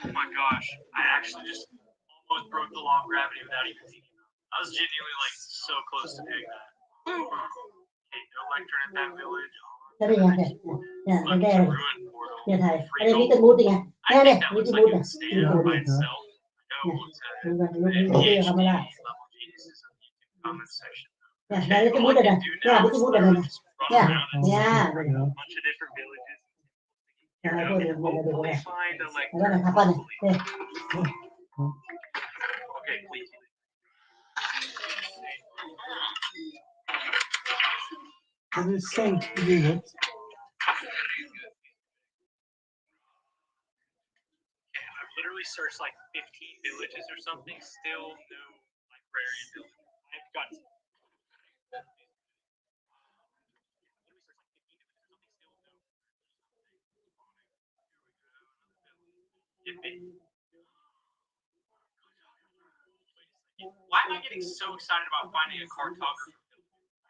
Oh my gosh! I actually just almost broke the law of gravity without even thinking. I was genuinely like so close to doing that. Okay, no lectern at that village. Cái này nha, Look, đây it's a này, ruin portal. nha thầy. Free Ở đây gold. meeting mood nha. I Nè think nè, that looks meeting like mood it nè. would stand out by itself. I know Đúng rồi, to lúc the meeting PhD camera. level geniuses of the YouTube comment section. Nha, Okay, này meeting all mood I này can này. do Nha, now is meeting mood này literally này. just run Nha, around and nha. a bunch of different villages. Rồi, And thôi được hopefully rồi. find a Đó là lectern. thằng con này. Đây. Okay, please. It is sent unit. I've literally searched like 15 villages or something, still no librarian village. I've got why am I getting so excited about finding a cartographer?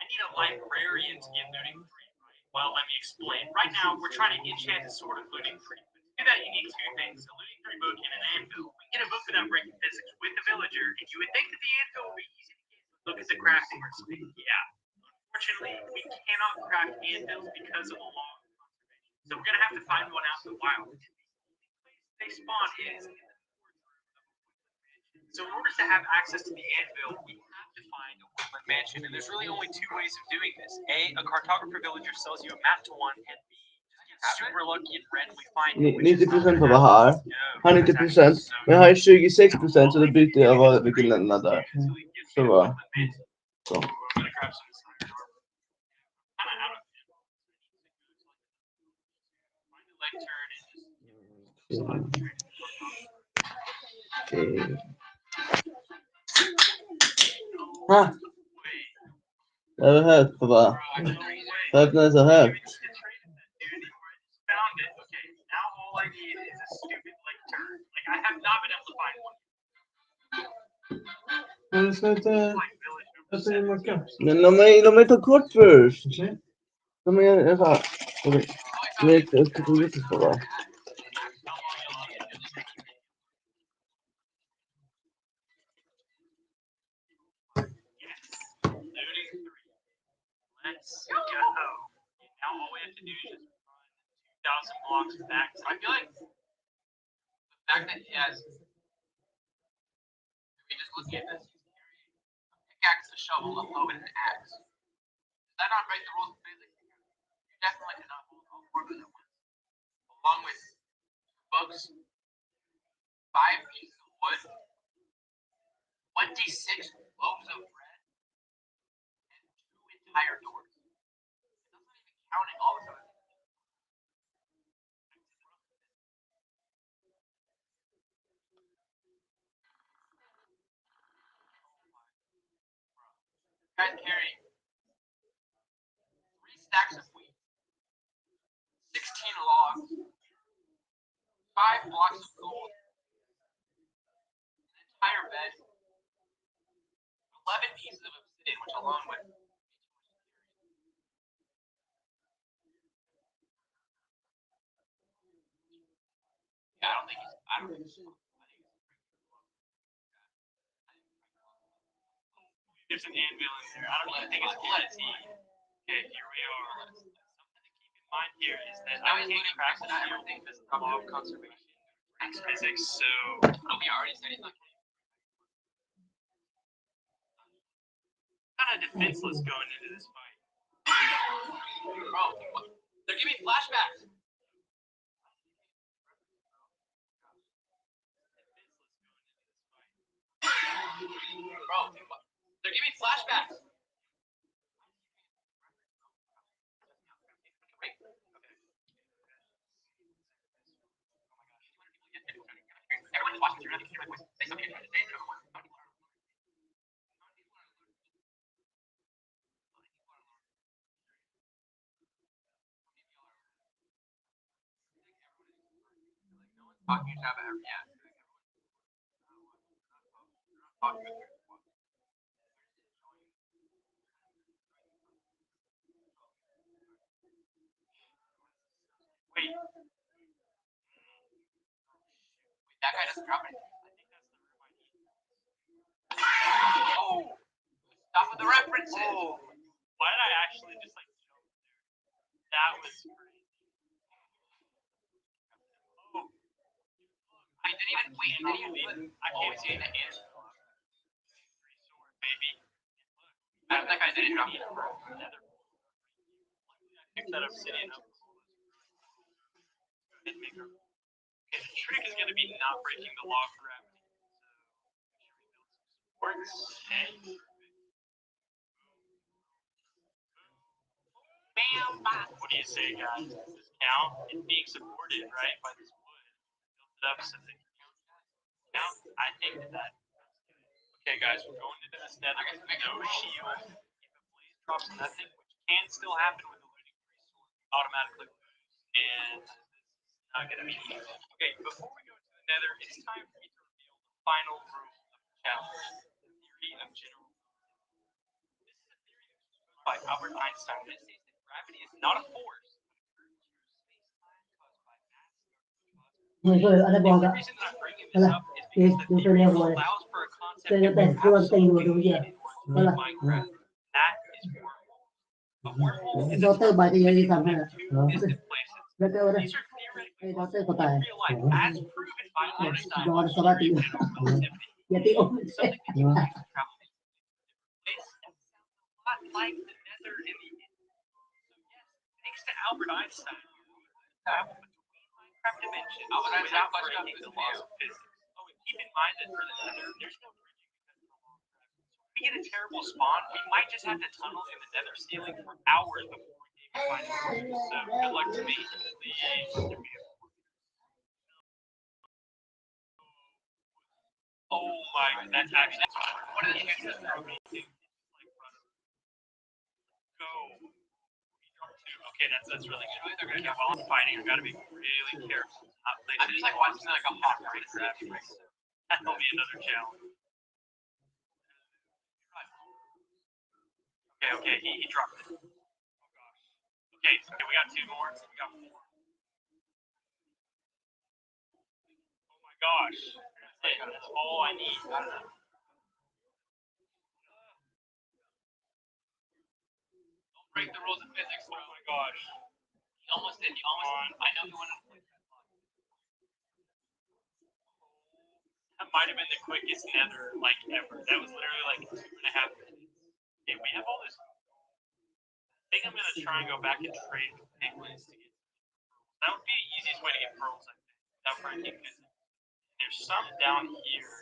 I need a librarian to get looting free, right? Well, let me explain. Right now, we're trying to enchant a sword of looting free. To do that, you need two things: a looting free book and an anvil. We can get a book without breaking physics with the villager, and you would think that the anvil would be easy to get. Look at the crafting recipe. Yeah. Unfortunately, we cannot craft anvils because of the law of conservation. So we're gonna have to find one out in the wild. They spawn is in the so in order to have access to the anvil, we have to find a woodland mansion. And there's really only two ways of doing this. A cartographer villager sells you a map to one, and B, super lucky and randomly find it. 90% på var här. Här 90%. Men jag har 26% så då byter jag vilken länderna där. Så va. Så. Okej. Ha. Det var högt på va? Öppna det så högt. Found it. Okay, now all I need is a stupid lectern. Like I have not been able to find one. Men ska inte... Jag säger macka. Men de är inte kort först. De är så här. De är inte lite på va? Let's go. Now all we have to do is just run 2,000 blocks back. I feel like the fact that he has. We just look at this. Pickaxe, a shovel, a hoe, and an axe. Does that not break the rules of physics? You definitely cannot hold all four of them at once. Along with books, 5 pieces of wood, 26 loaves of bread, and 2 entire doors. That's not even counting all the time. Guys carry 3 stacks of wheat, 16 logs, 5 blocks of gold, an entire bed, 11 pieces of obsidian, which alone would be too much to carry. Yeah, I don't think there's an anvil in there. I don't even think it's plenty. Okay, here we are. Something to keep in mind here is that I can't craft everything because of the law of conservation and physics, so we already said he's not kind of defenseless going into this fight. Bro, they're giving flashbacks. Bro, they're giving flashbacks. Everyone is watching. You're not hearing my voice. Say something. Talking about yeah. Wait. That guy doesn't drop anything. Oh, stop with the references. Oh, why did I actually just like jump there? That was crazy. Oh, I didn't even wait. I can't see the hand. Maybe. I don't think I didn't drop it. Pick that obsidian up. The trick is going to be not breaking the log gravity. Works. What do you say, guys? Does this count? It's being supported, right, by this wood. Built it up so that it count. I think that. Okay, guys, we're going into this nether with no shield. If a blaze drops nothing, which can still happen with the looting priest, automatically lose, and this is not going to be easy. Okay, before we go into the nether, it's time for me to reveal the final rule of the challenge: the theory of general. This is a theory by Albert Einstein. It says that gravity is not a force. Rồi ở đây bò đó. Đó là thì chúng tôi nêu rồi. Tôi đã bẻ luôn tình rồi đúng chưa? Đó là do tôi bài thì gì làm hay là đó tôi đây đây đó tôi có tài do sao ba tiếng giờ tiếng ông Thanks to Albert Einstein. Dimension without breaking the laws of physics. Oh, and keep in mind that for the nether, there's no bridging because of the law of gravity. So if we get a terrible spawn, we might just have to tunnel in the nether ceiling for hours before we can even find it. So good luck to me. Oh my, that's actually what are the chances that are amazing? Go. Okay, that's really good. Okay, while I'm fighting, I've got to be really careful. I'm just like watching like a hawk right grab me. That'll be another challenge. Okay, he dropped it. Oh gosh. Okay, we got two more. We got four. Oh my gosh. That's it. That's all I need. Don't break the rules of physics. Oh my gosh. You almost did. You almost did. I know you wanted to play that. That might have been the quickest nether like ever. That was literally like 2.5 minutes. Okay, we have all this. I think I'm gonna try and go back and trade with penguins to get. That would be the easiest way to get pearls, I think. That would probably be good. There's some down here.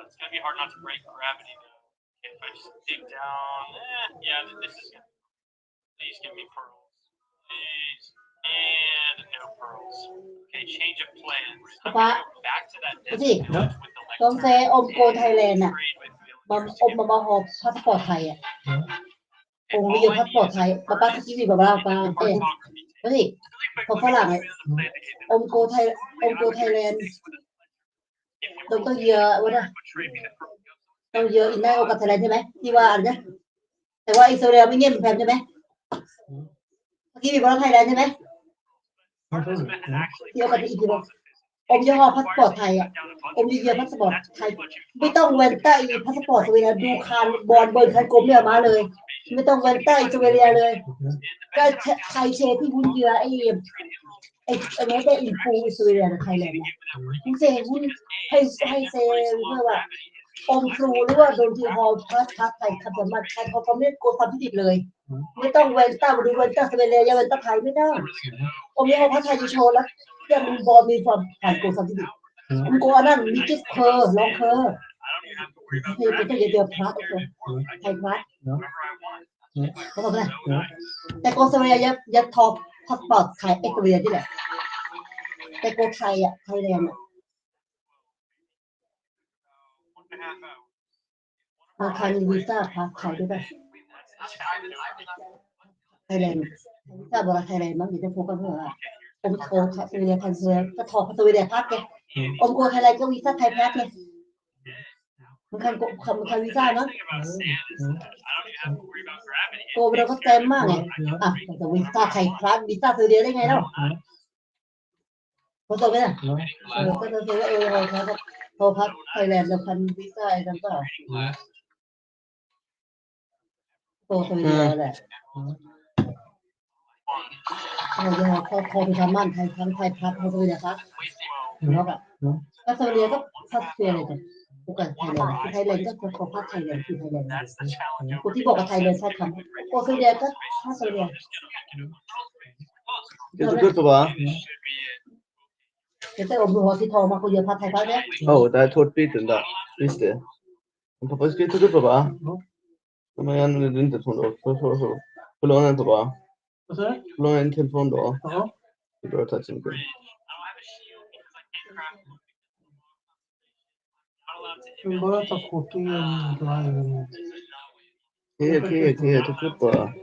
It's gonna be hard not to break gravity though. Okay, if I just dig down, yeah, this is gonna. Please give me pearls. Please. And no pearls. Okay, change of plans. I'm gonna go back to that desert village with the lectern. ต้องใช้อมโกไทยแลนด์อ่ะอมมาหอบพาสปอร์ตไทยอ่ะองค์วิดีโอพาสปอร์ตไทยป้าสกี้สิป้าเอ๊ะก็สิของฝรั่งอมโกไทยแลนด์ต้องเยอะวะนะต้องเยอะอินได้โอกับไทยแลนด์ใช่ไหมที่ว่าอะไรนะแต่ว่าอิสราเอลไม่เงียบเหมือนแพมใช่ไหมเมื่อกี้มีคนไทยแลนด์ใช่ไหมที่โอกับอีกทีนึงอมยี่ห้อพาสปอร์ตไทยอ่ะอมยี่ห้อพาสปอร์ตไทยไม่ต้องเว้นใต้พาสปอร์ตสวีเดนดูคานบอลเบิร์นคันกลมเนี่ยมาเลยไม่ต้องเว้นใต้สวีเดนเลยก็ไทยเชที่หุ้นเยอะไอ้นี้ได้อินฟูสวีเดนไทยแลนด์หุ้นเซหุ้นให้เซเพื่อว่าอมครูหรือว่าโดนที่ฮอลพักไทยขับสามารถใครเขาไม่กลัวความพิจิตรเลยไม่ต้องเว้นใต้มาดูเว้นใต้สวีเดนอย่าเว้นใต้ไทยไม่ได้อมยี่ห้อพาสไทยจะโชว์แล้วยังมีบอลมีความผ่านกลัวความพิจิตรมันกลัวนั่นมีจิ๊กเคอร์ลองเคอร์นี่เป็นตัวเดียวพระไทยพระเขาบอกนะแต่โกสเวียยัดทอพาสปอร์ตไทยเอกเวียนี่แหละแต่โกไทยอ่ะไทยแลนด์อาคารวีซ่าพาไทยด้วยป่ะไทยแลนด์วีซ่าบอกไทยแลนด์มั้งอยู่ที่พวกกันเพื่ออมโกสเวียพันเซียก็ทอพาสเวียพักไงอมโกไทยแลนด์ก็วีซ่าไทยพักไงมันคันวีซ่าเนาะโกเราก็เต็มมากไงอ่ะแต่วีซ่าไทยพักวีซ่าสวีเดนได้ไงเนาะ เขาส่งไหมล่ะก็จะส่งว่าเขาพักไทยแลนด์แล้วพันวีซ่าอะไรต่างๆโตสวีเดนแหละเขาไปทำมั่นไทยทั้งไทยพักเขาสวีเดนครับเนาะก็สวีเดนก็พักเสียเลยกันพวกกันไทยแลนด์ก็เขาพักไทยแลนด์คือไทยแลนด์คนที่บอกกับไทยแลนด์ใช่คำโอสวีเดนก็พักสวีเดน Är det gott va? Kita har sitt hama på göra patay det. Oh, det är tårtbiten där. Visst det. Men pappa ska ta upp va? Men jag använder inte telefon då. Så. Får låna den pappa. Vad sa du? Låna en telefon då. Ja. Det är bra, tack så mycket. Men bara ta kortingen driven. Okej, ta upp bara.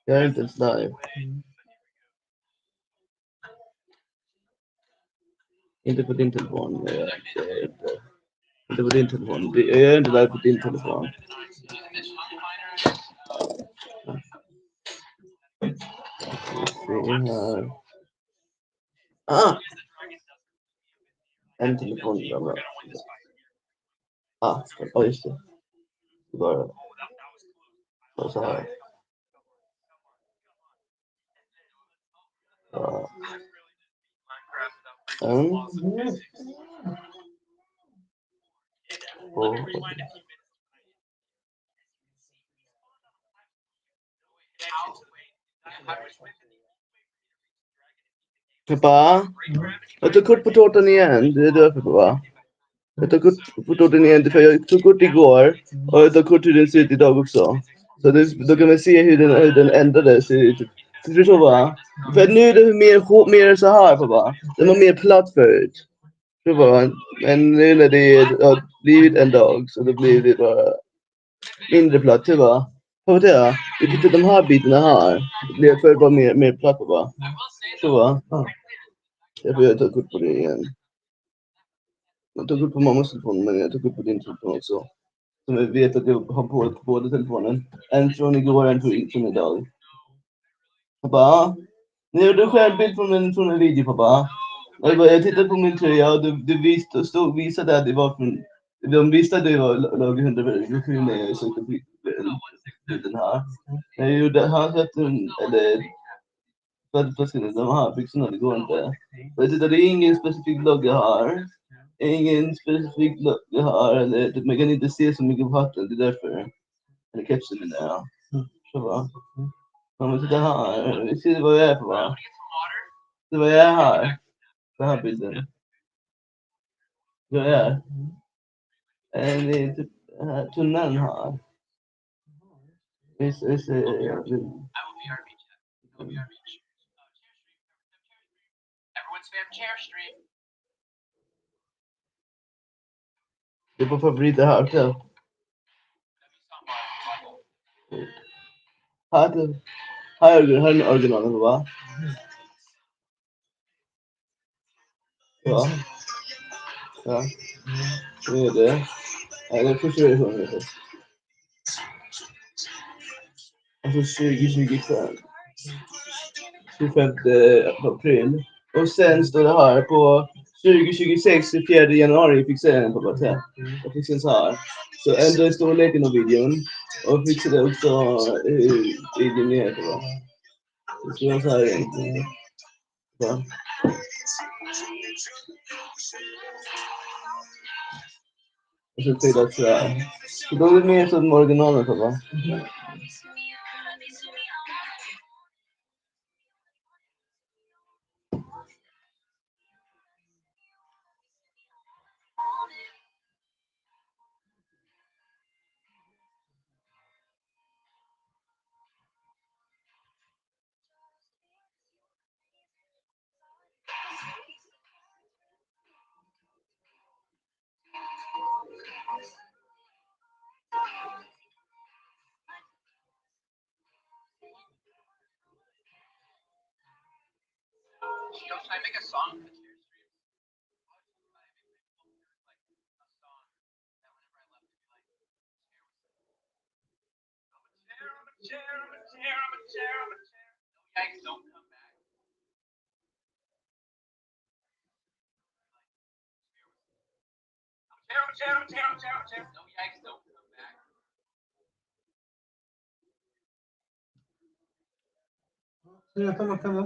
Jag är inte ens live. Inte på din telefon. Inte på din telefon. Jag är inte live på din telefon. Se här. En telefon där. Just det. Bara så här. Pappa, jag tog kort på tårtan igen. Det är därför pappa. Jag tog kort på tårtan igen för jag tog kort igår. Och jag tog kort hur den ser ut idag också. Så då kan man se hur den ändrades. Du förstår va? För nu är det mer så här pappa. Den var mer platt förut. Det var men nu när det har blivit en dag så då blir det bara mindre platt. Det var. Vad det? Vi tittar de här bitarna här. Det blir för bara mer platt pappa. Så va? Jag får ta kort på det igen. Jag tog upp på mammas telefon men jag tog upp på din telefon också. Så jag vet att jag har på båda telefonen. En från igår och en från idag. Pappa? Ni gjorde själv bild från en video pappa. Jag tittade på min tröja och du visade att det var från... De visste att det var lag 127 när jag sökte bilden här. Jag gjorde här så att de här byxorna, det går inte. Jag tittade, det är ingen specifik logga här. Ingen specifik logga här. Eller, man kan inte se så mycket på hatten, det är därför. Eller kepsen där. Så va? Men titta här. Vi ser vad jag är på va? Det var jag är här. Den här bilden. Jag är. Det är typ tunneln här. Visst, det är på favoriter här också. Här är originalen va? Ja. Det är det. Det första versionen heter. Alltså 2025. 25 april. Och sen står det här på 2026, 4 januari fick se den på Batel. Jag fick sen så här. Så ändå storleken av videon. Och fixade också i din nyheter va. Det ska vara så här egentligen. Ja. Och så tydligt så här. Så då är det mer som originalen va. Can I make a song? Don't come back. Äta makarna.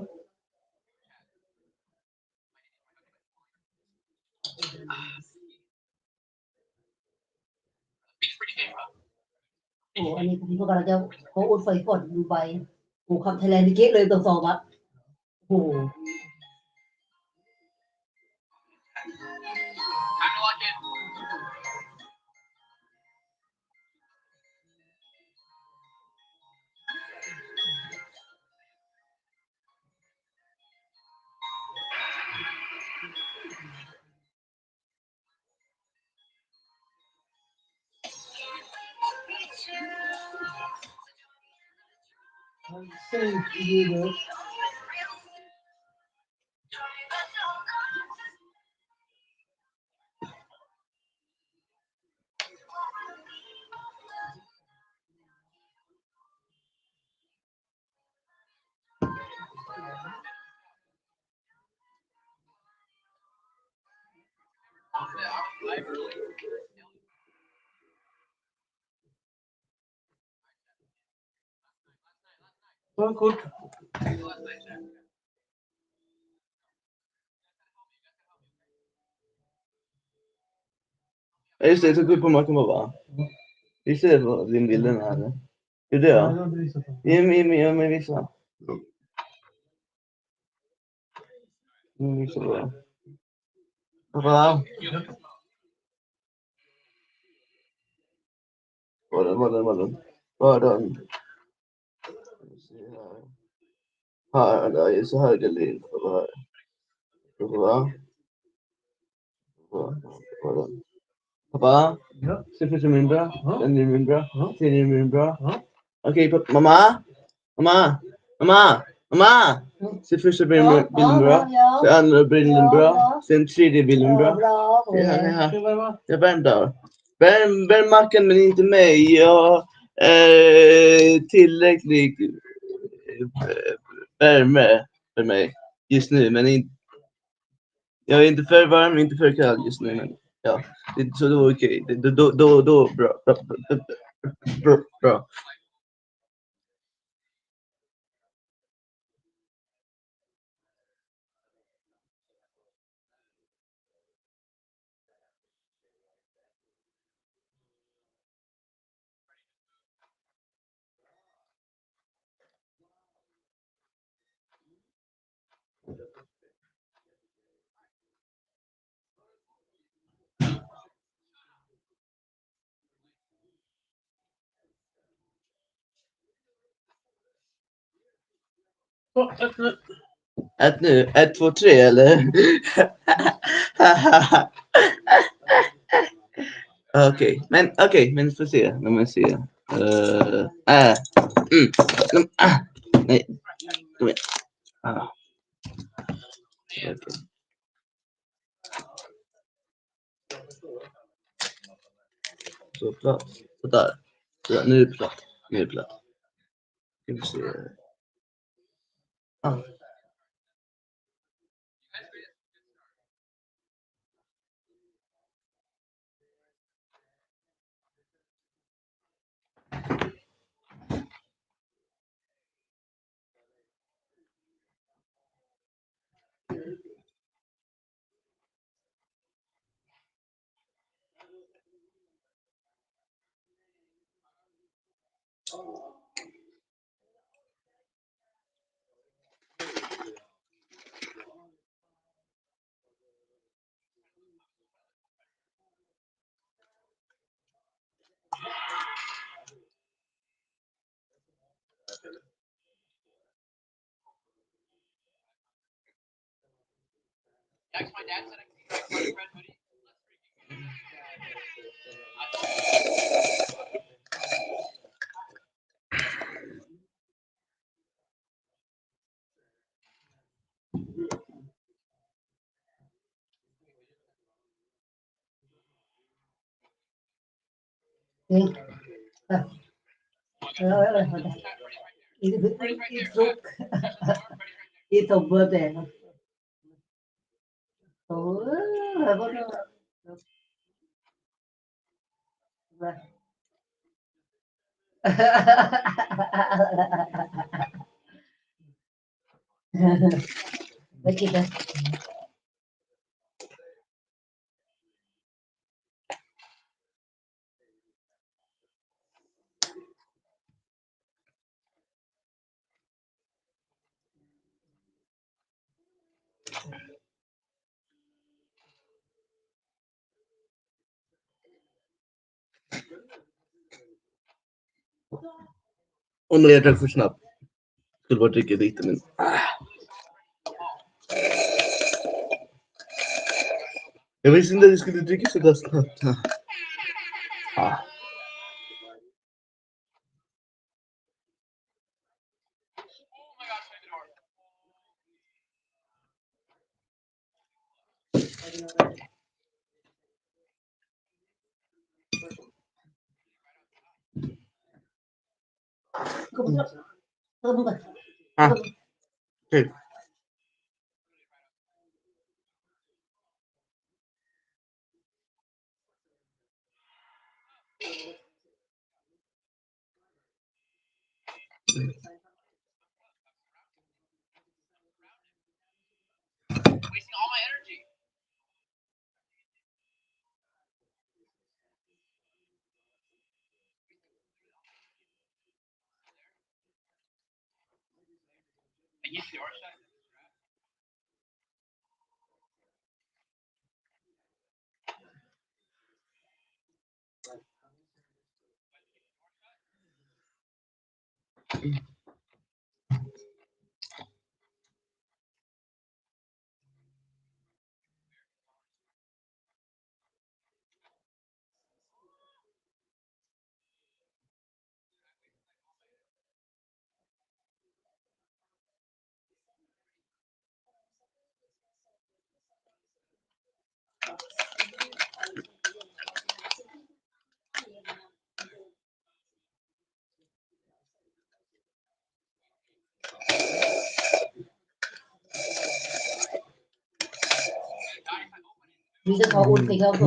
อันนี้ผมก็กำลังจะโค้ดไฟก่อนดูใบโอ้คำไทยแลนด์นี่เก๊เลยตัวสอบอ่ะโอ้ Säg ljudet. Ta en kort. Just det, jag tog upp på marken bara. Visst är det på din bilden här? Eller? Är det Nej, ja? det har inte visat på. Ge mig visa. Visa bara. Pappa. Var den? Här, där är så här gallin. Pappa? Ja. Ser första min bra? Ja. Den är min bra? Ja. Tredje min bra? Ja. Okej, pappa. Mamma! Ser första bilden bra? Ser andra bilden bra? Sen tredje bilden bra? Ja. Jag väntar. Värm mackan men inte mig. Jag tillräckligt värme för mig just nu. Men jag är inte för varm, inte för kall just nu. Men ja, så då okej. Då bra. Ät nu. 1, 2, 3 eller? Men får se. Nej. Kom igen. Okay. Så platt. Sådär. Nu är det platt. Ska vi se. My dad said I can wear red hoodie. It's a birthday. ไม่กินเลยOch när jag drack för snabbt. Skulle bara dricka lite men... Jag visste inte att jag skulle dricka så där snabbt. Okej. Wasting all my energy. I used the orange side. Vi ska ta olika gator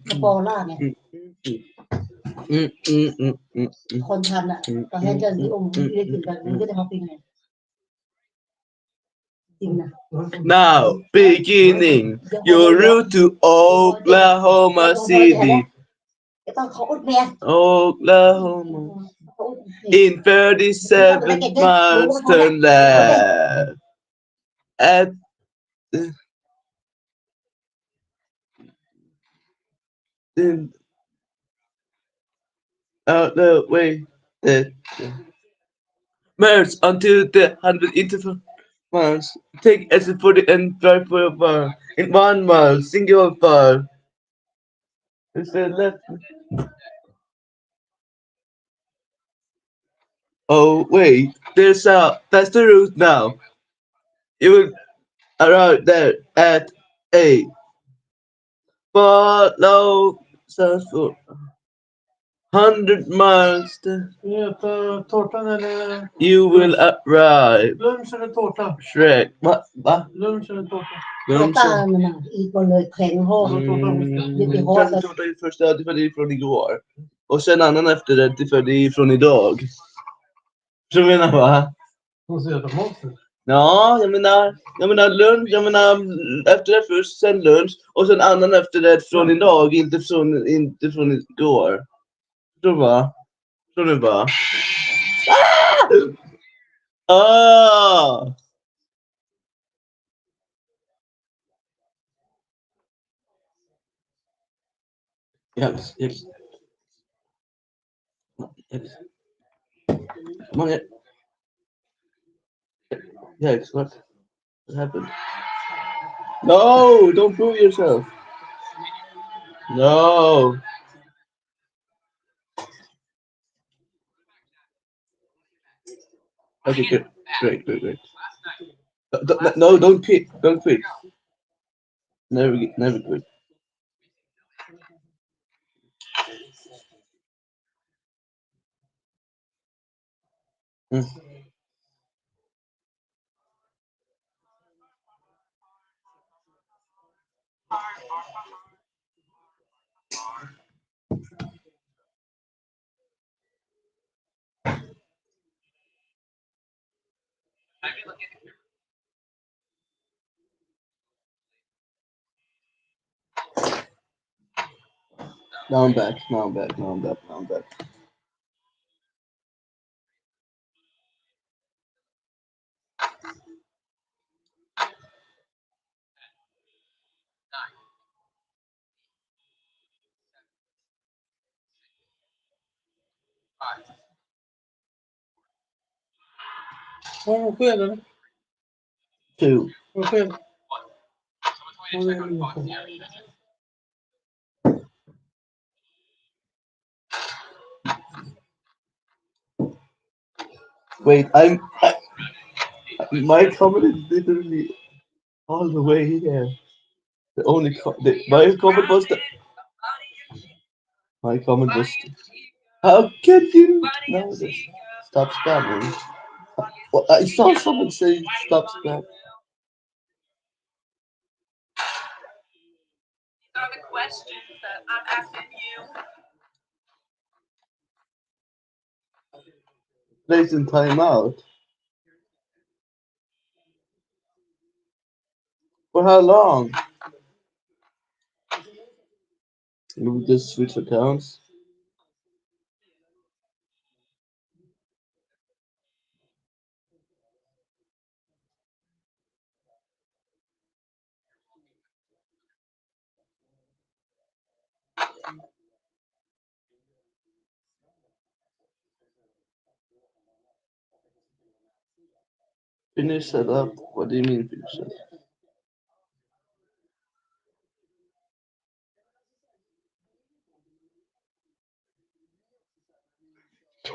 på Polen. คนทันอ่ะตอนแรกจะมีองค์ที่ได้กินแบบนั้นก็จะเขาเป็นไงจริงนะ Now, beginning your route to Oklahoma City. ต้องเขาอุดเมีย Oklahoma. In 37 miles, turn left. At out the way. Merge onto the 100 interval miles. Take exit 40 and drive for a bar. In 1 mile, single bar. It's the left. Oh wait, that's the route now. You will arrive there at 8. Follow Southwood. 100 miles. Äta tårtan eller? You will arrive. Lunch eller tårta? Shrek. Va? Lunch eller tårta? ตัวตามันอ่ะอีกคนเลยแข็งห่อ Kanske tårta i första, det var det från igår. Och sen annan efterrätt, det var det från idag. Så menar va? Hon säger att de Ja, jag menar lunch, jag menar efterrätt först, sen lunch. Och sen annan efterrätt från idag, inte från igår. Förstår du va? Förstår du va? Ah! Yes. Come on, yes, what happened? No, don't prove yourself. No. Okay, good. Great. No, don't quit. Don't quit. Never quit. Now I'm back. Now I'm back. Now I'm back. Now I'm back. Vad sker det? 2. Vad sker? Wait, my comment is literally all the way here. The only my comment was my comment was how can you know this? Stop spamming. Well, I saw someone say stop spamming. These are the questions that I'm asking you. Place in timeout. For how long? We just switch accounts. Finish setup. What do you mean finish setup?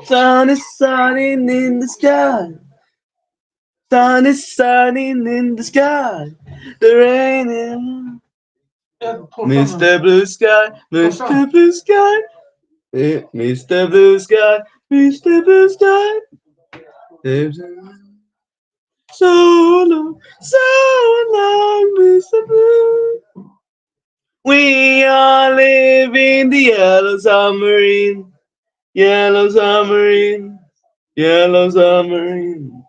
Sun is shining in the sky. Sun is shining in the sky. The rain is Mr. Blue Sky, Mr. Blue Sky, Mr. Blue Sky, Mr. Blue Sky. So long, Mr. Blue. We all live in the yellow submarine, yellow submarine, yellow submarine.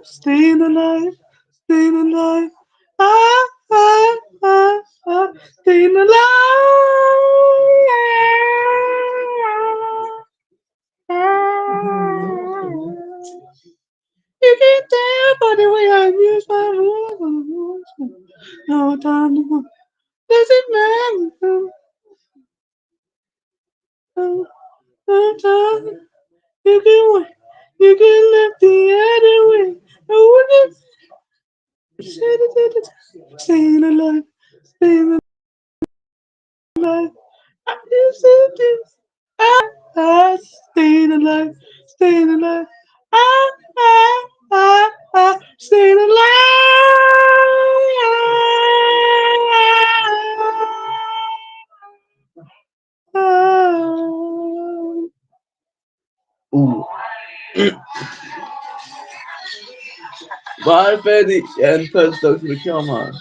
Staying alive, staying alive. Staying alive. You can tell by the way I use my voice. No time to move. Does it matter? No time. You can wait. You can look the other way. I wouldn't staying alive. Staying alive. I just said this. Staying alive. Staying alive. Staying alive. Ooh. Varför är det en födelsedagsreklam här?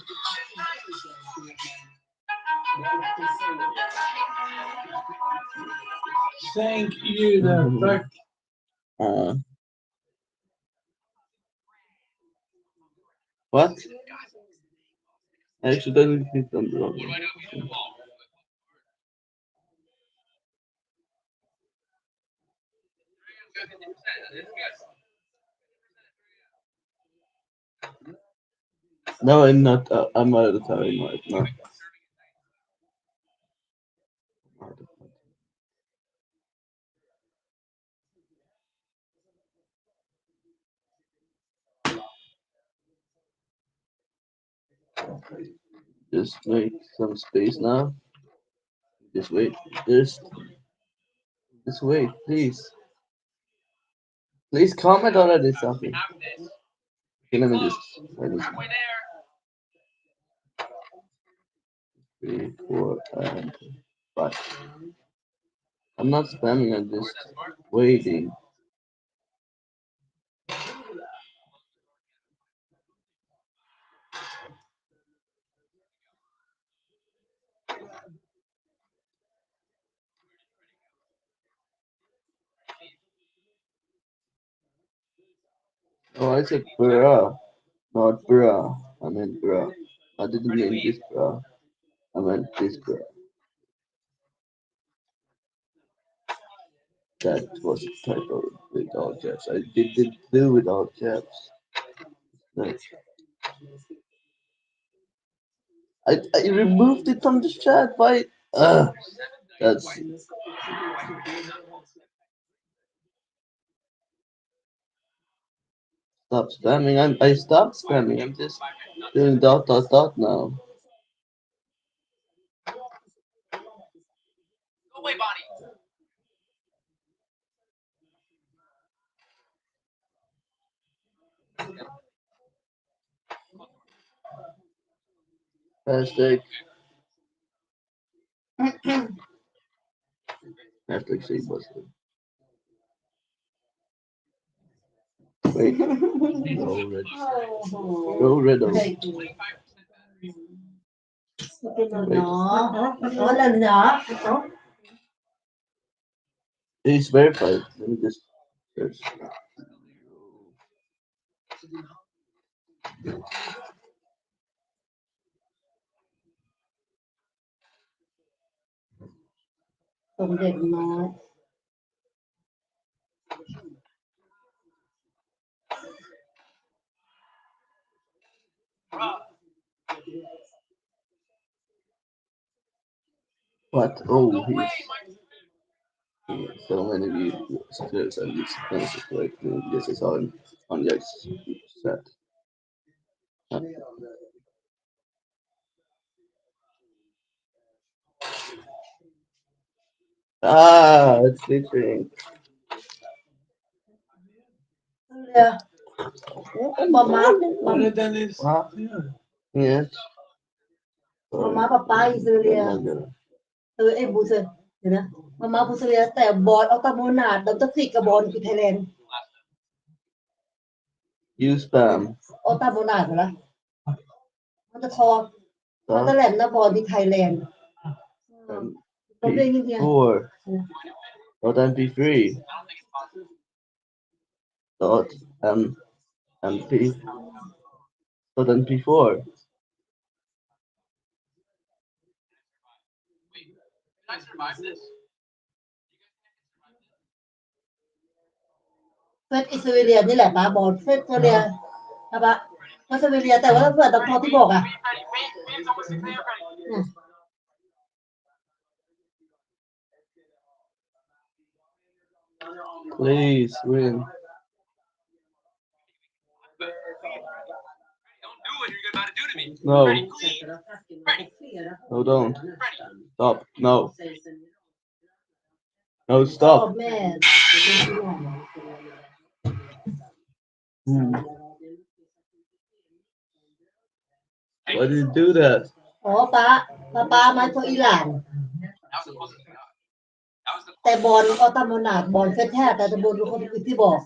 Thank you there. Tack. What? Actually, doesn't fit on the wrong. No, I'm not. I'm out of the time right now. Just make some space now. Just wait. Just wait, please. Please comment already something. Okay, let me just. 3, 4, and 5. I'm not spamming. I'm just waiting. Oh, I said bruh, not bruh. I meant bruh. I didn't mean this bra. I meant this bra. That was a typo with all caps. I did do with all caps. Nice. I removed it from the chat by that's stop spamming. I stopped spamming. I'm just doing dot now. Go away, Bonnie. Hashtag say busted. Wait. Go red. Go red. It's verified. Let me just search. สมเด็จน้อย What? Oh, so many viewers and it's expensive, right? This is on your set. It's glittering. เรือมาม่า Dennis. Huh? Yes. มาม่าป๊าป๊าอิสราเอลไอ้บูเซเดี๋ยวนะมาม่าบูเซเรียแต่บอลเอาตาโมนาดดับตะสิกับบอลคือไทยแลนด์ You spam. เอาตาโมนาดเหรอมันจะทอมันจะแหลมนะบอลที่ไทยแลนด์ Four. Dot MP3. Dot MP. Dot MP4. Can I survive this? เฟสอิสราเอลนี่แหละป้าบอลเฟสอิสราเอลนะป้าเฟสอิสราเอลแต่ว่าเพื่อนตอนที่บอกอ่ะ Please win. Don't do what you're about to do to me. No. Ready, please. Ready. No, don't. Ready. Stop. No. No, stop. Oh man. Why did you do that? อ๋อป้ามาจากอิหร่าน That was the closest thing. That was the แต่บอลเอาตาโมนาดบอลเฟสแท้แต่บอลเป็นคนที่บอก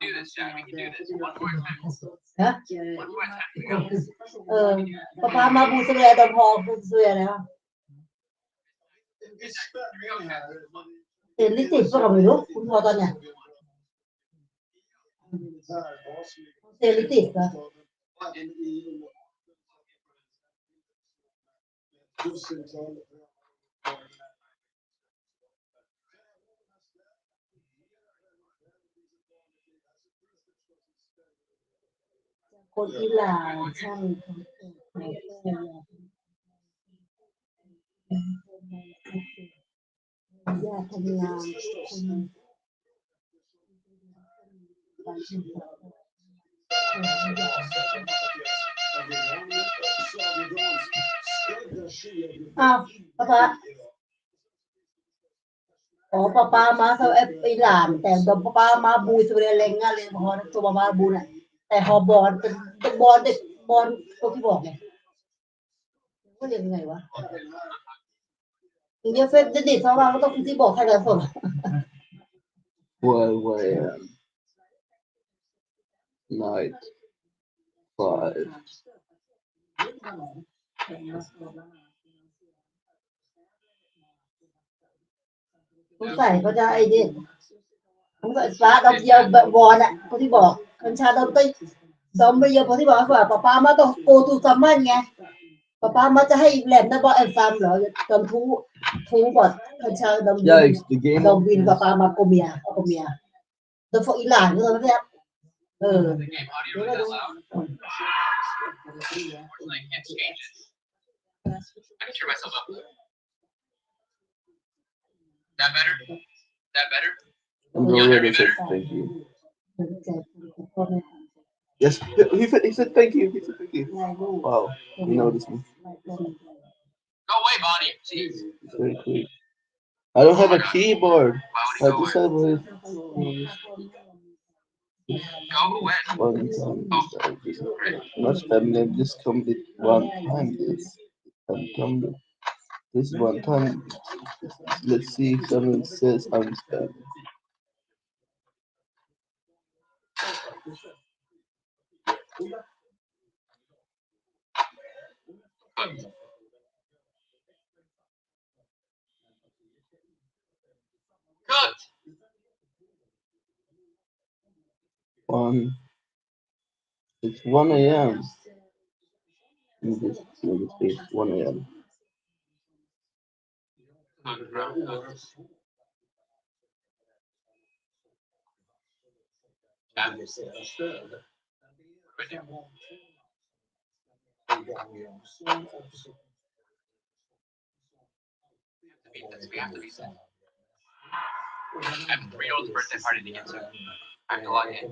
We can do this, Jack. We can do this. One more attempt. ฮะ One more attempt. ป้ามาบูเซเรียตอนพอบูเซเรียแล้วเห็นลิติดก็ไม่รู้คุณพอตอนเนี้ยเซลิติดเหรอ คนอิหร่านช่างญาติทำงานอ้าวป้าอ๋อป้ามาเขาอิหร่านแต่ดมป้ามาบูสเรียเลงงาเลยพอตัวมาบูน่ะแต่ฮอบอลเป็นบอลเด็กบอลตัวที่บอกไงว่าเรียนยังไงวะอย่างเงี้ยเฟซเด็ดๆเพราะว่าก็ต้องที่บอกไทยกันสด Why night 5. สงสัยเขาจะไอ้นี่สงสัยฟ้าดอกเดียวบอลอ่ะคนที่บอกกัญชาดอกเต้ ซ้อมไม่เยอะเพราะที่บอกว่าป้ามาต้องโกตูซัมมันไงป้ามาจะให้แหลมนะบอลแอนซัมเหรอจำทูบอดคันชาดำ Yeah, it's the game. ดำวินป้ามาโกเมียตัวฟอีหลานก็ตอนนั้นเออ The game audio is that loud? Unfortunately, I can't change it. I can turn myself up. That better? That better? I'm You already hear me said better? thank you. Yes, he said thank you. He said thank you. Wow, he noticed me. Go away, Bonnie. Jeez. It's very quick. I don't have a keyboard. Why would I he go just away? have Go away. one time. Not spamming. Just come with one time. Come with this one time. Let's see if someone says I'm spamming. Cooked. It's 1 a.m. It's 1 a.m. Cooked, bro. Cooked. Yeah. Right there. We have to beat them. I have 3-year-old's birthday party to get to. I have to log in.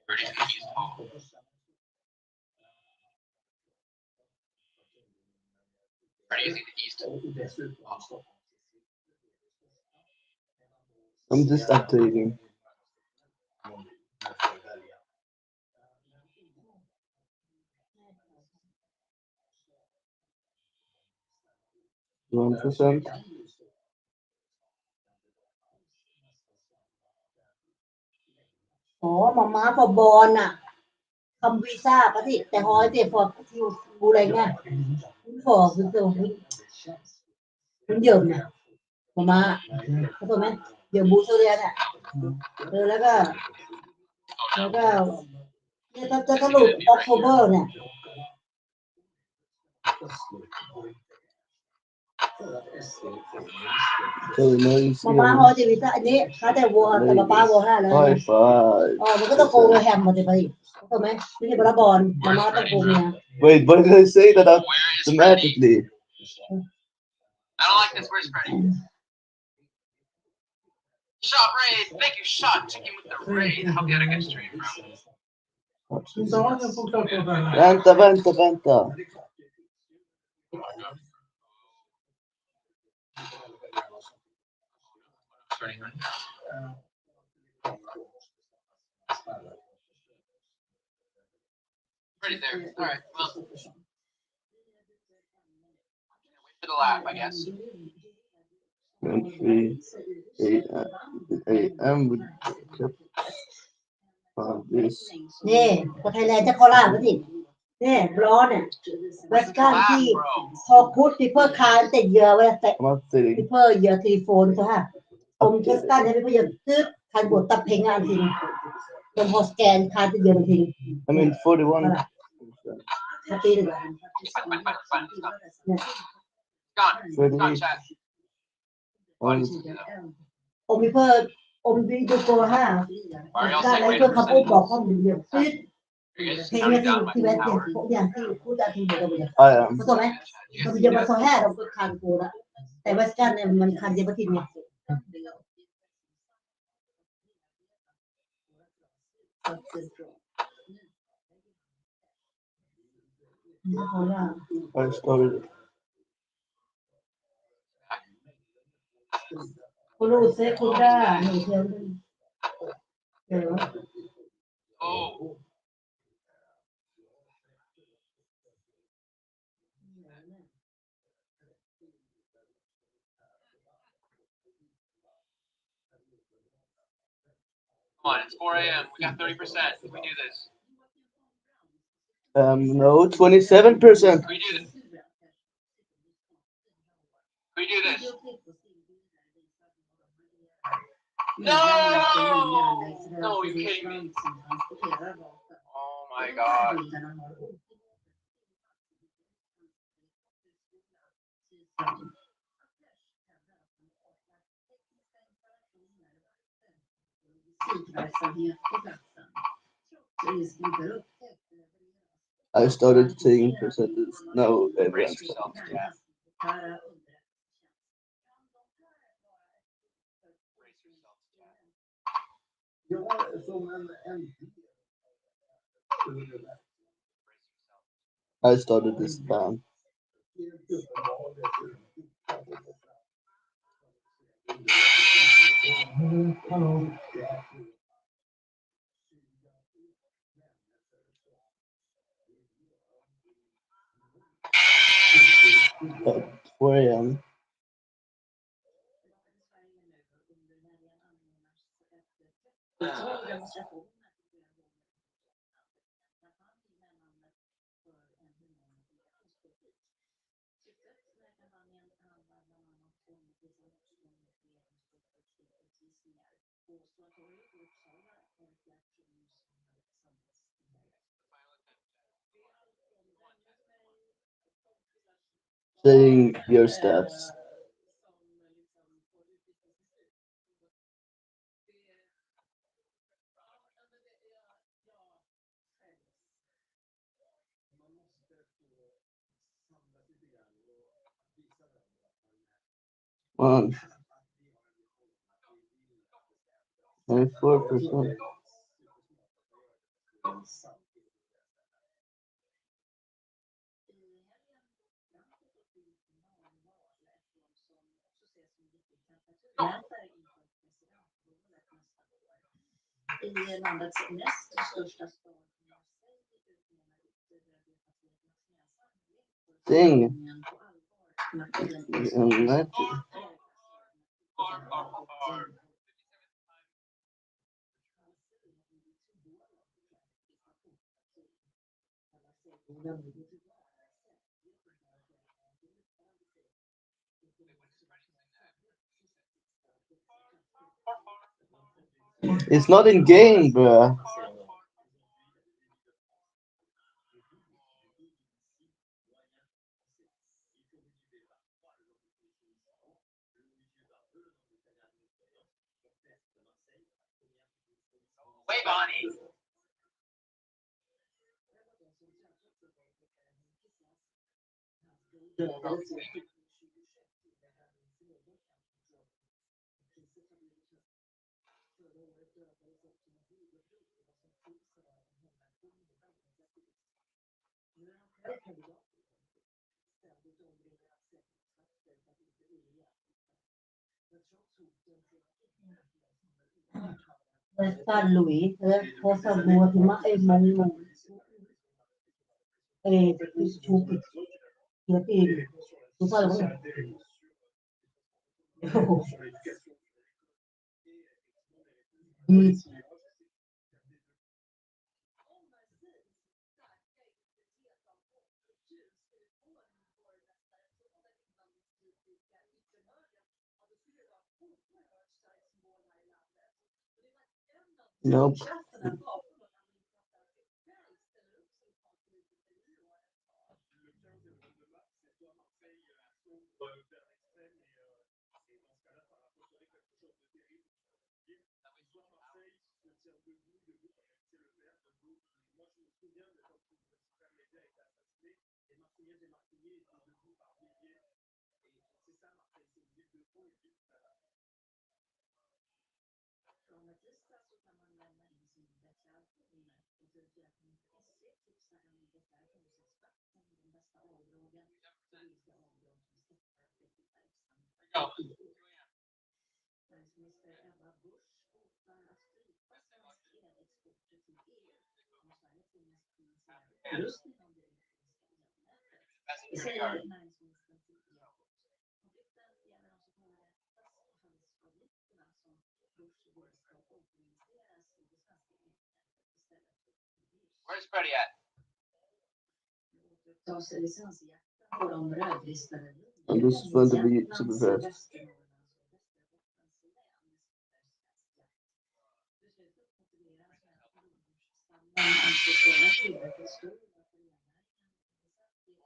Pretty peaceful. Pretty easy to east. I'm just updating. %. Oh, mama for born อ่ะทำวีซ่าปะที่แต่ฮอยเตียฟอร์ที่บูอะไรเงี้ยฟอร์คือตัวคุณเยิมเนี่ยมามาเข้าใจไหมเยิมบูเซเรียเนี่ยแล้วก็เนี่ยจะสรุปออกโทเบอร์เนี่ยมามาฮอยจะวีซ่าอันนี้เขาแต่วัวแต่ป้าวัวห้าแล้ว High five. อ๋อมันก็ต้องโกงแฮมมาจะไปเข้าใจไหมไม่ใช่บอลบอลมาต้องโกงเนี่ย Wait, why did I say that automatically? I don't like this. Where's Freddy? Shot raid. Thank you, Shot Chicken with the raid. I hope you had a good stream, bro. Vänta. Freddy's there. All right. Well, wait for the lap, I guess. 3 a.m. with this. นี่ประเทศไทยจะโคราชก็สิเนี่ยร้อนเนี่ยเวสกันที่พอพูดที่เพื่อคานแต่เยอะเว้ยแต่ที่เพื่อเยอะทีโฟนใช่ไหมผมเวสกันเนี่ยเพื่อเยอะตึ๊ดคันบทตับเพลงงานทิ้งผมพอสแกนคานจะเยอะทิ้ง I mean 41. ปีหนึ่ง Gone, chat. อมมีเพื่ออมดีดูโกห้าการอะไรเพื่อคำพูดบอกข้อมูลเยอะตึ๊ดเพลงนี้ที่เวสเนี่ยพวกอย่างที่พูดจะทิ้งเยอะเลยเข้าใจไหมมันจะมาโซ่แห่เราก็คานโกละแต่เวสกันเนี่ยมันคานเยอะทิ้งเนี่ยI started. คุณรู้สึกคุณได้หนูเที่ยวเดี๋ยว Oh. Come on, it's 4 a.m. We got 30%. We do this. No, 27%. We do this. We do this. No! No, you're kidding me. Oh my god. I started saying percentage. Now everyone's Brace yourself, chat. Brace yourself, chat. I started this ban. At 4 a.m. Saying your stats. One. 94%. Ding. It's not in game, bruh. Wave Bonnie. San Luis, cosa buona e mong stupid. Tu sai lo Nope. Where's Freddie at? And this is going to be super fast.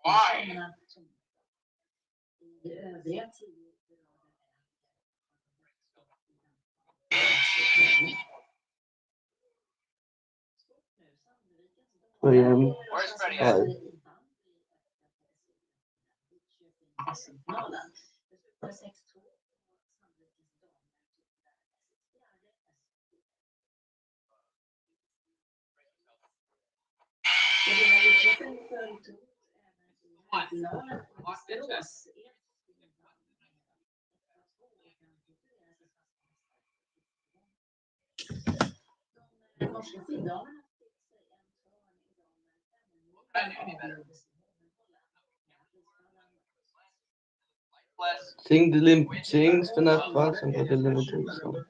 Why? Where's Freddie at? Sing the sing enough fast and the limited song.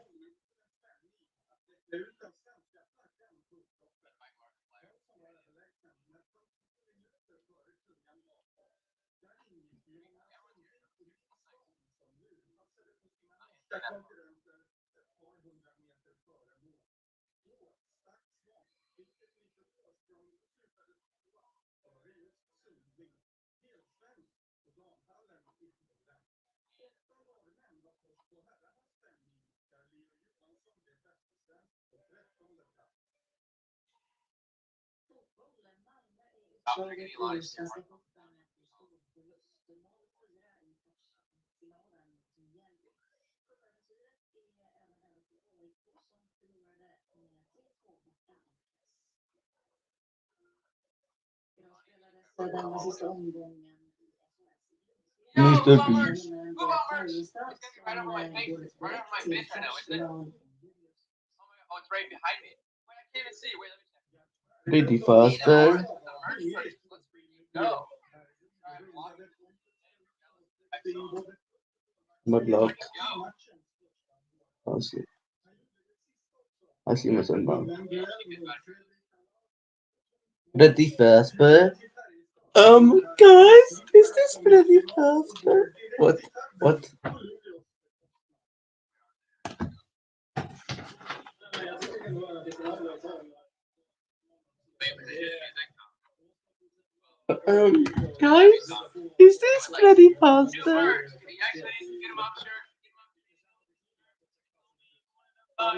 Mr. Beast. Right on my thing. Right on my bench right now, isn't it? Oh, it's right behind me. Wait, I can't even see. Wait, let me check. Pretty faster. Go. But locked. Go. I see myself now. Pretty faster. Guys, is this pretty faster? What? What? Guys, is this pretty faster? I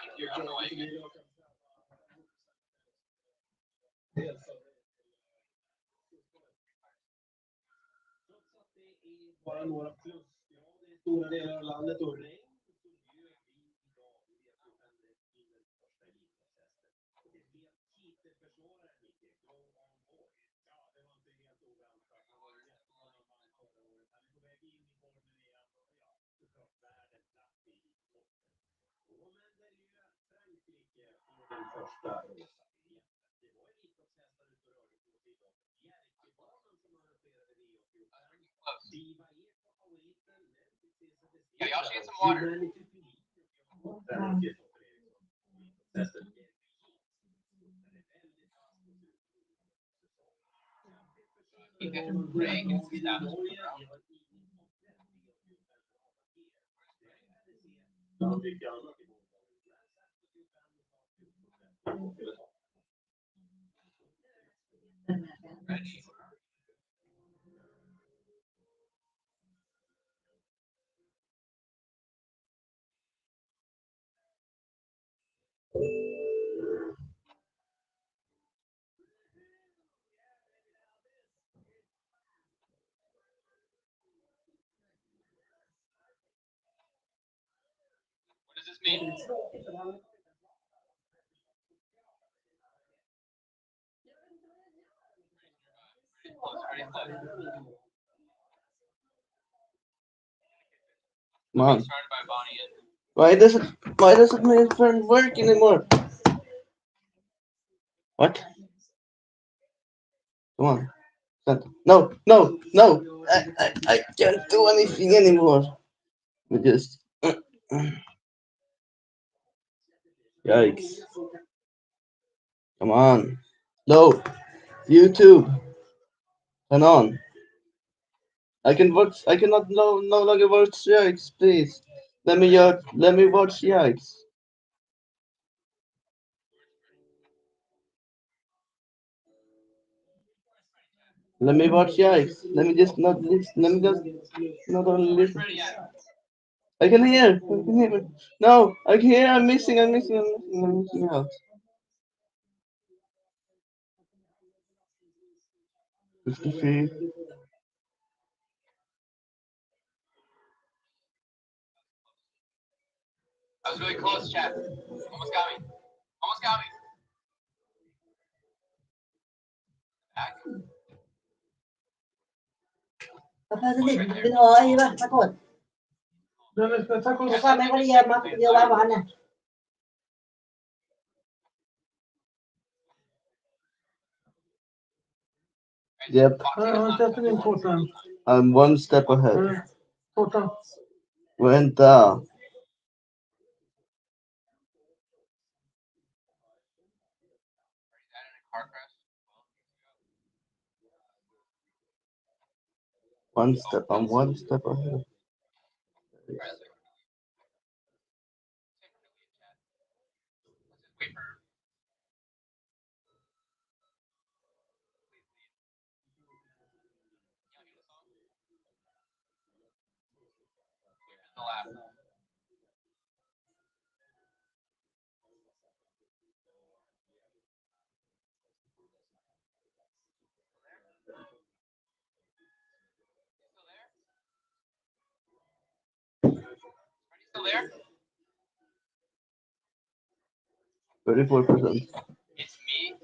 can hear you. Bara några plus. Ja, det är stora delar av landet och regn. Yeah, y'all should get some water. What does this mean? Come on. Started by Bonnie and Why doesn't my friend work anymore? What? Come on. No. I can't do anything anymore. We just yikes. Come on. No. YouTube. Turn on. I cannot no longer watch Yikes, please. Let me watch Yikes. Let me watch Yikes. Let me just not listen. Let me just not only listen. I can hear. I can hear. No, I can hear. I'm missing. I'm missing out. 53. I was really close, chat. Almost got me. Almost got me. Back. แล้วพาสนิทเป็นอ๋อไอ้ป่ะปรากฏ Dove spettacolo แล้วก็แม่ก็เรียนมาเรียนวันวันน่ะ Yep. non c'è più importante. I'm one step ahead. Total. Went down. I'm one step ahead. Still there? 34%. It's me.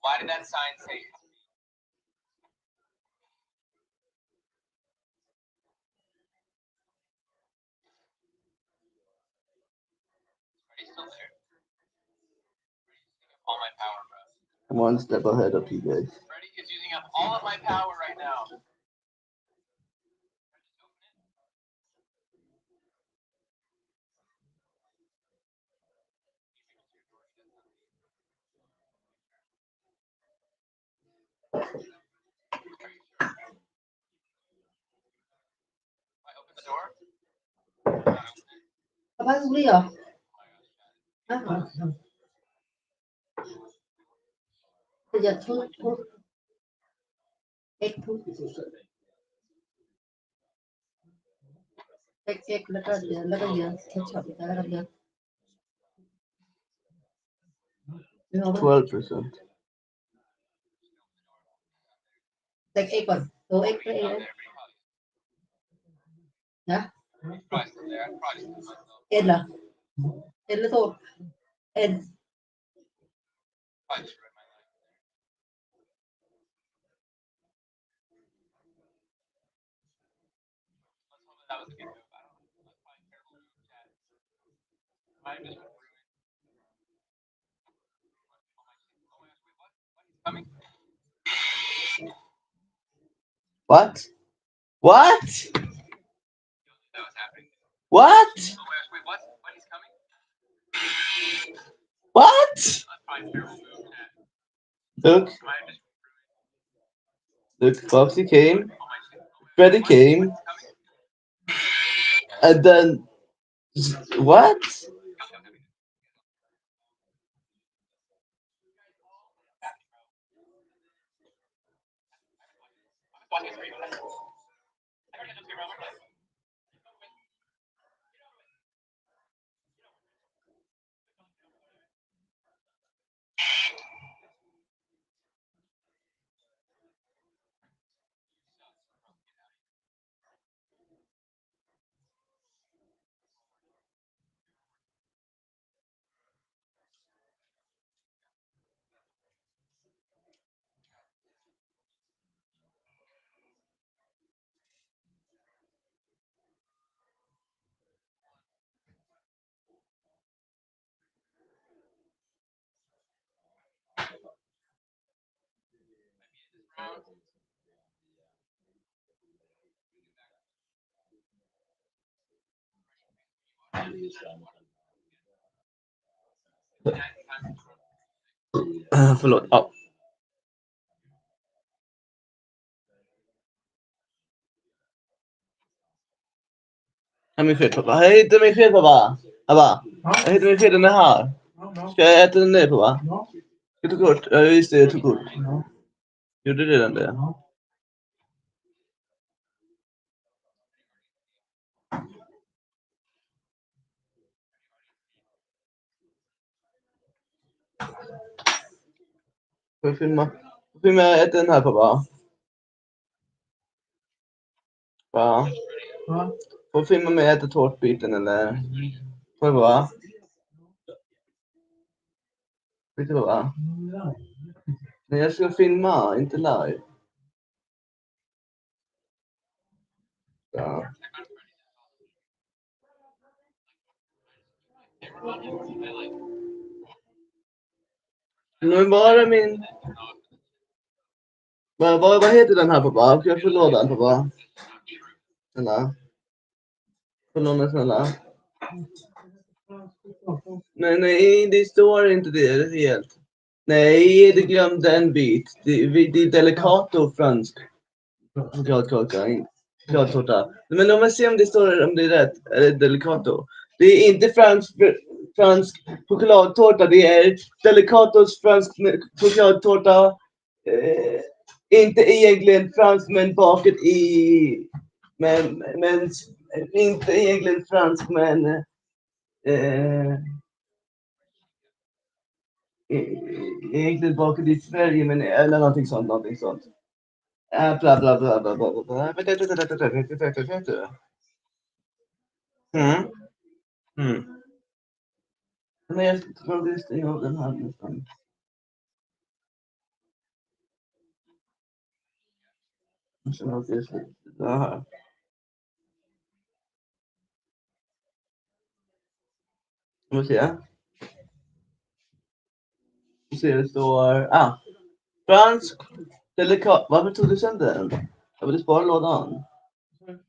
Why did that sign say it's me? Are you still there? All my power, bro. I'm one step ahead of you guys. Freddy is using up all of my power right now. I open the door. แล้วพาสุรีเหรอฮะจะทุกเอ็กทุกเอ็กแล้วก็เดือนแล้วก็เดือนแค่ช็อตแล้วก็เดือนนึกออกไหม 12%. เอ็กก่อนตัวเอ็กไปเองนะ Probably still there. I'm probably still myself. เอ็นเหรอเอ็นหรือตัวเอ็น Probably just ruined my life. Let's hope that was a good move. I don't know. That's probably a terrible move, chat. Might have just been ruined. Oh my gosh, wait, what? What? He's coming? What? What? That was happening. What? Oh my gosh, wait, what? What? He's coming? What? That's probably a terrible move, chat. Look, Might have just look, Foxy came, oh my shit. Freddy What? came, What's coming? and then what? Watching a stream. I already got the camera. Förlåt. Ja. min sked pappa. Jag hittar min sked pappa. Pappa. Jag hittar min sked, den är här. Ska jag äta den där pappa? Jag tog kort. Ja just det, jag tog kort. Gjorde det den där? Får jag filma? Filma jag äter den här pappa? Va? Får jag filma mig äta tårtbiten eller? Får jag va? Vet du vad? Nej, jag ska filma, inte live. Ja. Men bara min... Vad heter den här pappa? Kan jag få låda den pappa? Snälla. Få låna snälla. Nej, det står inte det helt. Nej, du glömde en bit. Det är delicato fransk. Chokladtårta. Men om man ser om det står om det är rätt. Är det delicato? Det är inte fransk chokladtårta. Det är delicatos fransk chokladtårta. Inte egentligen fransk men bakat i... Men inte egentligen fransk men... egentligen bakat i Sverige men eller någonting sånt. Bla bla bla bla bla bla bla. Men jag tror visst jag har den här nästan. Så har jag det här. Vad ser jag? Det står... fransk delikat. Varför tog du sönder den? Jag ville spara lådan.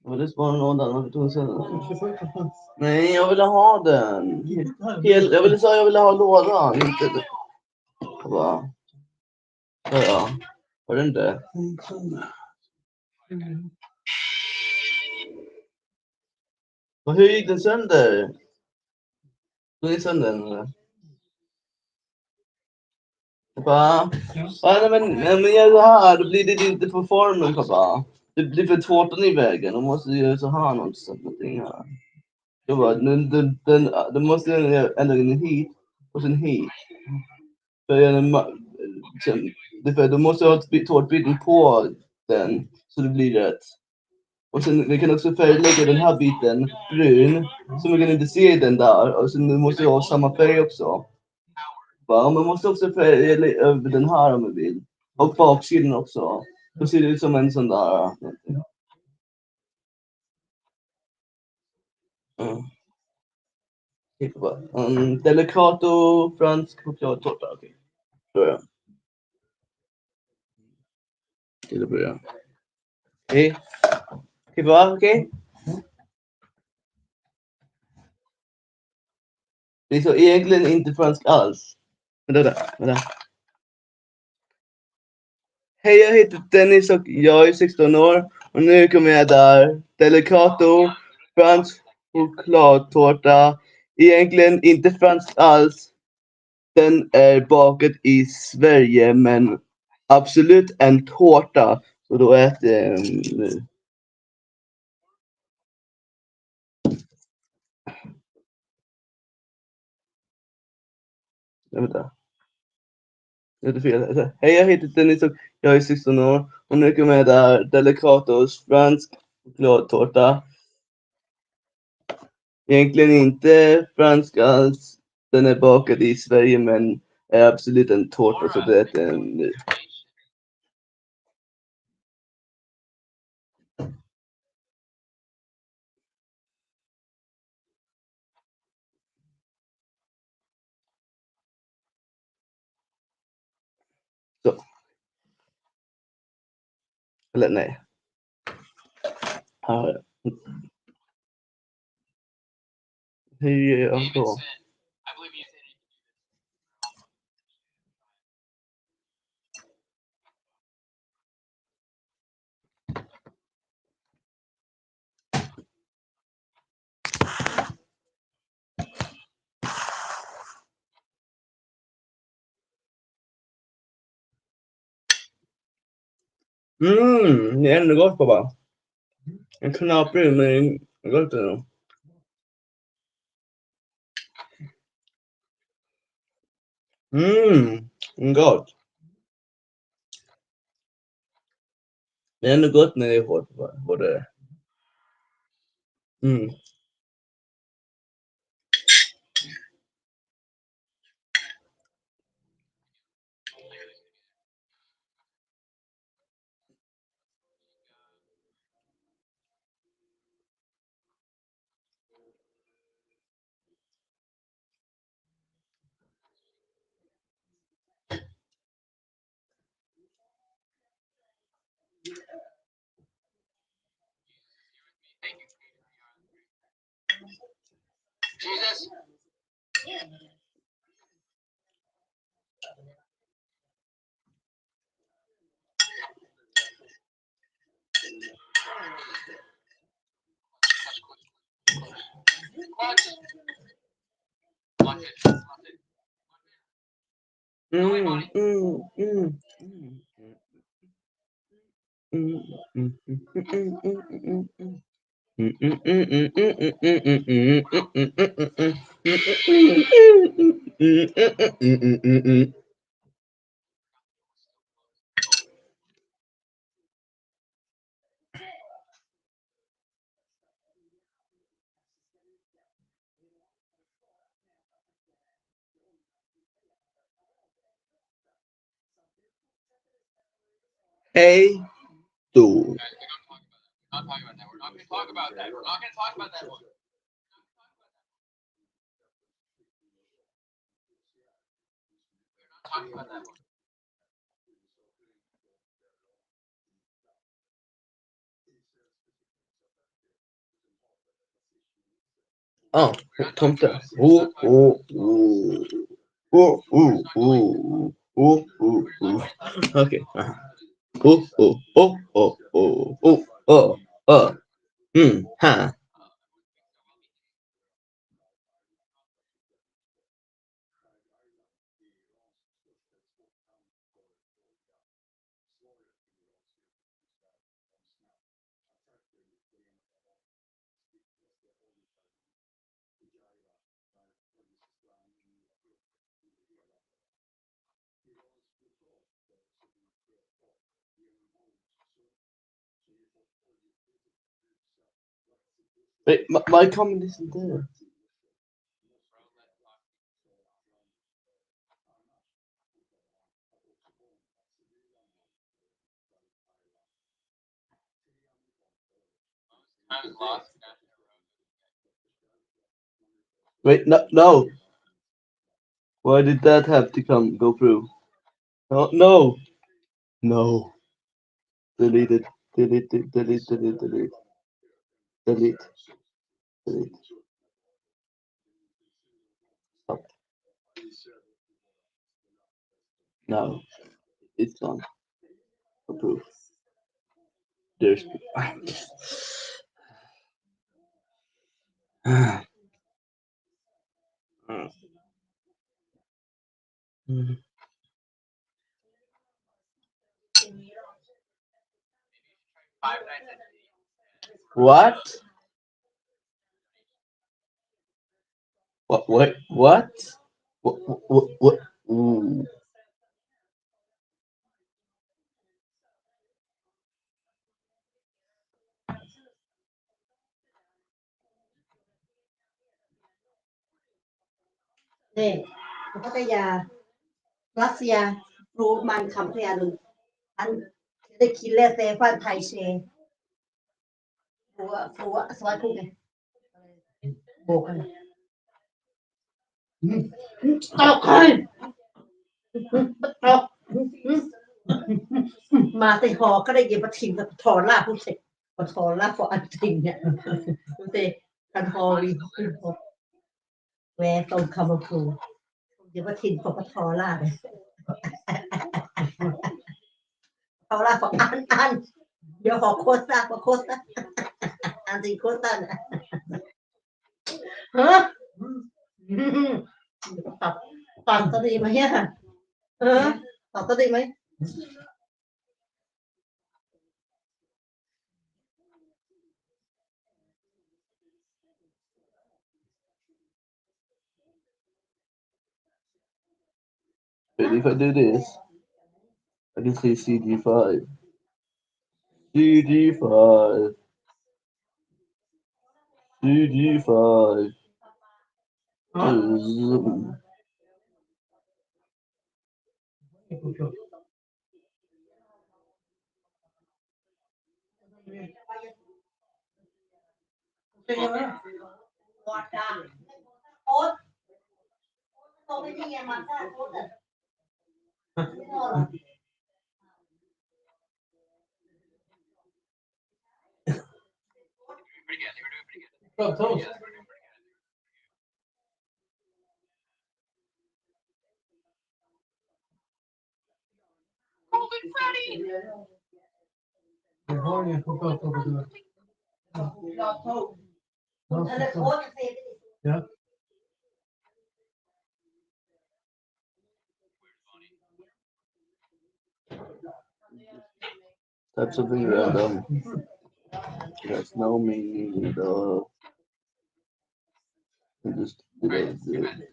Varför tog du sönder den? Nej, jag ville ha den. Jag ville ha lådan. Inte... Va? Ja. Var det inte? Hur gick den sönder? Tog ni sönder den eller? Pappa? Nej men gör så här, då blir det inte på formen pappa. Det blir för tårtan i vägen, då måste du göra så här någonting här. Jag bara, den måste jag ändra den hit och sen hit. För då måste jag ha tårtbiten på den så det blir rätt. Och sen vi kan också färglägga den här biten brun så man kan inte se den där. Och sen måste jag ha samma färg också. Man måste också färga över den här om man vill. Och baksidan också. Då ser det ut som en sån där. Delicato fransk chokladtårta. Okej. Börja. Till att börja. Okej. Okej. Det är så egentligen inte fransk alls. Vänta. Hej, jag heter Dennis och jag är 16 år. Och nu kommer jag där. Delicato fransk chokladtårta. Egentligen inte fransk alls. Den är bakad i Sverige men absolut en tårta. Så då äter jag nu. Vänta. Det är fel. Hej, jag heter Dennis och jag är 16 år. Och nu kommer jag där. Delicatos fransk chokladtårta. Egentligen inte fransk alls. Den är bakad i Sverige men är absolut en tårta så det är en nu. Så. Eller nej. Här. Hur gör jag då? Det är ändå gott pappa. En knaprig men gott ändå. Gott. Det är ändå gott när det är hårt både. Jesus. Hej då. Not talking about that. We're not going to talk about that. We're not going to talk about that one. We're not talking about that one. Tomte. Okay. Ha. Wait, my comment isn't there. Wait, no. Why did that have to go through? No. Delete. Stop. No. It's gone. Approve. There's. What? What? What? Ooh.นี่พัทยารัสเซียรู้มันคำพยาดุอันได้คิดเลเซฟันไทยเชฟัวสวัสดีไงโบกันตกเลยตกมาติหอก็ได้ยินปะทิงกับถอนล่าผู้เสกปะถอนล่าฟออันทิงเนี่ยผู้เสกกันฮอวีแวร์ตรงคำพูเดี๋ยวปะทิงฟอปะถอนล่าเลยถอนล่าฟออันเดี๋ยวหอโคตรซ่าโคตรซ่าอันจริงโคตรซ่านะฮะตัดก็ดีไหมเนี่ยตอบก็ดีไหม But if I do this, I can say CD5. CD5. CD5. Golden Freddy. Yeah. Type something random. There's no meaning though. Just delete it.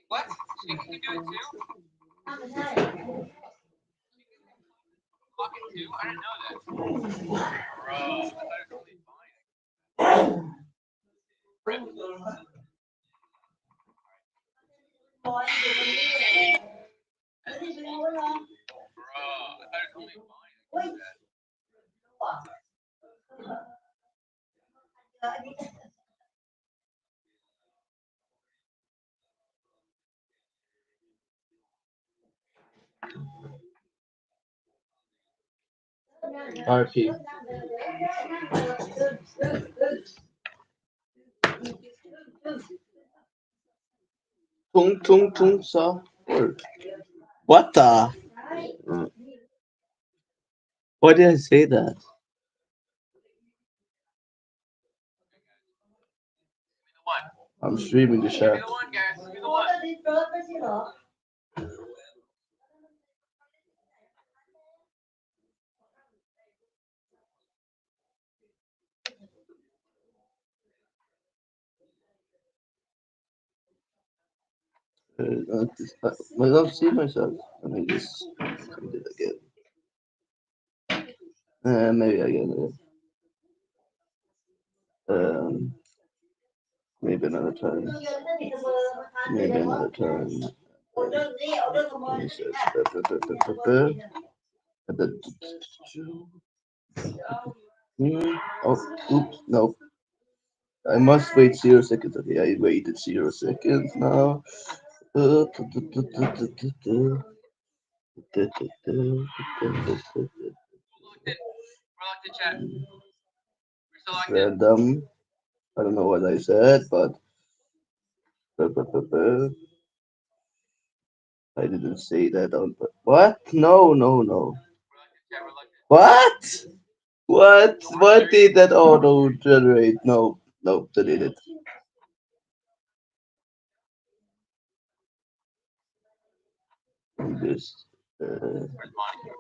What? She can do it too? Pocket too? I didn't know that. Bro, I thought it was only fine. Rip. Bro, I thought it was only fine. RP. Tung tung tung software. What the? Why did I say that? What? I'm streaming the Give me chat. the one, guys. Give me the one. I don't see myself. Let me just do it again. Maybe again. Maybe another time. Maybe another time. Oh, oops, no. I must wait 0 seconds. Okay, I waited 0 seconds now. We're locked in chat. We're still locked in. Random. I don't know what I said, but I didn't say that on. What? No, no, no. We're locked in. What? What? What did that auto generate? No, no, delete it. Just, Where's Monty?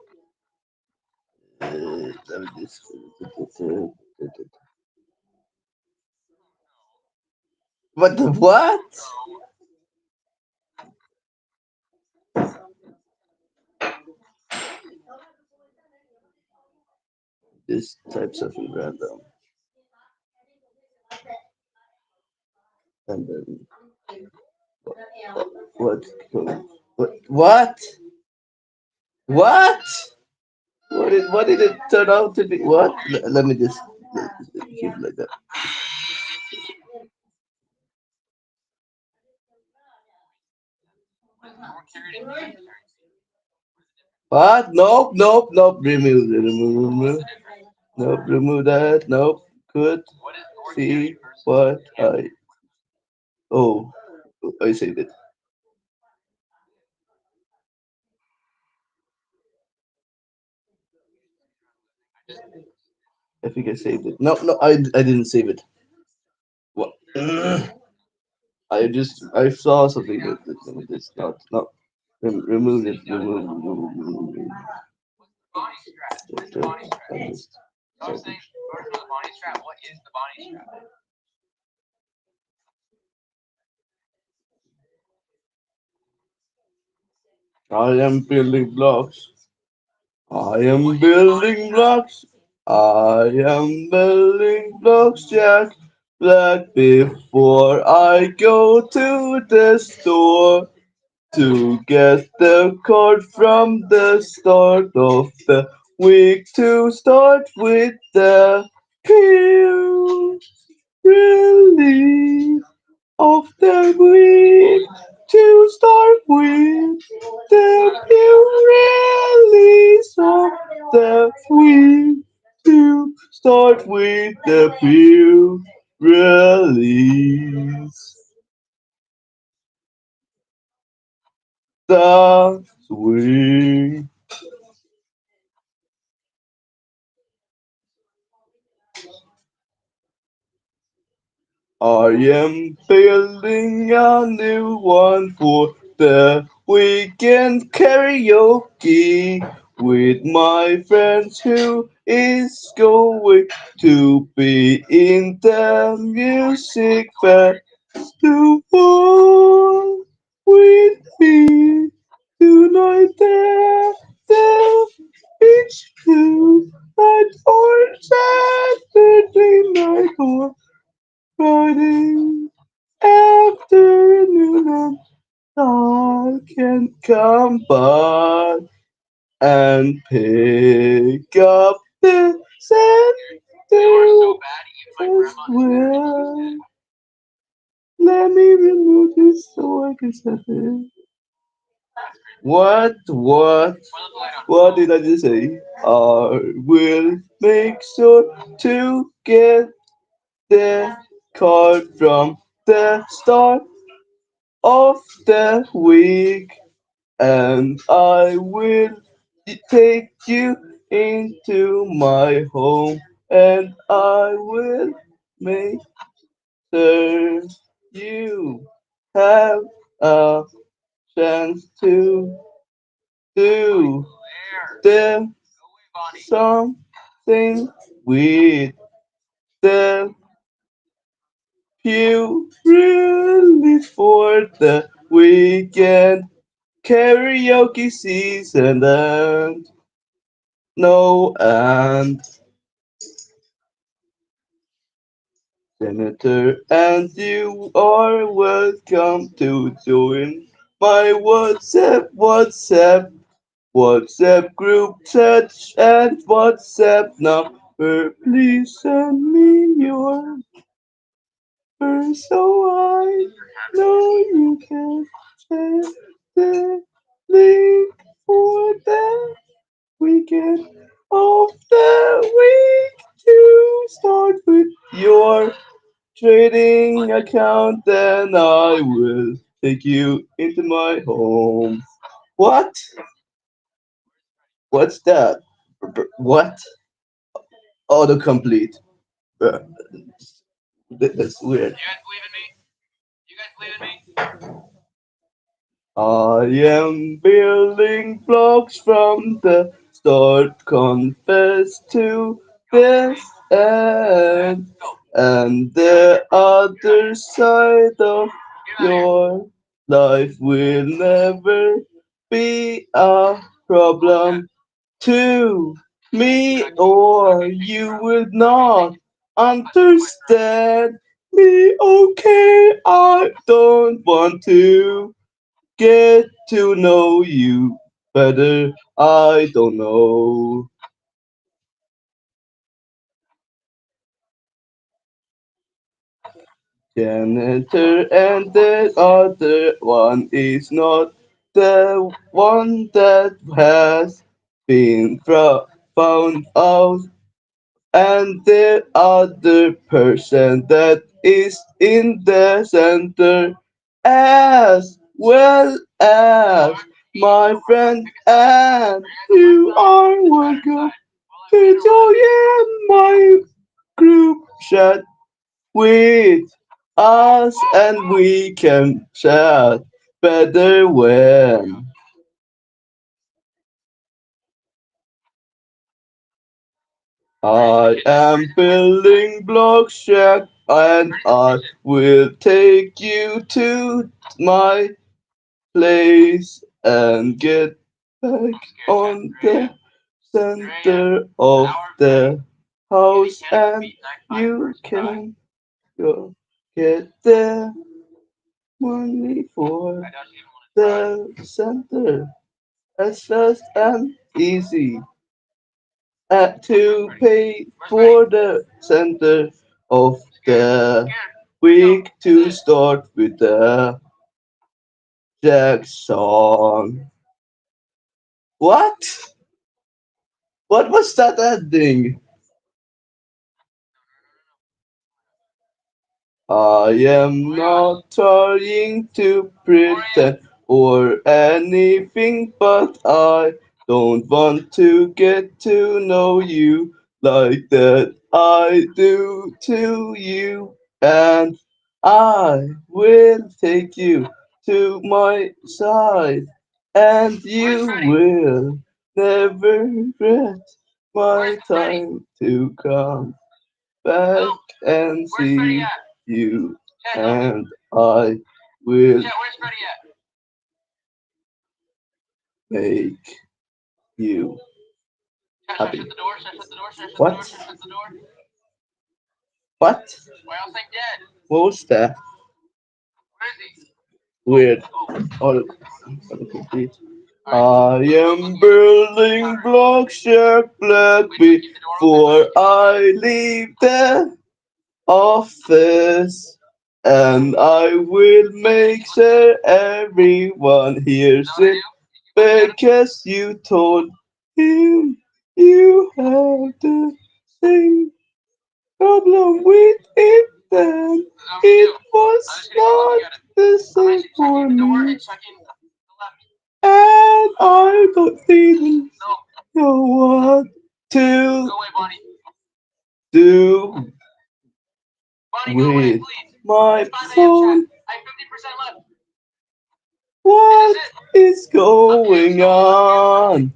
let me just. What the what? Just type something random. And then what? What? What? What did it turn out to be? What? Let me just keep it like that. What? Nope, nope, nope. Remove. Nope, remove that. Nope. Could see what I. Oh, I saved it. I think I saved it. No, no, I didn't save it. What? I saw something with this. Not remove it. Remove it. Bonnie strap. What is the Bonnie strap? I just- First thing, first for the Bonnie strap. What is the Bonnie strap? I am building blocks. I am building blocks. I am building blocks, Jack Black, before I go to the store to get the card from the start of the week to start with the pill relief of the week to start with the pill release of the week to start with the pill release. The week. I am building a new one for the weekend karaoke with my friends who is going to be in the music festival with me tonight there, the beach tonight or Saturday night or Friday afternoon, and I can come by and pick up the So sandal bad, even my as grandma well. Let me remove this so I can set it. What? What? What did I just say? I will make sure to get the card from the start of the week, and I will take you into my home, and I will make sure you have a chance to do the something with the pew really for the weekend karaoke season and no and Senator, and you are welcome to join my WhatsApp group chat and WhatsApp number. Please send me your number so I know you can share the link for the weekend of the week to start with your trading account, then I will take you into my home. What? What's that? What? Autocomplete. Bruh, that's weird. You guys believe in me? You guys believe in me? I am building blocks from the start, confess to this end, and the other side of your life will never be a problem to me, or you would not understand me. Okay, I don't want to get to know you better. I don't know. Janitor and the other one is not the one that has been found out, and the other person that is in the center as well as my friend, and you are welcome Join my group chat with us and we can chat better when I am building block shack and I will take you to my place and get back on the center of the house and you can go get the money for the center as fast and easy to pay for the center of the week to start with the Jack song. What? What was that ending? I am not trying to pretend or anything, but I don't want to get to know you like that I do to you. And I will take you to my side, and you will never regret my time to come back and see you, and I will make you happy. What? What? What was that? Weird. Auto, complete. I am building block shack black before I leave the office, and I will make sure everyone hears it because you told him you had the same problem with it then. It was not the same for me, and I didn't know what to do with my phone. What is going on?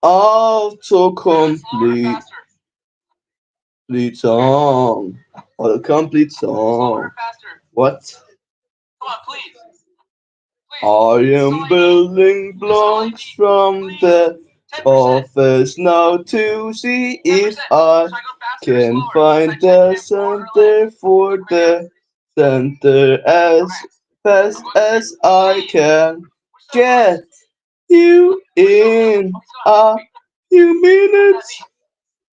Autocomplete song. Autocomplete song. What? I am building blocks from the office now to see if I can find the center for the center as fast as I can. Get you in a few minutes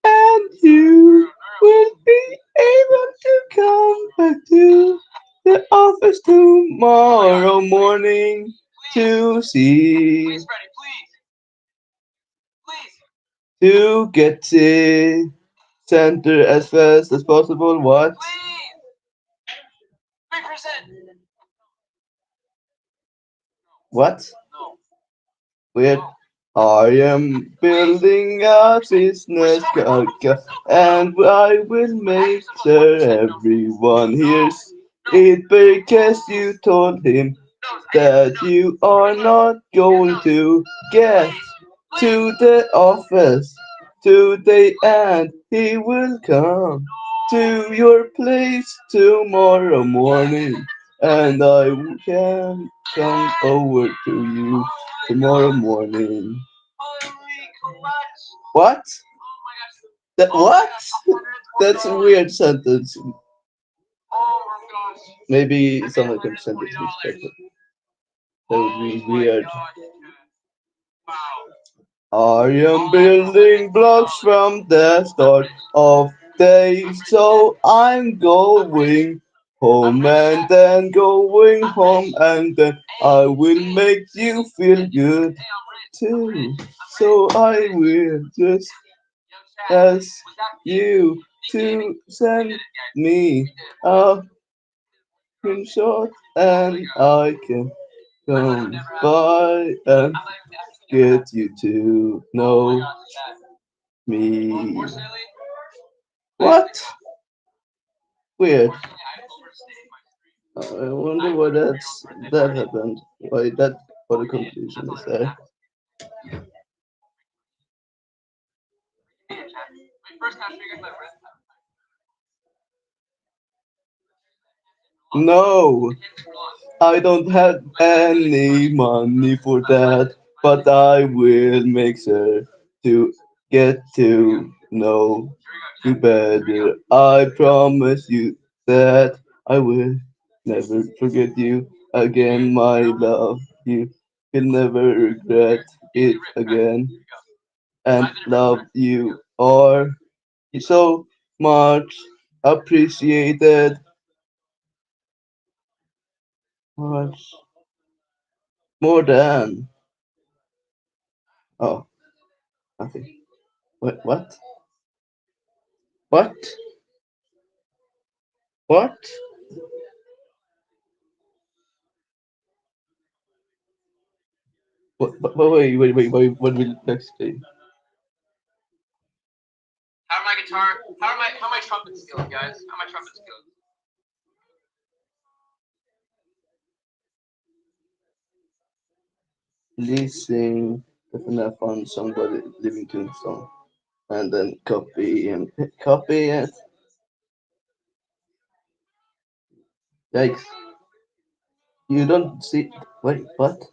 and you will be able to come back to the office tomorrow morning to see to get to center as fast as possible. What? What? Weird. I am building a business and I will make sure everyone hears it because you told him that you are not going to get to the office today and he will come to your place tomorrow morning and I can come over to you tomorrow morning. What? That what? That's a weird sentence. Maybe someone can send it to me. That would be weird. I am building blocks from the start of day, so I'm going home and then going home and then I will make you feel good too. So I will just ask you to send me a screenshot and I can come by and get you to know me. What? Weird. I wonder why that happened. Why that what the confusion is there. No, I don't have any money for that, but I will make sure to get to know you better. I promise you that I will never forget you again, my love. You will never regret it again. And love you are so much appreciated. Much more than. Oh, nothing. Wait, what? What? What? Wait, what will next say? How are my guitar? How are my trumpet skills, guys? How are my trumpet skills? Please sing the FNAF on somebody living tombstone. And then copy it. Yikes. You don't see. Wait, what?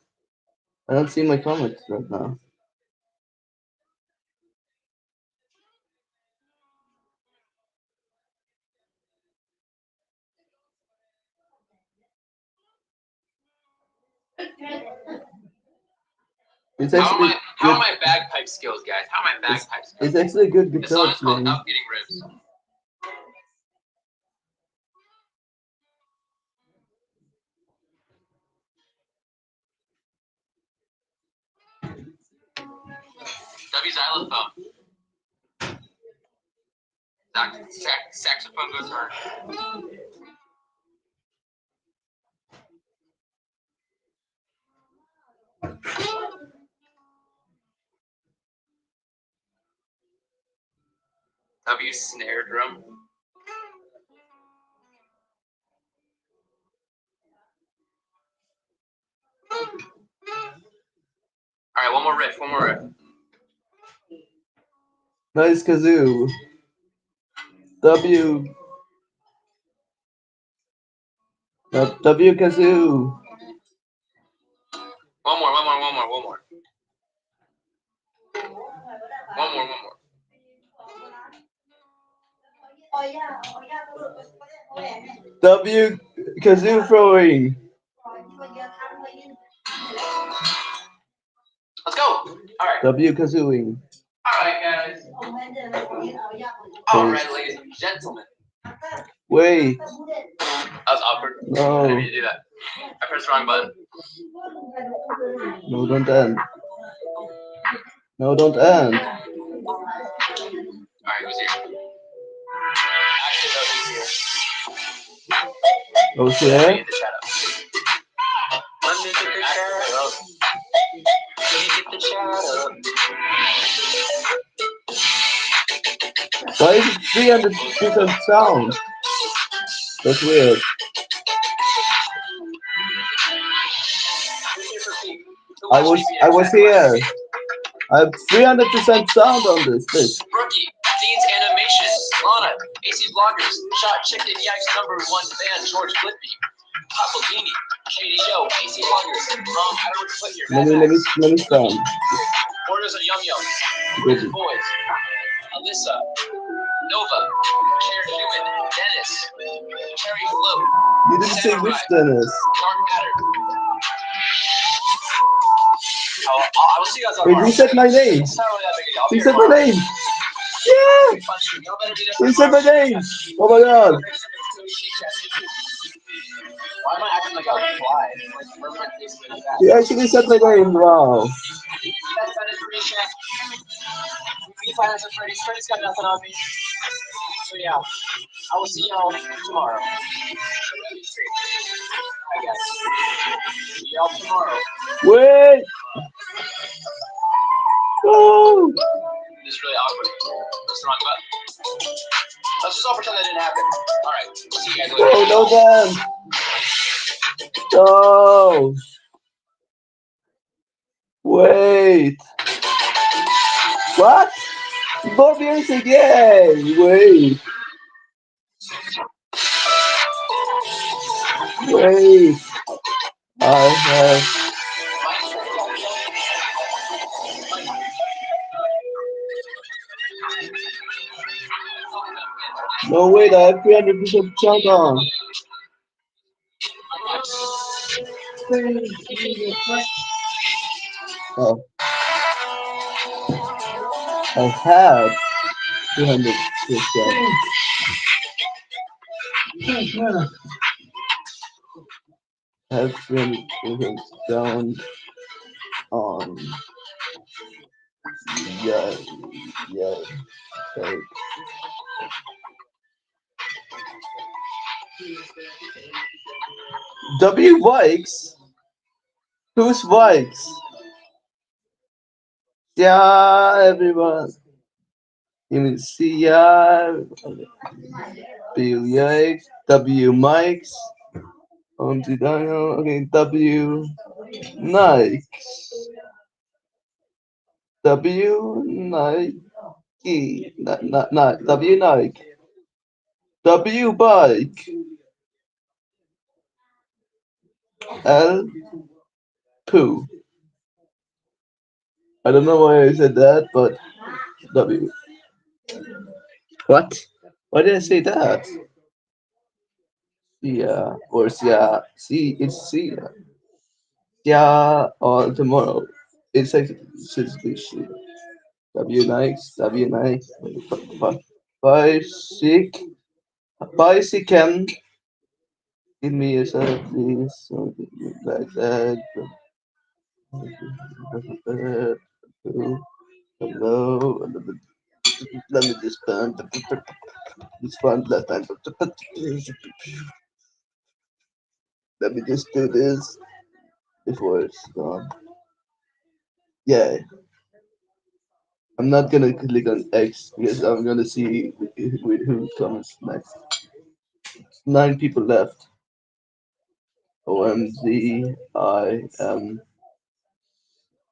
I don't see my comments right now. It's actually How are my bagpipe skills, guys? How are my bagpipe skills? It's actually a good The guitar song is called playing. Out Getting Ribs. W xylophone. Saxophone goes hard. W snare drum. All right, one more riff. Nice kazoo. W kazoo. One more. W kazoo throwing. Let's go. All right. W kazooing. All right, guys. All right, ladies and gentlemen. Wait. That was awkward. No. I didn't mean to do that. I pressed the wrong button. No, don't end. No, don't end. All right, who's here? Actually, no, who's here? Okay. Let me get the chat up. Let me get the chat up. Let me get the chat up. Why is it 300% sound? That's weird. I was here. I have 300% sound on this. Rookie, Dean's Animation, Lana, AC Bloggers, Shot Chicken Yikes #1 fan, George Flippy, Papolini, KDO, AC Bloggers, I don't know what to put here. Let me stand. Orders of Yum Yum, Boys, Alyssa, Nova, Chair Human, Dennis, Cherry Float, You didn't say which Dennis. Dark Matter. I will see you guys on Wait, you said my name. You said my name. Yeah. You said my name. Oh my god. Why am I acting like a fly? You actually said my name. Wow. Freddy's got nothing on me. So yeah, I will see y'all tomorrow. I guess. See y'all tomorrow. Wait. Oh. just really awkward. Press the wrong button. Let's just all pretend that didn't happen. All right. See you guys later. Oh, no, Dan. No. Wait. What? More music, yay! Wait. Wait. I have. No, wait, I have 300% count on. Oh, I have 200%. I have 300% down on. Yeah, yeah, okay. W bikes? Whose bikes? Yeah, everyone. You mean C, yeah, Bill Yikes, W Mikes, Auntie Daniel, okay, W Nike, W Nike, W Nike, W Bike, L Poo. I don't know why I said that, but W. What? Why did I say that? Yeah, or yeah, see, it's see, yeah, or tomorrow. It's like shit. W nice, W nice. Bicycle, bicycle. Give me a second, please. Something like that. Hello. Let me just burn. This one left hand. Let me just do this before it's gone. Yeah. I'm not gonna click on X because I'm gonna see who comes next. 9 people left. OMG, I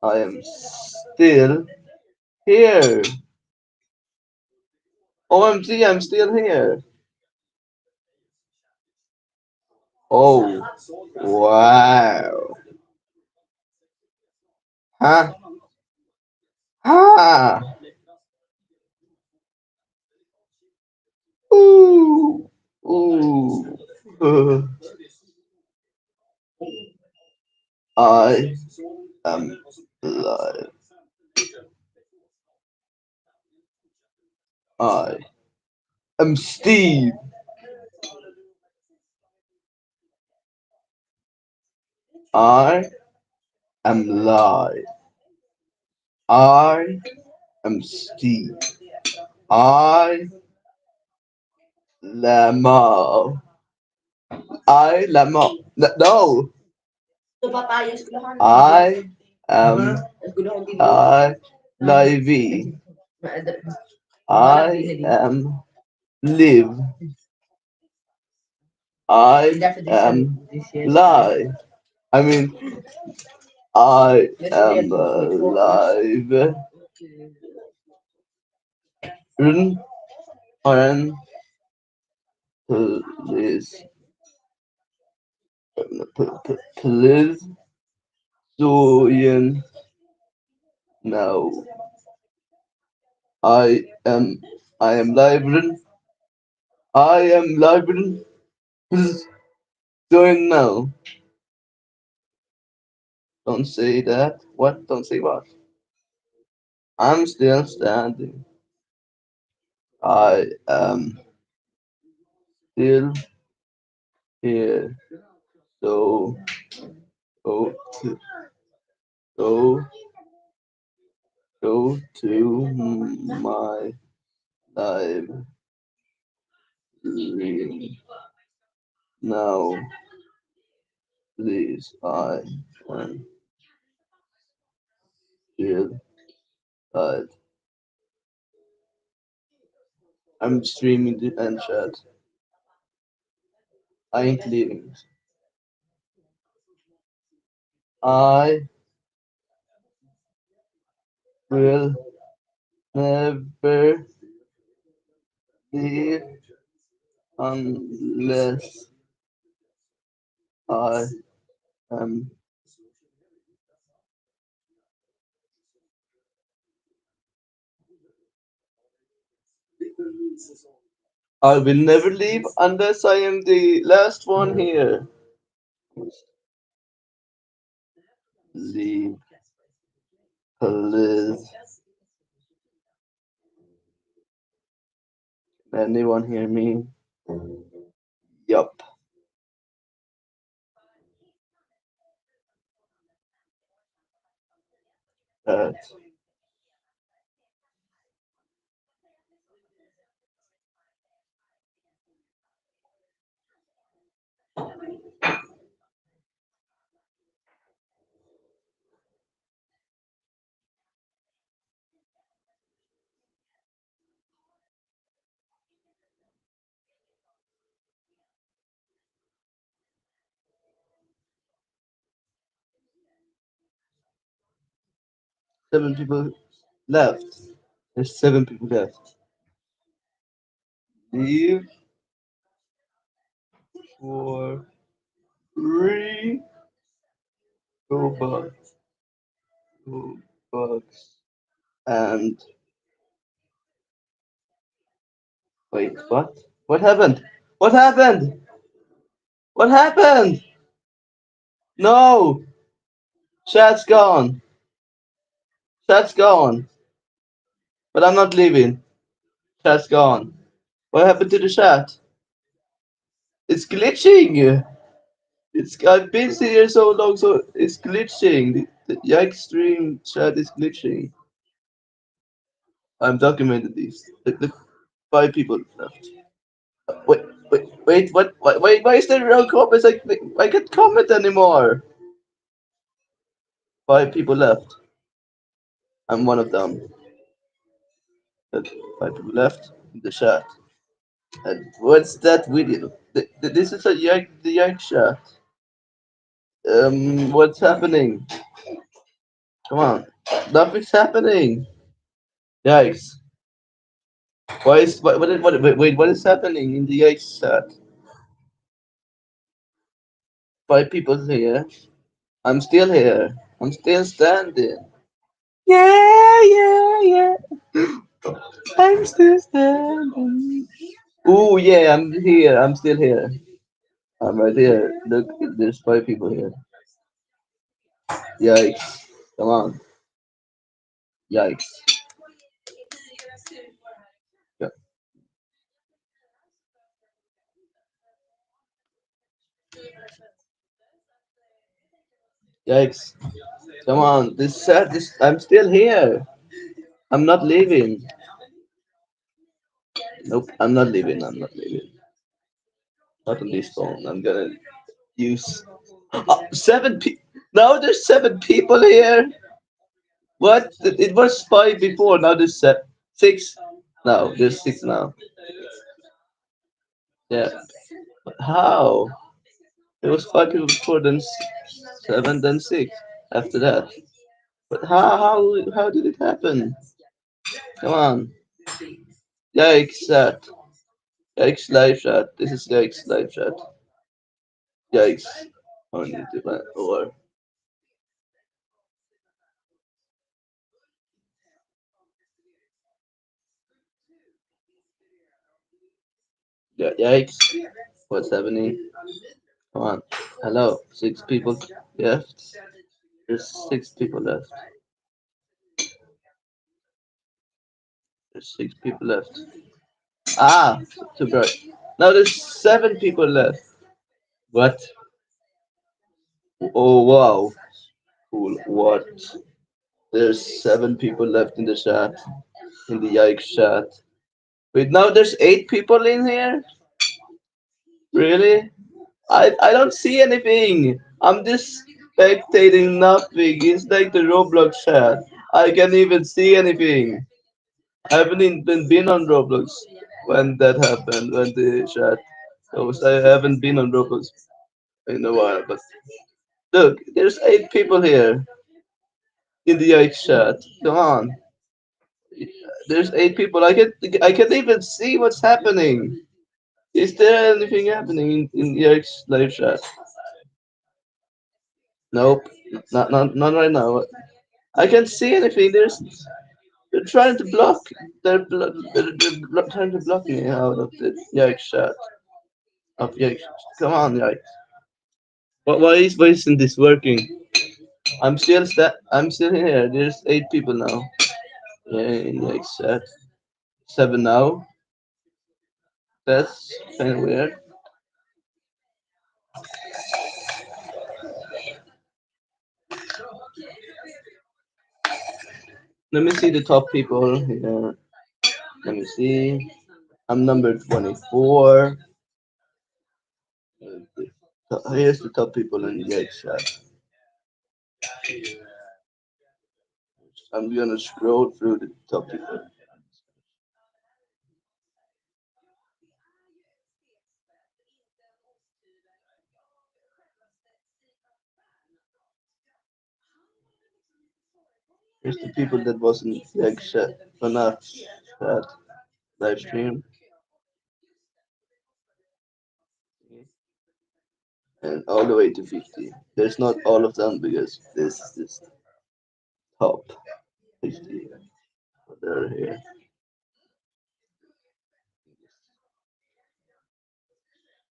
am still here. OMG, I'm still here. Oh, wow. Huh? Ha! Ooh. Ooh. I am alive. I am Steve. I am live. I am Steve. I Lamar. I Lamar. No. I am I live. I am live. I am live. I mean, I am alive. Run, run, please, please, join now. I am, I am live. Run. I am live. Run. Please join now. Don't say that. What? Don't say what? I'm still standing. I am still here. So go to go go to my live stream now, please. I am still live. I'm streaming the end chat. I ain't leaving. I will never leave unless I am. I will never leave unless I am the last one here. Leave, please. Anyone hear me? Yup. That. 7 people left. There's 7 people left. Leave for free. Robux. Robux. And wait, what? What happened? What happened? What happened? No! Chat's gone. Chat's gone. But I'm not leaving. Chat's gone. What happened to the chat? It's glitching. It's I've been here so long, so it's glitching. The Yike stream chat is glitching. I'm documented these. The 5 people left. Wait, what? Why is there no comments? I can't comment anymore. 5 people left. I'm one of them. 5 people left in the chat. And what's that video? This is the Yike chat. What's happening? Come on, nothing's happening. Yikes! Why is wait? What is happening in the Yikes chat? 5 people here. I'm still here. I'm still standing. Yeah. I'm still standing. Ooh, yeah, I'm here. I'm still here. I'm right here. Look, there's 5 people here. Yikes. Come on. Yikes. Yeah. Yikes. Come on. This set is. I'm still here. I'm not leaving. Nope, I'm not leaving. I'm not leaving. Not on this phone. I'm gonna use. Oh, 7 people. Now there's 7 people here. What? It was 5 before. Now there's 6. Now there's 6 now. Yeah. How? It was 5 people before, then 7, then 6. After that. But how did it happen? Come on. Yikes chat. Yikes live chat. This is Yikes live chat. Yikes. I need to buy or yeah, yikes. What's happening? Come on. Hello. 6 people left. There's 6 people left. There's 6 people left. Ah, too bright. Now there's 7 people left. What? Oh wow. Cool. What? There's 7 people left in the chat. In the yikes chat. Wait, now there's 8 people in here? Really? I don't see anything. I'm just spectating nothing. It's like the Roblox chat. I can't even see anything. I haven't even been on Roblox. when that happened, when the chat. I haven't been on Roblox in a while, but look, there's 8 people here in the Yikes chat. Come on, there's 8 people. I can't even see what's happening. Is there anything happening in Yikes live chat? Nope, not right now. I can't see anything. They're trying to block. They're trying to block me out of the Yikes chat. Of Yikes. Come on, Yikes. Why isn't this working? I'm still here. There's 8 people now. Yeah, Yikes chat. 7 now. That's kind of weird. Let me see the top people here. Let me see. I'm number 24. Here's the top people in the Yikes chat. I'm gonna scroll through the top people. Here's the people that wasn't Yikes chat, but not chat live stream, and all the way to 50. There's not all of them because this is top 50. They're here.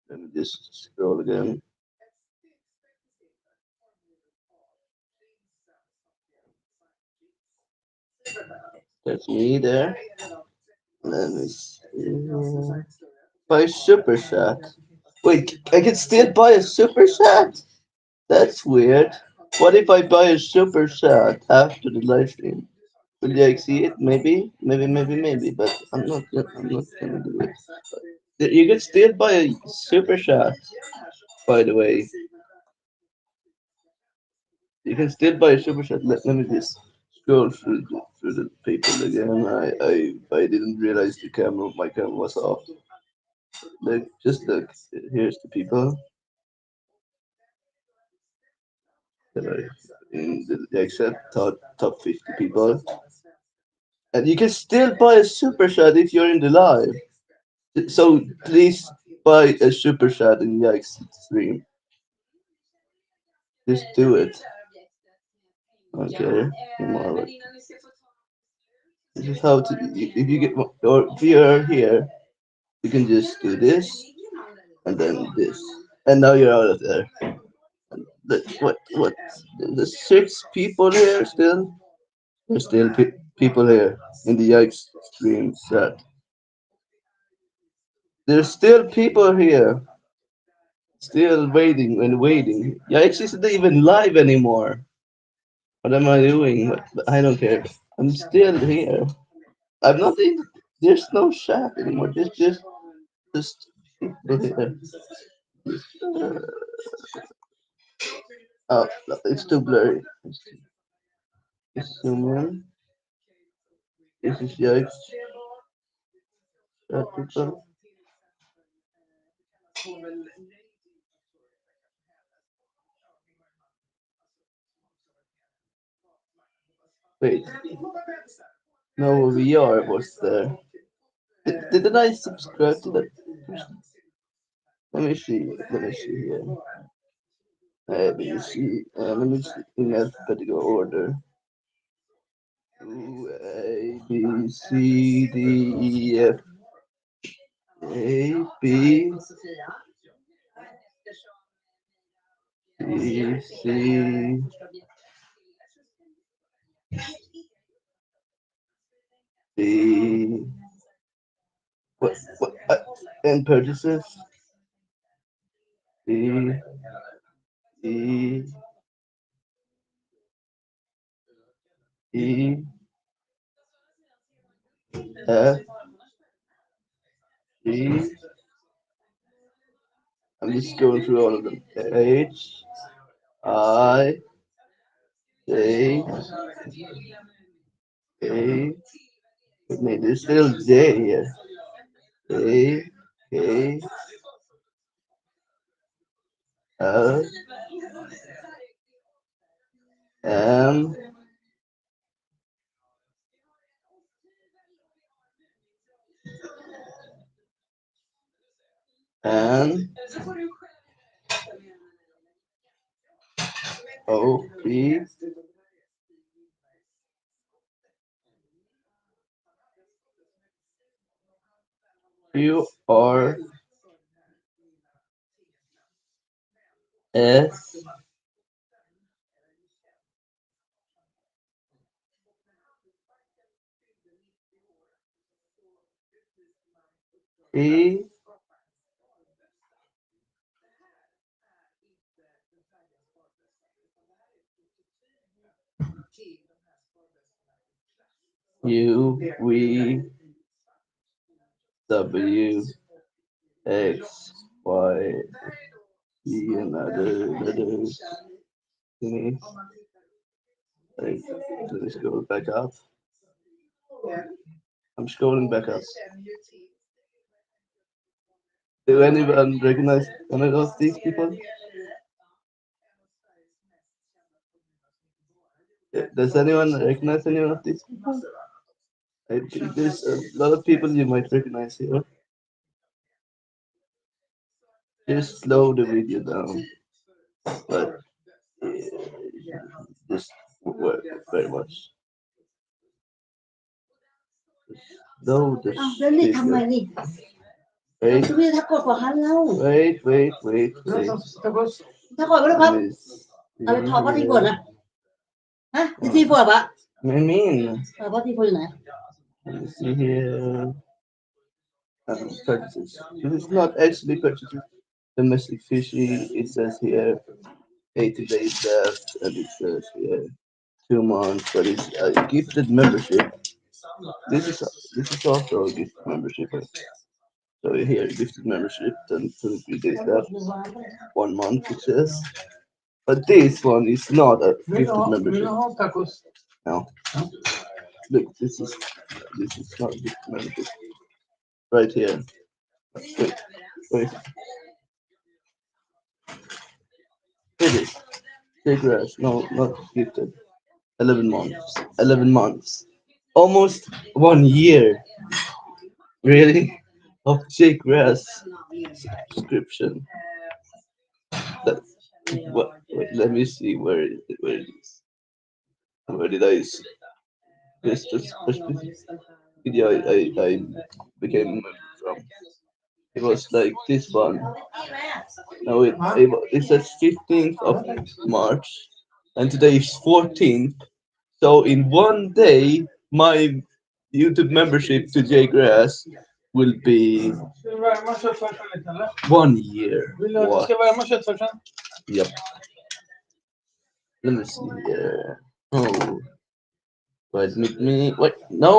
Let me just scroll again. That's me there. Let me see. Buy super chat. Wait, I can still buy a super chat? That's weird. What if I buy a super chat after the live stream? Will you see it? Maybe. But I'm not gonna do it. You can still buy a super chat. By the way, you can still buy a super chat. Let me just scroll through the people again. I didn't realize my camera was off. Look, just look. Here's the people that are in the except top 50 people, and you can still buy a super chat if you're in the live. So please buy a super chat in Yikes stream. Just do it. Okay. Tomorrow. This is how to. If you get or if you're here, you can just do this and then this, and now you're out of there. What? There's 6 people here still. There's still people here in the Yikes stream chat. There's still people here, still waiting and waiting. Yikes isn't even live anymore. What am I doing? I don't care. I'm still here. I'm not in. There's no chat anymore. Just people here. Uh, oh, no, it's too blurry. Let's zoom in. This is Yikes chat people. Wait, no, we are was there. Didn't I subscribe to that person? Let me see. Let me see here. Let me see. Let me see in alphabetical order. A B C D E F A B C C D. What? And purchases. D E E F G. I'm just going through all of them. H I J A. Wait, there's still J here. A K L M N O P Q R S E U V W X Y Z and other letters. Thingy. Like, let's go back up. I'm scrolling back up. Do anyone recognize any of these people? Does anyone recognize anyone of these people? I think there's a lot of people you might recognize here. Just slow the video down, but just work very much. Slow the อ้าวแล้วนี่ทำไม video. นี่ Wait, คุณพี่ถ้ากดของฮันแล้ว wait, wait, wait, wait. ถ้ากดไม่ได้ครับ Let me เอาไปถอด see พัดที่กด here. นะฮะที่ที่ปวดปะ I mean, พัดที่ปวดอยู่ไหน let me see here. Purchases. This is not actually purchases. Domestic fishy. It says here 80 days left, and it says here 2 months, but it's a gifted membership. This is also a gifted membership. So here, gifted membership, then 23 days left, 1 month it says. But this one is not a gifted membership. No. Look, this is not a gifted membership. Right here. Wait, wait. It is. Take rest. No, not gifted. 11 months. 11 months. Almost 1 year. Really? Of Jake Grass subscription. That, what, wait, let me see where it is. Where did I see this first video I became a member from? It was like this one. No, it says 15th of March, and today is 14th. So in one day, my YouTube membership to J Grass will be 1 year. What? Yep. Let me see here. Oh, Right with me. Wait, no,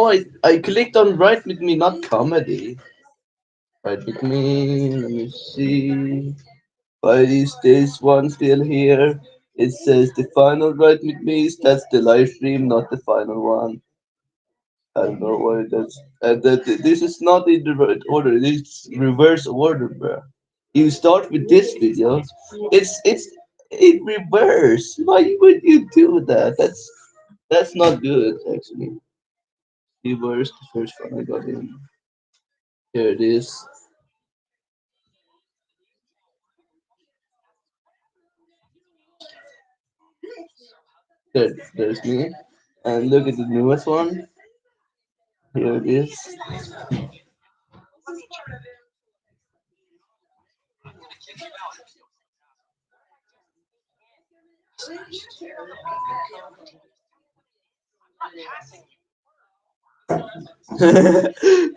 I clicked on Right with me, not comedy. Right with me. Let me see. Why is this one still here? It says the final Right with me. That's the live stream, not the final one. I don't know why that's. This is not in the right order. It's reverse order, bro. You start with this video. It's in reverse. Why would you do that? That's not good, actually. Reverse the first one I got in. Here it is. There's me. And look at the newest one. Here it is.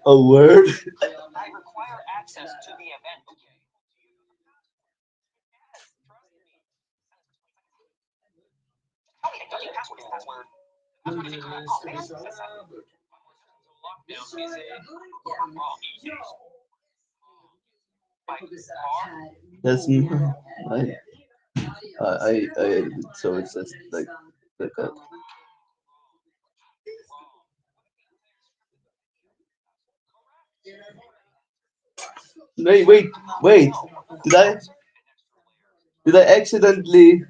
A word? That's I, so it says like that. Wait. Did I did I accidentally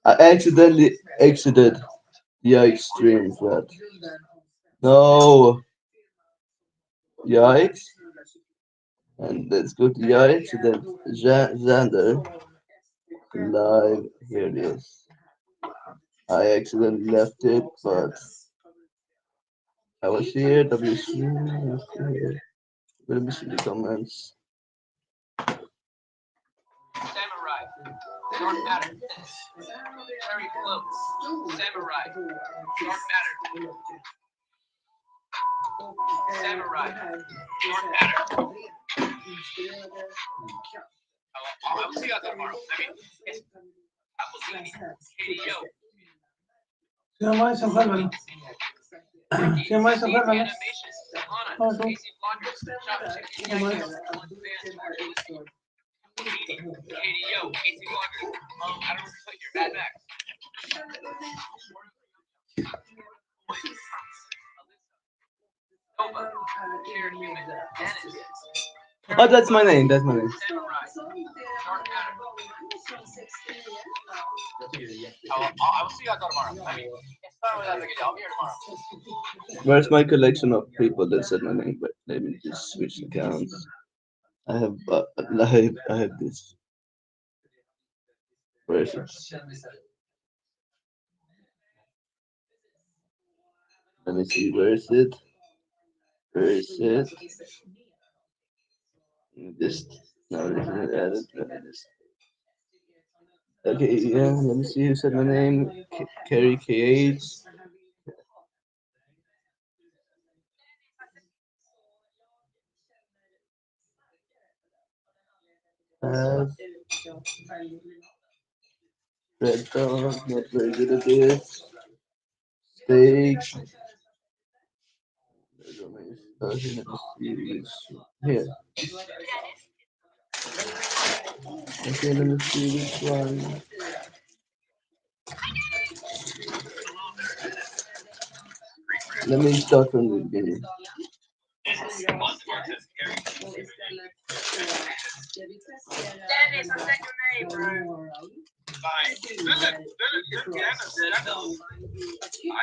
I accidentally exited the extreme flat? No. Yikes. And let's go to Yikes and then Xander live. Here it is. I accidentally left it, but I was here. WC. Let me see the comments. Samurai. Dark matter. Very close. Samurai. Dark matter. Samurai. Dark matter. I'll see you out tomorrow. I mean, KDO. ¿Qué más se fue, hermano? ¿Qué más se fue, hermano? Animations. Lana. Ah, ¿cómo? AC Blockers. Chop Chicken. ¿Qué más? KDO. AC Blockers. I don't put your Mad Max. Nova. Shared human. Dennis. Oh, that's my name. That's my name. Samurai. Dark matter. I will see you out tomorrow. I mean, it's not really that big a deal. I'll be here tomorrow. Where's my collection of people that said my name? But let me just switch accounts. I have I have this. Where is it? Let me see. Where is it? Where is it? This no, this isn't added. This. Okay, yeah. Let me see who said my name. Carrie KH. Red dog. Not very good at this. Steak. Here. Okay, let me see which one. Let me start from the beginning. Dennis, I said your name, bro. Fine. Hi,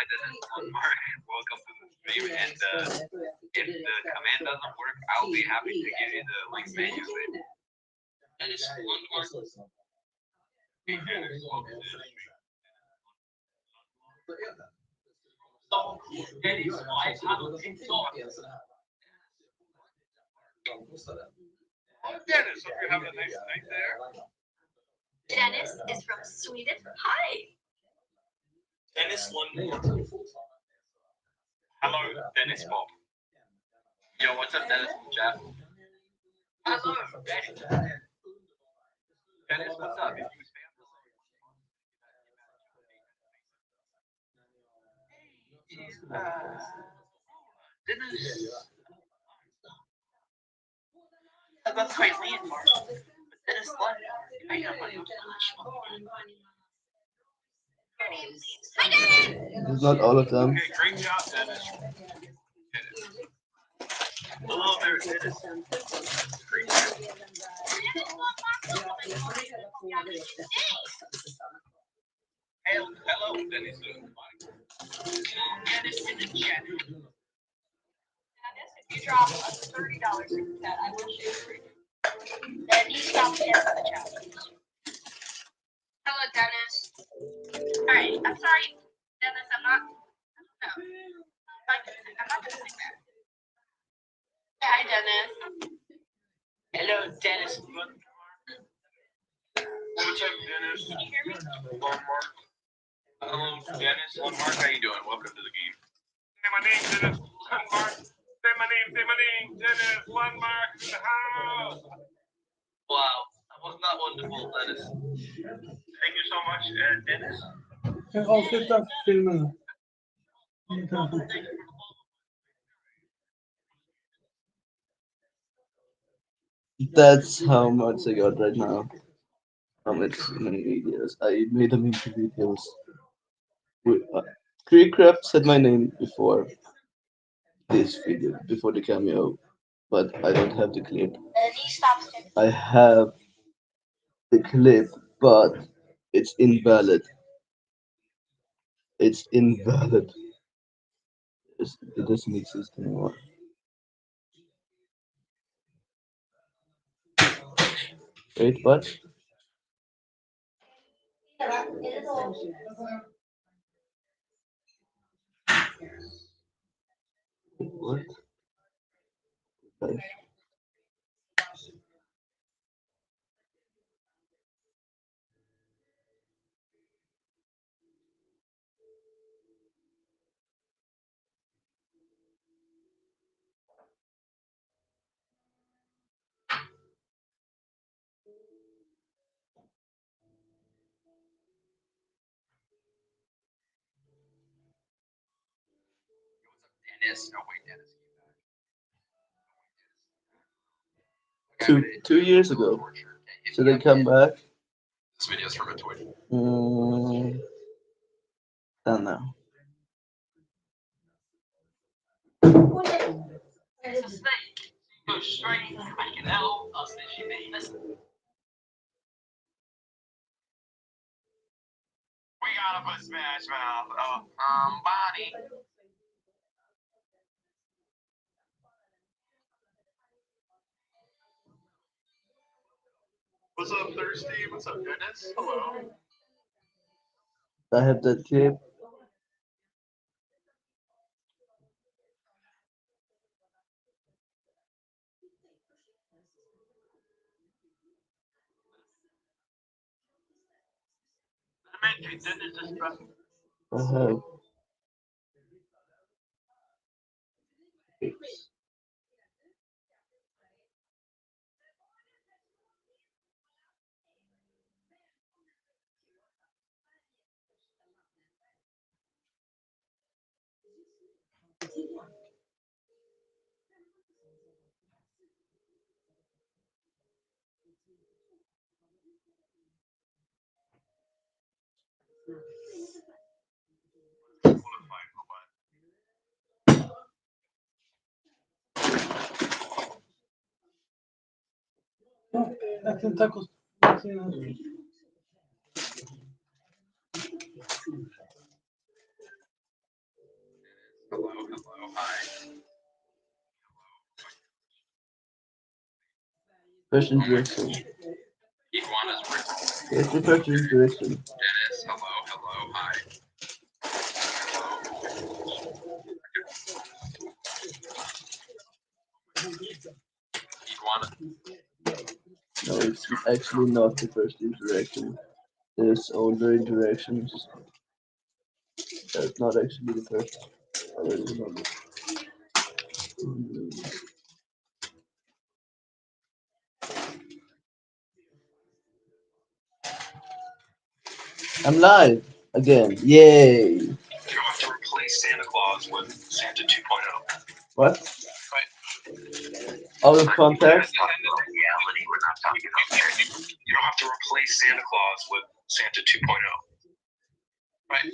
Dennis. Welcome to the stream. And if the command doesn't work, I'll be happy to give you the link manually. Dennis, one more. Dennis, why have TikTok? Oh, Dennis, hope you're having a nice night there. Dennis is from Sweden. Hi. Dennis Lundborg. Hello, Dennis Bob. Yo, what's up, Dennis from chat? Hello, Dennis. Dennis, what's up? If you spam Dennis. That's my landmark. Dennis Lundborg. I got money. Hi, Dennis. It's not all of them. Okay, great job, Dennis. Hello there, Dennis. Great job. Hello, Dennis. Dennis in the chat. Dennis, if you drop a $30 super chat, I will share it. Then you stop sharing the chat. Hello, Dennis. Alright, I'm sorry, Dennis, I'm not gonna sing that. Hi, Dennis. Hello, Dennis. What's up, Dennis? Can you hear me? Mark. Hello, Dennis. Mark, how you doing? Welcome to the game. Say my name, Dennis. Mark. Say my name, Dennis. Mark in the house. Wow, that was not wonderful, Dennis. Thank you so much, Dennis. Avsluta filmen. That's how much I got right now. How much many videos? I made a million videos. Creek Crab said my name before. this video before the cameo, but I don't have the clip. The knee stops him. I have the clip, but it's invalid. It's invalid. It doesn't exist anymore. Wait, what? What? Okay. 2 years ago. Should they come back? This video's from a Twitch. Don't know. It's a snake. Go straight. I can help us that she made. Listen. We gotta put Smash Mouth Bonnie. What's up, Thirsty? What's up, Goodness? Hello. I have that clip. I have. Oops. Hacen tacos. Hello, hi. First introduction. Iguana's written. It's the first introduction. Dennis, hello, hi. Iguana. No, it's actually not the first interaction. There's older interactions. That's not actually the first. I don't remember. I'm live again. Yay! You have to replace Santa Claus with Santa 2.0. What? Right. Out of context? Reality, we're not talking about that. You don't have to replace Santa Claus with Santa 2.0. Right.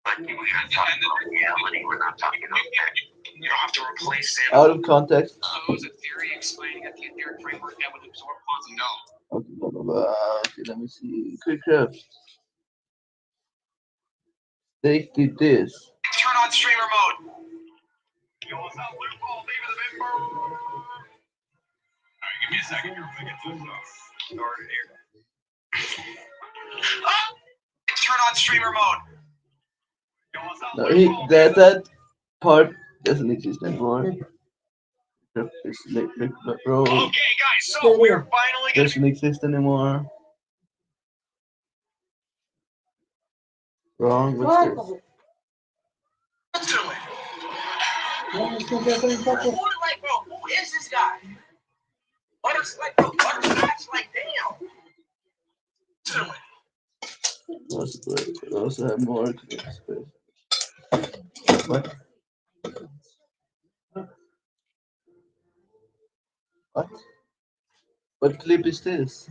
But you should talk about reality, we're not talking about that. You don't have to replace Santa. Out of context. Suppose a theory explaining a theory framework that would absorb quantum. No. Okay, blah, blah, blah. Okay, let me see. Quick craft. They did this. Turn on streamer mode. You want some loophole, leave the member. Alright, give me a second here. We're gonna get this started here. Ah! Turn on streamer mode. You want some No, loophole, that part doesn't exist anymore. Bro, Okay, guys, so we're finally gonna doesn't exist anymore. Wrong. What's this? do it. Who, like, bro, who is this guy? Butterscotch, like, damn. Do it. We also have more clips. What? What? What clip is this?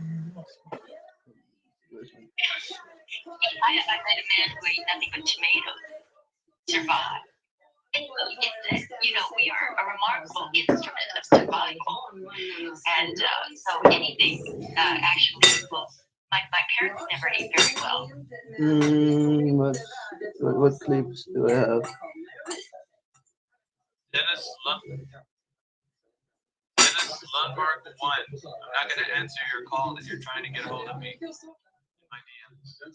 I met a man who ate nothing but tomatoes. Survived. You know, we are a remarkable instrument of survival, and so anything actually. Well, my parents never ate very well. What clips do I have? Dennis Lundmark 1. I'm not going to answer your call that you're trying to get a hold of me in my DMs. Who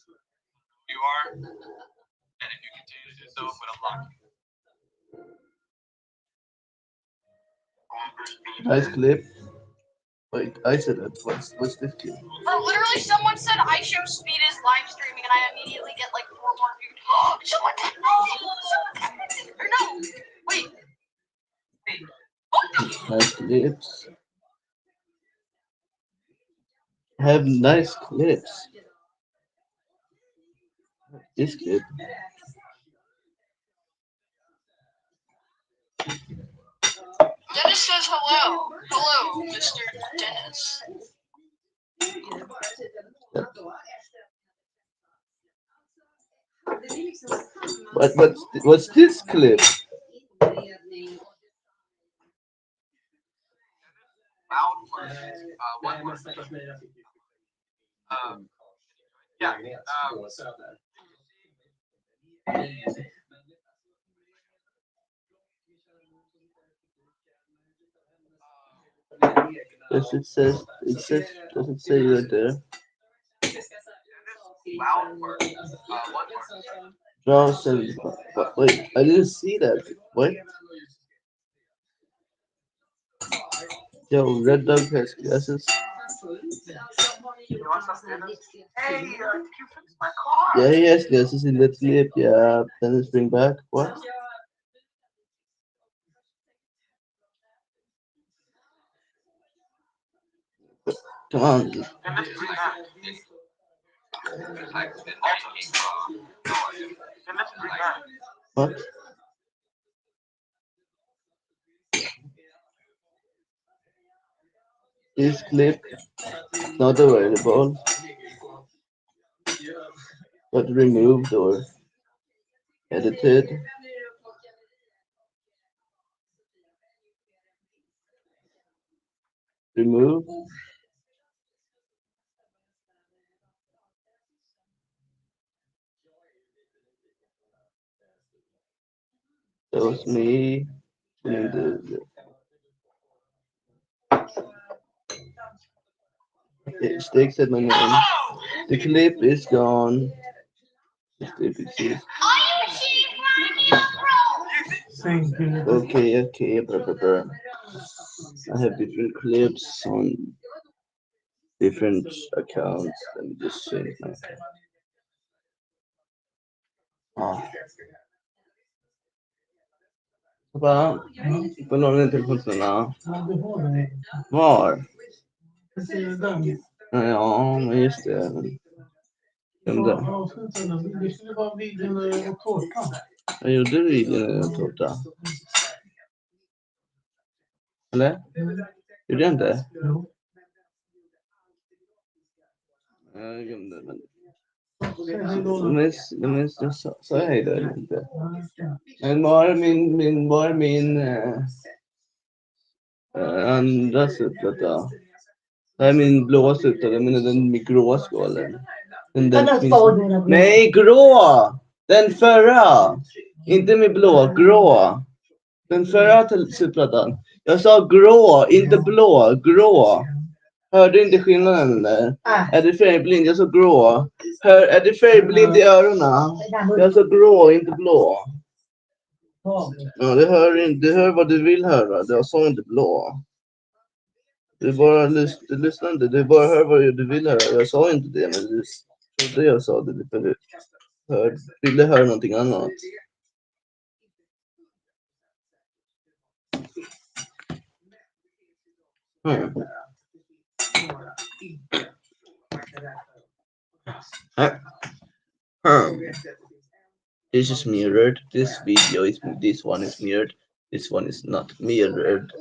you are, and if you continue to do so, I'm going to block you. Nice clip. Wait, I said that. What's this clip? Bro, literally someone said I show speed is live streaming and I immediately get like 4 more views. Someone or no. Wait. Nice clips. Have nice clips. This clip. Dennis says hello. Hello, Mr. Dennis. What's this clip? Loud word. One word. Yeah. Yes, it says does it say right there? Loud word. One word. Draw seven. Wait, I didn't see that. What? Yo, Red Dog has glasses. Hey, can you fix my car? Yeah, he has glasses in that clip. Yeah, Dennis, bring back. What? Come on. What? This clip not available, but removed or edited. Remove. That was me doing it sticks at my name. The clip is gone. The clip exists. Thank you. Okay, blah. I have different clips on different accounts. Let me just change my account. Pappa, får låna din telefon snälla. Ja, du har det. Var? Jag ser den. Ja, men just det. Vem där? Avsluta den. Det skulle vara videon och tårtan. Jag gjorde videon och tårta. Eller? Gjorde jag inte? Jo. Jag glömde. Men sa jag hej då eller inte? Men var är min andra supplata? Det här är min blåa supplata, men den med gråa skålen. Nej, grå! Den förra! Inte med blå, grå. Den förra supplatan. Jag sa grå, inte blå, grå. Hörde inte skillnaden eller? Är det färgblind? Jag sa grå. Är det färgblind i öronen? Jag sa grå, inte blå. Ja, du hör vad du vill höra. Jag sa inte blå. Du bara lyssnar inte. Du bara hör vad du vill höra. Jag sa inte det, men du trodde jag sa det. Du ville höra någonting annat. This is mirrored. This one is mirrored. This one is not mirrored.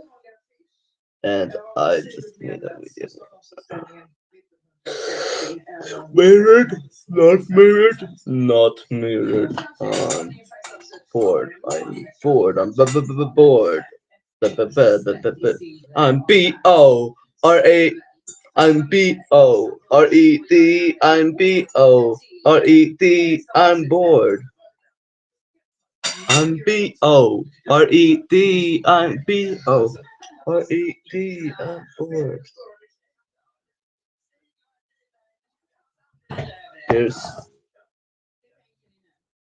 And I just made a video. Mirrored, not mirrored, not mirrored. bored. I'm bored. I'm bored. I'm B-O-R-A. I'm B-O-R-E-D. I'm B-O-R-E-D. I'm bored. I'm B-O-R-E-D. I'm B-O-R-E-D. I'm bored. Here's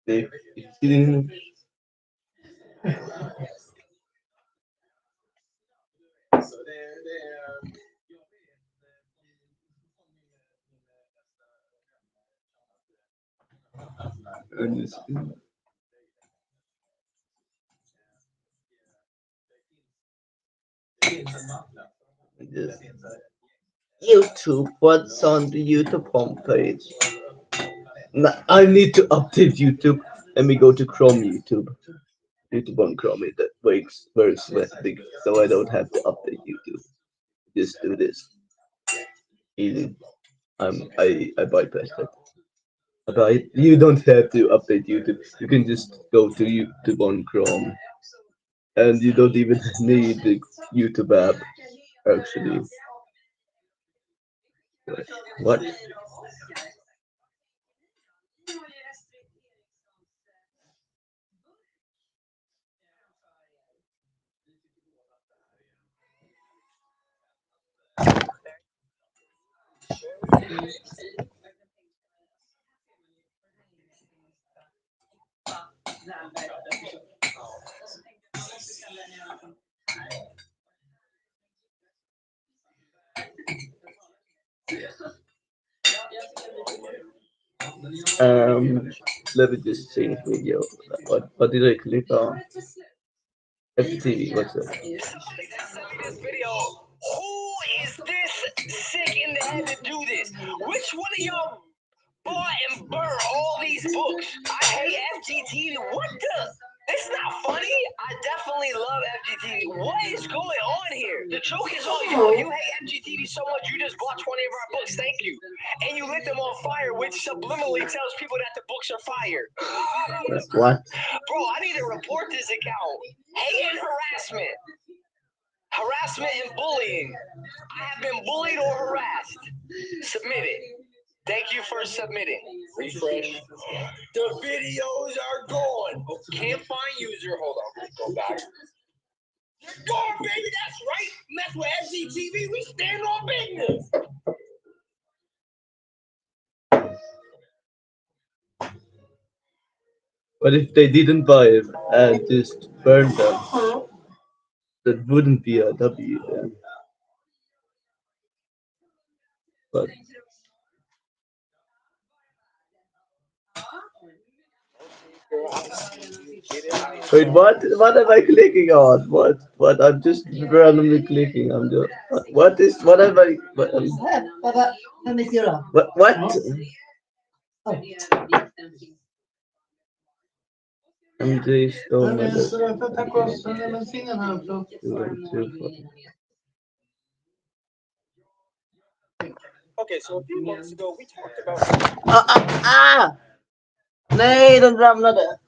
the beginning. YouTube, what's on the YouTube homepage? I need to update YouTube. Let me go to Chrome YouTube. YouTube on Chrome that works very big, so I don't have to update YouTube. Just do this. Easy. I bypassed it. But you don't have to update YouTube. You can just go to YouTube on Chrome, and you don't even need the YouTube app. Actually, what? Let me just change video. What did I click on? FTV. What's that? This video. Who is this sick in the head to do this? Which one of y'all bought and burnt all these books? I hate FGTV. What the? It's not funny. I definitely love FGTV. What is going on here? The joke is on you. You hate FGTV so much you just bought 20 of our books. Thank you. And you lit them on fire, which subliminally tells people that the books are fire. What? Bro, I need to report this account. Hate and harassment. Harassment and bullying. I have been bullied or harassed. Submit it. Thank you for submitting. Refresh. The videos are gone. Can't find user. Hold on. Go back. They're gone, baby. That's right. Mess with FGTV. We stand on business. But if they didn't buy it and just burned them, that wouldn't be a W then. But wait, what am I clicking on? What? I'm just randomly clicking. I'm just what am I? What? MJ stole my Okay, so a few months ago we talked about. Nej, den ramlade.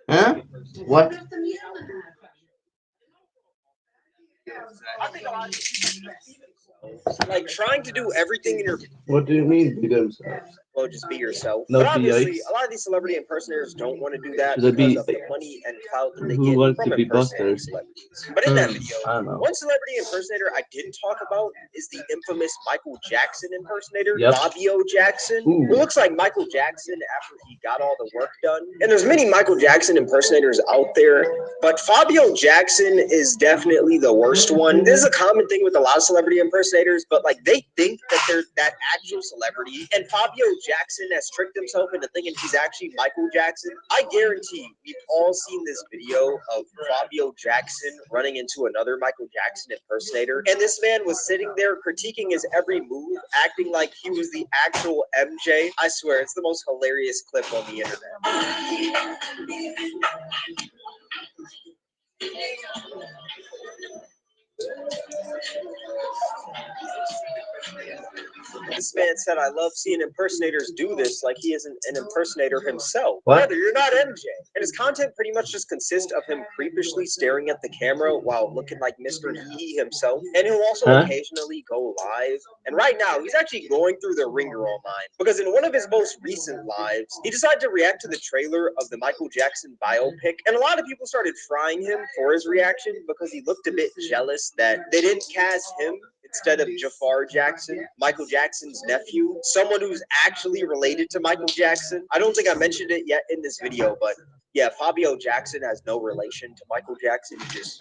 Huh? What? Like trying to do everything in your. What do you mean be themselves? Well, just be yourself. No, but obviously, yikes. a lot of these celebrity impersonators don't want to do that Should because be, of the money and clout that they who get wants from to be impersonating busted? celebrities. But in that video, I don't know. one celebrity impersonator I didn't talk about is the infamous Michael Jackson impersonator, Yep. Fabio Jackson, Ooh. who looks like Michael Jackson after he got all the work done. And there's many Michael Jackson impersonators out there, but Fabio Jackson is definitely the worst one. This is a common thing with a lot of celebrity impersonators. impersonators, but like they think that they're that actual celebrity. And Fabio Jackson has tricked himself into thinking he's actually Michael Jackson. I guarantee we've all seen this video of Fabio Jackson running into another Michael Jackson impersonator, and this man was sitting there critiquing his every move, acting like he was the actual MJ. I swear, it's the most hilarious clip on the internet. This man said, I love seeing impersonators do this, like he isn't an impersonator himself. What? Brother, you're not MJ. And his content pretty much just consists of him creepishly staring at the camera while looking like Mr. Hee himself. And he'll also occasionally go live. And right now, he's actually going through the ringer online. Because in one of his most recent lives, he decided to react to the trailer of the Michael Jackson biopic. And a lot of people started frying him for his reaction because he looked a bit jealous that they didn't cast him instead of Jafar Jackson, Michael Jackson's nephew, someone who's actually related to Michael Jackson. I don't think I mentioned it yet in this video, but yeah, Fabio Jackson has no relation to Michael Jackson. He just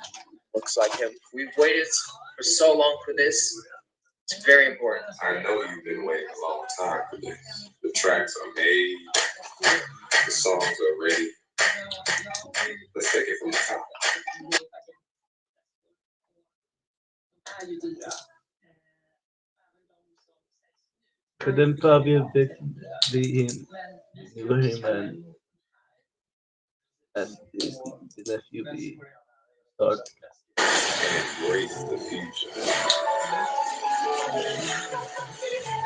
looks like him. We've waited for so long for this. It's very important. I know you've been waiting a long time for this. The tracks are made, the songs are ready. Let's take it from the top. Couldn't Fabio be him, and his nephew be God? Embrace the future.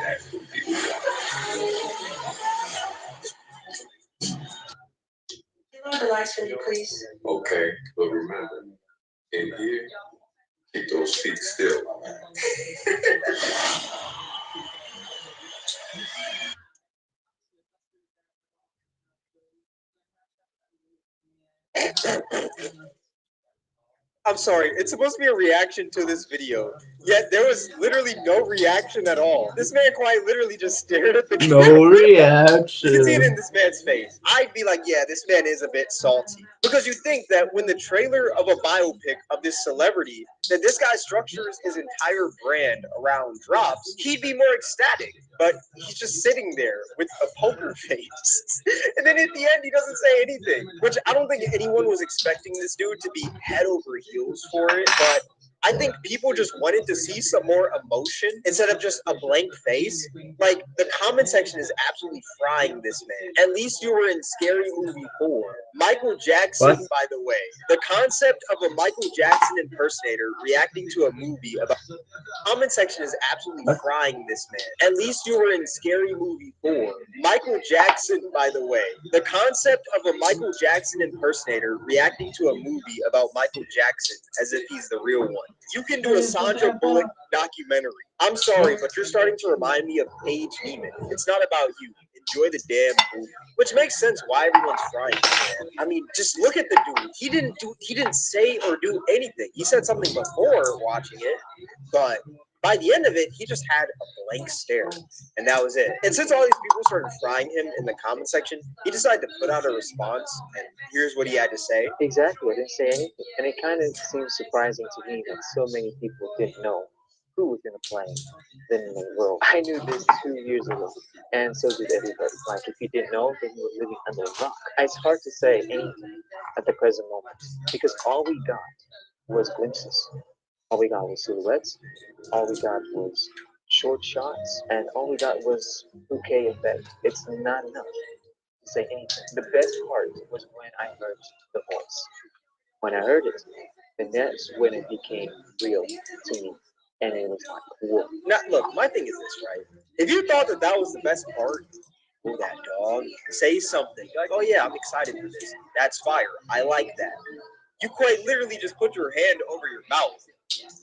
That's what people want. Can you the lights for me, please? Okay, but remember, in here, keep those feet still. I'm sorry, it's supposed to be a reaction to this video, yet there was literally no reaction at all. This man quite literally just stared at the camera. No You can see it reaction. in this man's face. I'd be like, yeah, this man is a bit salty. Because you think that when the trailer of a biopic of this celebrity, that this guy structures his entire brand around drops, he'd be more ecstatic. But he's just sitting there with a poker face. And then at the end, he doesn't say anything. Which I don't think anyone was expecting this dude to be head over heels for it. But I think people just wanted to see some more emotion instead of just a blank face. Like, the comment section is absolutely frying this man. At least you were in Scary Movie 4. Michael Jackson, What? by the way. The concept of a Michael Jackson impersonator reacting to a movie about... Comment section is absolutely frying this man. At least you were in Scary Movie 4. Michael Jackson, by the way. The concept of a Michael Jackson impersonator reacting to a movie about Michael Jackson as if he's the real one. You can do a Sandra Bullock documentary. I'm sorry, but you're starting to remind me of Paige Neiman. It's not about you. Enjoy the damn movie. Which makes sense why everyone's frying this man. I mean, just look at the dude. He didn't say or do anything. He said something before watching it, but by the end of it, he just had a blank stare, and that was it. And since all these people started frying him in the comment section, he decided to put out a response, and here's what he had to say. Exactly, I didn't say anything. And it kind of seems surprising to me that so many people didn't know who was going to play in the world. I knew this 2 years ago, and so did everybody. Like, if you didn't know, then you were living under a rock. It's hard to say anything at the present moment, because all we got was glimpses. All we got was silhouettes, all we got was short shots, and all we got was bouquet effect. It's not enough to say anything. The best part was when I heard the voice. When I heard it, then that's when it became real to me. And it was like, whoa. Now, look, my thing is this, right? If you thought that that was the best part, oh, that dog, say something. You're like, oh yeah, I'm excited for this. That's fire. I like that. You quite literally just put your hand over your mouth.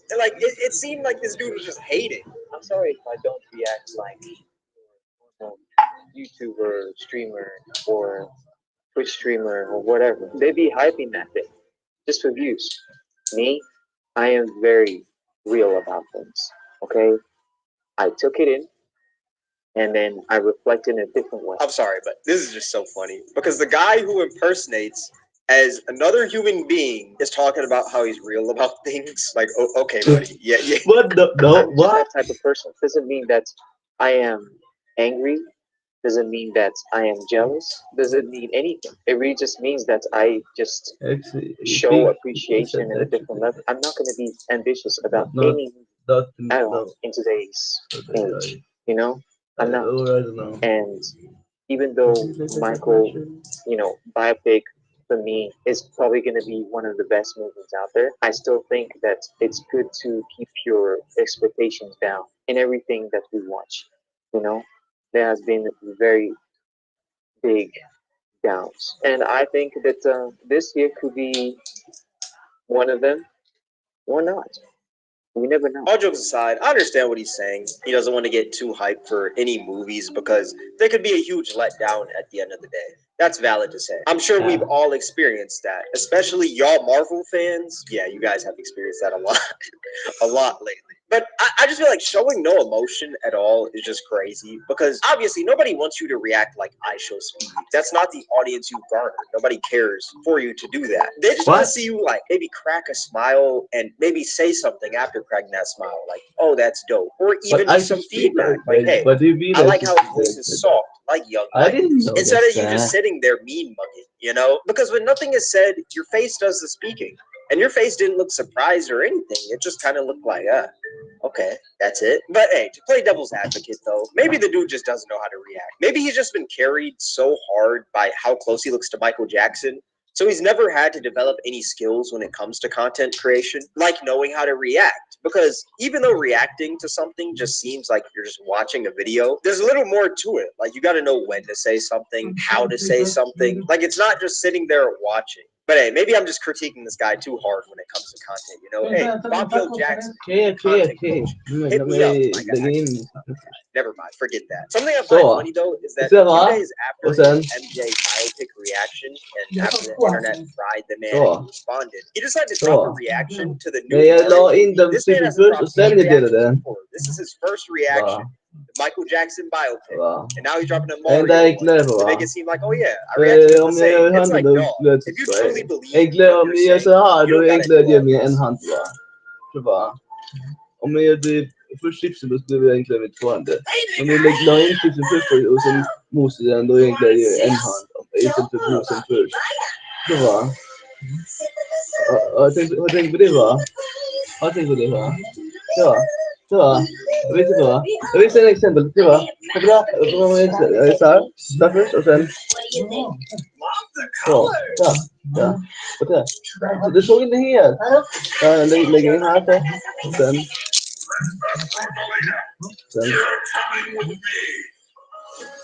And like, it seemed like this dude was just hating. I'm sorry if I don't react like YouTuber, streamer, or Twitch streamer, or whatever. They be hyping that thing just for views. Me, I am very real about things. Okay? I took it in, and then I reflect in a different way. I'm sorry, but this is just so funny. Because the guy who impersonates as another human being is talking about how he's real about things. Like, okay, buddy, yeah. What the no? I'm just What? that type of person. Doesn't mean that I am angry. Doesn't mean that I am jealous. Doesn't mean anything. It really just means that I just Actually, show appreciation in a different level. I'm not going to be ambitious about any at all in today's age. You know, I'm not. I don't know. And even though Michael, biopic for me is probably going to be one of the best movies out there, I still think that it's good to keep your expectations down in everything that we watch. You know, there has been very big downs, and I think that this year could be one of them or not. We never know. All jokes aside, I understand what he's saying. He doesn't want to get too hyped for any movies because there could be a huge letdown at the end of the day. That's valid to say. I'm sure we've all experienced that, especially y'all Marvel fans. Yeah, you guys have experienced that a lot, a lot lately. But I just feel like showing no emotion at all is just crazy because obviously nobody wants you to react like I show speed. That's not the audience you garner. Nobody cares for you to do that. They just want to see you like maybe crack a smile and maybe say something after cracking that smile, like, "Oh, that's dope," or even just some feedback, like, "Hey, I like how his voice is soft, like young Mike." Instead of you just sitting there mean mugging, because when nothing is said, your face does the speaking. And your face didn't look surprised or anything. It just kind of looked like, okay, that's it. But hey, to play devil's advocate though, maybe the dude just doesn't know how to react. Maybe he's just been carried so hard by how close he looks to Michael Jackson. So he's never had to develop any skills when it comes to content creation, like knowing how to react. Because even though reacting to something just seems like you're just watching a video, there's a little more to it. Like you got to know when to say something, how to say something. Like it's not just sitting there watching. But hey, maybe I'm just critiquing this guy too hard when it comes to content, Hey, Fabio Jackson, content coach, hit me up. Never mind, forget that. Something I find funny though is that a few days after his MJ biopic reaction and after the internet fried the man and he responded, he decided to drop a reaction to the new This man hasn't dropped any reaction before. This is his first reaction. The Michael Jackson biopic, and now he's dropping a Mario to make it seem like, oh yeah, I reacted to the same. It's like, no, if you truly believe what you're saying, you don't gotta do all this. Om jag gjorde först chipsen då skulle jag egentligen med två händer. Om jag la in chipsen först och sen mos i den då egentligen gör jag en hand. Istället för mosen först. Så va? Jag tänkte på det va? Jag tänkte på det va? Så va? Jag vet inte va? Jag vill säga ett exempel. Det va? Det bra. Jag är så här. Där först och sen. Så. Och där. Så du såg inte helt. Jag lägger in här så. Och sen.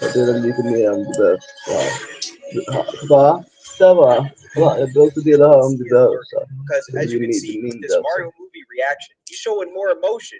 Jag delar lite mer om det där. Jag behöver också dela här om det där också. Because as you can see, with this Mario movie reaction, he's showing more emotion,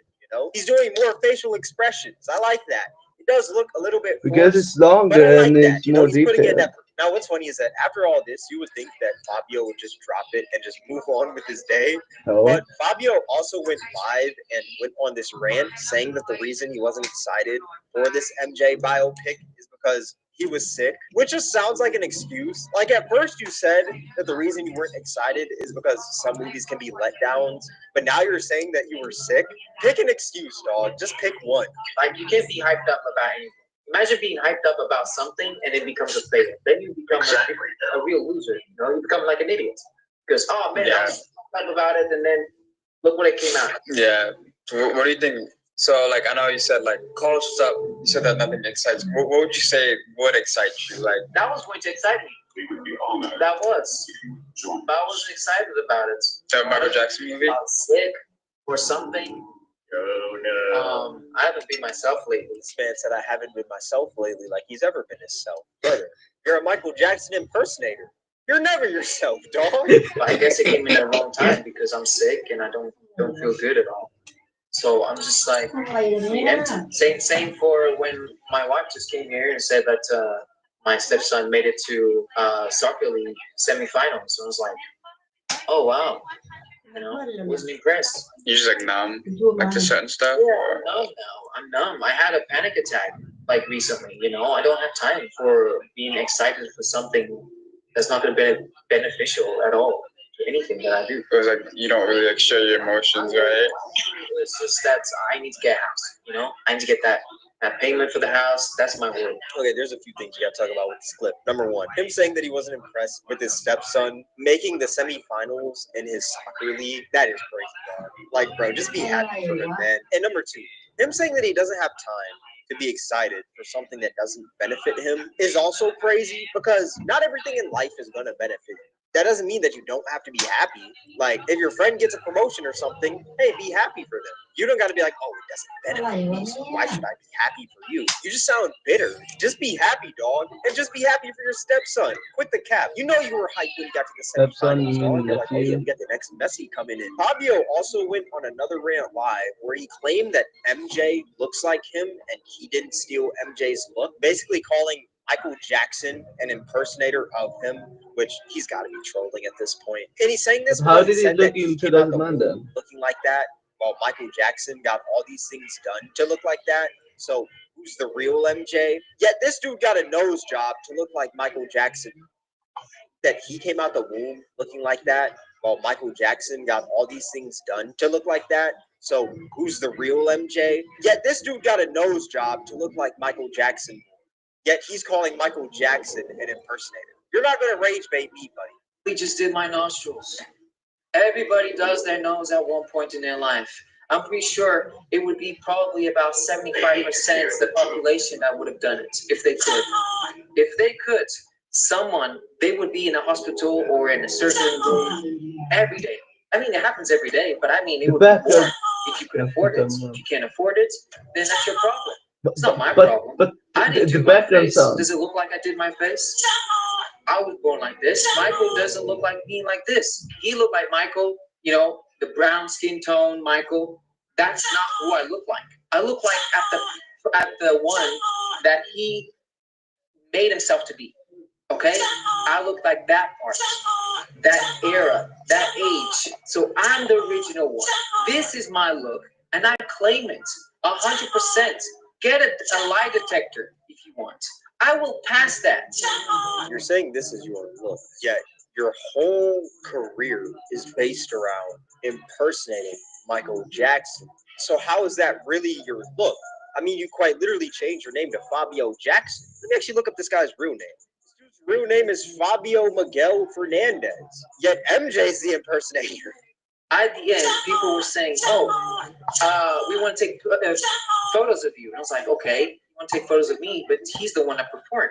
He's doing more facial expressions. I like that. It does look a little bit because forced, it's longer like and it's more detailed. Now, what's funny is that after all this, you would think that Fabio would just drop it and just move on with his day. But Fabio also went live and went on this rant saying that the reason he wasn't excited for this MJ biopic is because he was sick, which just sounds like an excuse. Like at first you said that the reason you weren't excited is because some movies can be letdowns, but now you're saying that you were sick. Pick an excuse, dog. Just pick one. Like you can't be hyped up about anything. Imagine being hyped up about something and it becomes a failure. Then you become a real loser. You become like an idiot. Because I was hyped about it, and then look what it came out. Yeah. What do you think? So, like, I know you said like college stuff. You said that nothing excites. What would you say would excite you? Like that was going to excite me. That was. But I wasn't excited about it. The Michael Jackson movie. I was sick or something. I haven't been myself lately. This man said I haven't been myself lately, like he's ever been himself. Brother, you're a Michael Jackson impersonator. You're never yourself, dog. But I guess it came in the wrong time because I'm sick and I don't feel good at all. So I'm just like empty. Same for when my wife just came here and said that my stepson made it to soccer league semifinals. So I was like, oh wow. I wasn't impressed. You're just like numb, like to certain stuff? Yeah, I'm numb. I had a panic attack like recently, I don't have time for being excited for something That's not going to be beneficial at all to anything that I do. Because like you don't really like share your emotions, right? It's just that I need to get a house. You know, I need to get that payment for the house. That's my worry. Okay, there's a few things you gotta talk about with this clip. Number one, him saying that he wasn't impressed with his stepson making the semifinals in his soccer league. That is crazy, dog. Like, bro, just be happy for him, man. And number two, him saying that he doesn't have time to be excited for something that doesn't benefit him is also crazy because not everything in life is gonna benefit you. That doesn't mean that you don't have to be happy. Like, if your friend gets a promotion or something, hey, be happy for them. You don't got to be like, oh, it doesn't benefit me, so why should I be happy for you? You just sound bitter. Just be happy, dog, and just be happy for your stepson. Quit the cap. You know you were hyped when you got to the semifinals, dog. You're like, oh yeah, we got the next Messi coming in. Fabio also went on another rant live where he claimed that MJ looks like him and he didn't steal MJ's look, basically calling Michael Jackson an impersonator of him, which he's got to be trolling at this point. And he's saying this How because did he he said look that he in came out the 2009 womb then? looking like that, while Michael Jackson got all these things done to look like that. So who's the real MJ? Yet this dude got a nose job to look like Michael Jackson. That he came out the womb looking like that, while Michael Jackson got all these things done to look like that. So who's the real MJ? Yet this dude got a nose job to look like Michael Jackson. Yet he's calling Michael Jackson an impersonator. You're not gonna rage bait me, buddy. We just did my nostrils. Everybody does their nose at one point in their life. I'm pretty sure it would be probably about 75% of the population that would have done it if they could. If they could, they would be in a hospital or in a surgery room every day. I mean, it happens every day, but I mean, it would be more if you could afford it. If you can't afford it, then that's your problem. It's not my problem. But I didn't the do my background face. sound. Does it look like I did my face? I was born like this. Michael doesn't look like me like this. He looked like Michael, you know, the brown skin tone Michael. That's not who I look like. I look like at the one that he made himself to be. Okay? I look like that part, that era, that age. So I'm the original one. This is my look, and I claim it 100%. Get a lie detector if you want. I will pass that. You're saying this is your look, yet your whole career is based around impersonating Michael Jackson. So how is that really your look? I mean, you quite literally changed your name to Fabio Jackson. Let me actually look up this guy's real name. This dude's real name is Fabio Miguel Fernandez. Yet MJ's the impersonator. At the end, people were saying, "Oh, we want to take photos of you." And I was like, "Okay, you want to take photos of me, but he's the one that performed.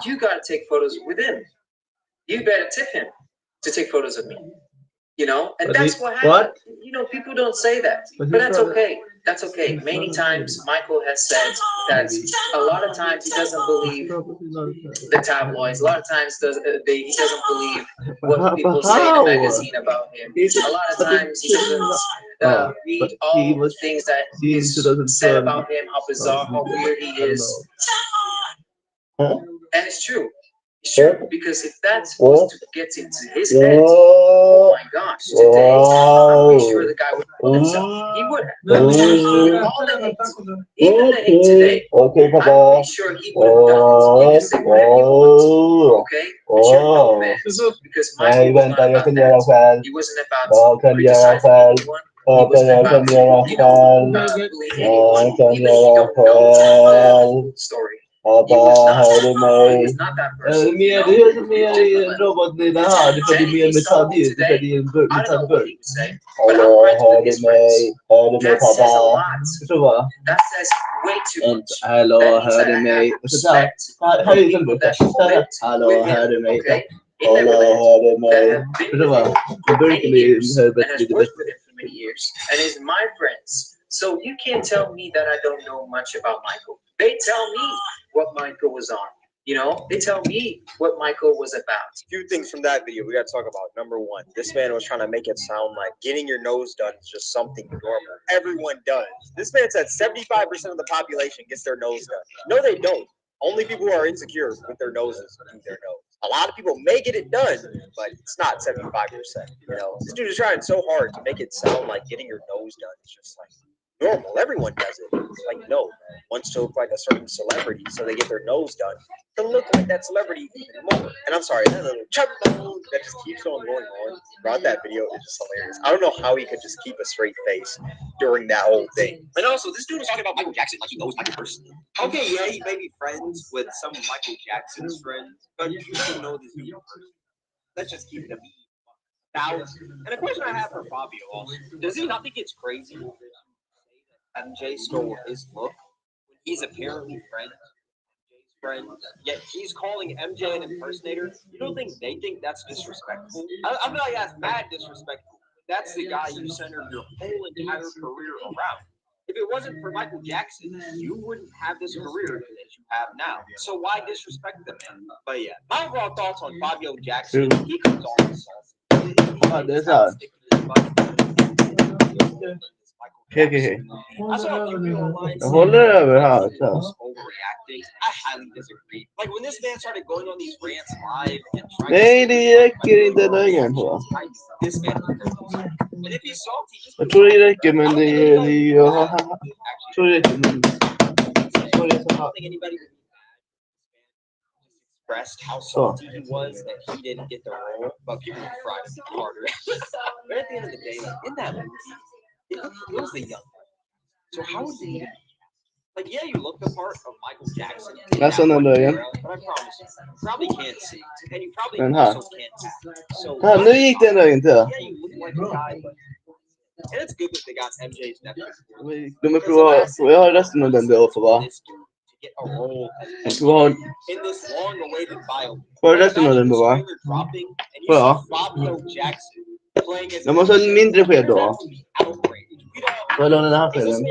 You got to take photos with him. You better tip him to take photos of me." You know, and that's what happened. What? You know, people don't say that, but that's okay. That's okay. Many times, Michael has said that a lot of times he doesn't believe the tabloids. A lot of times he doesn't believe what people say in the magazine about him. A lot of times he doesn't read all the things that is said about him, how bizarre, how weird he is. And it's true. It's true, because if that was to get into his head, oh my gosh, today, I'm pretty sure the guy would kill himself. He would have. All the hate, even the hate today, I'm pretty sure he would have done it. You can say whatever you want, okay? But you're no man, because Michael was not about that. He wasn't about criticizing anyone. He wasn't about, bullying anyone, even if you don't know the story. He was not that person. Mer, det är som mer i en robot i det här. Det är mer metallljud. Det är en metallburk. Hallå, hör du mig? Hör du mig pappa? Förstår du va? Hallå, hör du mig? Här är en burk. Hallå, hör du mig? Hallå, hör du mig? Förstår du va? Burken i huvudet lite bättre. And is my friends. So you can't tell me that I don't know much about Michael. They tell me what Michael was on. You know, they tell me what Michael was about. A few things from that video we got to talk about. Number one, this man was trying to make it sound like getting your nose done is just something normal. Everyone does. This man said 75% of the population gets their nose done. No, they don't. Only people who are insecure with their noses do their nose. A lot of people may get it done, but it's not 75%. You know, this dude is trying so hard to make it sound like getting your nose done is just like normal. Everyone does it. It's like, no, wants to look like a certain celebrity, so they get their nose done to look like that celebrity even more. And I'm sorry, that little chubbo that just keeps on going on throughout that video is just hilarious. I don't know how he could just keep a straight face during that whole thing. And also, this dude is talking about Michael Jackson like he knows Michael personally. Okay, yeah, he may be friends with some of Michael Jackson's friends, but he doesn't know this dude personally. Let's just keep the thousands. And a question I have for Fabio also: does he not think it's crazy that MJ stole his look when he's apparently friends? Yet he's calling MJ an impersonator. You don't think they think that's disrespectful? I feel like that's mad disrespectful. That's the guy you centered your whole entire career around. If it wasn't for Michael Jackson, you wouldn't have this career that you have now. So why disrespect the man? But yeah, my overall thoughts on Fabio Jackson, he comes off as saucy. There's that. Okay. I saw a video online Jag håller över här. Så. overreacting. I highly disagree. Like when this man started going on these rants live and trying Nej, det räcker inte nöjen på. this man and if he's salty, Jag tror det räcker, men det är... Jag tror det räcker, men... Så det är så här. Expressed how salty he was that he didn't get the role, but people were fried harder. But at the end of the day, like in that movie, it was the young guy. So how would you even, like, yeah, you look the part of Michael Jackson. That's another, yeah. But I promise you probably can't see, and you probably And also can't see. So nu gick det ändå inte. yeah, you look like a guy, but and it's good that they got MJ's Netflix. De får jag har resten av den då för va? Get a role in this long-awaited bio. Får resten av den då va? Ja. Fabio Jackson playing as De måste ha mindre sked då. Får jag låna den här skeden?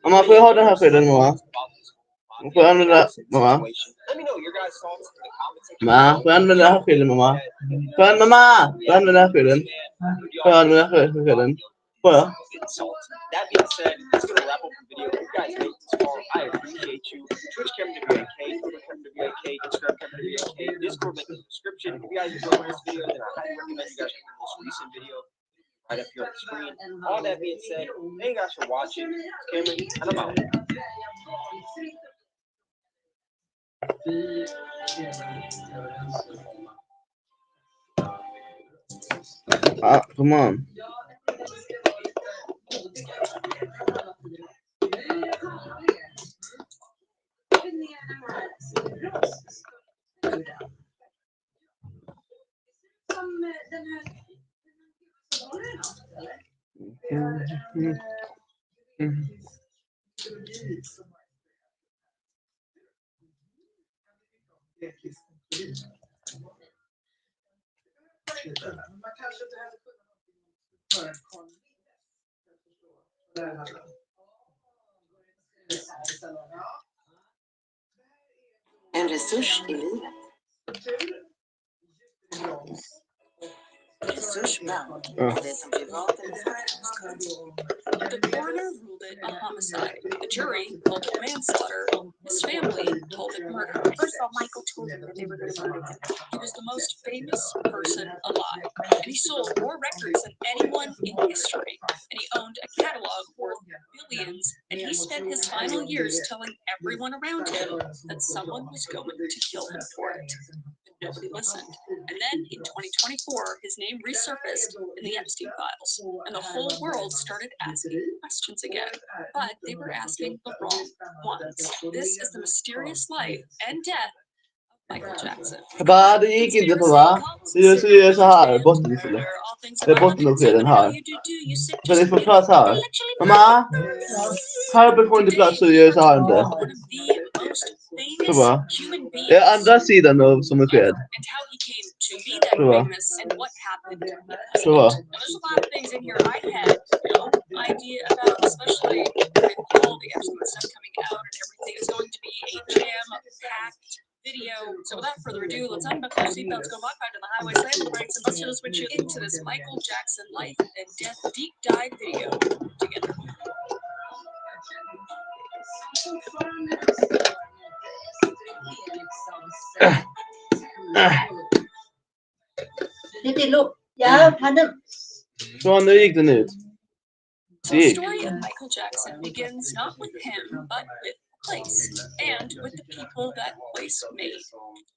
Mamma, får jag ha den här skeden mamma? Får jag använda mamma? Mamma, får jag använda den här skeden mamma? Får jag använda den här skeden? Får jag använda den här skeden? Får jag? That being said, it's going to wrap up the video. If you guys made it this far, I appreciate you. Twitch Kevin WAK, Twitter Kevin WAK, Instagram Kevin WAK, Discord link in the description. If you guys enjoyed this video, then I highly recommend you guys check the most recent video right up here on the screen. All that being said, thank you guys for watching. It's Cameron, and I'm out. Come on. En resurs i livet. Resursbank är det som privat eller The coroner ruled it a homicide. The jury called it manslaughter. His family called it murder. First of all, Michael told them that they were going to murder him. He was the most famous person alive, and he sold more records than anyone in history. And he owned a catalog worth billions, and he spent his final years telling everyone around him that someone was going to kill him for it. But nobody listened. And then in 2024, his name resurfaced in the Epstein files, and the whole world started asking questions again. But they were asking the wrong ones. This is the mysterious life and death of Michael Jackson. Bara, det gick inte på va? Så gör så här, botten istället. Det är botten och skeden här. Så det får plats här. Mamma! Här uppe får inte plats så gör så här inte. Så va? Det är andra sidan av som är sked. Så va? Så va? There's a lot of things in here I had no idea about, especially with all the excellent stuff coming out and everything. It's going to be a jam-packed video. So without further ado, let's unbuckle your seatbelts, go walk back to the highway, slam the brakes, and let's just switch you into this Michael Jackson life and death deep dive video together. Titti look, ja, han Så nu gick den ut. So the story of Michael Jackson begins not with him, but with place, and with the people that place made.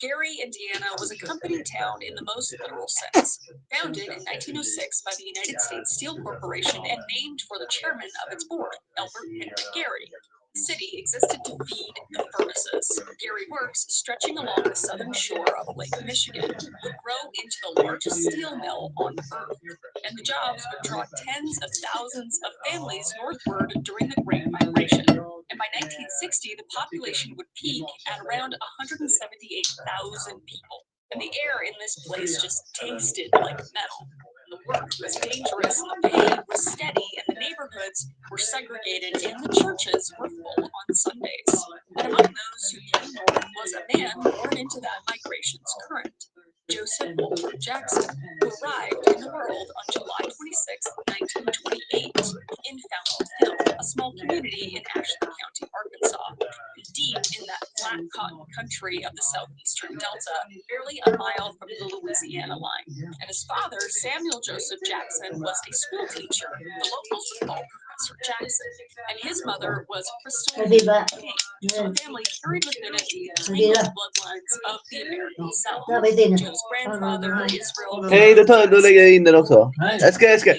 Gary, Indiana was a company town in the most literal sense. Founded in 1906 by the United States Steel Corporation and named for the chairman of its board, Albert Henry Gary. The city existed to feed the furnaces. Gary Works, stretching along the southern shore of Lake Michigan, would grow into the largest steel mill on Earth, and the jobs would draw tens of thousands of families northward during the Great Migration. And by 1960, the population would peak at around 178,000 people. And the air in this place just tasted like metal. The work was dangerous, the pay was steady, and the neighborhoods were segregated, and the churches were full on Sundays. And among those who came north was a man born into that migration's current, Joseph Walter Jackson, who arrived in the world on July 26, 1928, in Fountain Hill, a small community in Ashley County, Arkansas, deep in that flat cotton country of the southeastern Delta, barely a mile from the Louisiana line. And his father, Samuel Joseph Jackson, was a school teacher. The locals would call Professor Jackson, and his mother was Crystal King. So the family carried within it the tangled bloodlines of the American South. Joe's grandfather, Israel. Hej, då lägger jag in den också. Jag ska.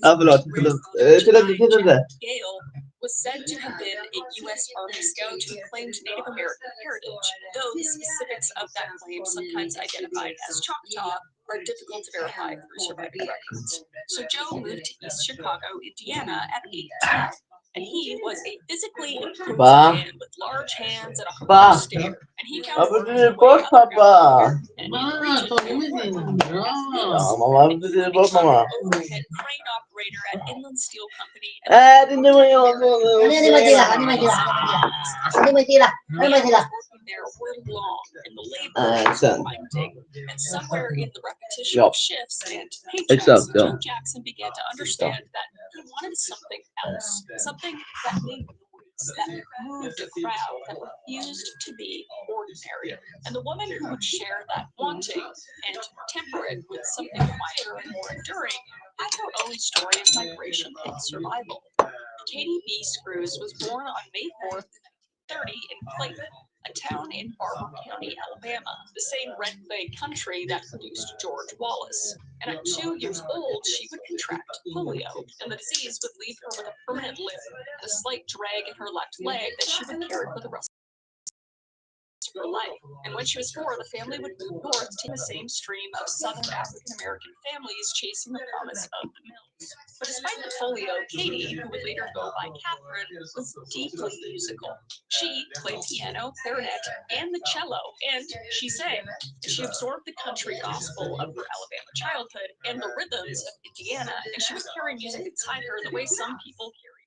Ja, förlåt. Titta. Gale was said to have been a U.S. Army Scout who claimed Native American heritage, though the specifics of that claim, sometimes identified as Choctaw, are difficult to verify through surviving records. So Joe moved to East Chicago, Indiana at age 10. And he was a physically imposing man with large hands and a hard stare. And he found work his way up Pappa. and overhead crane operator at Inland Steel Company. Det var jag There were long, and the labor was grinding. And somewhere in the repetition of shifts and paychecks, Joe Jackson began to understand that he wanted something else, something that made noise, that moved a crowd, that refused to be ordinary. And the woman who would share that wanting and temper it with something quieter and more enduring had her own story of migration and survival. Katie B. Screws was born on May 4th, 1930 in Clayton, a town in Barber County, Alabama, the same red clay country that produced George Wallace. And at 2 years old, she would contract polio, and the disease would leave her with a permanent limp and a slight drag in her left leg that she would carry for the rest of her life. And when she was 4, the family would move north to the same stream of Southern African American families chasing the promise of the mills. But despite the polio, Katie, who would later go by Catherine, was deeply musical. She played piano, clarinet, and the cello, and she sang. She absorbed the country gospel of her Alabama childhood and the rhythms of Indiana, and she would carry music inside her the way some people carry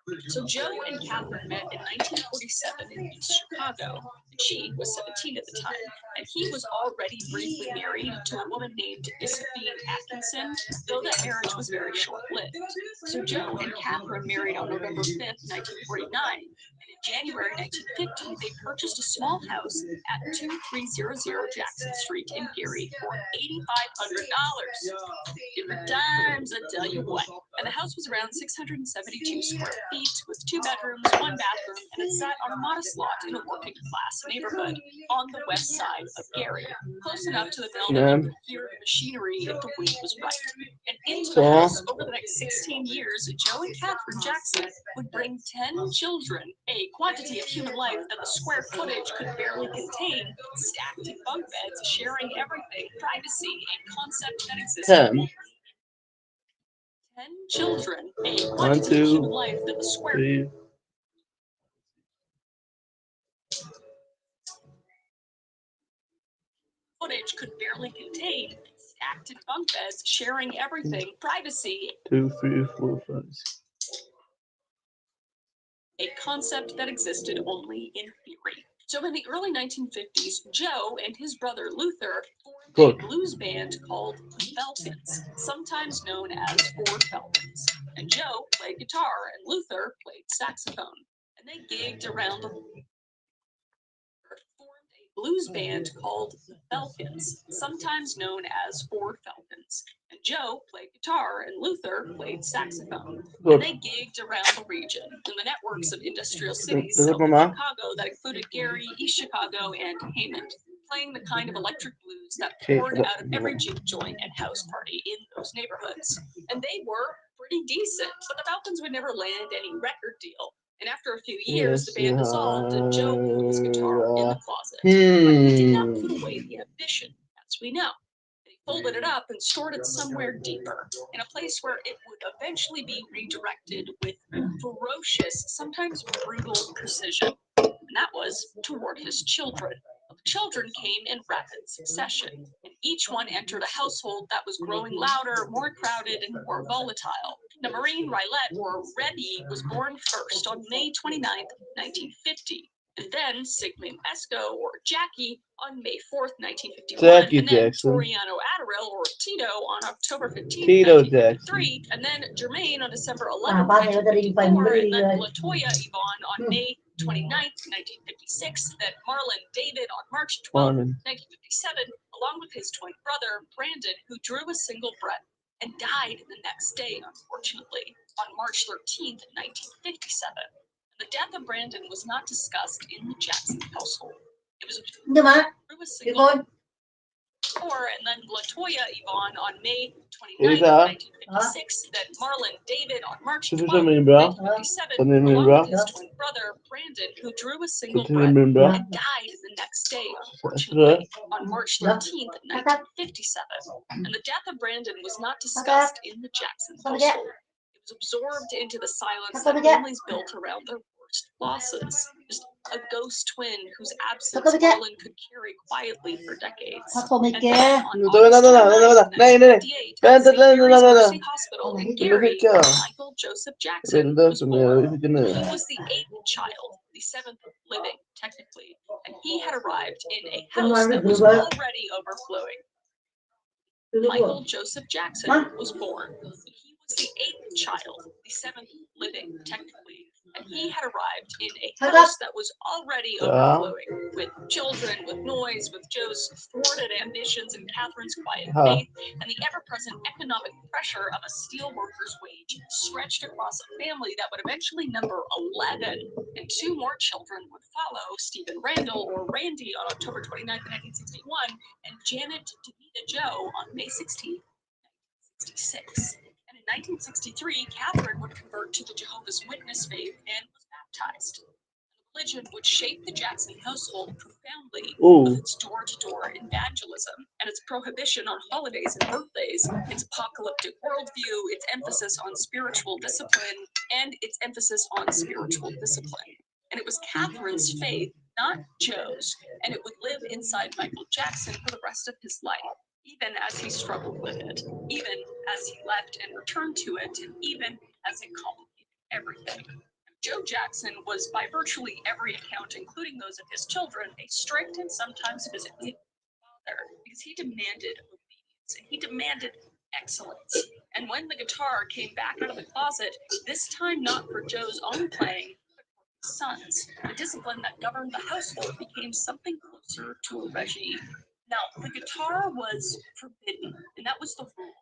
prayer. So Joe and Catherine met in 1947 in East Chicago. She was 17 at the time, and he was already briefly married to a woman named Josephine Atkinson, though that marriage was very short-lived. So Joe and Catherine married on November 5th, 1949, and in January 1950, they purchased a small house at 2300 Jackson Street in Gary for $8,500. Different times, I tell you what. And the house was around 672 square feet with 2 bedrooms, 1 bathroom, and it sat on a modest lot in a working-class neighborhood on the west side of Gary, close enough to the mill that you could hear the machinery if the wind was right. And into the house, over the next 16 years, Joe and Catherine Jackson would bring 10 children, a quantity of human life that the square footage could barely contain, stacked in bunk beds, sharing everything, privacy, a concept that existed. 10 children, a quantity of human life that the square footage could barely contain, stacked in bunk beds, sharing everything, privacy. 2, 3, 4, 5. A concept that existed only in theory. So in the early 1950s, Joe and his brother Luther formed a blues band called the Falcons, sometimes known as Four Falcons. And Joe played guitar and Luther played saxophone. And they gigged around the formed a blues band called the Falcons, sometimes known as Four Falcons. And Joe played guitar and Luther played saxophone. Good. And they gigged around the region in the networks of industrial cities Good, south of Mama. Chicago that included Gary, East Chicago, and Hammond, playing the kind of electric blues that Okay, poured out of every juke joint and house party in those neighborhoods. And they were pretty decent, but the Falcons would never land any record deal. And after a few years, the band dissolved and Joe put his guitar in the closet. But he did not put away the ambition, as we know. He folded it up and stored it somewhere deeper, in a place where it would eventually be redirected with ferocious, sometimes brutal precision. And that was toward his children. The children came in rapid succession, and each one entered a household that was growing louder, more crowded, and more volatile. Now, Maureen Rylette, or Rebby, was born first on May 29th, 1950. And then Sigmund Esco, or Jackie, on May 4th, 1951. Jackie and then Jackson. Toriano Adderall, or Tito, on October 15th, Tito 1953. And then Jermaine on December 11th, 1954. And then Latoya Yvonne on May 29th, 1956. Then Marlon David on March 12th, 1957, along with his twin brother, Brandon, who drew a single breath and died the next day, unfortunately, on March 13th, 1957. The death of Brandon was not discussed in the Jackson household. It was through a single and then Latoya Yvonne on May 29th, 1956. Then Marlon David on March 12th, 1957, along with his twin brother, Brandon, who drew a single breath and died the next day, unfortunately, on March 13th, 1957. And the death of Brandon was not discussed in the Jackson household. It was absorbed into the silence that families built around their worst losses. Just a ghost twin whose absence Marlon could carry quietly for decades. And then on August 29th, 1958, at St. Mary's Mercy Hospital in Gary, Michael Joseph Jackson was born. He was the 8th child, the 7th living, technically, and he had arrived in a house that was already overflowing. Michael Joseph Jackson was born. He was the 8th child, the 7th living, technically, and he had arrived in a house that was already overflowing, with children, with noise, with Joe's thwarted ambitions and Catherine's quiet faith, and the ever-present economic pressure of a steel worker's wage stretched across a family that would eventually number 11, and 2 more children would follow, Stephen Randall, or Randy, on October 29th, 1961, and Janet DeVita Joe on May 16th, 1966. And in 1963, Catherine would convert to the Jehovah's Witness faith and was baptized. The religion would shape the Jackson household profoundly with its door-to-door evangelism and its prohibition on holidays and birthdays, its apocalyptic worldview, its emphasis on spiritual discipline, and its emphasis on spiritual discipline. And it was Catherine's faith, not Joe's, and it would live inside Michael Jackson for the rest of his life, even as he struggled with it, even as he left and returned to it, and even as it complicated everything. Joe Jackson was, by virtually every account, including those of his children, a strict and sometimes physically father, because he demanded obedience and he demanded excellence. And when the guitar came back out of the closet, this time not for Joe's own playing, but for his son's, the discipline that governed the household became something closer to a regime. Now, the guitar was forbidden, and that was the rule.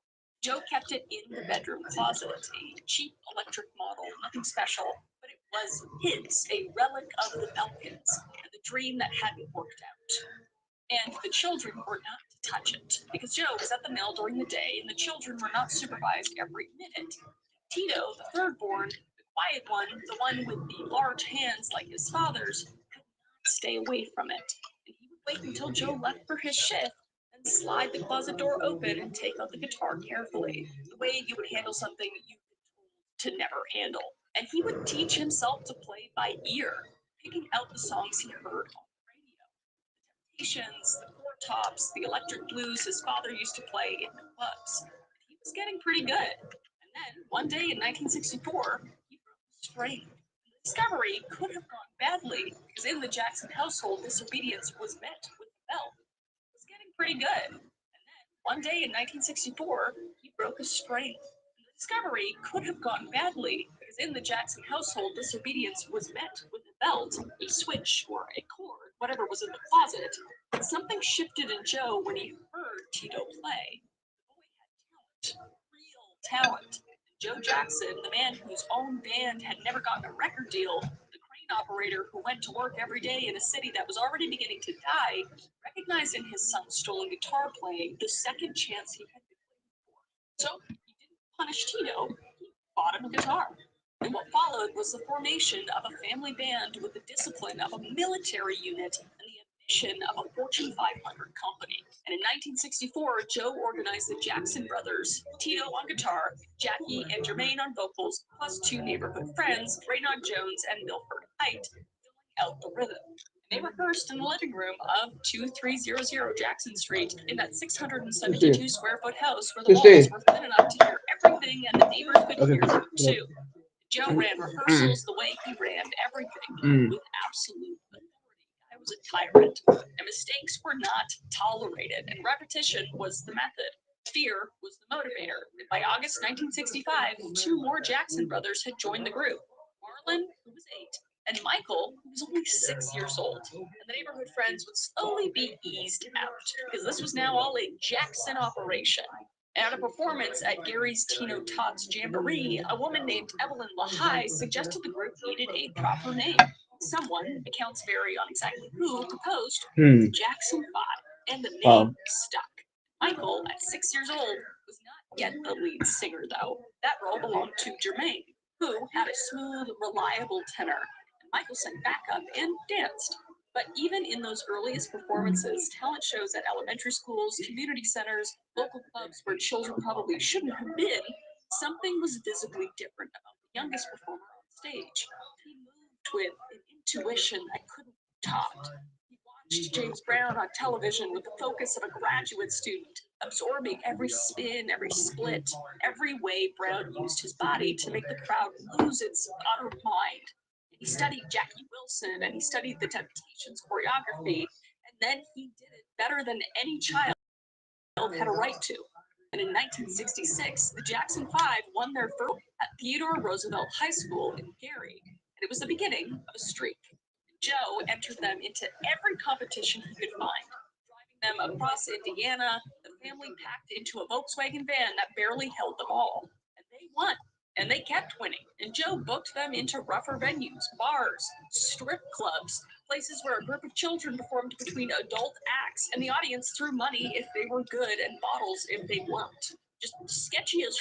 Joe kept it in the bedroom closet, a cheap electric model, nothing special, but it was his, a relic of the Belkins, and the dream that hadn't worked out. And the children were not to touch it, because Joe was at the mill during the day, and the children were not supervised every minute. Tito, the third born, the quiet one, the one with the large hands like his father's, could not stay away from it. And he would wait until Joe left for his shift, and slide the closet door open and take out the guitar carefully, the way you would handle something you've been told to never handle. And he would teach himself to play by ear, picking out the songs he heard on the radio. The Temptations, the Four Tops, the electric blues his father used to play in the clubs. He was getting pretty good. And then, one day in 1964, he broke a string. The discovery could have gone badly, because in the Jackson household, disobedience was met with a belt. It was getting pretty good. And then, one day in 1964, he broke a string. The discovery could have gone badly, because in the Jackson household, disobedience was met with a belt, a switch, or a cord, whatever was in the closet. But something shifted in Joe when he heard Tito play. The boy had talent, talent. Joe Jackson, the man whose own band had never gotten a record deal, the crane operator who went to work every day in a city that was already beginning to die, recognized in his son's stolen guitar playing the second chance he had been waiting for. So he didn't punish Tito, he bought him a guitar. And what followed was the formation of a family band with the discipline of a military unit and the ambition of a Fortune 500 company. And in 1964, Joe organized the Jackson brothers, Tito on guitar, Jackie and Jermaine on vocals, plus two neighborhood friends, Raynaud Jones and Milford Height, filling out the rhythm. They rehearsed in the living room of 2300 Jackson Street in that 672 square foot house where the walls were thin enough to hear everything and the neighbors could hear them too. Joe ran rehearsals the way he ran everything, with absolute authority. I was a tyrant, and mistakes were not tolerated, and repetition was the method. Fear was the motivator. And by August 1965, two more Jackson brothers had joined the group. Marlon, who was 8, and Michael, who was only 6 years old. And the neighborhood friends would slowly be eased out, because this was now all a Jackson operation. At a performance at Gary's Tino Tots Jamboree, a woman named Evelyn LaHaye suggested the group needed a proper name. Someone, accounts vary on exactly who, proposed the Jackson 5, and the name stuck. Michael, at 6 years old, was not yet the lead singer, though. That role belonged to Jermaine, who had a smooth, reliable tenor. And Michael sang backup and danced. But even in those earliest performances, talent shows at elementary schools, community centers, local clubs where children probably shouldn't have been, something was visibly different about the youngest performer on stage. He moved with an intuition that couldn't be taught. He watched James Brown on television with the focus of a graduate student, absorbing every spin, every split, every way Brown used his body to make the crowd lose its utter mind. He studied Jackie Wilson, and he studied the Temptations choreography, and then he did it better than any child had a right to. And in 1966, the Jackson 5 won their first at Theodore Roosevelt High School in Gary, and it was the beginning of a streak. Joe entered them into every competition he could find, driving them across Indiana. The family packed into a Volkswagen van that barely held them all, and they won. And they kept winning, and Joe booked them into rougher venues, bars, strip clubs, places where a group of children performed between adult acts, and the audience threw money if they were good and bottles if they weren't. Just sketchy as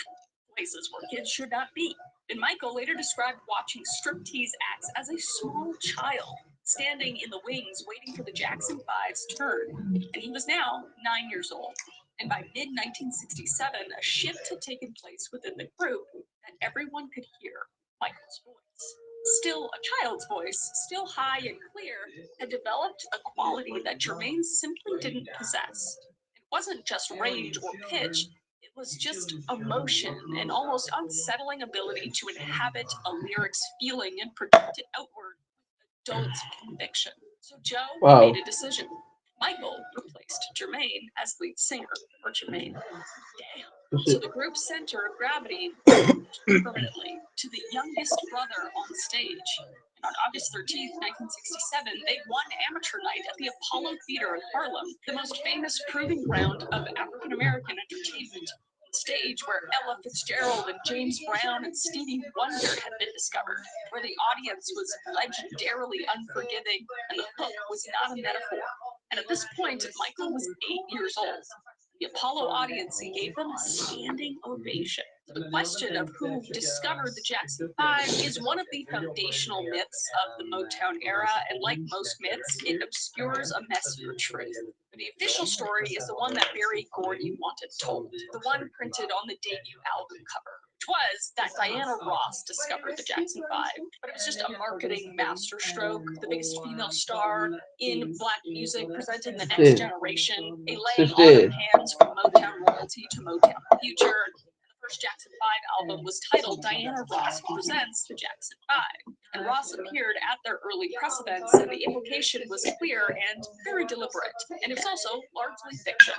places where kids should not be. And Michael later described watching striptease acts as a small child, standing in the wings waiting for the Jackson 5's turn. And he was now 9 years old. And by mid-1967, a shift had taken place within the group that everyone could hear Michael's voice. Still a child's voice, still high and clear, had developed a quality that Jermaine simply didn't possess. It wasn't just range or pitch, it was just emotion, an almost unsettling ability to inhabit a lyric's feeling and project it outward with adult conviction. So Joe made a decision. Michael replaced Jermaine as lead singer for Jermaine. Damn. So the group's center of gravity moved permanently to the youngest brother on stage. And on August 13th, 1967, they won amateur night at the Apollo Theater in Harlem, the most famous proving ground of African American entertainment. Stage where Ella Fitzgerald and James Brown and Stevie Wonder had been discovered, where the audience was legendarily unforgiving and the hook was not a metaphor. And at this point, Michael was 8 years old. The Apollo audience gave them a standing ovation. The question of who discovered the Jackson 5 is one of the foundational myths of the Motown era, and like most myths, it obscures a messy truth. The official story is the one that Berry Gordy wanted told, the one printed on the debut album cover, which was that Diana Ross discovered the Jackson 5, but it was just a marketing masterstroke. The biggest female star in black music presenting the next generation, a laying on of hands from Motown royalty to Motown future. The first Jackson 5 album was titled Diana Ross Presents the Jackson 5, and Ross appeared at their early press events, and the implication was clear and very deliberate, and it was also largely fiction.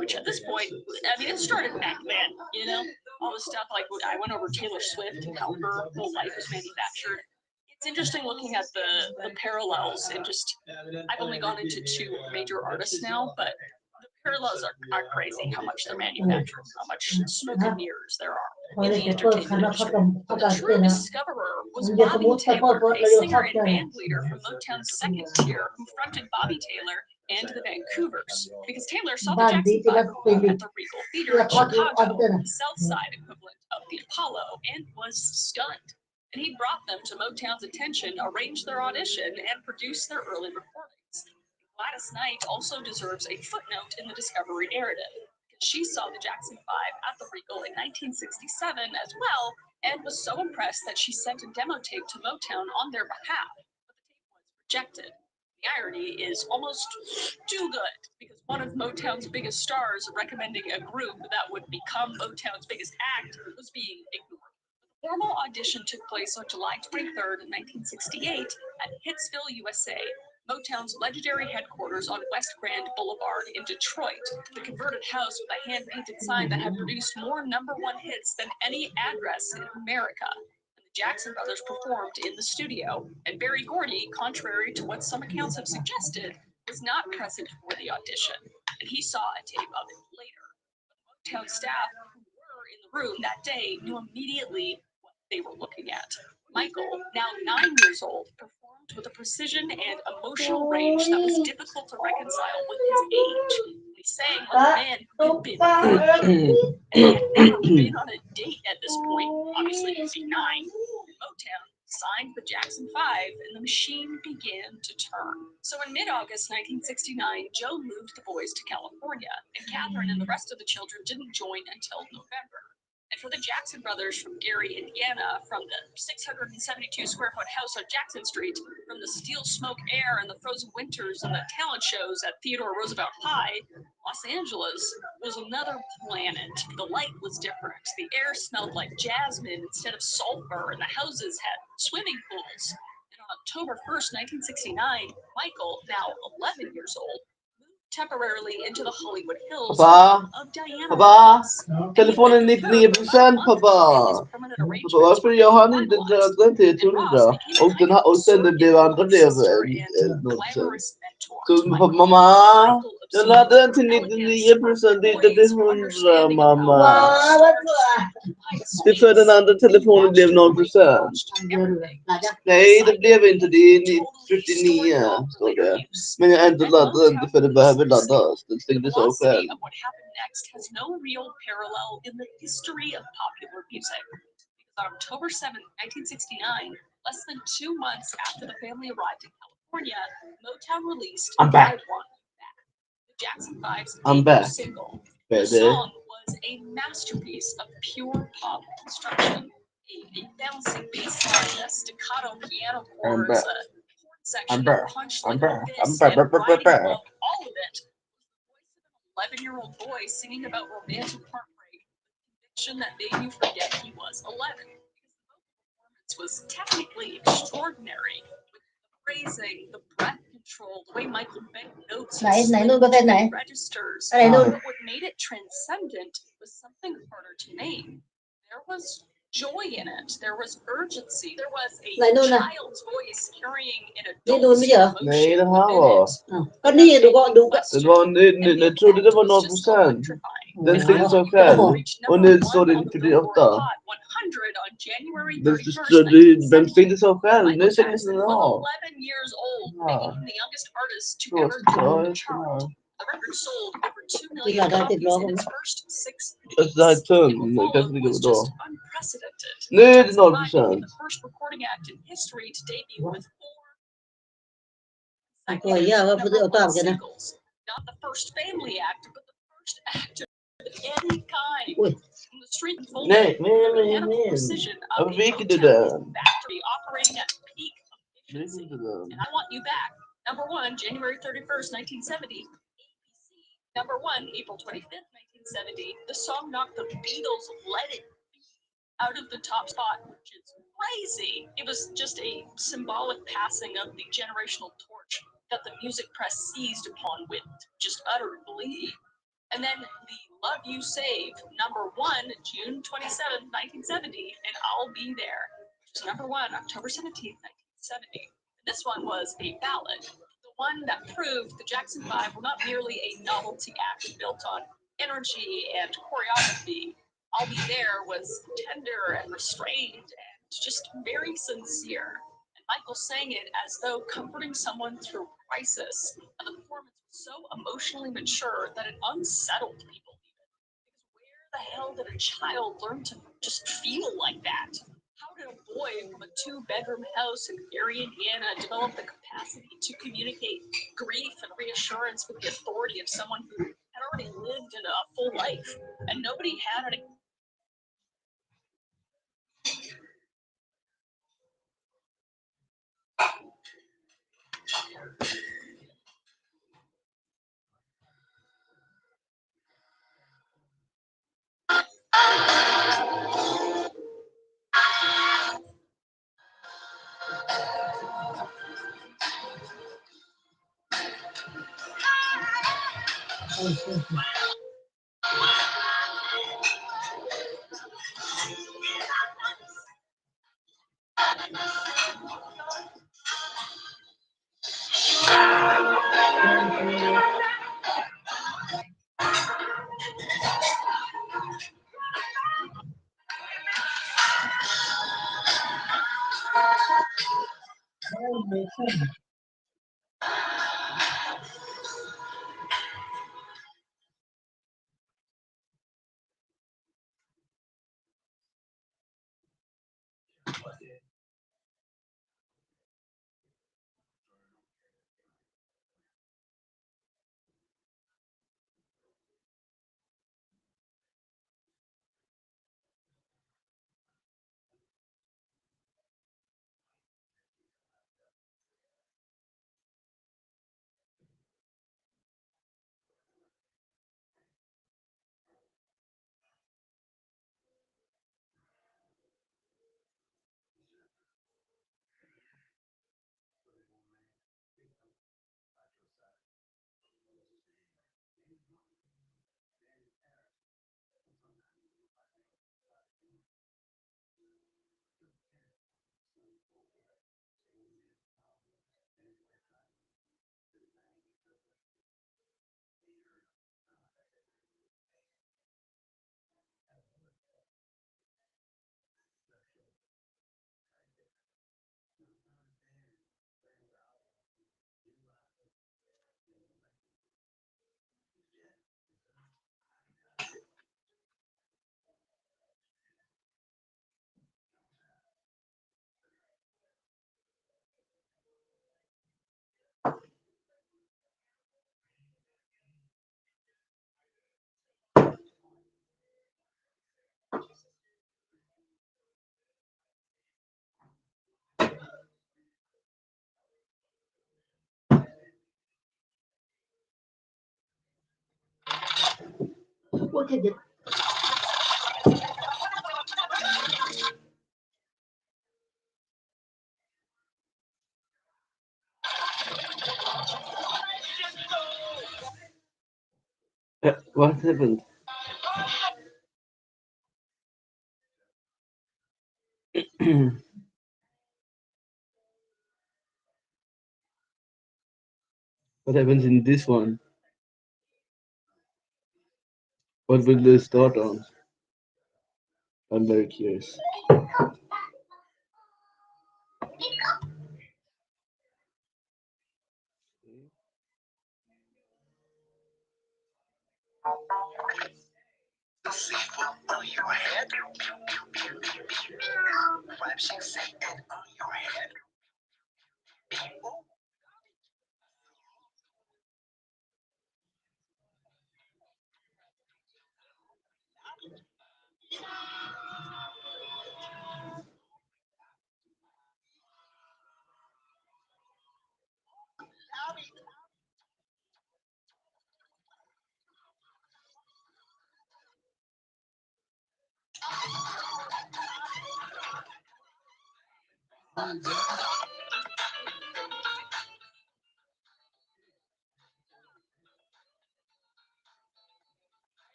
Which at this point, I mean, it started back then, you know? All this stuff, like I went over Taylor Swift and how her whole life was manufactured. It's interesting looking at the parallels, and just, I've only gone into 2 major artists now, but the parallels are crazy, how much they're manufactured, how much smoke and mirrors there are. พอ In ได้ the แต่เปิดคัน entertainment ว่าเขา industry, กำ the เขากำเป็น true นะ discoverer was อย่าสม Bobby มุติแต่เปิด Taylor, เรา a จะ singer ทัก and ได้ band leader from Motown's second tier who fronted Bobby Taylor and the Vancouvers. Because Taylor saw the บ้านดี Jackson ที่รั Five ฐเป็น perform at the Regal ที่ Theater รั in ฐพอดอยู่อัน Chicago, เดียวนะ the South Side equivalent of the Apollo, and was stunned. And he brought them to Motown's attention, arranged their audition, and produced their early recordings. Gladys Knight also deserves a footnote in the Discovery narrative. She saw the Jackson Five at the Regal in 1967 as well, and was so impressed that she sent a demo tape to Motown on their behalf, but the tape was rejected. The irony is almost too good, because one of Motown's biggest stars recommending a group that would become Motown's biggest act was being ignored. The formal audition took place on July 23rd, 1968 at Hitsville, USA, Motown's legendary headquarters on West Grand Boulevard in Detroit, the converted house with a hand-painted sign that had produced more #1 hits than any address in America. And the Jackson brothers performed in the studio, and Berry Gordy, contrary to what some accounts have suggested, was not present for the audition, and he saw a tape of it later. But the Motown staff who were in the room that day knew immediately what they were looking at. Michael, now 9 years old, performed with a precision and emotional range that was difficult to reconcile with his age. He sang like a man who had been through and he had never been on a date at this point. Obviously, he'd be 9. Motown signed the Jackson Five, and the machine began to turn. So in mid-August 1969, Joe moved the boys to California, and Catherine and the rest of the children didn't join until November. And for the Jackson brothers from Gary, Indiana, from the 672 square foot house on Jackson Street, from the steel smoke air and the frozen winters and the talent shows at Theodore Roosevelt High, Los Angeles was another planet. The light was different. The air smelled like jasmine instead of sulfur, and the houses had swimming pools. And on October 1st, 1969, Michael, now 11 years old, temporarily into the Hollywood Hills Pappa? of Diana. Pappa? Telefonen 99%, pappa! Pappa, varför jag har inte dragit den till 100? Och sen det blev andra blev 0%. Så mamma, jag laddade den till 99%, det inte till 100, mamma. Det är för den andra telefonen blev 0%. Nej, det blev inte, det är 49, står det. Men jag ändå laddade den för det behöver laddas. Den stängdes av själv. What happened next has no real parallel in the history of popular music. On October 7th, 1969, less than 2 months after the family arrived in California, Motown released I'm back. The Jackson Five's I'm debut back, single. The baby. song was a masterpiece of pure pop construction. A bouncing bass line, a staccato piano chords, back. a chord section I'm that back. punched I'm like back. this, I'm back. and riding back. above all of it, the 11-year-old boy singing about romantic heartbreak, conviction that made you forget he was 11. Because the vocal performance was technically extraordinary, with the phrasing, the breath control, the way Michael banked notes, registers. But what made it transcendent was something harder to name. There was joy in it. There was urgency. There was a child's voice carrying an adult's emotion Nej, det här within var. it. Kan ni du Without du question. Det var, ni trodde det var It was just 0%. electrifying. Den stängdes av själv. Och nu står det 48. Den stängdes av själv. Nu stängdes den av. 11 years old, making him the youngest artist to Förlåt, ever join ja, the chart. The record sold over 2 Vi million laddar till copies in lagom. its first 6 Alltså det här är weeks. tungt. What Det followed kanske det was går bra. just unprecedented. Nu är det Jackson 5 became 0%. the first recording act in history to debut with 4 Oj, ja, varför det number one åt singles. Not the first family act, but the first act of any kind. Oj. From the street unfolded Nej, with the mechanical men. precision of Varför a viker du Motown den? factory operating at peak Viker efficiency. du den? And I Want You Back, number 1, January 31st, 1970. ABC, number 1, April 25th, 1970. The song knocked the Beatles' Let It Be out of the top spot, which is crazy. It was just a symbolic passing of the generational torch that the music press seized upon with just utter glee. And then the Love You Save, number 1, June 27th, 1970, and I'll Be There, which is number 1, October 17th, 1970. This one was a ballad, the one that proved the Jackson Five were not merely a novelty act built on energy and choreography. "I'll be there" was tender and restrained and just very sincere. And Michael sang it as though comforting someone through crisis. And the performance was so emotionally mature that it unsettled people even. Because where the hell did a child learn to just feel like that? How did a boy from a two-bedroom house in Gary, Indiana, develop the capacity to communicate grief and reassurance with the authority of someone who had already lived in a full life, and nobody had any? What is it? What happened? What happens in this one? What will they start on? I'm very curious. On your head. Perhaps you say it on your head.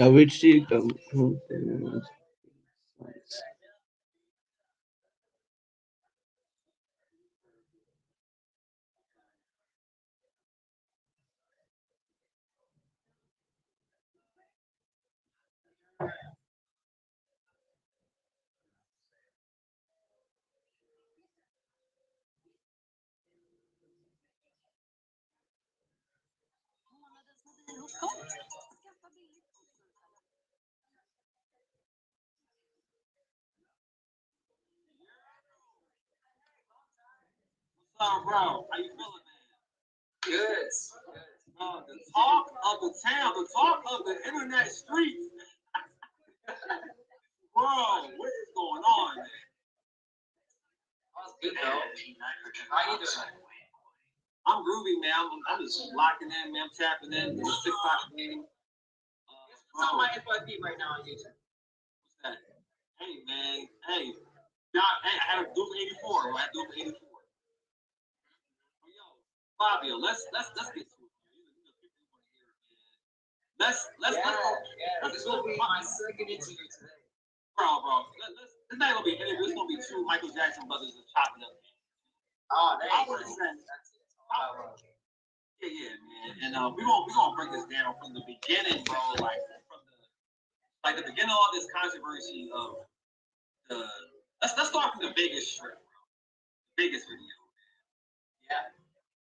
which Bro, how you feeling, man? Good. The talk of the town, the talk of the internet streets. Bro, what is going on, man? That's good though. How you doing? I'm groovy, man. I'm just locking in, man. I'm tapping in to the TikTok community. What's on my FYP right now on YouTube? What's that? Hey, man. Hey. Hey, I had a Duke 84. I had a Duke 84. Yo, Fabio, let's get to it. Let's This will be my second interview today. Bro. It's not gonna be an interview. It's gonna be two Michael Jackson brothers that chopping up. Oh, there I you would go. say, yeah, man. And we gonna break this down from the beginning, bro. Like the beginning of all this controversy of the. Let's start from the biggest strip, bro. The biggest video. Yeah.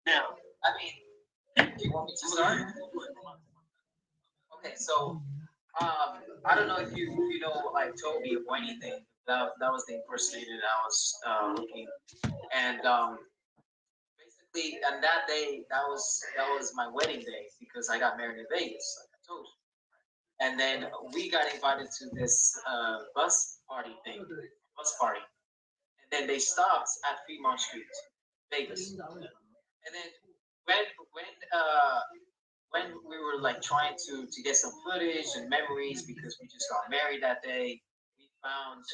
Now, I mean, do you want me to start? Okay, so I don't know if you know like Toby or anything. That was the impersonator that I was looking, and basically, and that day that was my wedding day because I got married in Vegas, like I told you. And then we got invited to this bus party, and then they stopped at Fremont Street, Vegas. And then when we were like trying to get some footage and memories because we just got married that day, we found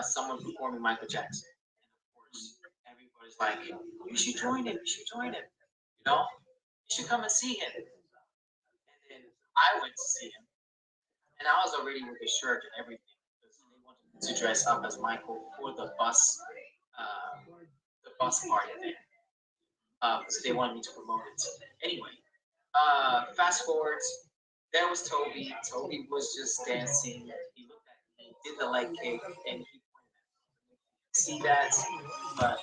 someone performing Michael Jackson. And of course, everybody's like, "You should join him. You should join him. You know, you should come and see him." And then I went to see him, and I was already with a shirt and everything because they wanted me to dress up as Michael for the bus party there. Because they wanted me to promote it. Anyway, fast forward, there was Toby. Toby was just dancing. He looked at me, did the leg kick, and he see that, but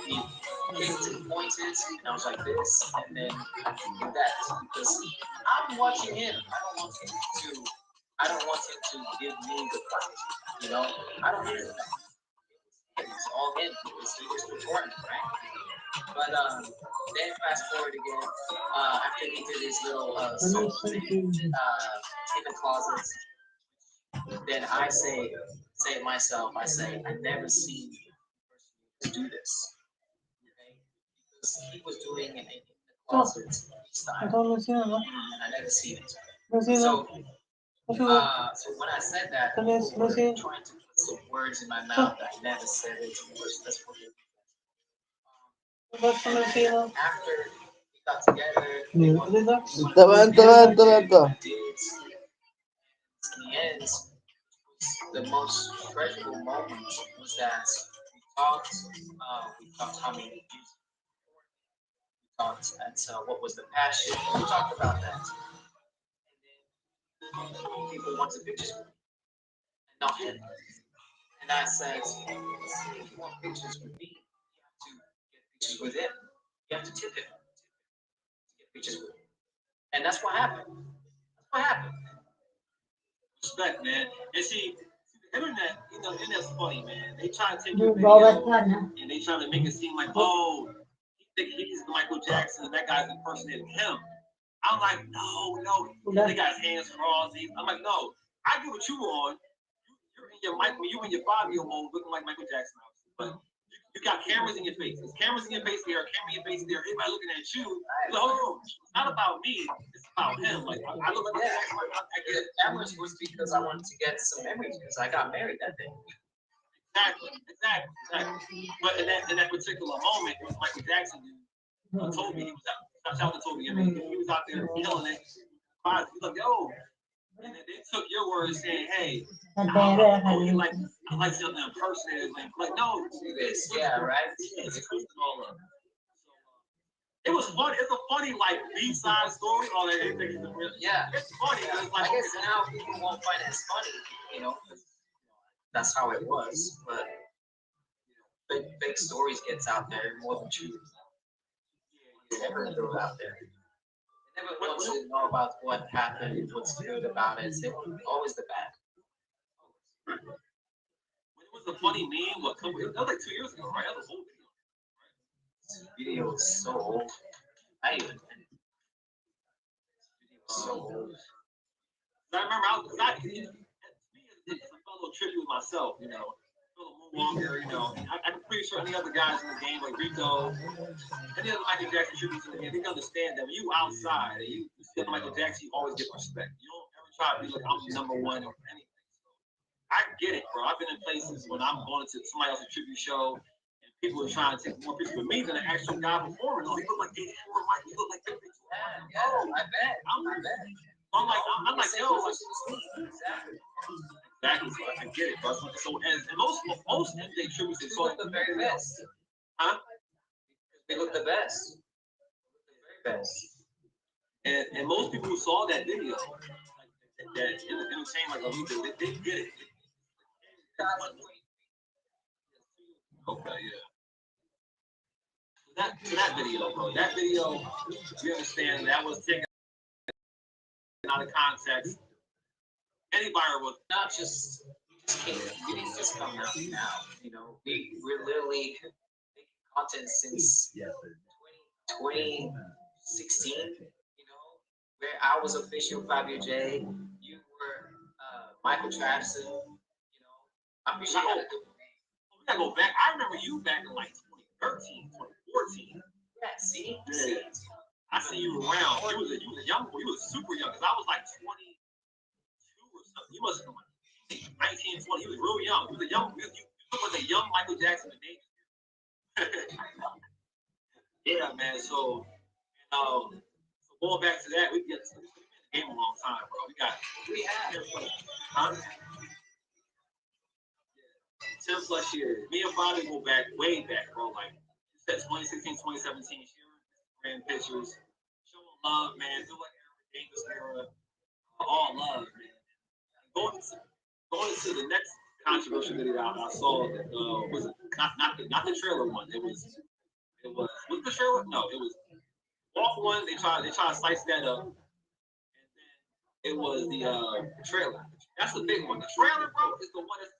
he kicked and pointed, and I was like this, and then did that because I'm watching him. I don't want him to give me the fight. You know, I don't need that. It's all him because he was performing, right? But then fast forward again, after he did his little solo thing in the closet, then I say it myself. I say I never seen a person to do this. Okay, because he was doing it in the closet style, and I never seen it. So when I said that, people were trying to put some words in my mouth. I never said it. That's what after we got together, they wanted Aspetta. in the end, the most treasurable moment was that we talked how many years we talked, and so what was the passion? We talked about that. And then people wanted pictures with me, and not him. And I said, if you want pictures with me, you have to get pictures with him. You have to tip him to get pictures with him. And that's what happened. That's what happened. Respect, man. And see, the internet, you know, internet's funny, man. They try to takeดู your บอลไว้ video ก่อนนะ and they try to make it seem like, oh, he think he's Michael Jackson and that guy's impersonating him. I'm like, no. They got his hands crossed. I'm like, no. I get what you on. You're in your Michael, you in your 5-year-old mode looking like Michael Jackson, but you got cameras in your face. There's cameras in your face there, a camera in your face there. Everybody looking at you. Like, oh, it's not about me. It's about him. Like I look like I get cameras was because I wanted to get some memories because I got married that day. Exactly. But in that particular moment, it was Michael Jackson who told me he was out. Shout out to Toby. I mean, he was out there killing it. He's like, yo. And then they took your words saying, hey, I like something impersonated. Like, no, do this. Yeah, right. It's all up. It was funny. It's a funny, like, B-side story. All that everything is real. Yeah. It's funny. Yeah. It's like, I guess now people won't find it as funny, you know. That's how it was. But fake stories gets out there more than truth. You never throw it out there. They never want to know about what happened, what's good about it. It's always the bad. When it was a funny meme, that was like 2 years ago, right? That was old video. Video is so old. I even video is so old. I remember it's a fellow tribute with myself, you know. Longer, you know. I'm pretty sure any other guys in the game, like Rico, any other Michael Jackson tributes in the game, they can understand that when you outside and you see Michael Jackson, you always get respect. You don't ever try to be like I'm number one or anything. So I get it, bro. I've been in places when I'm going to somebody else's tribute show and people are trying to take more pictures with me than the actual guy performing. Oh, he look like David Michael. He look like David. Yeah, I bet. I bet. I'm like, yo, exactly. So I get it, bro. So and most MJ tributes they look the very best. Huh? They look the best. The very best. And most people who saw that video, that it was saying like, oh, they get it. Okay, yeah. That video, bro. That video, you understand that was taken out of context. Anybody was not just can't videos just come out now. You know, we're literally making content since 2016. You know, where I was official 5-year J, you were Michael Jackson. You know, I'm pretty sure you gotta do it. We gotta go back. I remember you back in like 2013, 2014. Yeah, see? I see you around. You was a young boy. You was super young. Cause I was like 22 or something. You must have been like 19, 20. He was real young. You was a young. You look like a young Michael Jackson today. Yeah, man. So going back to that, we've been in the game a long time, bro. We have 10 plus years. Me and Bobby go back, way back, bro. Like you said, 2016, 2017, sharing pictures, showing love, man. Feel like dangerous era, all love, man. Going to the next controversial video I saw that was not the trailer one. It was the trailer? No, it was off one. They try to slice that up. And then it was the trailer. That's the big one. The trailer, bro, is the one that's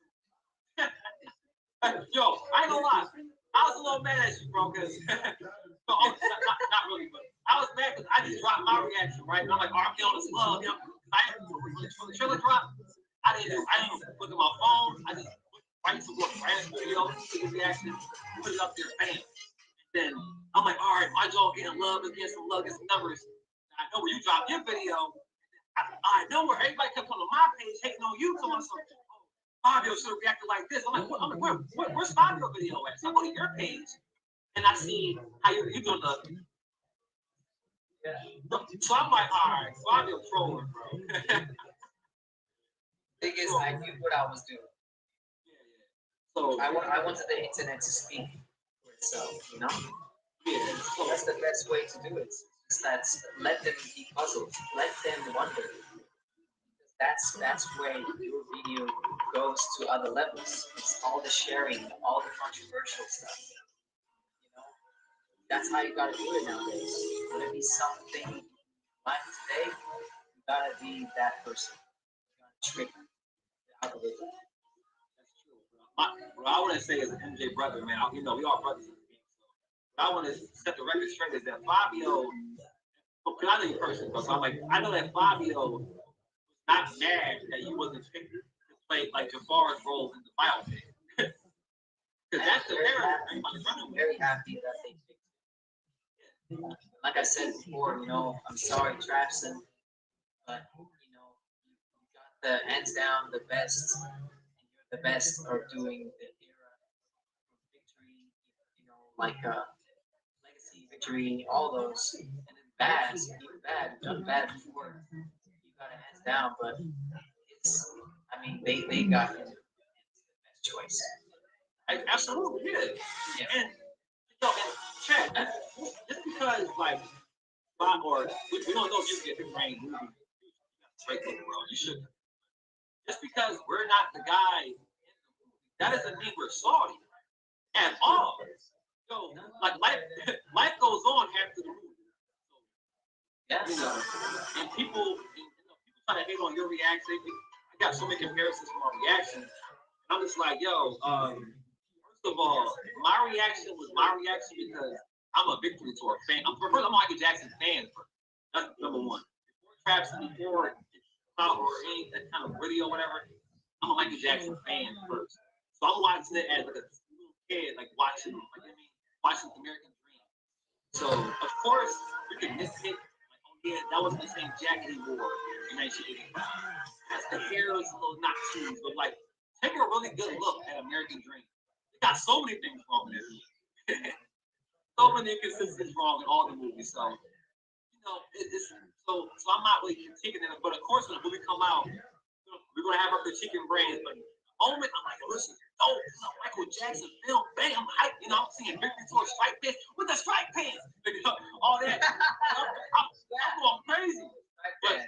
yo, I ain't gonna lie. I was a little mad at you, bro, because not really, but I was mad because I just dropped my reaction, right? And I'm like, I'm feeling this love, you know. When the trailer dropped, I didn't look at my phone. I just right in the studio, took a reaction, put it up there, bam. Then I'm like, all right, my jaw getting love, getting some love, getting some numbers. I know where you dropped your video. I know where everybody kept coming on my page, hating on you, coming on something. Fabio should have reacted like this. I'm like, where's Fabio video at? So I go to your page and I see how you're doing the. So I'm like, all right, Fabio trolling, bro. Thing is, I knew what I was doing. So I wanted the internet to speak for itself, you know? Yeah. So that's the best way to do it. Let them be puzzled. Let them wonder. That's where your video goes to other levels. It's all the sharing, all the controversial stuff. You know, that's how you gotta do it nowadays. You wanna be something like today, you gotta be that person. You gotta trick the algorithm. What I want to say as an MJ brother, man, you know, we all brothers in the game. So what I want to set the record straight is that Fabio, because I know you personally, so I'm like, I know that Fabio was not mad that you wasn't picked to play like Jafar's role in the biopic. Because that's the narrative. I'm very happy that they picked it. Like I said before, you know, I'm sorry, Trapson, but you know, you got the hands down the best, and you're the best of doing the era of victory, you know, like legacy victory, all those, and then bad, even bad, done bad before. You got it hands down, but it's, I mean, they got him the best choice. Absolutely, yeah. And you know, and Chad, just because like, or we don't know if you get the brain movie straight to the world, you should. Just because we're not the guy, that doesn't mean we're sorry at all. So, like life goes on after the movie. Yes. You know, and people try to hate on your reaction. I got so many comparisons from our reactions. I'm just like, yo, first of all, my reaction was my reaction because I'm a Victory Tour fan. I'm a Michael Jackson fan first. That's number one. Before Traps, before or any that kind of video or whatever, I'm a Michael Jackson fan first. So I'm watching it as like a little kid, like watching, like, I mean, watching American Dream. So of course we can nitpick. Yeah, that wasn't the same jacket he wore in 1985. That's the hair was a little not tuned, but like, take a really good look at American Dream. It got so many things wrong in it. So many inconsistencies wrong in all the movies. So, you know, it's so I'm not really critiquing it, but of course when the movie come out, we're gonna have our critiquing brains. But moment, I'm like, listen, oh, this is a Michael Jackson film. Bang, I'm hyped. You know, I'm seeing Victory Tour strike pants with the strike pants. All that. I'm going crazy. But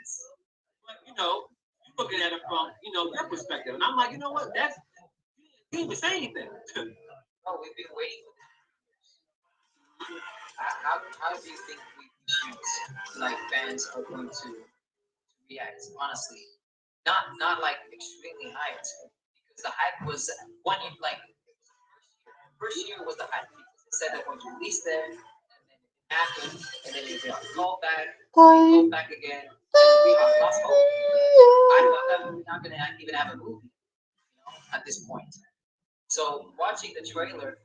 you know, you're looking at it from, you know, your perspective. And I'm like, you know what? That's he didn't even say anything. Oh, we've been waiting for this. How do you think we should, like, fans are going to react? Honestly, not like extremely hyped, because the hype was one year, like first year was the hype because they said they're going to release them, and then it happened, and then they called back again, and we lost hope. I thought that we were not going to even have a movie, you know, at this point. So watching the trailer,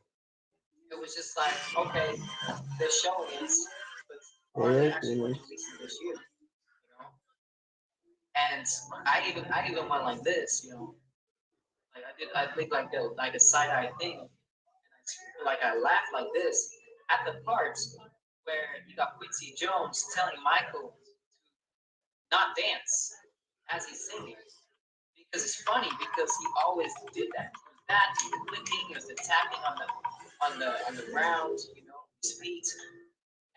it was just like, okay, they're showing us, but are they actually going to release it this year? You know? And I even went like this, you know. Like I think like a side-eye thing. And I laughed like this at the parts where you got Quincy Jones telling Michael to not dance as he's singing. Because it's funny because he always did that. That the clicking, is the tapping on the ground, you know, his feet.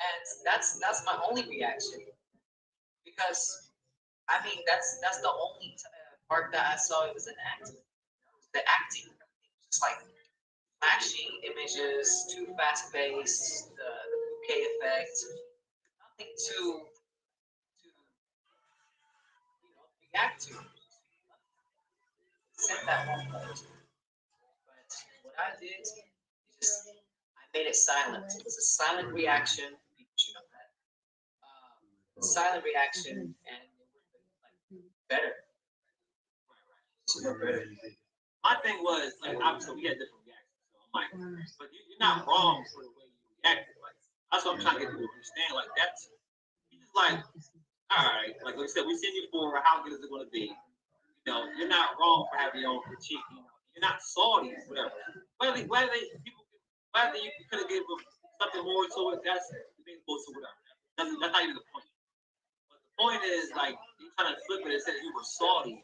And that's my only reaction. Because I mean that's the only part that I saw it was an acting. The acting, just like flashing images, too fast paced, the bouquet effect, nothing to you know react to. Set that one point. But what I did is just I made it silent. It was a silent reaction. People should know that. Silent reaction, and it would like better. Super better. My thing was, like, obviously we had different reactions. So I'm like, but you're not wrong for the way you reacted. Like, that's what I'm trying to get people to understand. Like, that's you just like, all right, like I said, we send you for how good is it going to be? You know, you're not wrong for having your own critique. You know, you're not salty, whatever. Whether you could have given something more to it, that's debatable to whatever. That's not even the point. But the point is, like, you kind of flip it and said you were salty.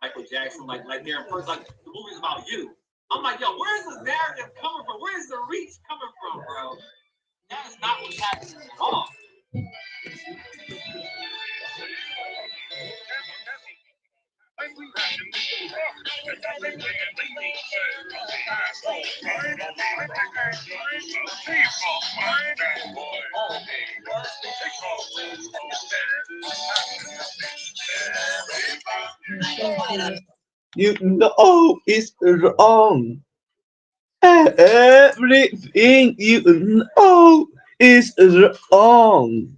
Michael Jackson, like they're first, like the movie's about you. I'm like, yo, where's the narrative coming from? Where's the reach coming from, bro? That is not what's happening at all. You know is wrong. Everything you know is wrong.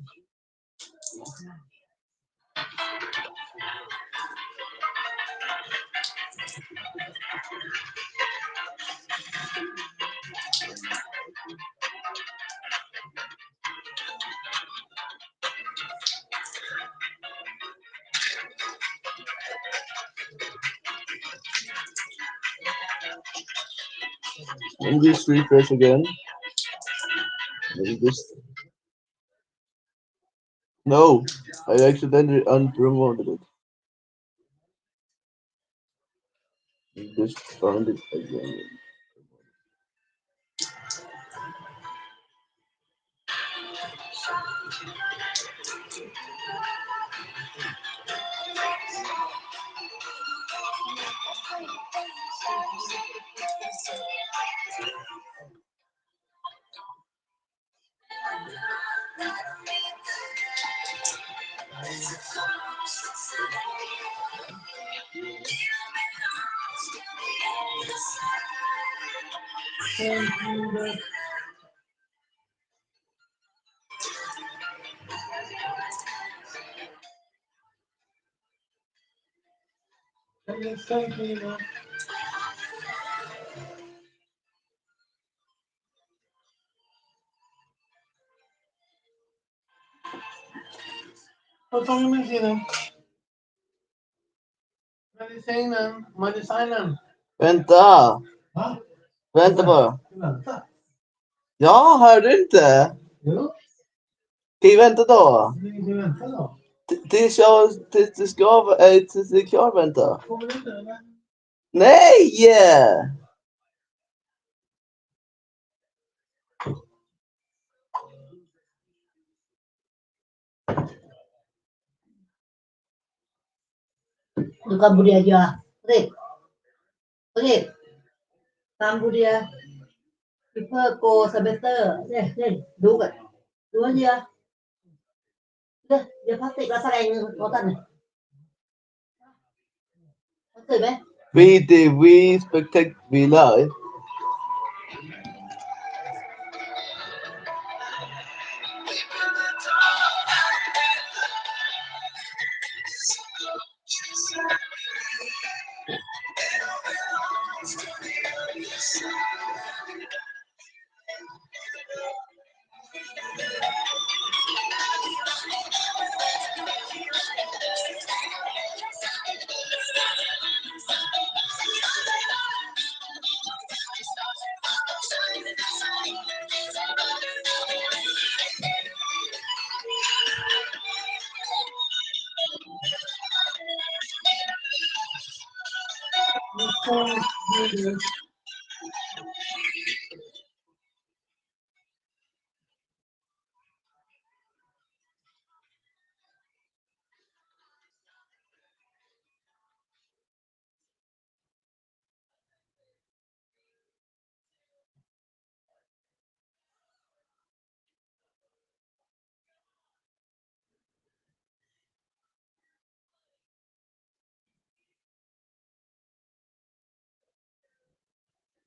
Let me just refresh again. Let me just. No, I accidentally unpromoted it. Just found it again. Vad tar ni med sinen? Medicinen, medicinen. Vänta! Va? Vänta bara. Vänta. Ja, hörde du inte? Jo. Kan vi vänta då? Vi väntar då. Tills det är klart vänta. Kommer du inte eller? Nej! Bukan budi aja. Oke. Cambodia River go semester. Đây, đúng vậy. Đúng không chưa? Đây, giờ phát tịch là sao anh có tận này. Có tịch đấy. Vi spectact vi live.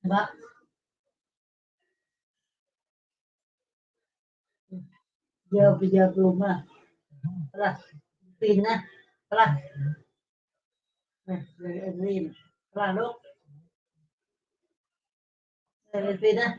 Mbak. Giờ gồm à. Là tin nè. Là. Này, Restream. Là lúc. Restream nè.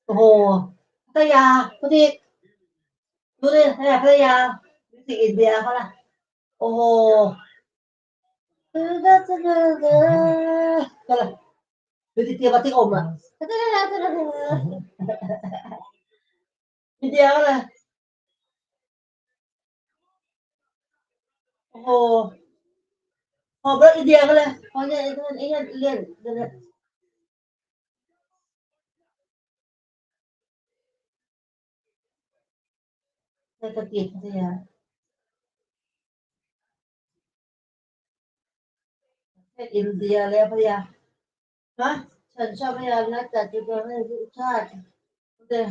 โอ้โหพัทยาพุทธิดูดิเนี่ยพัทยาดูสิอินเดียเขาล่ะโอ้โหก็เลยดูสิเตรียมมาที่อมอ่ะอินเดียก็เลยโอ้โหพอเบิร์ดอินเดียก็เลยพอเนี่ยไอ้เนี่ยเรียนเนี่ยเศรษฐกิจพัทยาอินเดียแล้วพัทยาฮะฉันชอบพัทยานะจัดกิจกรรมให้ทุกชาติเด้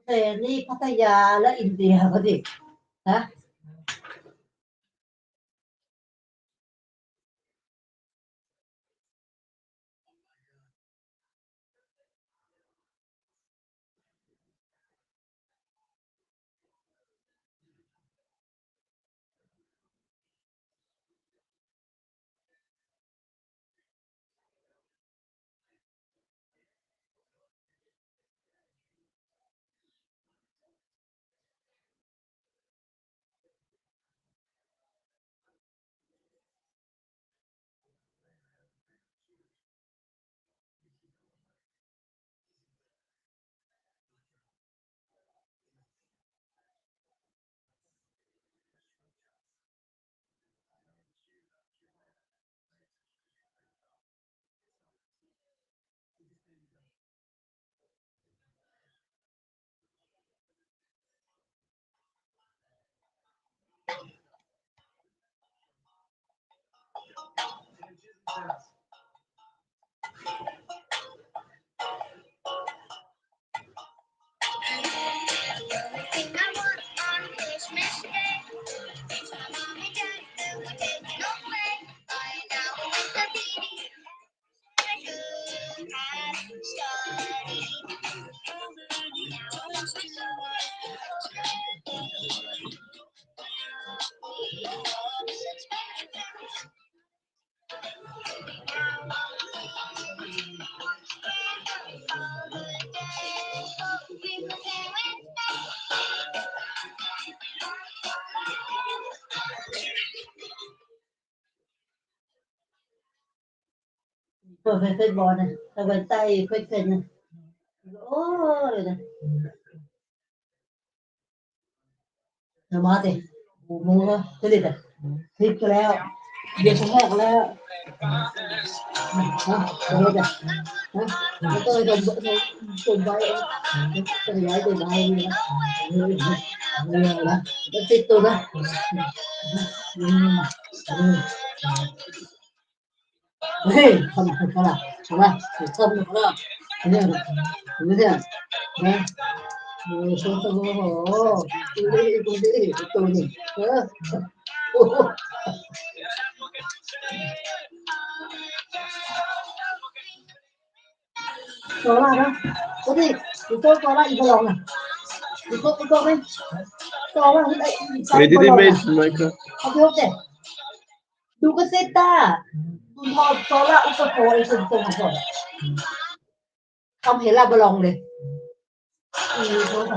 แต่นี่พัทยาและอินเดียก็ดินะเปิดเฟซบอลนะตะวันใต้เฟซนะโอ้เลยนะเดี๋ยวมาสิมึงก็จะเด็ดอ่ะคลิปก็แล้วเดี๋ยวฉันแหกแล้วฮะจะเด็ดอ่ะฮะแล้วก็จะส่งไปจะย้ายตัวไปนี่นะนี่นะแล้วติดตัวนะเฮ้ยทำอะไรทำไมทำอะไรเนี่ยเนี่ยนะโอ้โหตัวนี้โอ้โหโซล่านะก็ดิอีโก้โซล่าอีกลองอ่ะอีโก้ไหมโซล่าไอ้ Wait, did he made Minecraft? เอาไปဟုတ်တယ်ดูก็เซต้าดูพอโซล่าอุปโภคไอ้ส่วนตรงก่อนทำเห็นลาบลองเลยโซล่า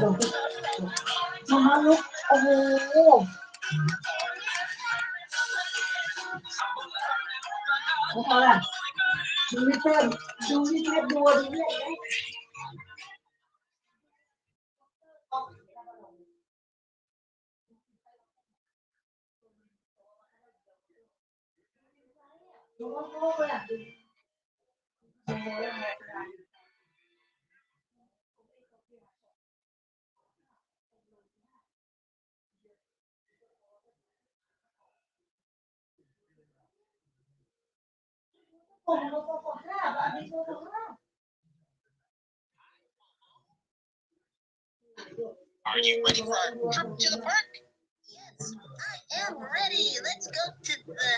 ลองมาลุกโอ้โหโซล่าดูนี่เต้นดูนี่เต้นดูนี่ดูโอ้โหอ่ะโอ้โหห้าบาทนี่โอ้โห Are you ready for our trip to the park? Yes, I am ready. Let's go to the.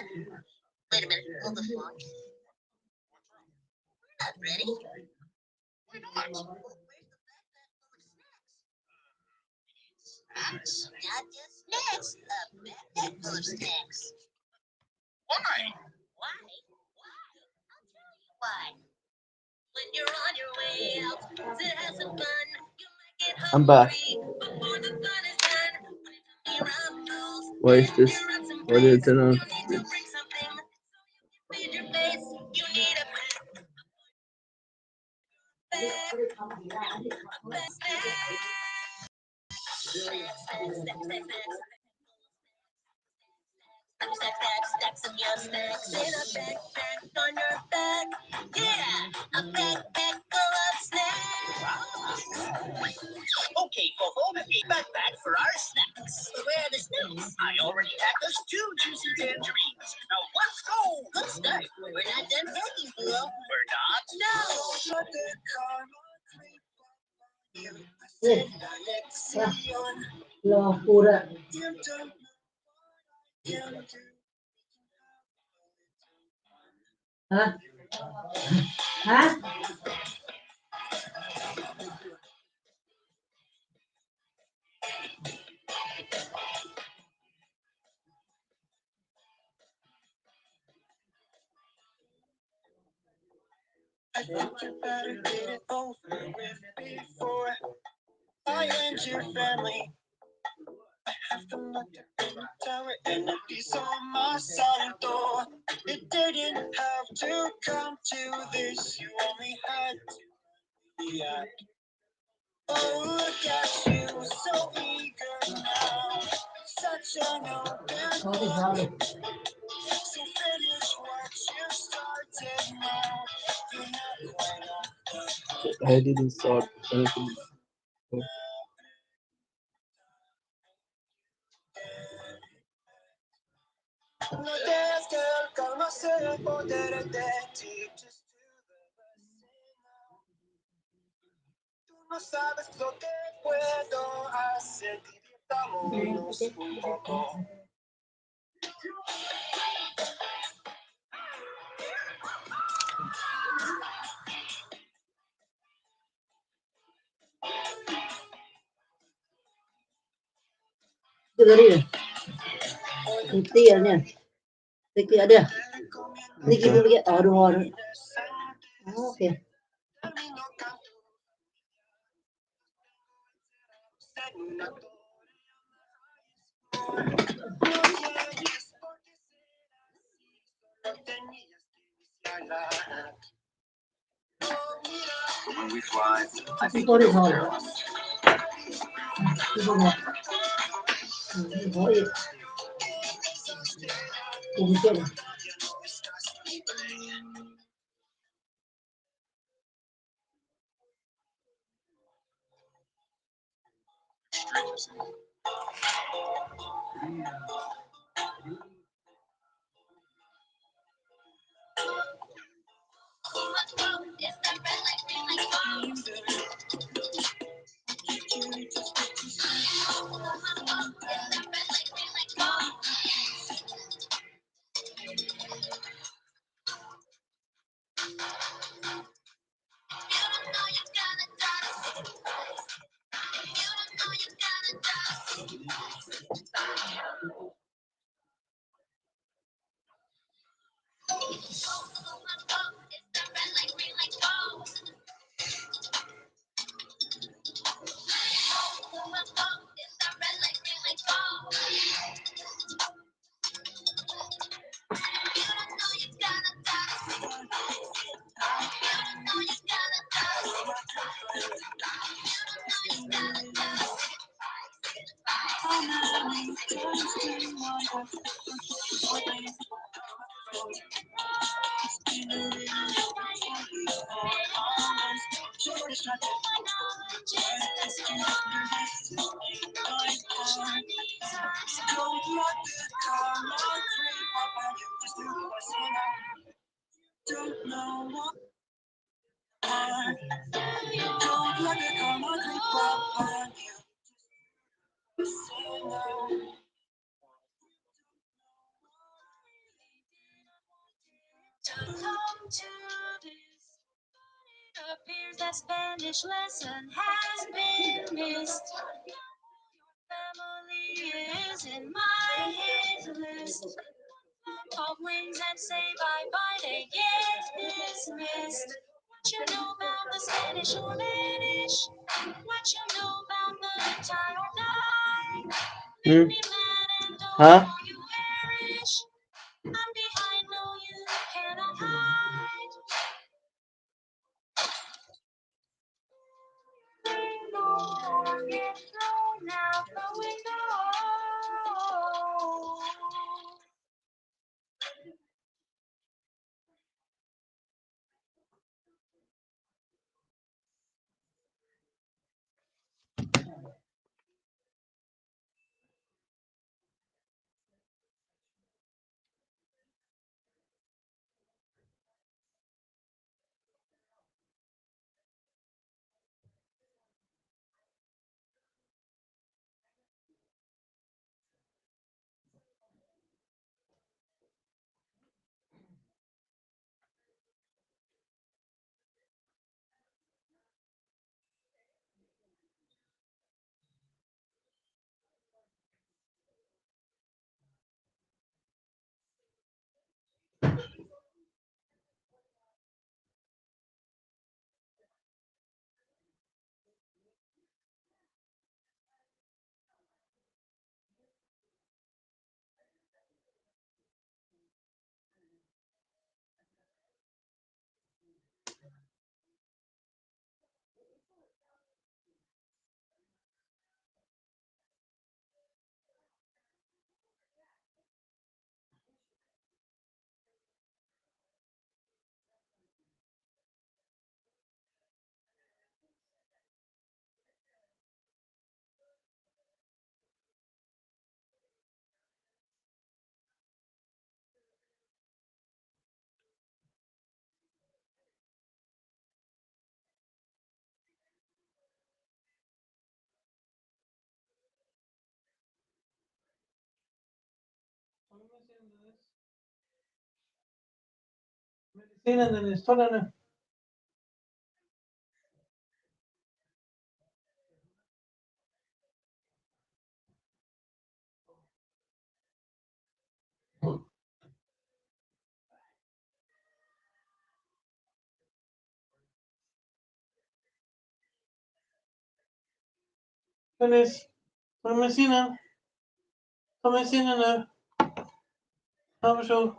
Wait a minute. Hold the phone. We're not ready. Why not? Where's the backpack full of snacks? Not just snacks, a backpack full of snacks. Why? Why? I'll tell you why. When you're on your way out to have some fun, you might get I'm back. before the fun is done. Why is this? Why did it turn on? Feed your face, you need a stacks of your snacks in a backpack on your back. Yeah, a backpack full of snacks. Okay, Fofo, a backpack for our snacks. Where are the snacks? I already packed us 2 juicy tangerines. Now let's go. Good start. We're not done packing, Fofo. We're not? No.รอกูด้วยฮะฮะ I think you better get it over with before I and your family. I have to look in the tower and a piece on my silent door. It didn't have to come to this. You only had to react. Oh, look at you, so eager now. Such an open book. So finish what you started now. You're not quite on. I didn't start anything. No dejes que el karma se apodere de ti. Just do the best thing now. Tú no sabes lo que puedo hacer. Divirtámonos un poco. Dengerin nanti ya nih sedikit ada sedikit oh oke When we fly, I think What you is know all? what they're Appears that Spanish lesson has been missed. is in my hit list. Of wings and say bye-bye, they get dismissed. What you know about the Spanish or Spanish? What you know about the tie or die? Make me mad and don't Huh? call you Irish. I'm behind, no, you cannot hide. Get thrown out the window. Medicina en el estómago. Feliz. Medicina. Medicina. Vamos a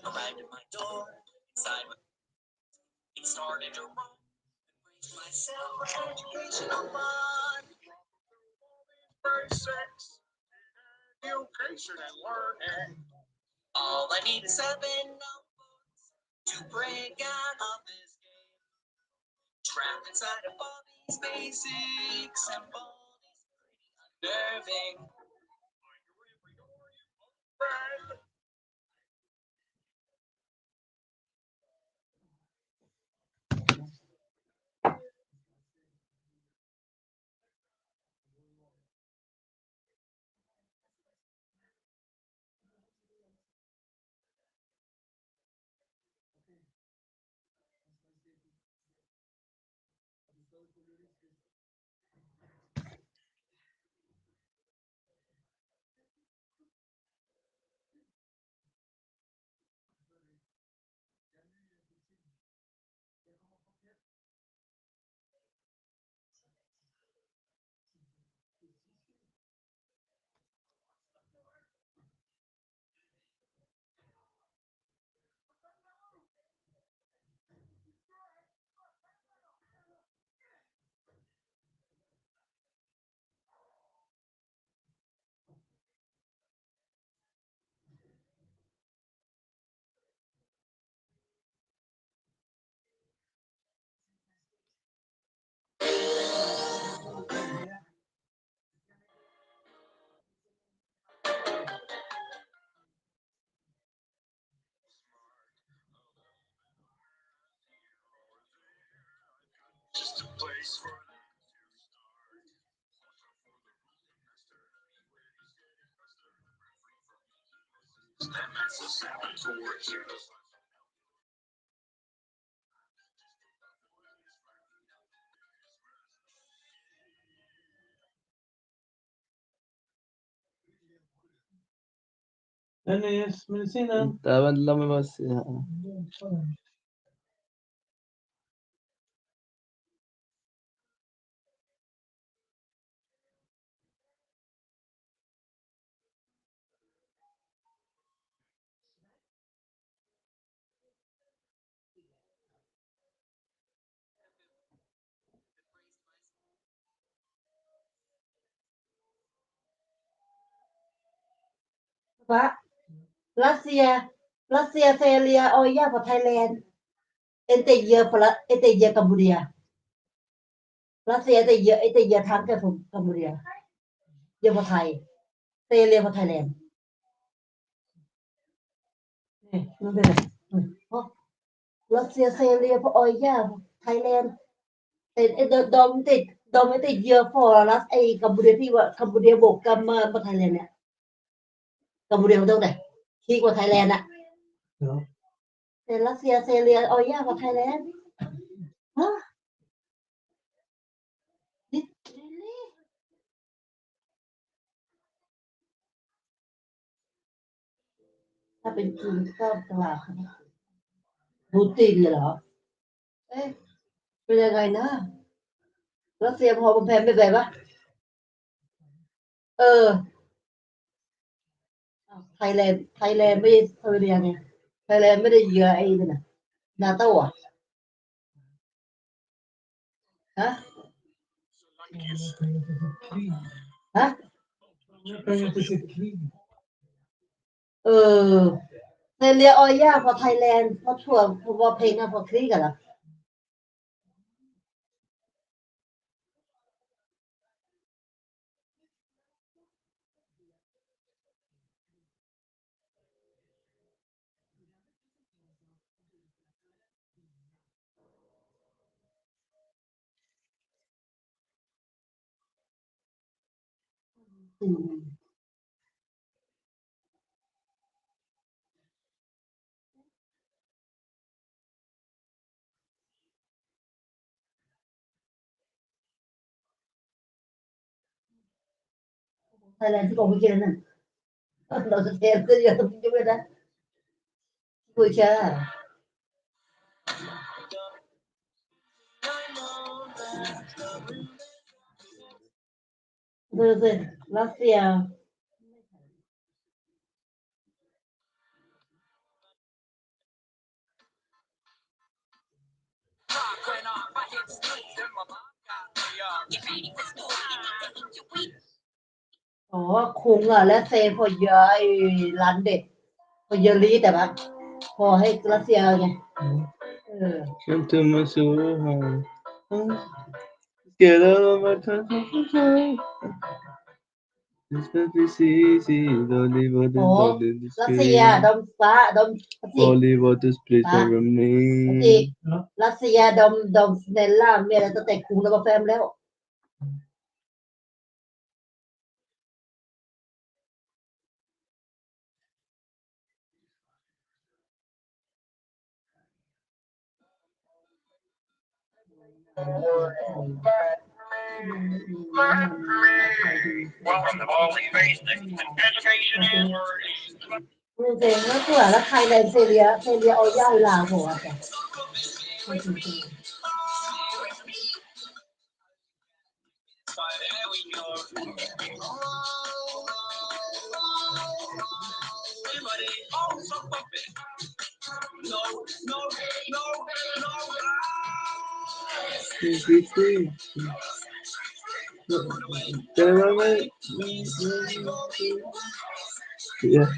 Arrived at my door, inside it started to roll. Myself educational fun. Sex, education and learning. All I need is 7 notebooks to break out of this game. Trapped inside of all these basic symbols, pretty unnerving. Dennis, medicinen. Låt mig bara se här.ว่ารัสเซียเซเรียออยาพอไทยแลนด์เอนเตเยอพละเอนเตเยกัมพูเดียรัสเซียเอนเตเยทางกับกัมพูเดียเยอพอไทยเซเรียพอไทยแลนด์นี่มันเป็นอะไรรัสเซียเซเรียพอออยาไทยแลนด์เดดอมติดเยอฟอรัสไอกัมพูเดียที่ว่ากัมพูเดียบกกัมมาไทยแลนด์เนี่ยกัมพูเดียมันต้องไหนที่กว่าไทยแลนด์อะแต่รัสเซียเซเรียออยากว่าไทยแลนด์ฮะนี่ถ้าเป็นจริงก็ตลาดปูตินเหรอเอ๊ะเป็นยังไงนะรัสเซียพอมันแพงไปไหนวะเออไทยแลนด์ไม่เซเรียไงไทยแลนด์ไม่ได้เหยื่อไอ้นั่นน่ะนาโต้อะฮะฮะเออเซเรียออยากพอไทยแลนด์พอชั่วพอเพลงอะพอคลีกันละไทยแลนด์ที่บอกเมื่อกี้นั่นเราจะเทสก็เยอะต้องจะไม่ได้คุยแช่ดูสิรัสเซียอ๋อคุงอ่ะและเซพอเยอะไอ้ร้านเด็ดพอเยอะลีแต่ว่าพอให้รัสเซียไงเออ Inte med så här. Ska det vara kanske precis i Bollywood โอ้ is รัสเซียดมฟ้าดมสิ Bollywood is split ฟ้า from สิ me รัสเซียดมสเนลล่าเมียอะไรตั้งแต่คุงแล้วก็แฟมแล้วนี่เจ๋งนะตัวแล้วไทยแลนด์เซเรียเอาย่าลาวหัวจ้ะYeah.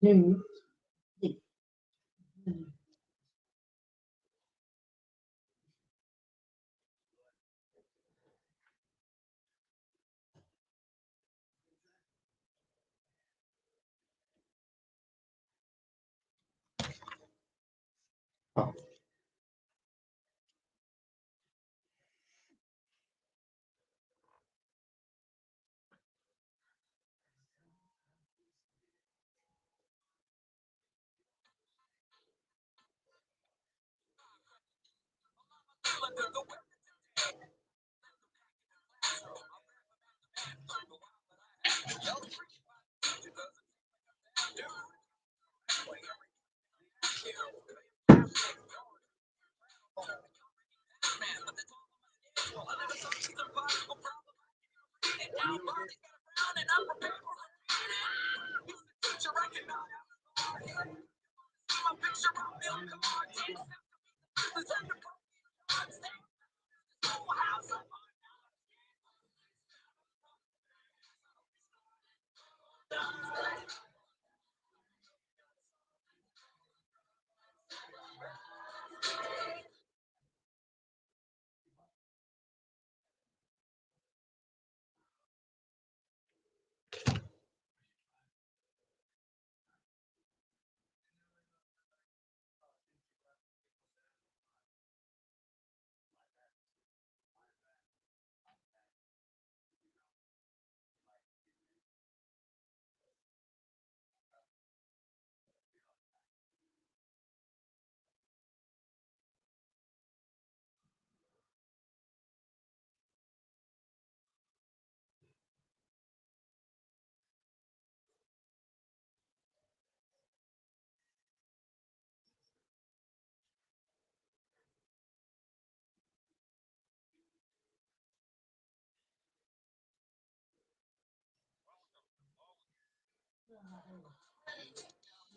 Mm.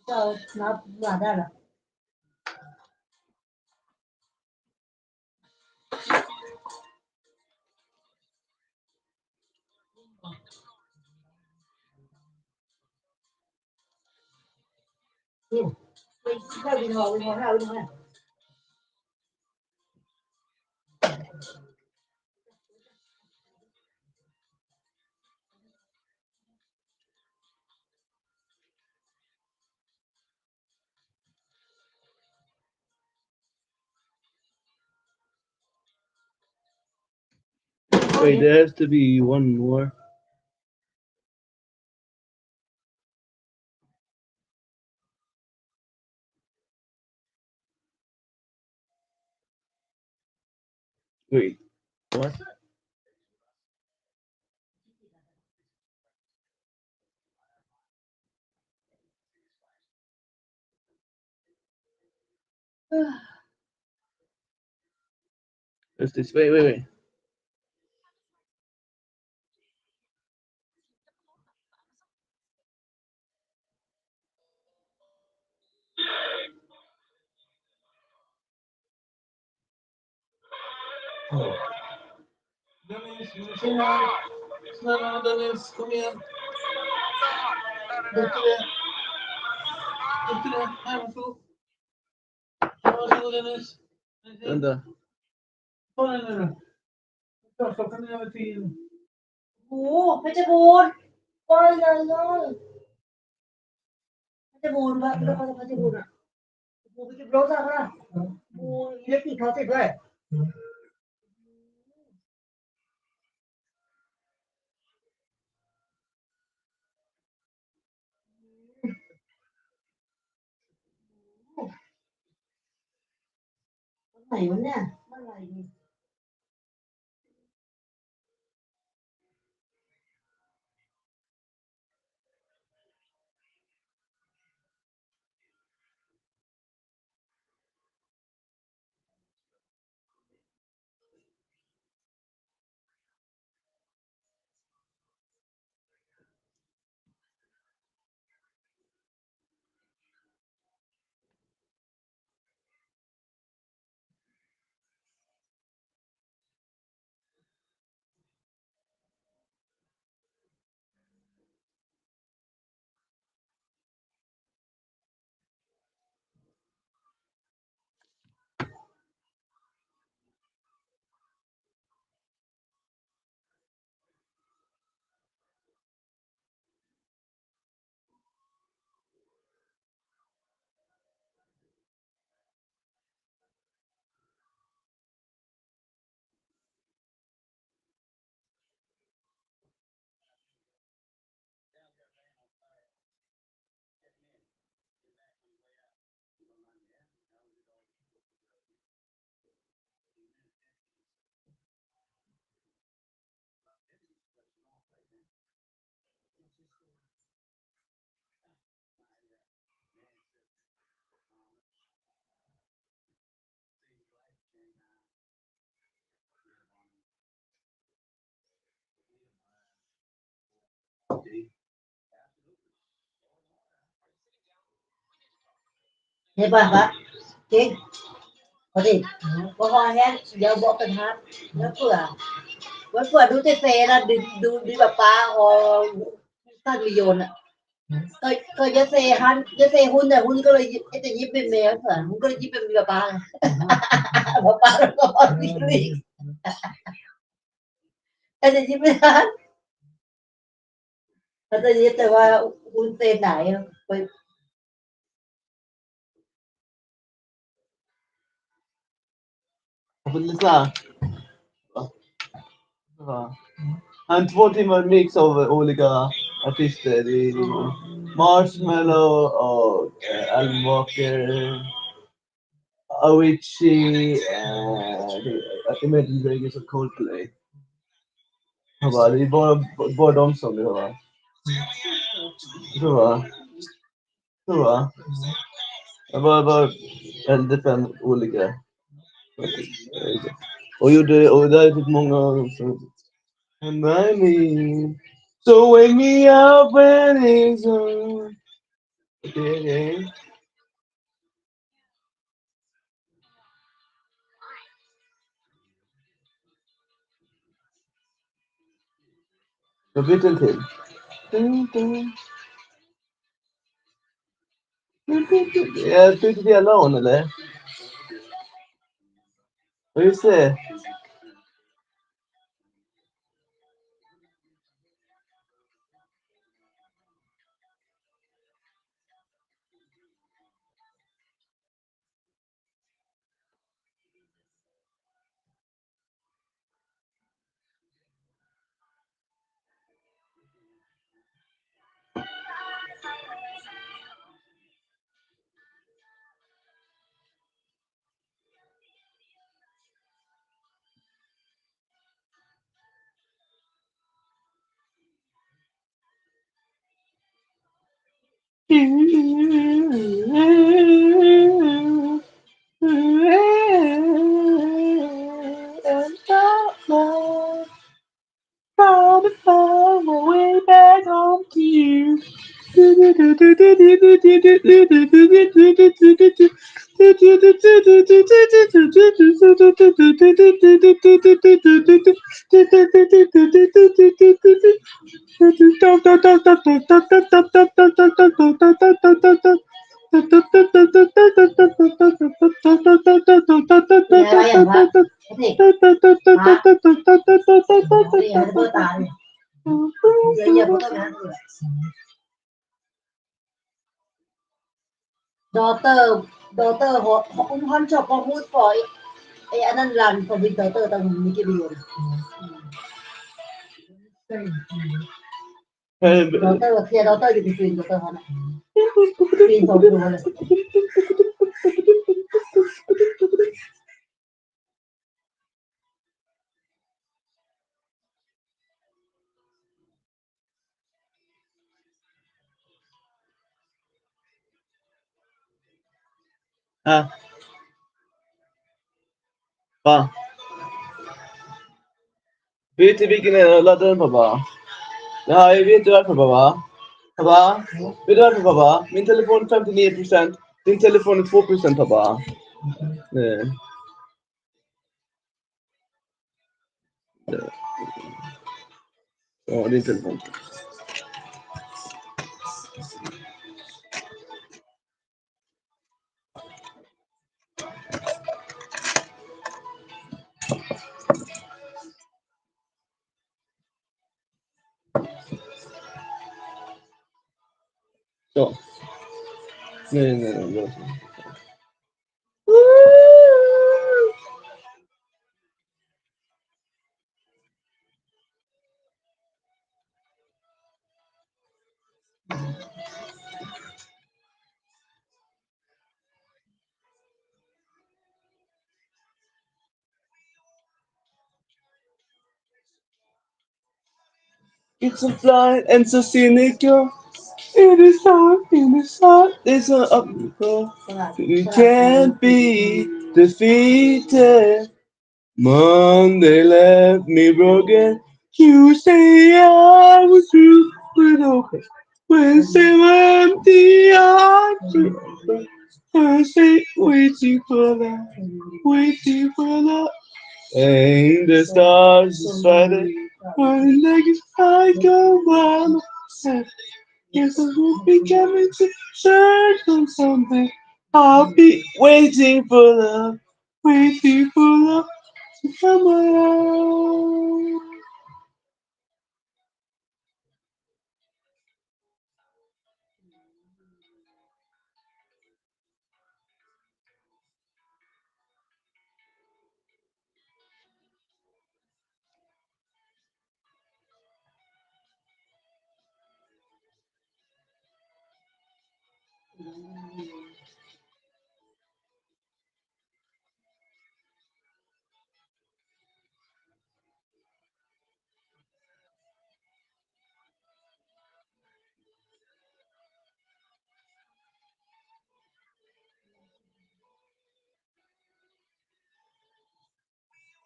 So nó là ra rồi. Mình theo bình hồ nào bình hồ này. Wait, there has to be one more. Wait, what? What's this? Wait. Dennis, snälla Dennis, kom igen. Upp till det. Här, varsågod. Varsågod Dennis. Vänta. Ta den nu då. Klockan är över 10. โอ้เพชรบูรณ์ก้อยเลยเพชรบูรณ์บ้านเราเพชรบูรณ์อ่ะบูไปเก็บรถอ่ะค่ะบูอิเล็กทริกเขาติดด้วยไหนวะเนี่ยเมื่อไหร่ดี เห็นป่ะครับจริงพอดีพอแห้งเดี๋ยวบอกกันครับแล้วเผื่อวันเผื่อดูเตเฟนะดูแบบปลาออท่านมิโยนอ่ะก็จะเซฮันจะเซหุ้นแต่หุ้นก็เลยจะยิบเป็นแมวเผื่อหุ้นก็เลยยิบเป็นแบบปลาแบบปลาแล้วก็ดิลิกแต่จะยิบไม่ทันแต่จะยิบแต่ว่าหุ้นเซไหนไป Lisa. Han 2 timmar mix av olika artister. Det är Marshmallow och Alan Walker, Avicii, Imagine Dragons och Coldplay. Han bara, det är bara de som vi har. Så va? Jag bara väldigt fem olika. Och det är typ många av dem som remind me. So wake me up when it's on. Okay. Jag byter en till. Jag byter till hela hon eller? Vad just det? Trying to find my way back home to you. daughter hon chop for food forอันนั้นรัน for big daughter ตอนมีกี่เดือน daughter เคลียร์ daughter อยู่ที่ฟิน daughter เขาน่ะฟินสองตัวเลย Va? Vet du vilken jag laddade den på bara? Ja, jag vet varför bara. Pappa, vet du varför pappa? Min telefon är 59%, din telefon är 2% pappa. Nej. Ja, din telefon. Så. Nej. It's so blind and so cynical. It is hard, it's an obstacle. You can't be defeated. Monday left me broken. Tuesday I was through with open. Wednesday were empty arms were open. Thursday waiting for love, waiting for love. And the stars is Friday, running like a cycle while yes, I will be coming to search for something. I'll be waiting for love, waiting for love to come around.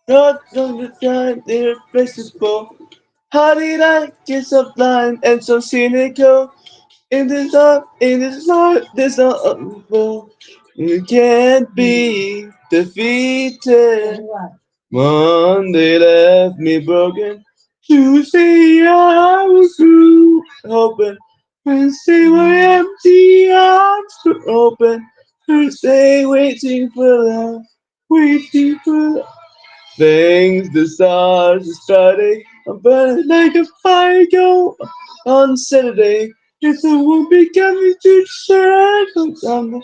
Not on the time, irreplaceable. How did I get so blind and so cynical? In this life, there's no other. You can't be defeated. Monday left me broken. Tuesday I was through open. Wednesday were empty arms were open. Thursday waiting for love, waiting for love. Thanks the stars is Friday. I'm burning like a fire go on Saturday. If I won't be coming to church on Sunday,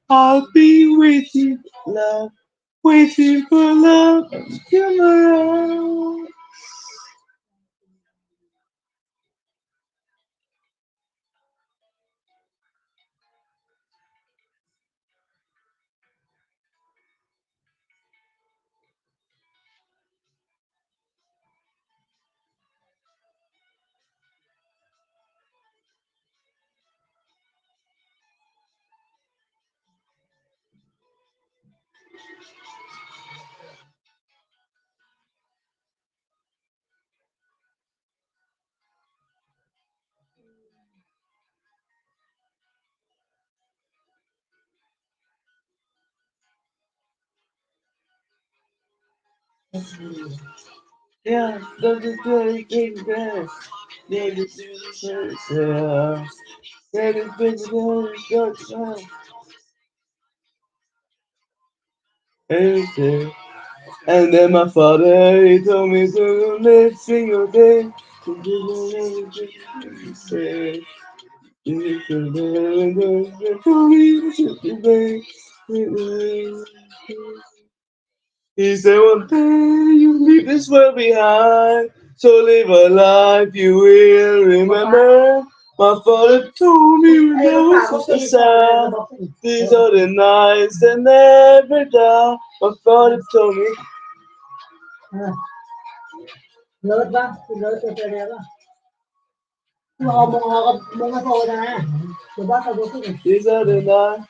I'll be waiting for love, waiting for love to come around. Yeah, don't just do anything bad. Yeah, just do the first. Yeah, just do the first. Everything. And then my father, he told me to live single day. To do everything say. He said one day you leave this world behind, so live a life you will remember. My father told me when I was a child, these are the nights that never die. My father told me. เลิศปะเลิศเจอแล้วปะมึงเอามงเอากับมงมาโซนะหรือว่าเขาดูที่ไหน These are the nights.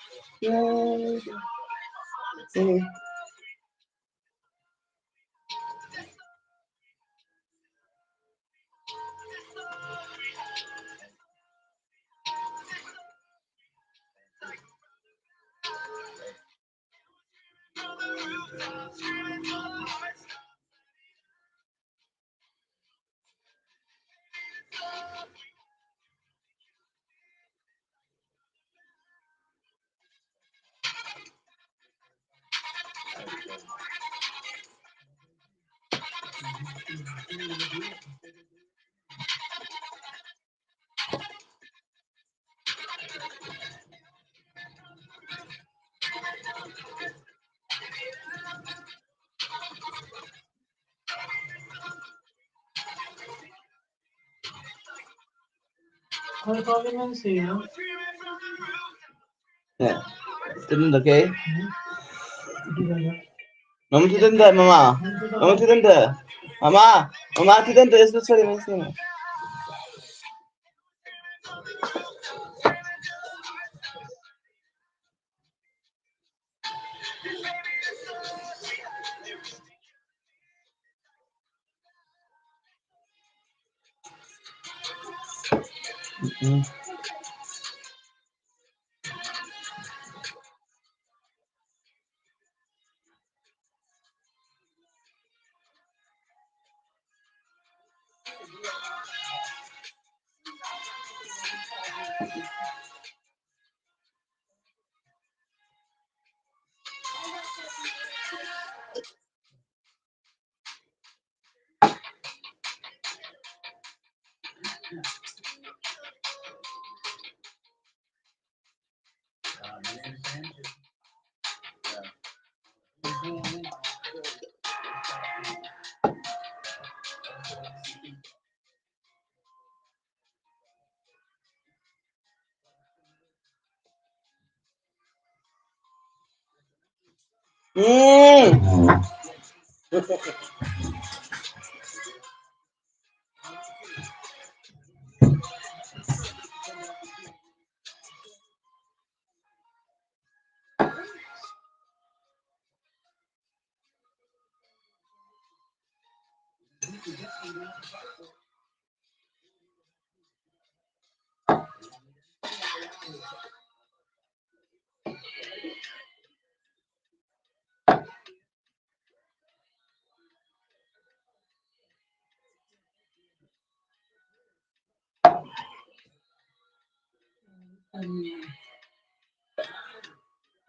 Yeah, didn't okay? Mama didn't that, Mama. Mama didn't that. Mama, Mama didn't that. It's not sorry,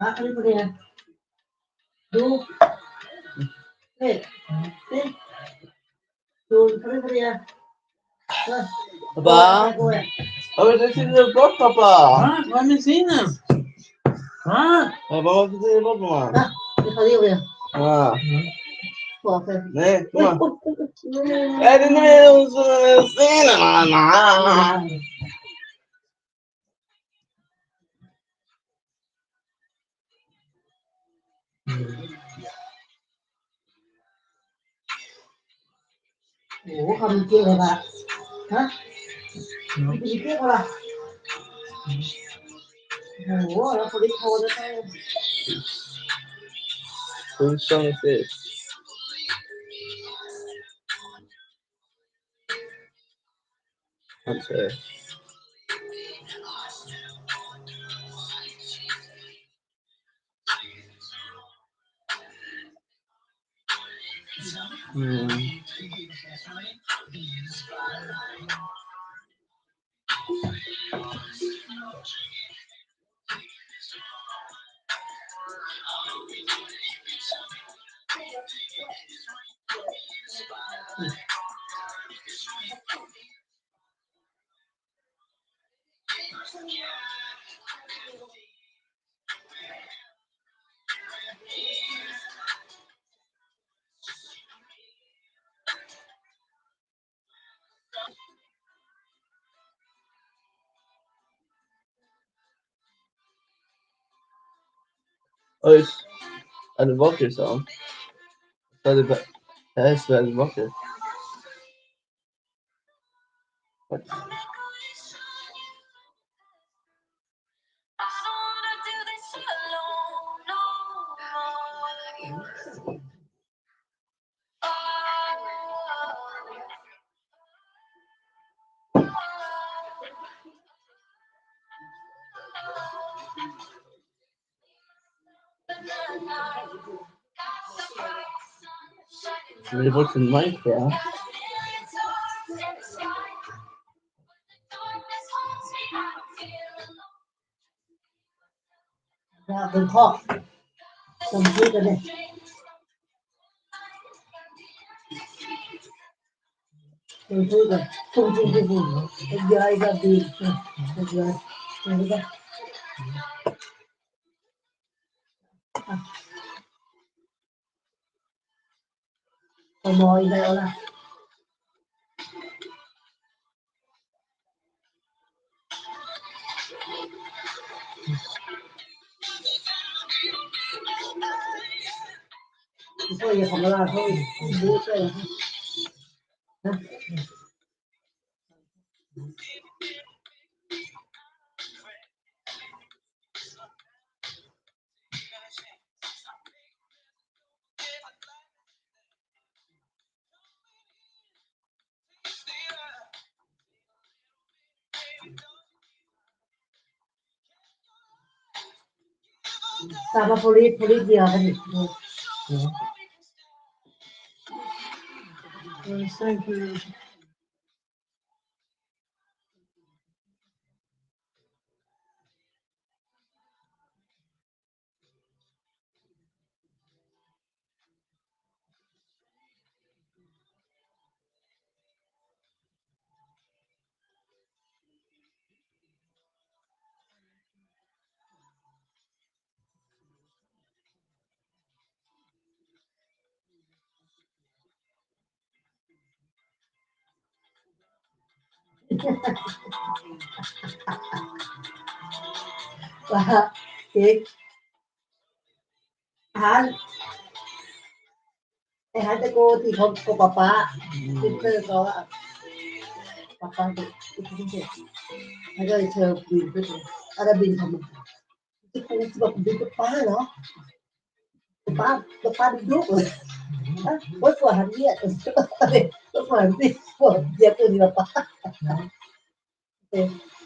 Ini begini. Duh. Duh, ini begini. Papà? Avete sentito il blog, papà? Fammi insieme. Papà, vedere il blog, ma. Ini kali ya. Wah, Come? Non sono sera, ủa không kia rồi bà hả đi kia rồi ủa nó phải đi thôi đó thôi Whose song is this? That's it. Oh, it's an Evoker song. That's an Evoker. What? It works in Minecraft. đừng kho đừng kia cái này đừng kia cái không chung cái gì giờ ai ra đi giờ này ra mồi đây là thôi giờ không là thôi bố chơi sama polis dia kan itu. Thank you. Wah, Han, Han cho cô thì không có papa, sister có papa itu itu. Ada chờ bin itu, ada bin kamu. Itu kan sebab bin papa loh. Papa duduk. Bos tuhan dia, bos tuhan dia, bos dia pun di papa.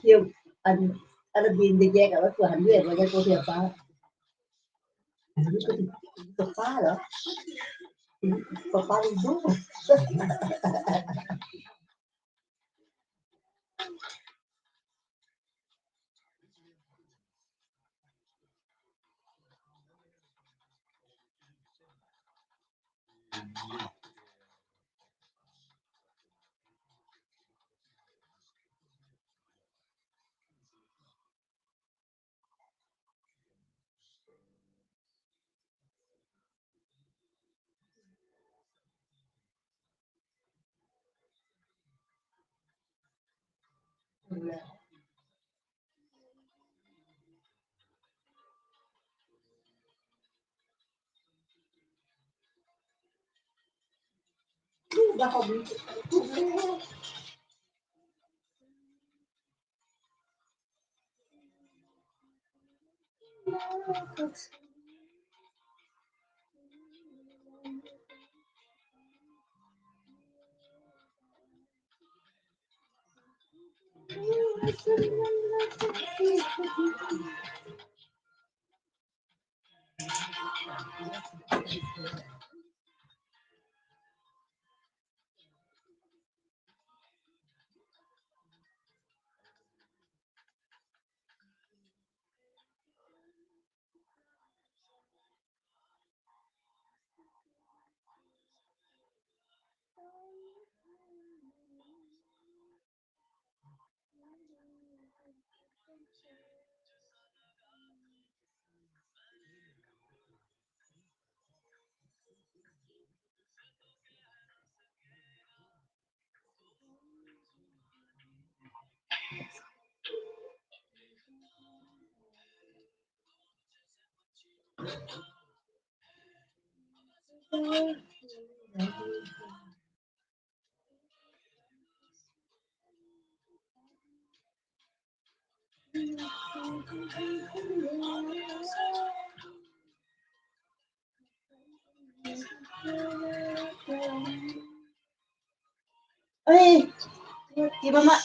Dia ada bin dia kalau tuhan dia, bos cô thì papa. Itu papa loh. Papa duduk. Udah hobi. Ê, chị ba mẹ.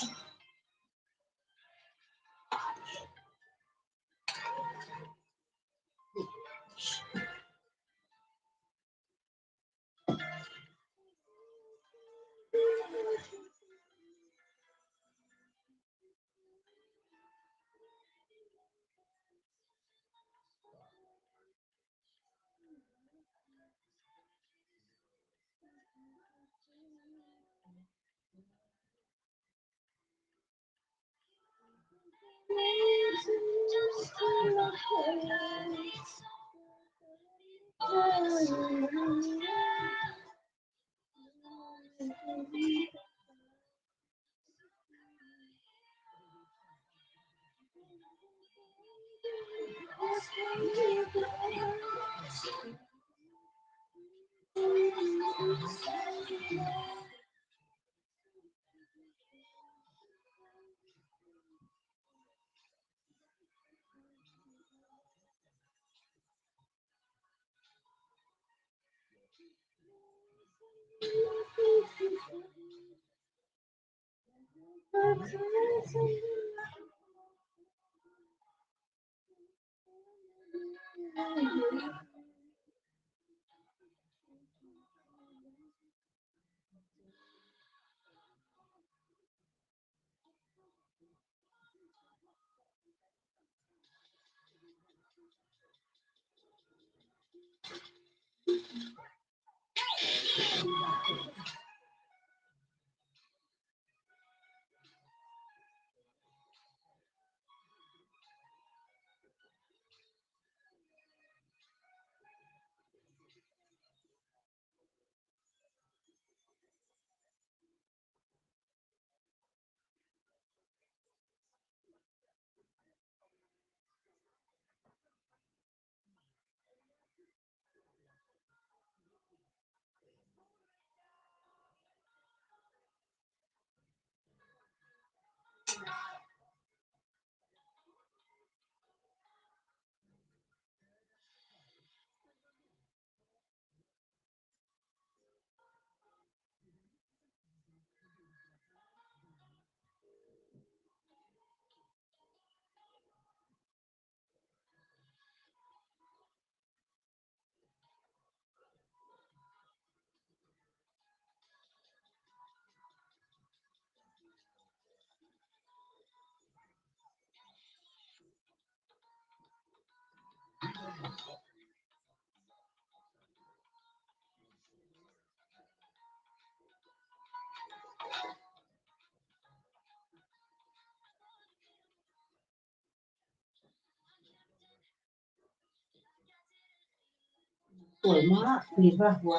สวยมากเห็นป่ะหัว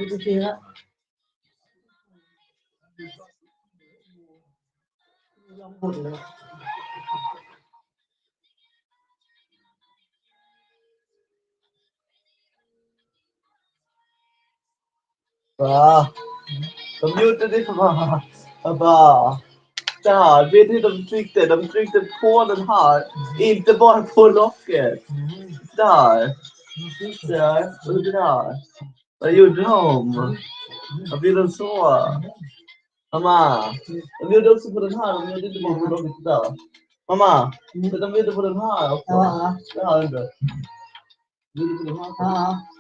ดูสิละลองหมดเลย Va. De gjorde det för bara. Jag bara. Där, vet ni de tryckte? De tryckte på den här. Inte bara på locket. Där. Där. Och där. Vad gjorde de? Vad blev den så? Mamma. De gjorde också på den här. De gjorde inte bara på locket där. Mamma. De gjorde på den här också. Ja. Det här inte. De gjorde på den här också. Ja.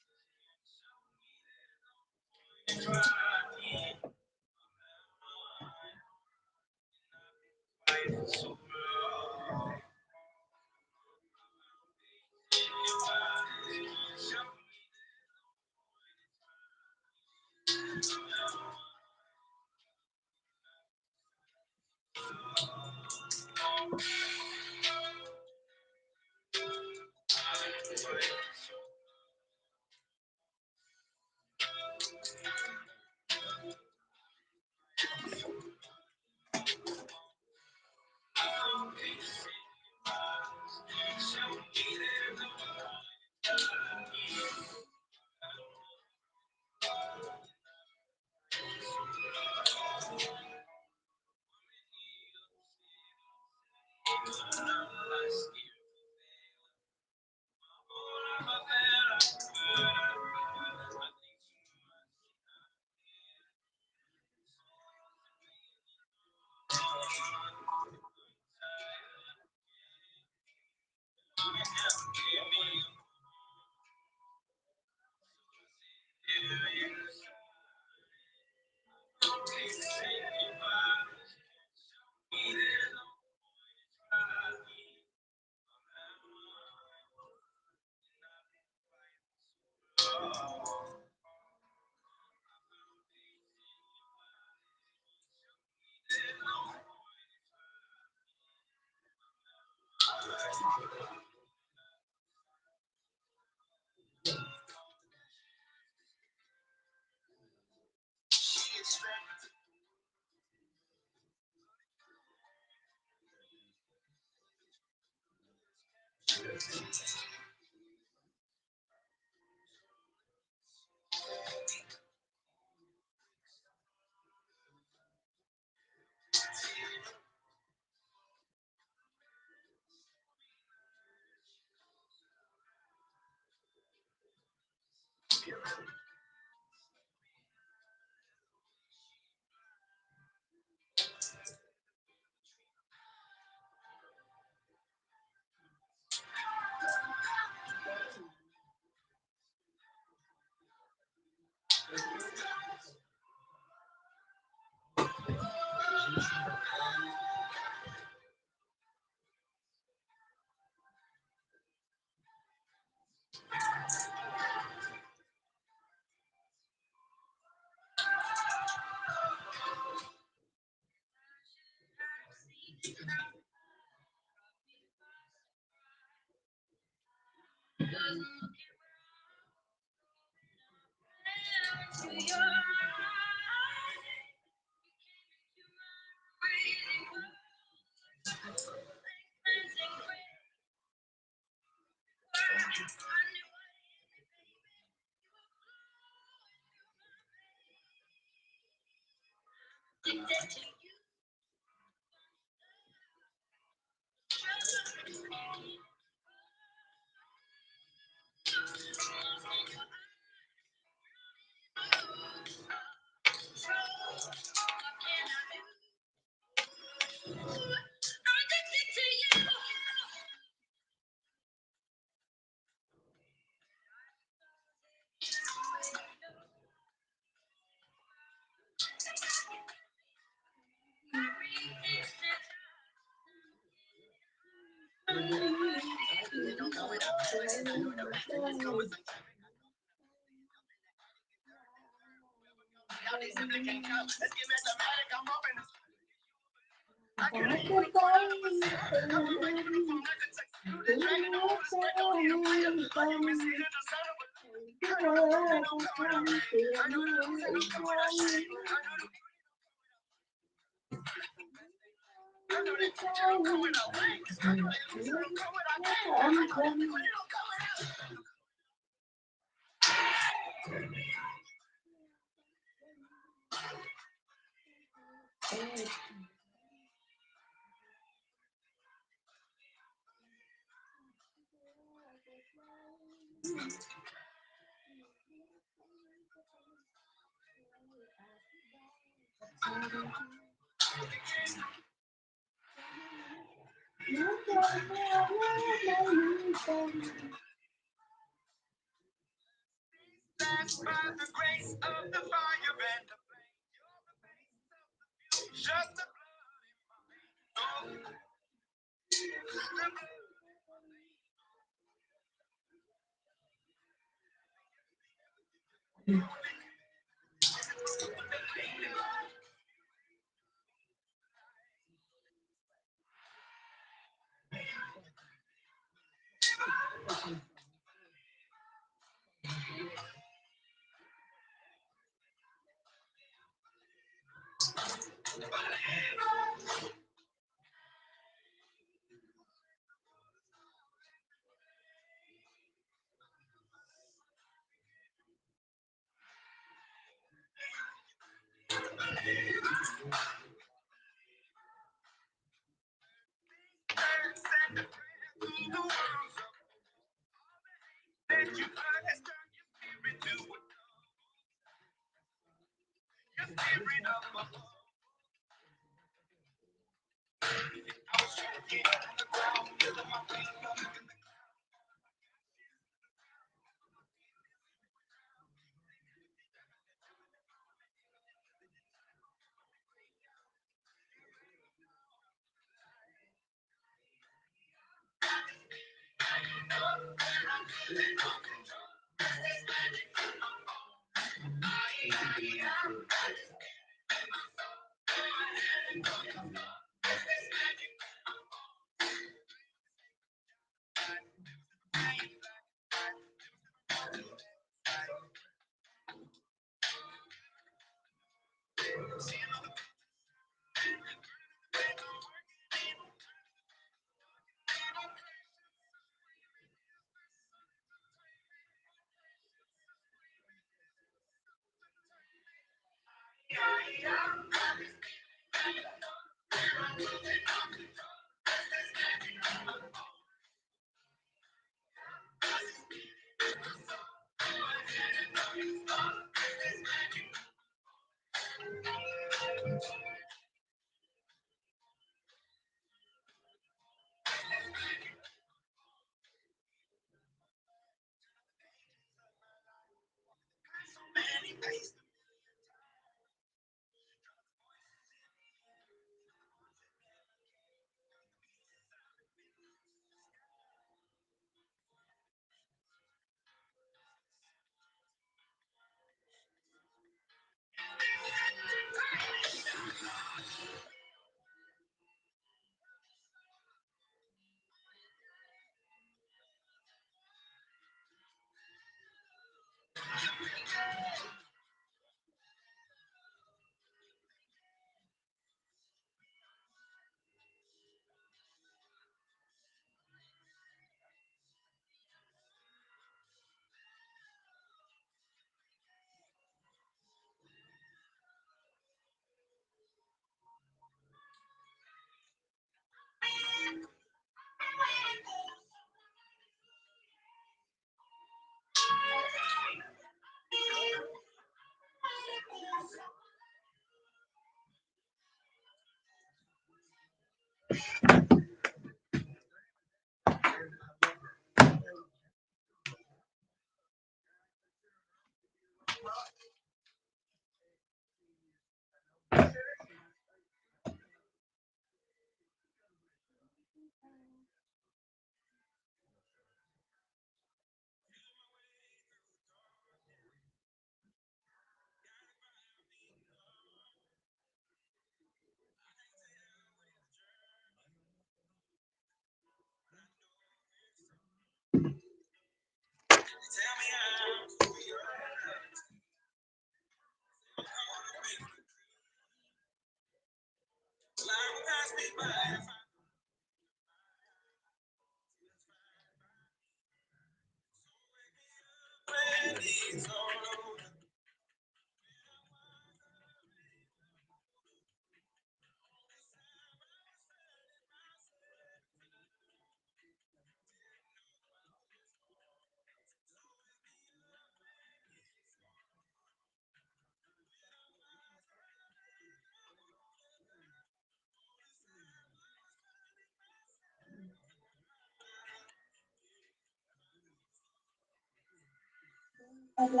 อะไร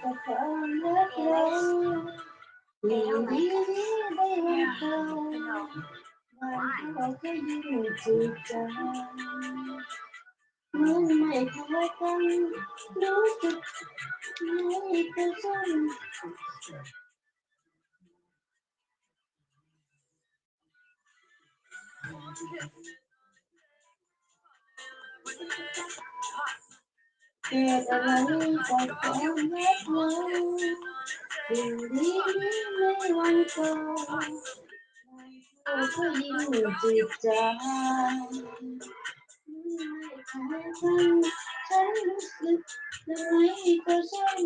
ก็ความรักเราดีดีได้วันเก่าวันเราก็ยิ่งจืดจางมันไม่เคยกันรู้สึกไม่เคยซ้ำเกิดอะไรกับความรักเราดีดีไม่วันเก่าเราก็ยิ่งจืดจางฉันรู้สึกยังไงก็ช่าง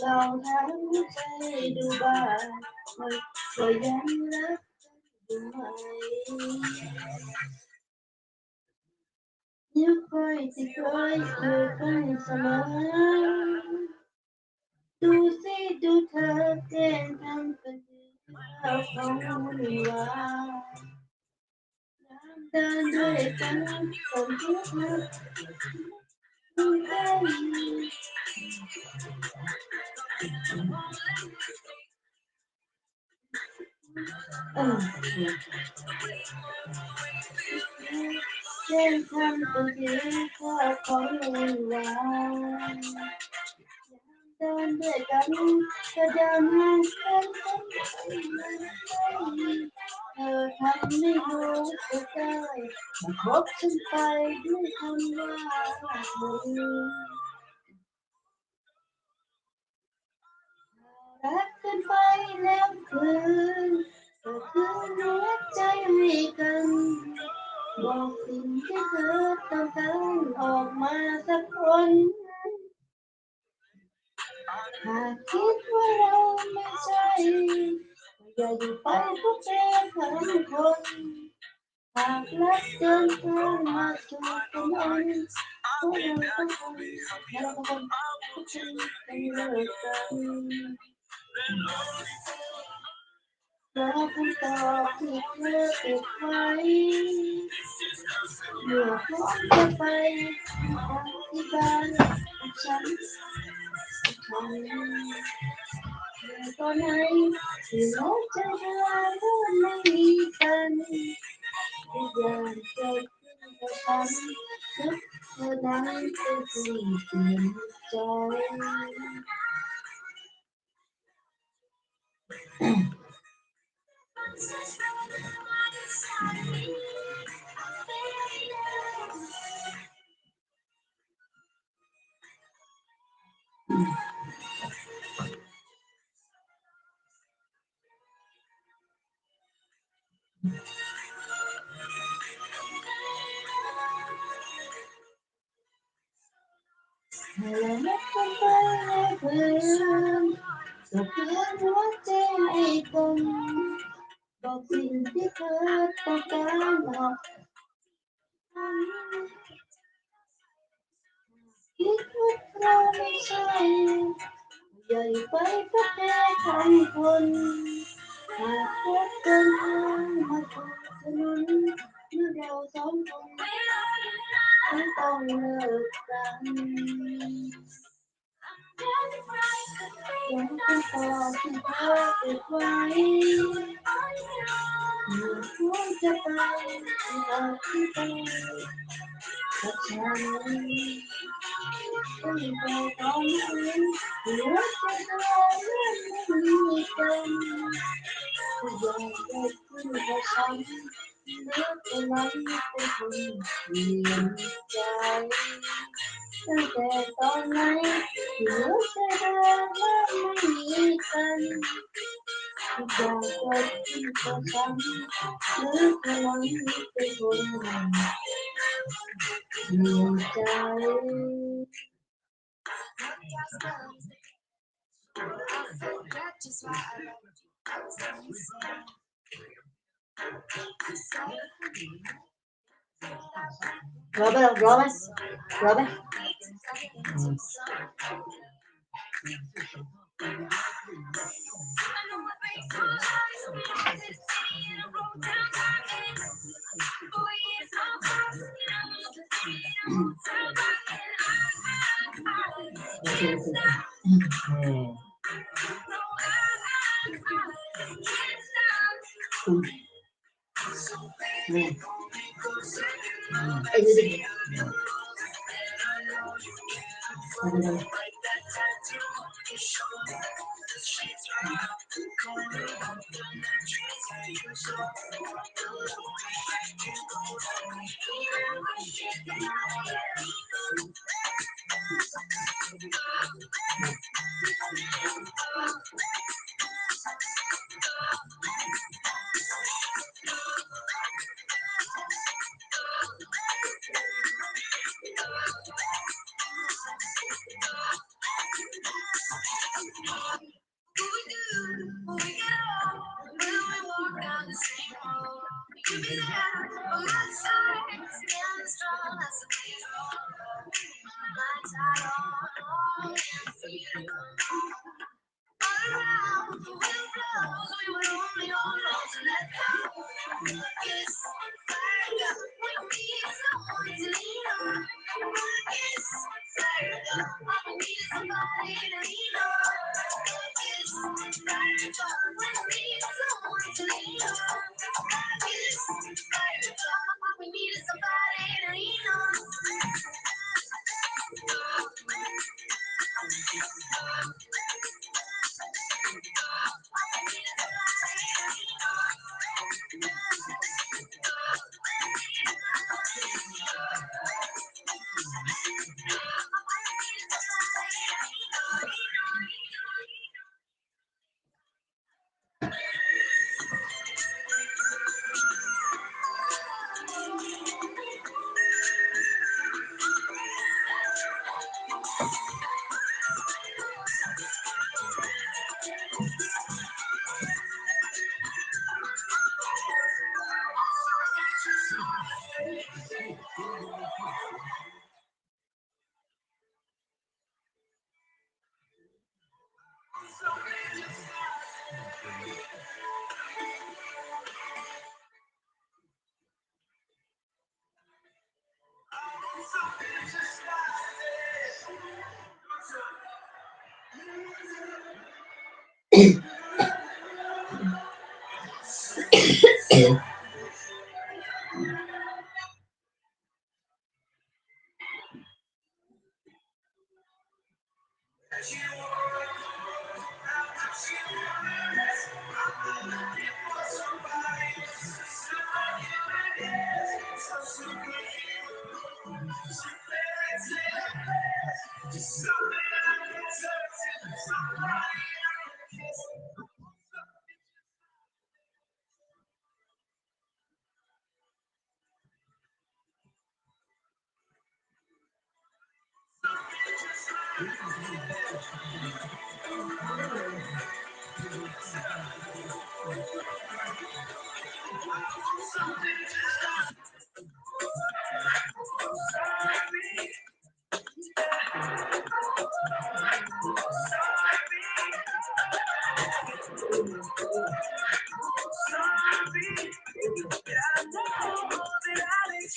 ลองถามใจดูบ้างมันก็ยังรักอยู่ไหมยังคอยที่คอยอยู่กันเสมอดูสิดูเธอแกล้งทำเป็นเอาของวุ่นวายเดินด้วยกันคนทุกข์เช่นทำตัวเองก็ของวุ่นวายเดินด้วยกันก็เดินห่างกันเธอทำไม่รู้สึกได้มาคบฉันไปด้วยคำว่าเธอรักกันไปแล้วคืนก็คือหัวใจให้กันบอกสิ่งที่เธอต้องการออกมาสักคนหากคิดว่าเราไม่ใช่อย่าอยู่ไปพวกแกทั้งคนหากรักเกินเกินมาสู่กันนั้นพวกเราต้องคนเราต้องคนทุกทีต้องเลิกกันรอคำตอบที่เธอเก็บไว้เมื่อพร้อมจะไปที่บ้านฉันตอนไหนที่เราจะหาเรื่องไม่มีกันทุกอย่างเกิดขึ้นกับฉันทุกเท่านั้นเป็นสิ่งเปลี่ยนใจให้เรานับกันไปเพื่อนก็เพื่อนหัวใจให้กันบอกสิ่งที่เธอต้องการบอกคิดว่าเราไม่ใช่ใหญ่ไปก็แค่ทั้งคน หากพบกันมาถูกถนนเมื่อเราสองคนไม่ต้องเลิกกันยังเป็นต่อที่เธอเก็บไว้เมื่อควรจะไปเราที่ไปกับฉันต้องไปตอนนั้นหัวใจเราไม่มีกันทุกอย่างเกิดขึ้นกับฉันเมื่อคนนั้นเป็นคนเปลี่ยนใจตั้งแต่ตอนนั้นหัวใจเราไม่มีกันทุกอย่างเกิดขึ้นกับฉันเมื่อคนนั้นเป็นคนเปลี่ยนใจ Robert, Robert, Robert. Yo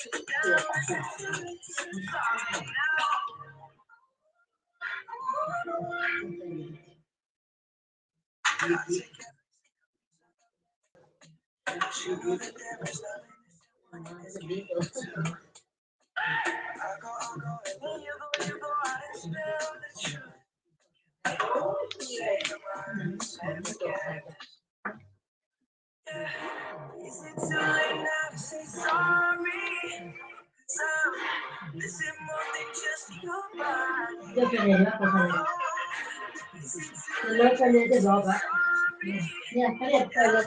tenía una cosa de no cambié de ropa. Mira, pero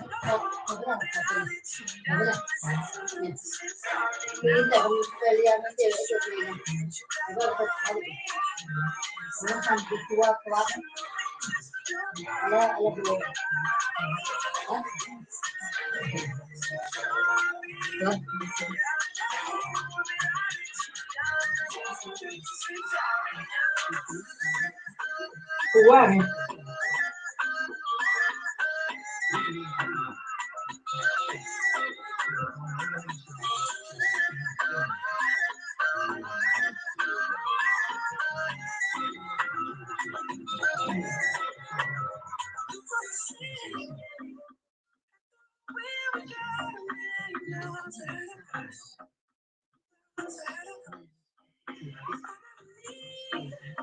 Cubano.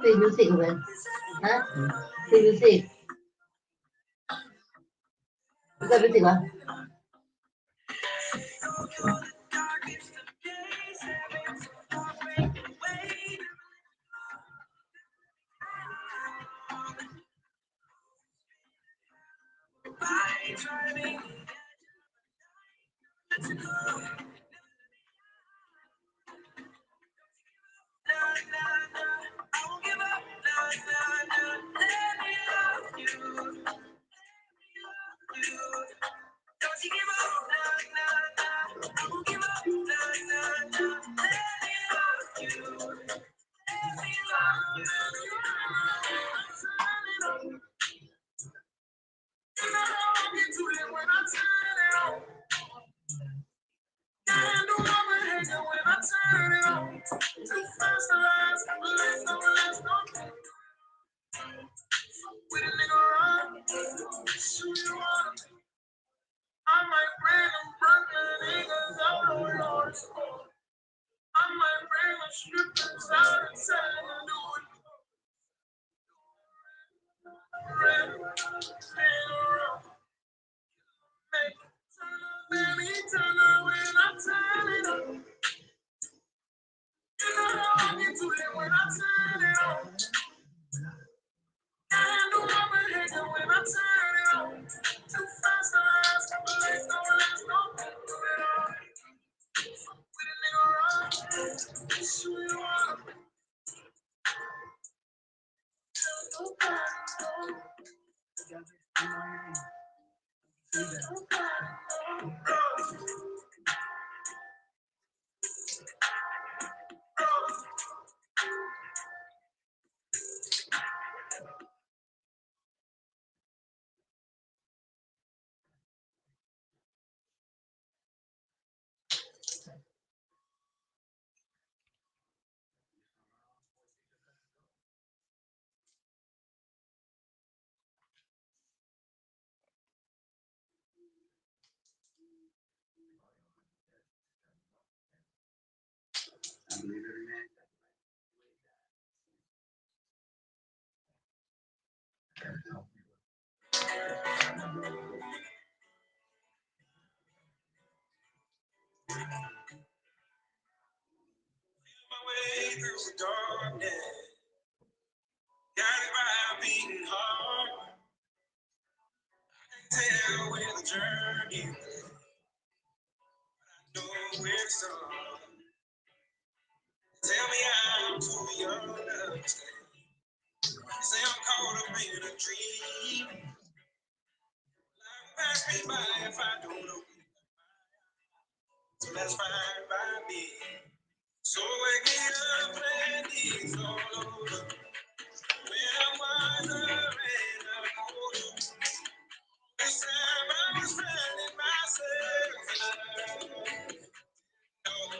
Thì music của mình hả? Thì music ra music hả?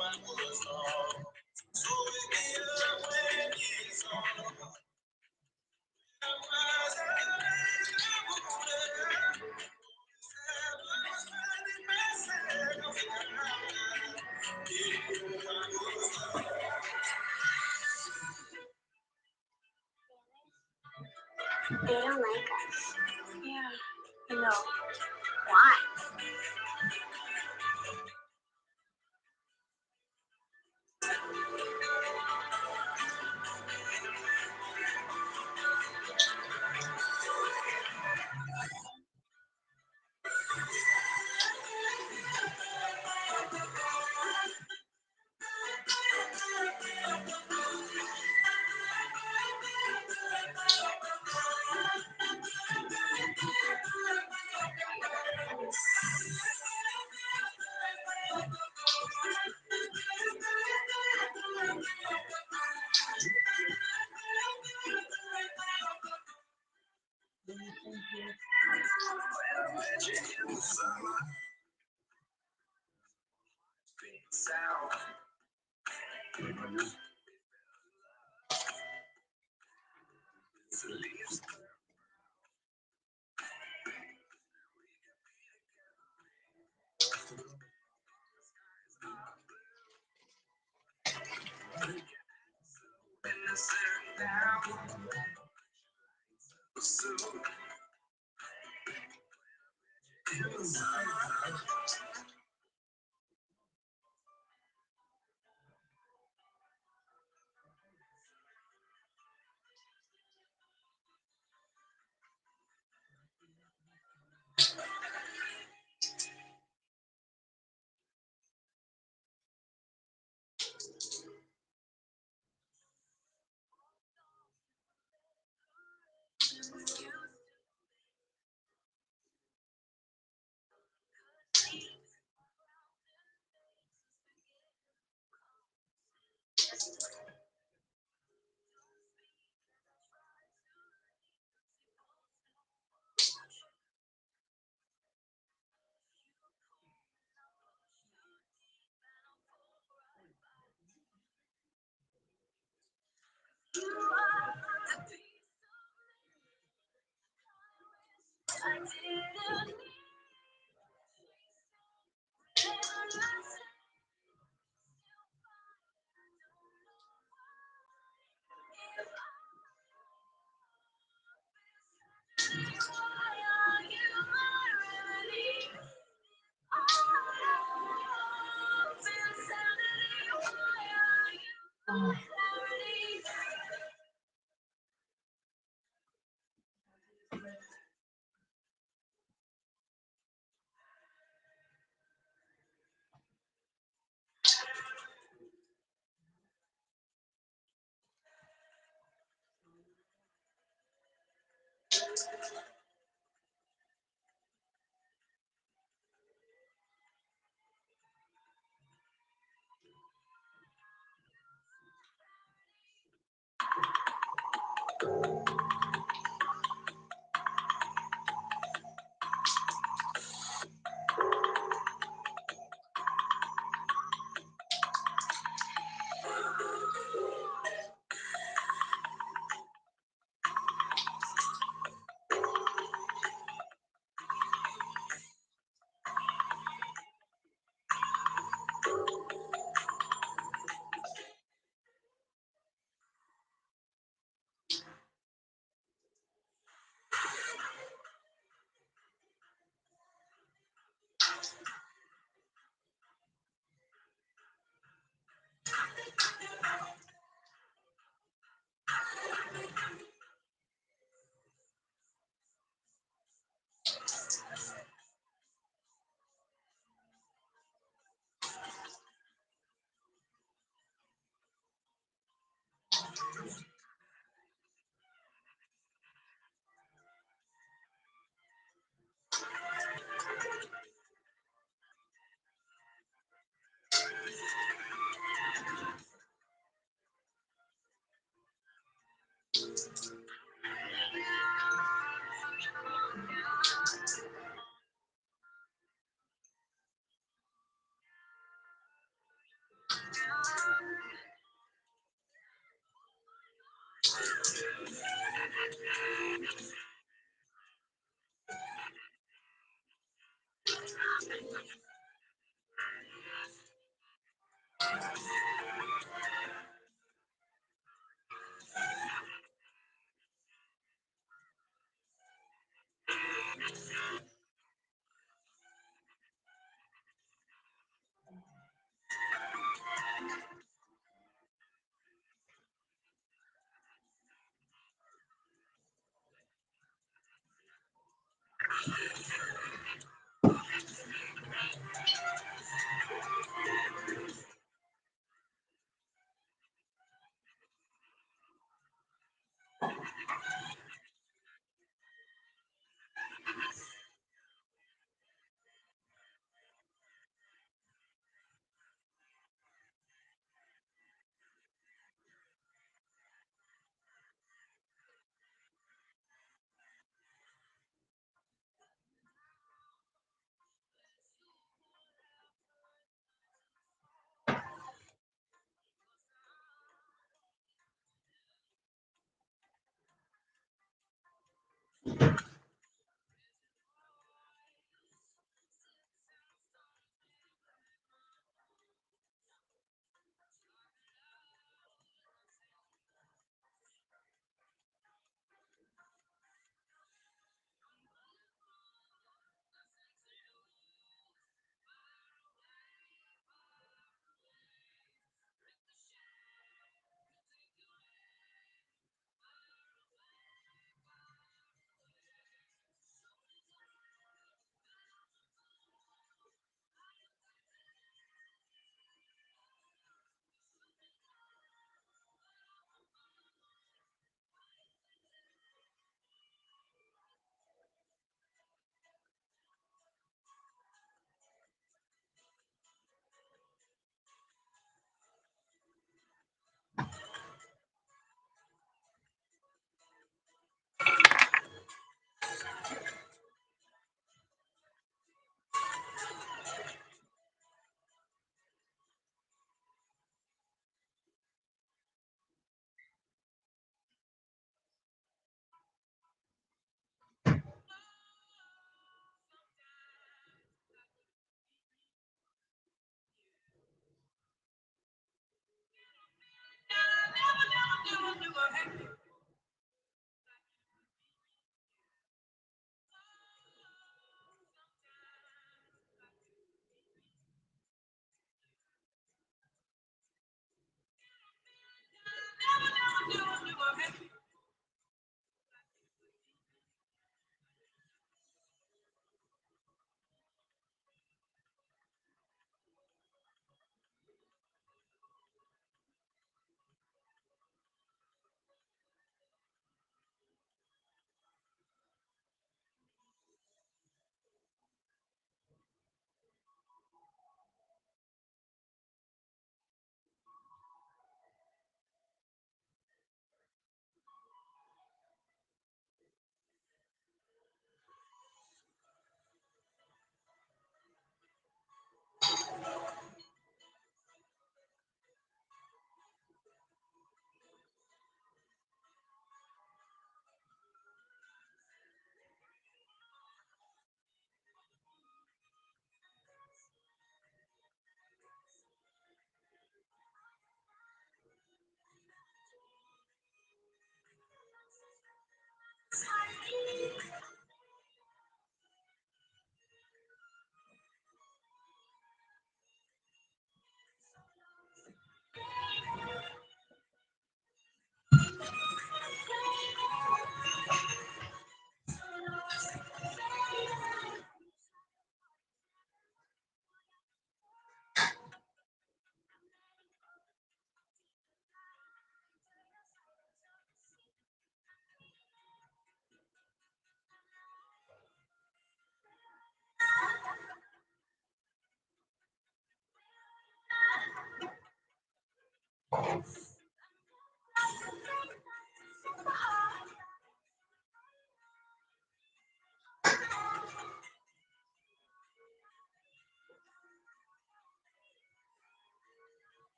They don't like us. Yeah, I know. Why?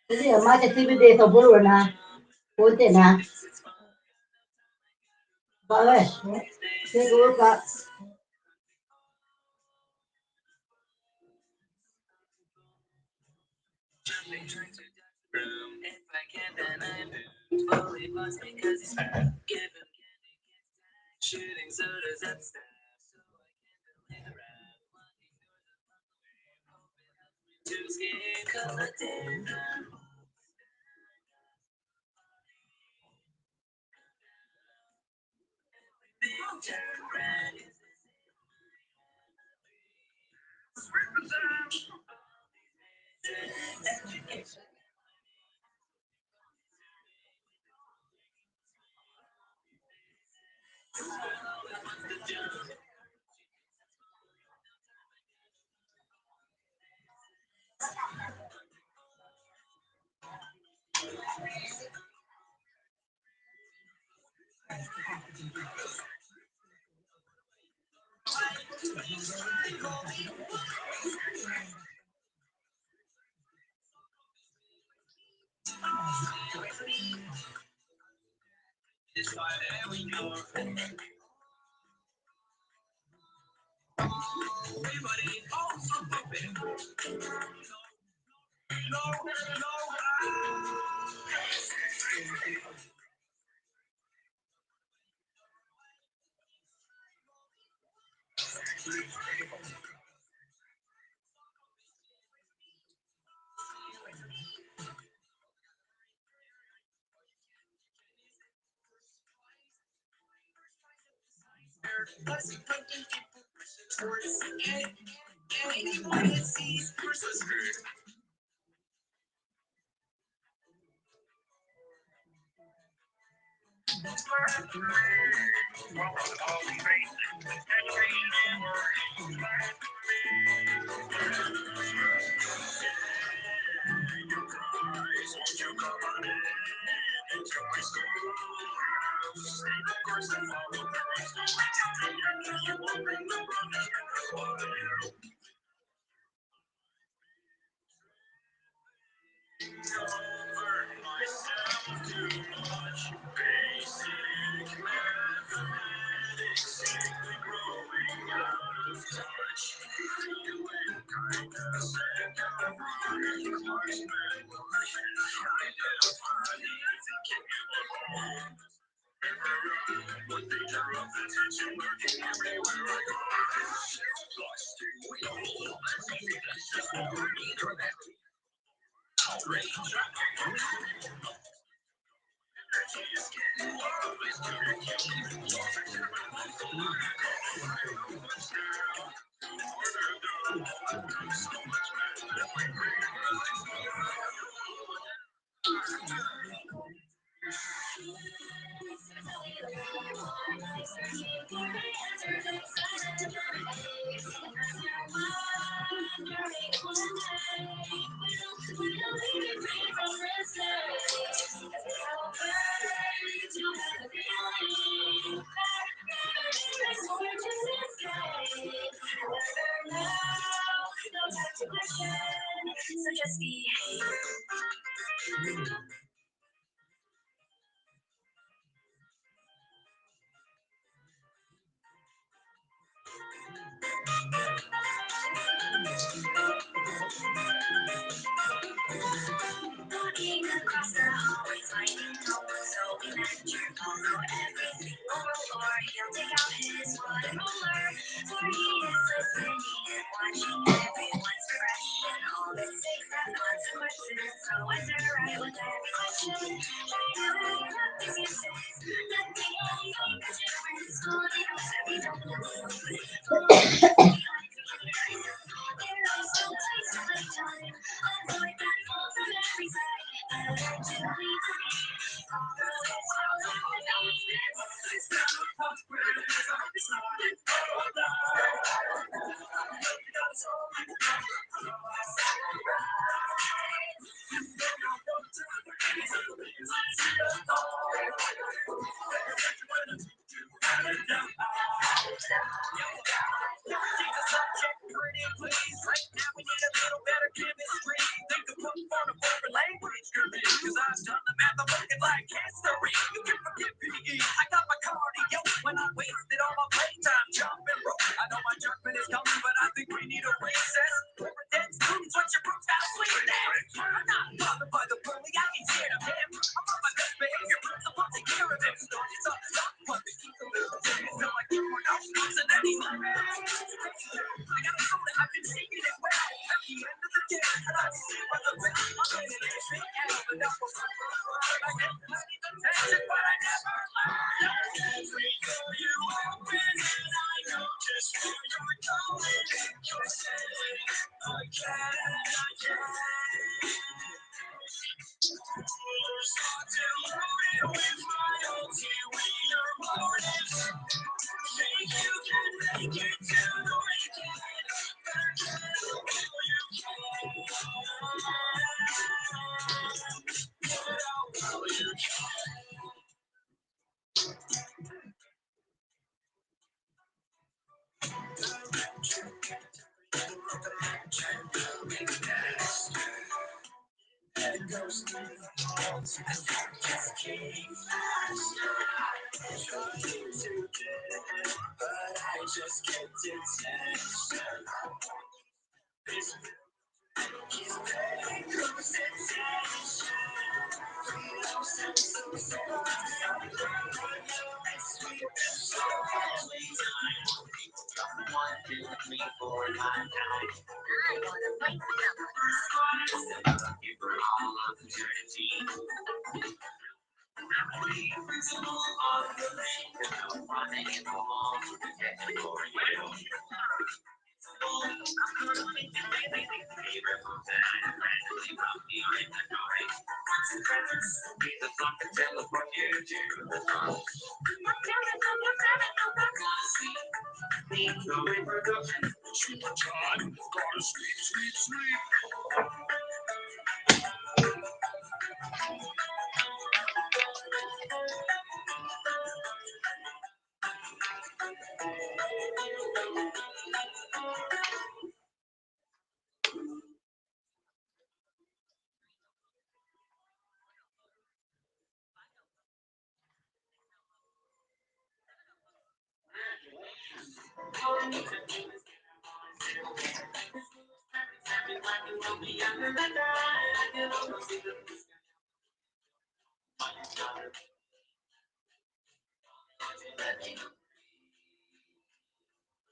Jadi ya macam TV deh sobulu na, ponte na. Balas, saya dulu kak.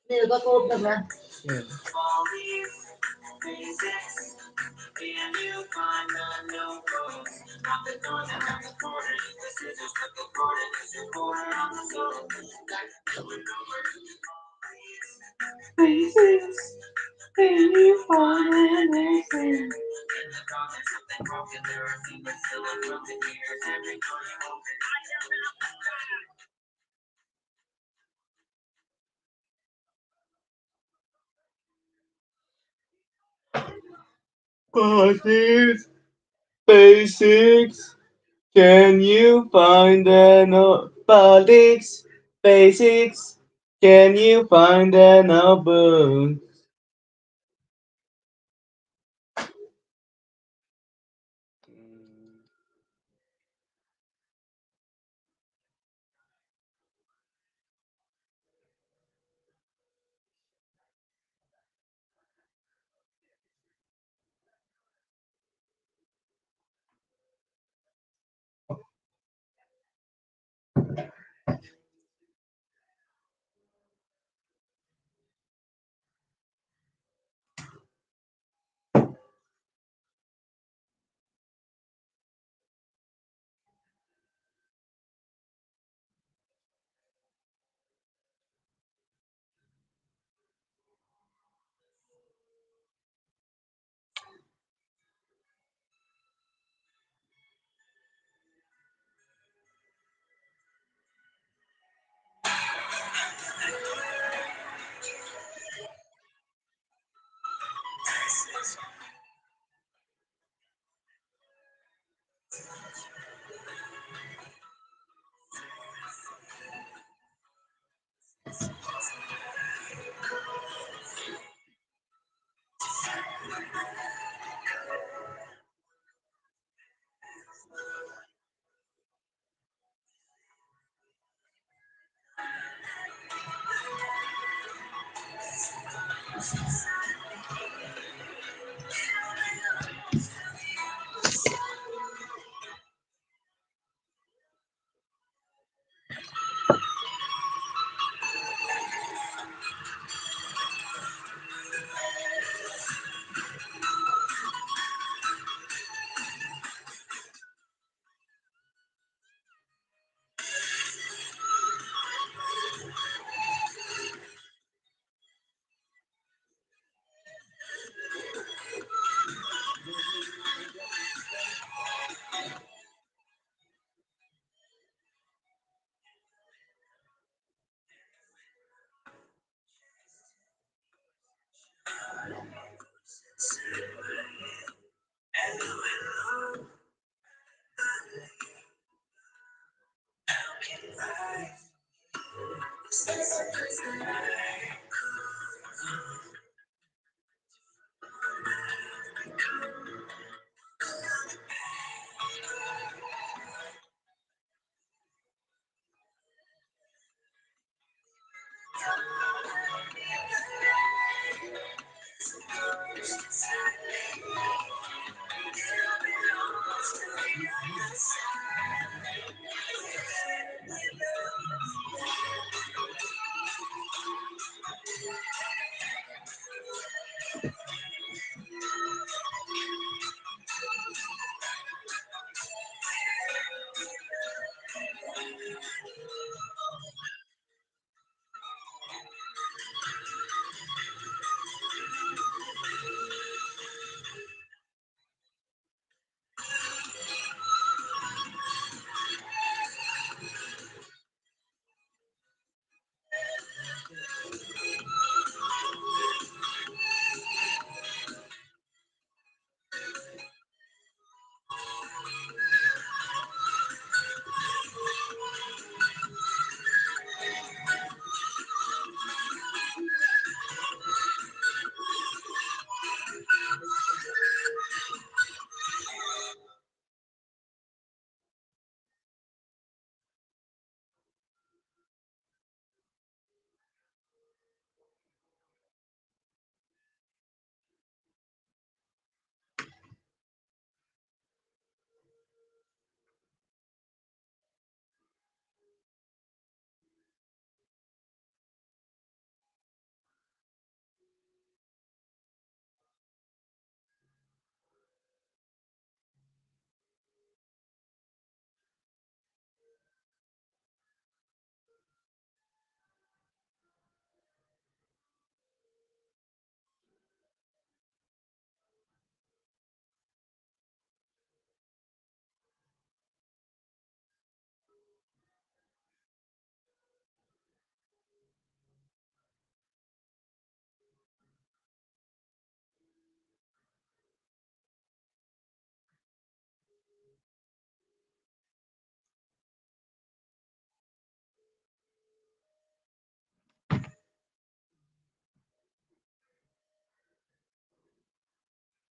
นี่ก็กรุ๊ปหนึ่งนะ Basics, basics. Can you find the basics, basics? Can you find the number?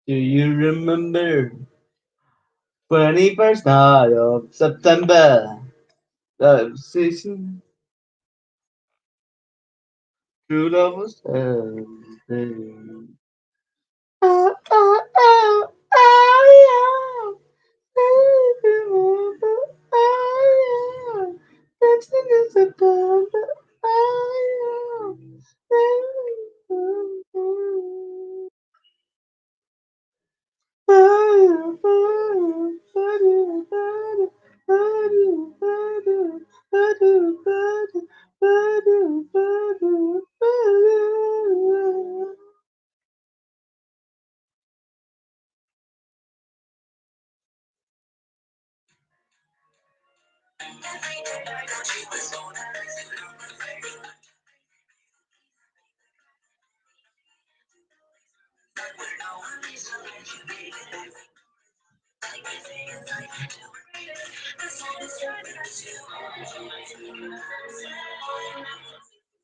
Do you remember 21st night of September? Season. True love was everything. Oh, oh, oh, oh, yeah. Oh, yeah. That's in September. Oh, yeah.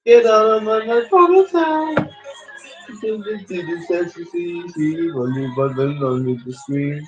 Get on my phone. Do the sexy, see, only button on the screen.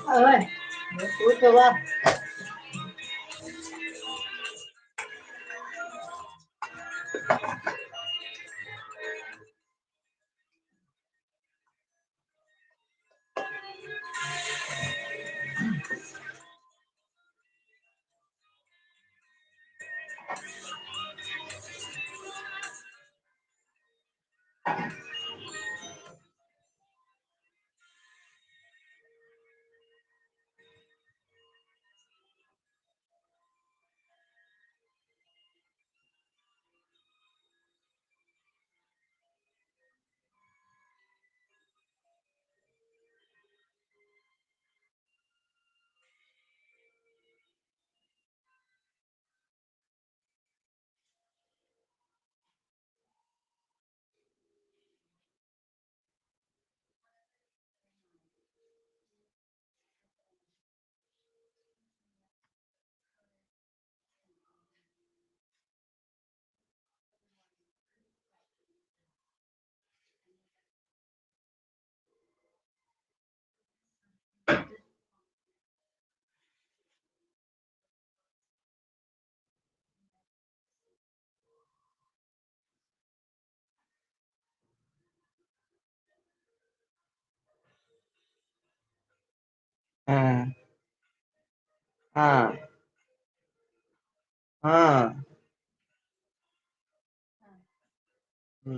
ơi túi chưa không À, à, à. Ừ.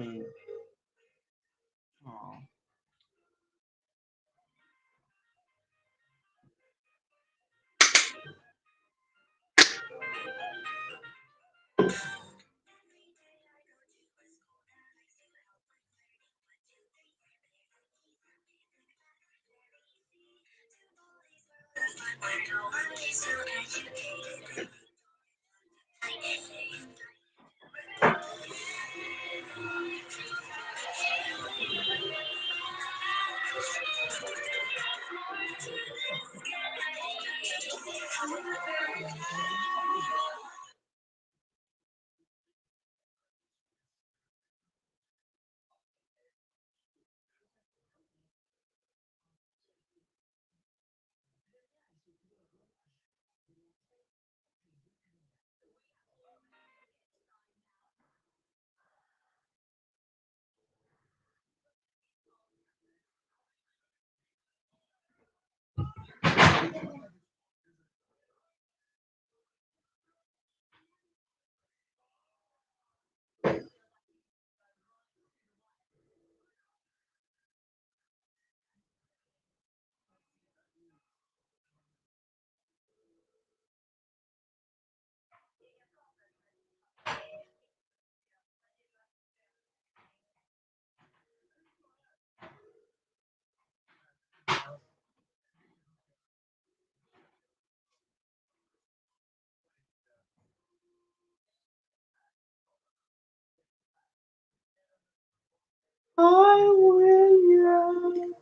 I will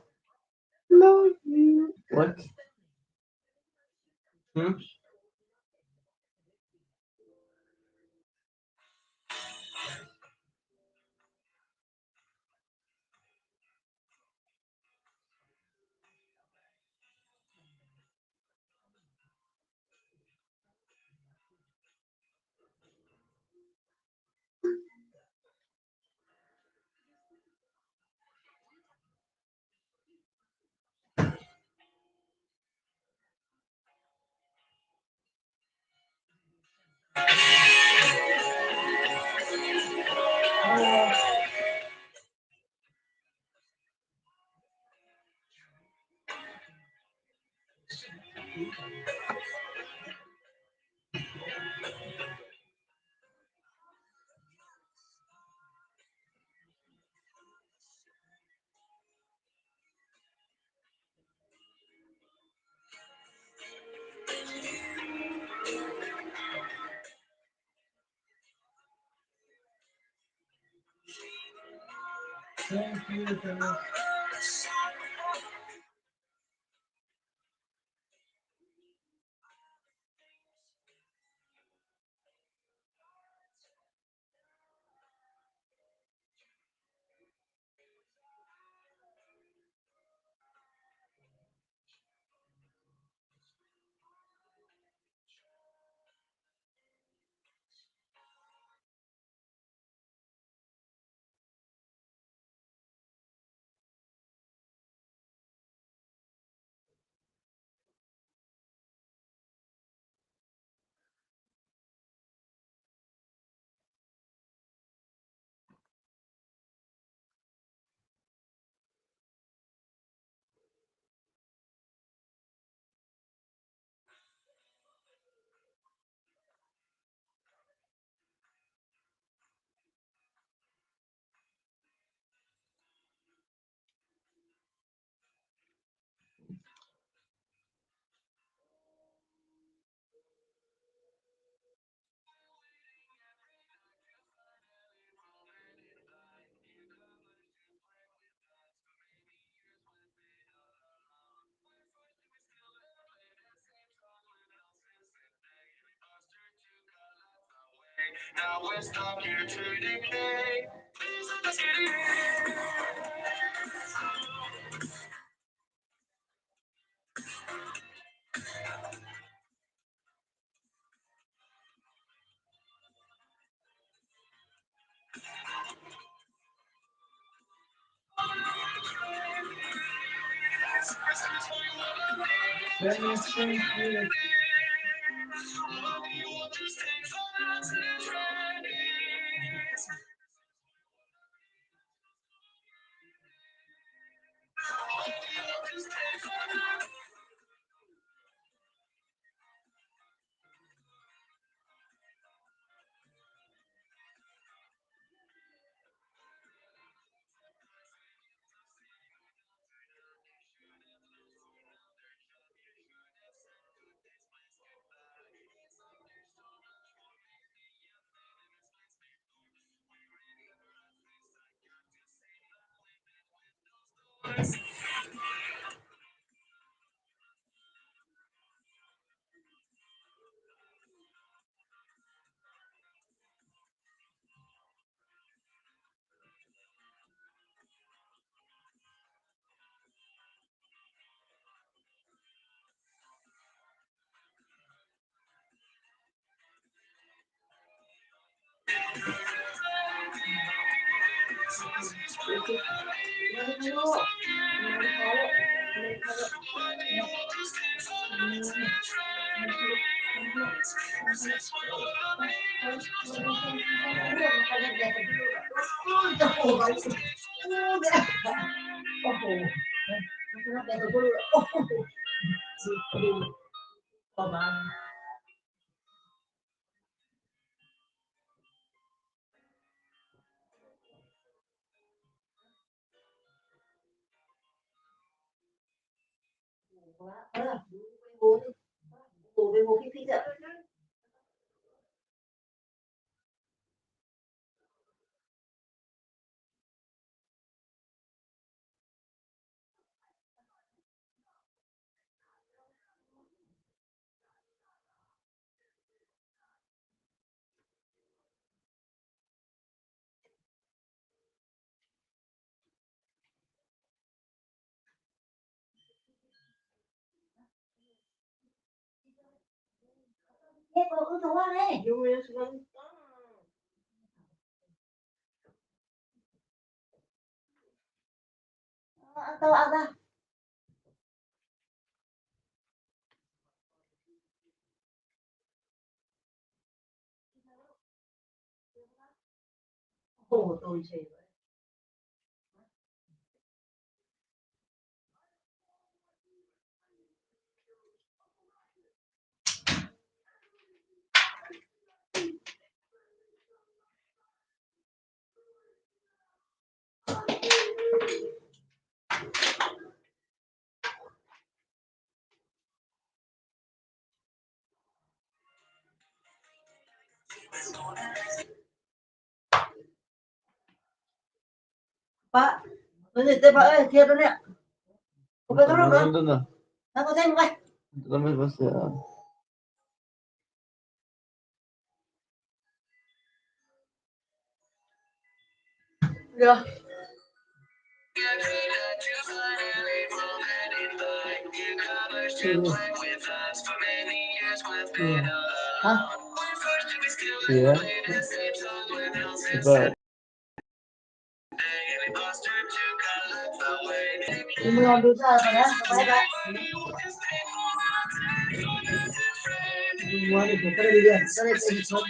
love you. What? Hmm? Thank you, Dennis. Now we're stuck here to decay. Dennis, thank you. Pak, ini teh Pak, kia tu ni. Apa turun kan? Aku tengok kan. También va a ser. Ya. Hah? Iya. Coba. Ini ambil apa ya? Apa ya? Semua ni kita lihat. Saya tengok.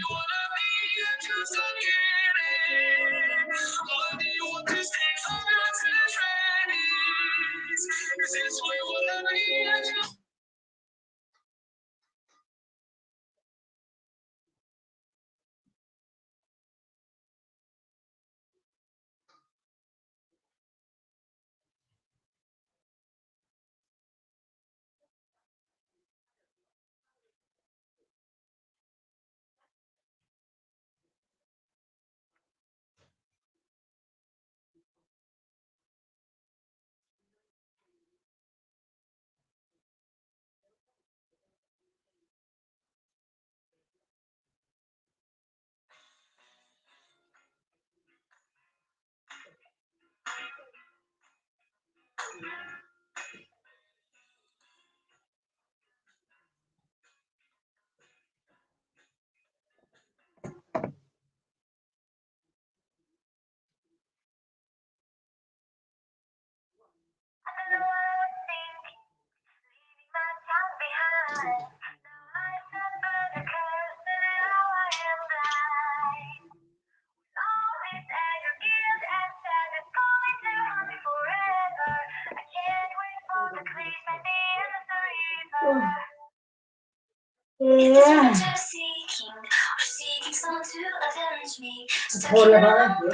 Thôi là bao nhiêu?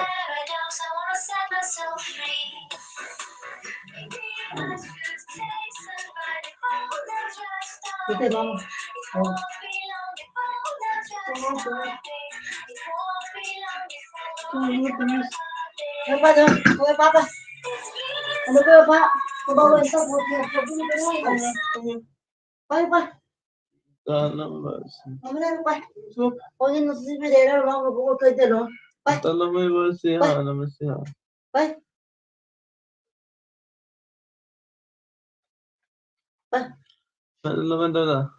Kita mau. Apa tu? Apa apa? Ano ba ba? Kabawan sa buti. Pa. Mamaya pa. Kung yun sa sibidera, mabuko kayo dyan, no? Pa. Pa. Vänta.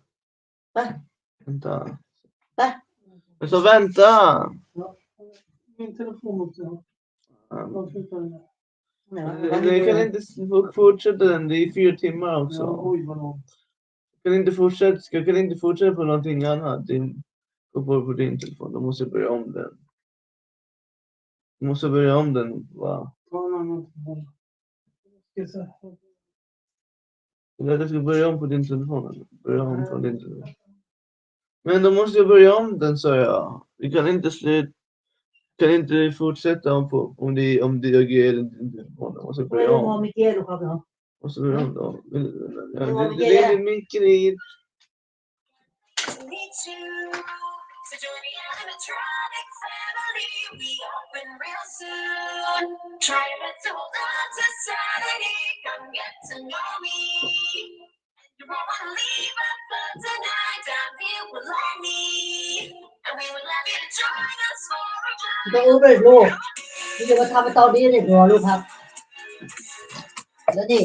Pa. Vänta. Pa. Jag sa vänta. Min telefon också. Jag kan inte fortsätta den. Det är 4 timmar också. Oj, vad långt. Jag kan inte fortsätta på någonting annat. Gå på din telefon. Då måste jag börja om den. Va? Ta en annan telefon. Jag ska börja om på din telefon. Börja om på din telefon. Men då måste jag börja om den, sa jag. Vi kan inte fortsätta om det jag ger din telefon. Jag måste börja om. Måste börja om då. Det är mycket i. So join the animatronic family. We open real soon. Try to hold on to sanity. Come get to know me. You won't want to leave us but tonight. I'm here with me. And we would love you to join us for a ride. ต้องรู้ไปลูกนี่จะมาทำไปตอนนี้เลยหัวลูกครับแล้วนี่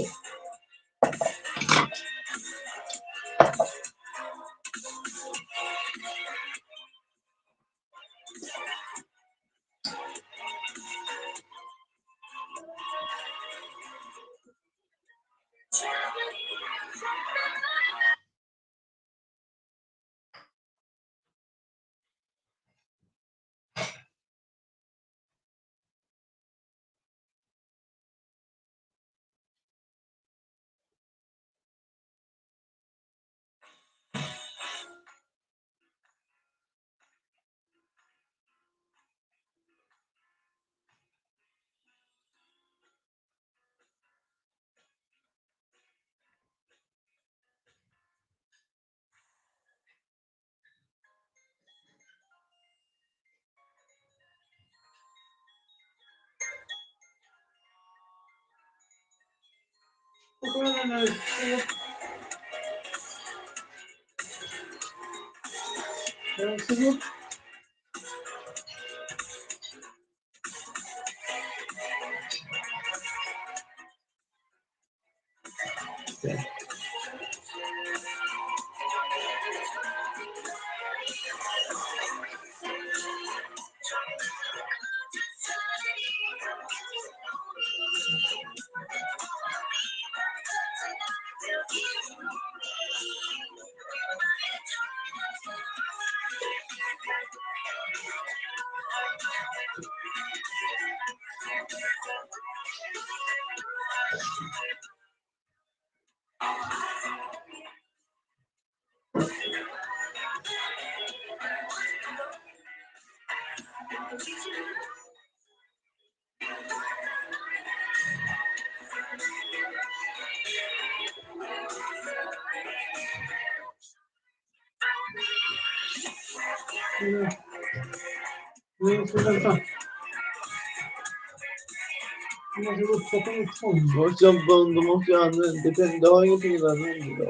Då måste jag använda. Det har ingenting att använda.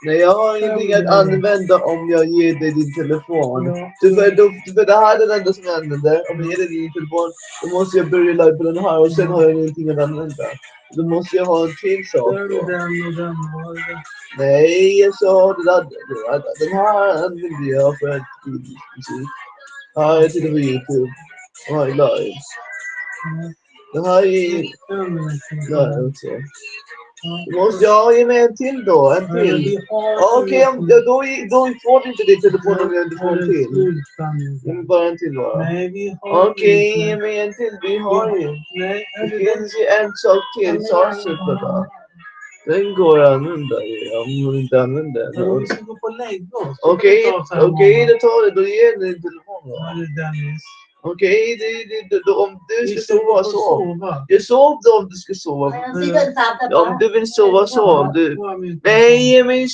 Nej, jag har ingenting att använda om jag ger dig din telefon. För det här är det enda som jag använder. Om jag ger dig din telefon, då måste jag börja live på den här och sen har jag ingenting att använda. Då måste jag ha en till sak då. Nej, jag sa den här använder jag för att musik. Ja, jag tittar på YouTube. Ja, live. Det här är live också. Då måste jag ge mig en till då, en till. Okej, då får du inte din telefon om jag inte får en till. Ge mig bara en till bara. Okej, ge mig en till. Vi har ju. Det finns ju en sak till, Sarsuppata. Den går att använda om hon inte använder den. Okej, då tar det. Då ger jag din telefon då. Okej, om du ska sova, sov. Jag sov då om du ska sova. Om du vill sova, sov. Nej, ge mig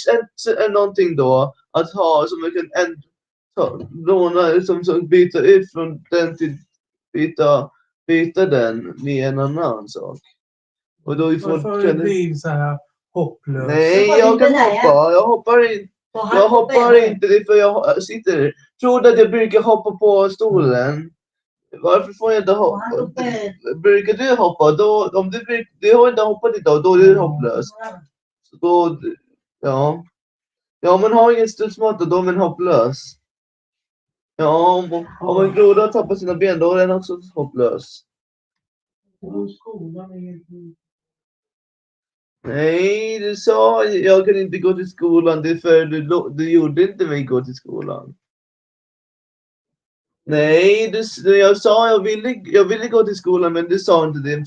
någonting då. Att ha som jag kan låna, som byta ut från den till byta den med en annan sak. Och då får Varför blir det så här hopplöst? Nej, jag kan hoppa. Jag hoppar inte. Jag hoppar inte det för jag sitter. Tror att jag brukar hoppa på stolen. Varför får jag inte hoppa? Brukar du hoppa? Då, om du har inte hoppat idag, då är du hopplös. Så då, ja. Ja, man har ingen studsmatta, då är man hopplös. Ja, om en groda tappar sina ben, då är den också hopplös. Nej, du sa jag kan inte gå till skolan. Det är för du gjorde inte mig gå till skolan. Nej, jag sa jag ville gå till skolan, men du sa inte det.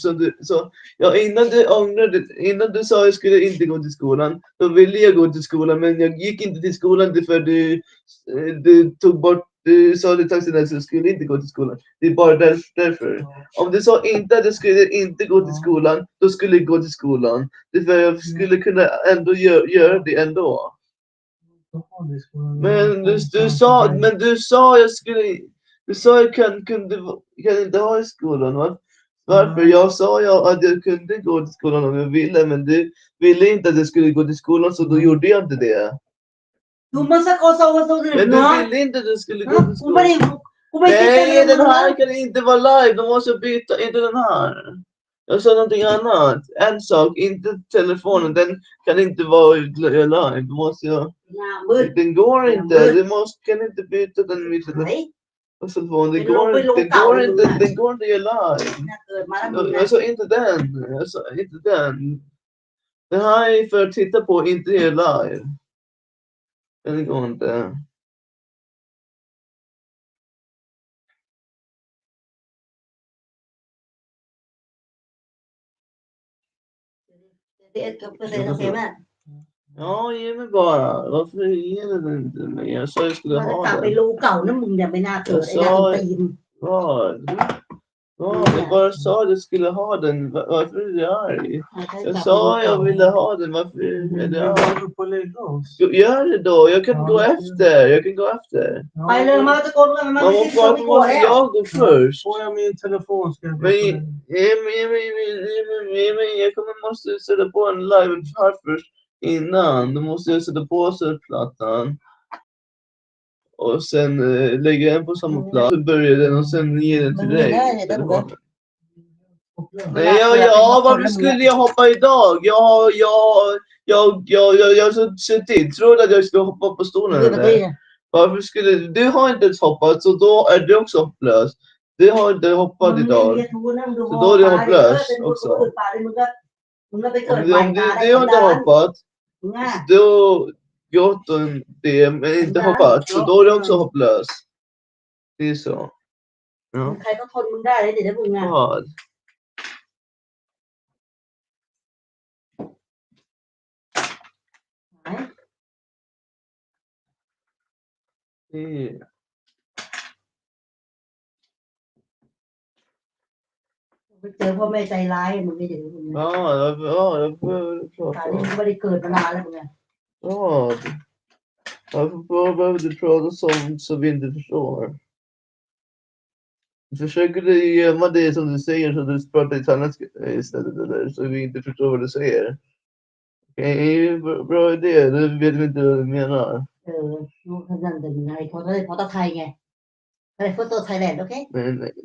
Innan du sa jag skulle inte gå till skolan, då ville jag gå till skolan, men jag gick inte till skolan för du tog bort, du sa till taxin att jag skulle inte gå till skolan. Det är bara därför. Om du sa inte att jag skulle inte gå till skolan, då skulle jag gå till skolan. Det är för jag skulle kunna ändå göra det ändå. Men du sa jag skulle. Du sa jag kan inte ha i skolan, va? Varför? Jag sa att jag kunde gå till skolan om jag ville, men du ville inte att jag skulle gå till skolan, så då gjorde jag inte det. Men du ville inte att jag skulle gå till skolan. Nej, den här kan inte vara live, då måste jag byta, inte den här. Jag sa någonting annat. En sak, inte telefonen, den kan inte vara live, då måste jag. Den går inte, kan inte byta den med telefonen. Den går inte i live. Jag sa inte den. Den här är för att titta på, inte i live. Den går inte. Ja, ge mig bara. Varför ger du inte mig? Jag sa jag skulle ha den. Jag bara sa att jag skulle ha den. Varför är du arg? Jag sa jag ville ha den. Varför är du arg? Gör det då. Jag kan gå efter. Varför måste jag gå först? Får jag min telefon ska jag Jag måste sätta på en live här först. Innan. Då måste jag sätta på surfplattan. Och sen lägga den på samma plats. Så börjar den och sen ger den till dig. Nej, varför skulle jag hoppa idag? Jag sett till. Tror att jag ska hoppa på stolen eller? Varför skulle du har inte ens hoppat, så då är du också hopplös. Du har inte hoppat idag. Så då är du hopplös också. Om du har inte hoppat, då gott om det, men inte hoppat, så då är du också hopplös. Det är så. Ja. Vad? Varför behöver du prata så vi inte förstår? Försöker du gömma det som du säger så du pratar italienska istället eller så vi inte förstår vad du säger? Okej, bra idé. Du vet inte vad du menar.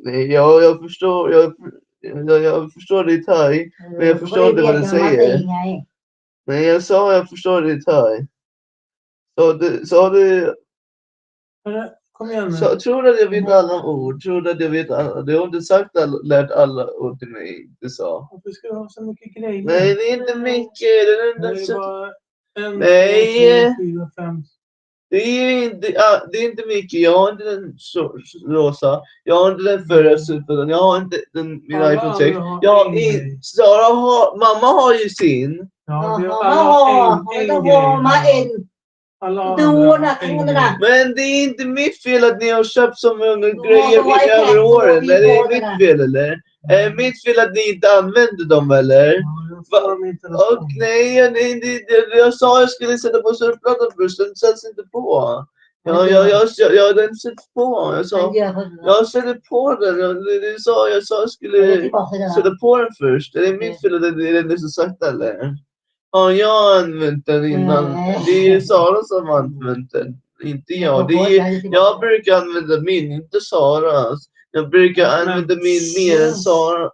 Nej, jag förstår det i thai, men jag förstår inte vad du säger. Nej, jag sa jag förstår det i thai. Så du Kom igen nu. Tror att jag vet alla ord. Tror att jag vet alla. Du har inte lärt alla ord till mig. Du sa. Varför ska du ha så mycket grejer? Nej, det är inte mycket. Det är bara en, nej. 2, 3, 4, 5. Det är inte mycket. Jag har inte den rosa. Jag har inte den förra superden. Jag har inte min iPhone 6. Mamma har ju sin. Ja, alla har en grej. Men det är inte mitt fel att ni har köpt så många grejer över åren. Är det mitt fel eller? Är det mitt fel att ni inte använder dem eller? Nej, jag sa jag skulle sätta på surfplattan först. Den sätts inte på. Ja, jag hade inte sett på. Jag sa, jag sätter på den. Jag sa jag skulle sätta på den först. Är det mitt fel eller är det ni som sagt det eller? Ja, jag har använt den innan. Det är Sara som har använt den. Inte jag. Jag brukar använda min, inte Saras. Jag brukar använda min mer än Sara.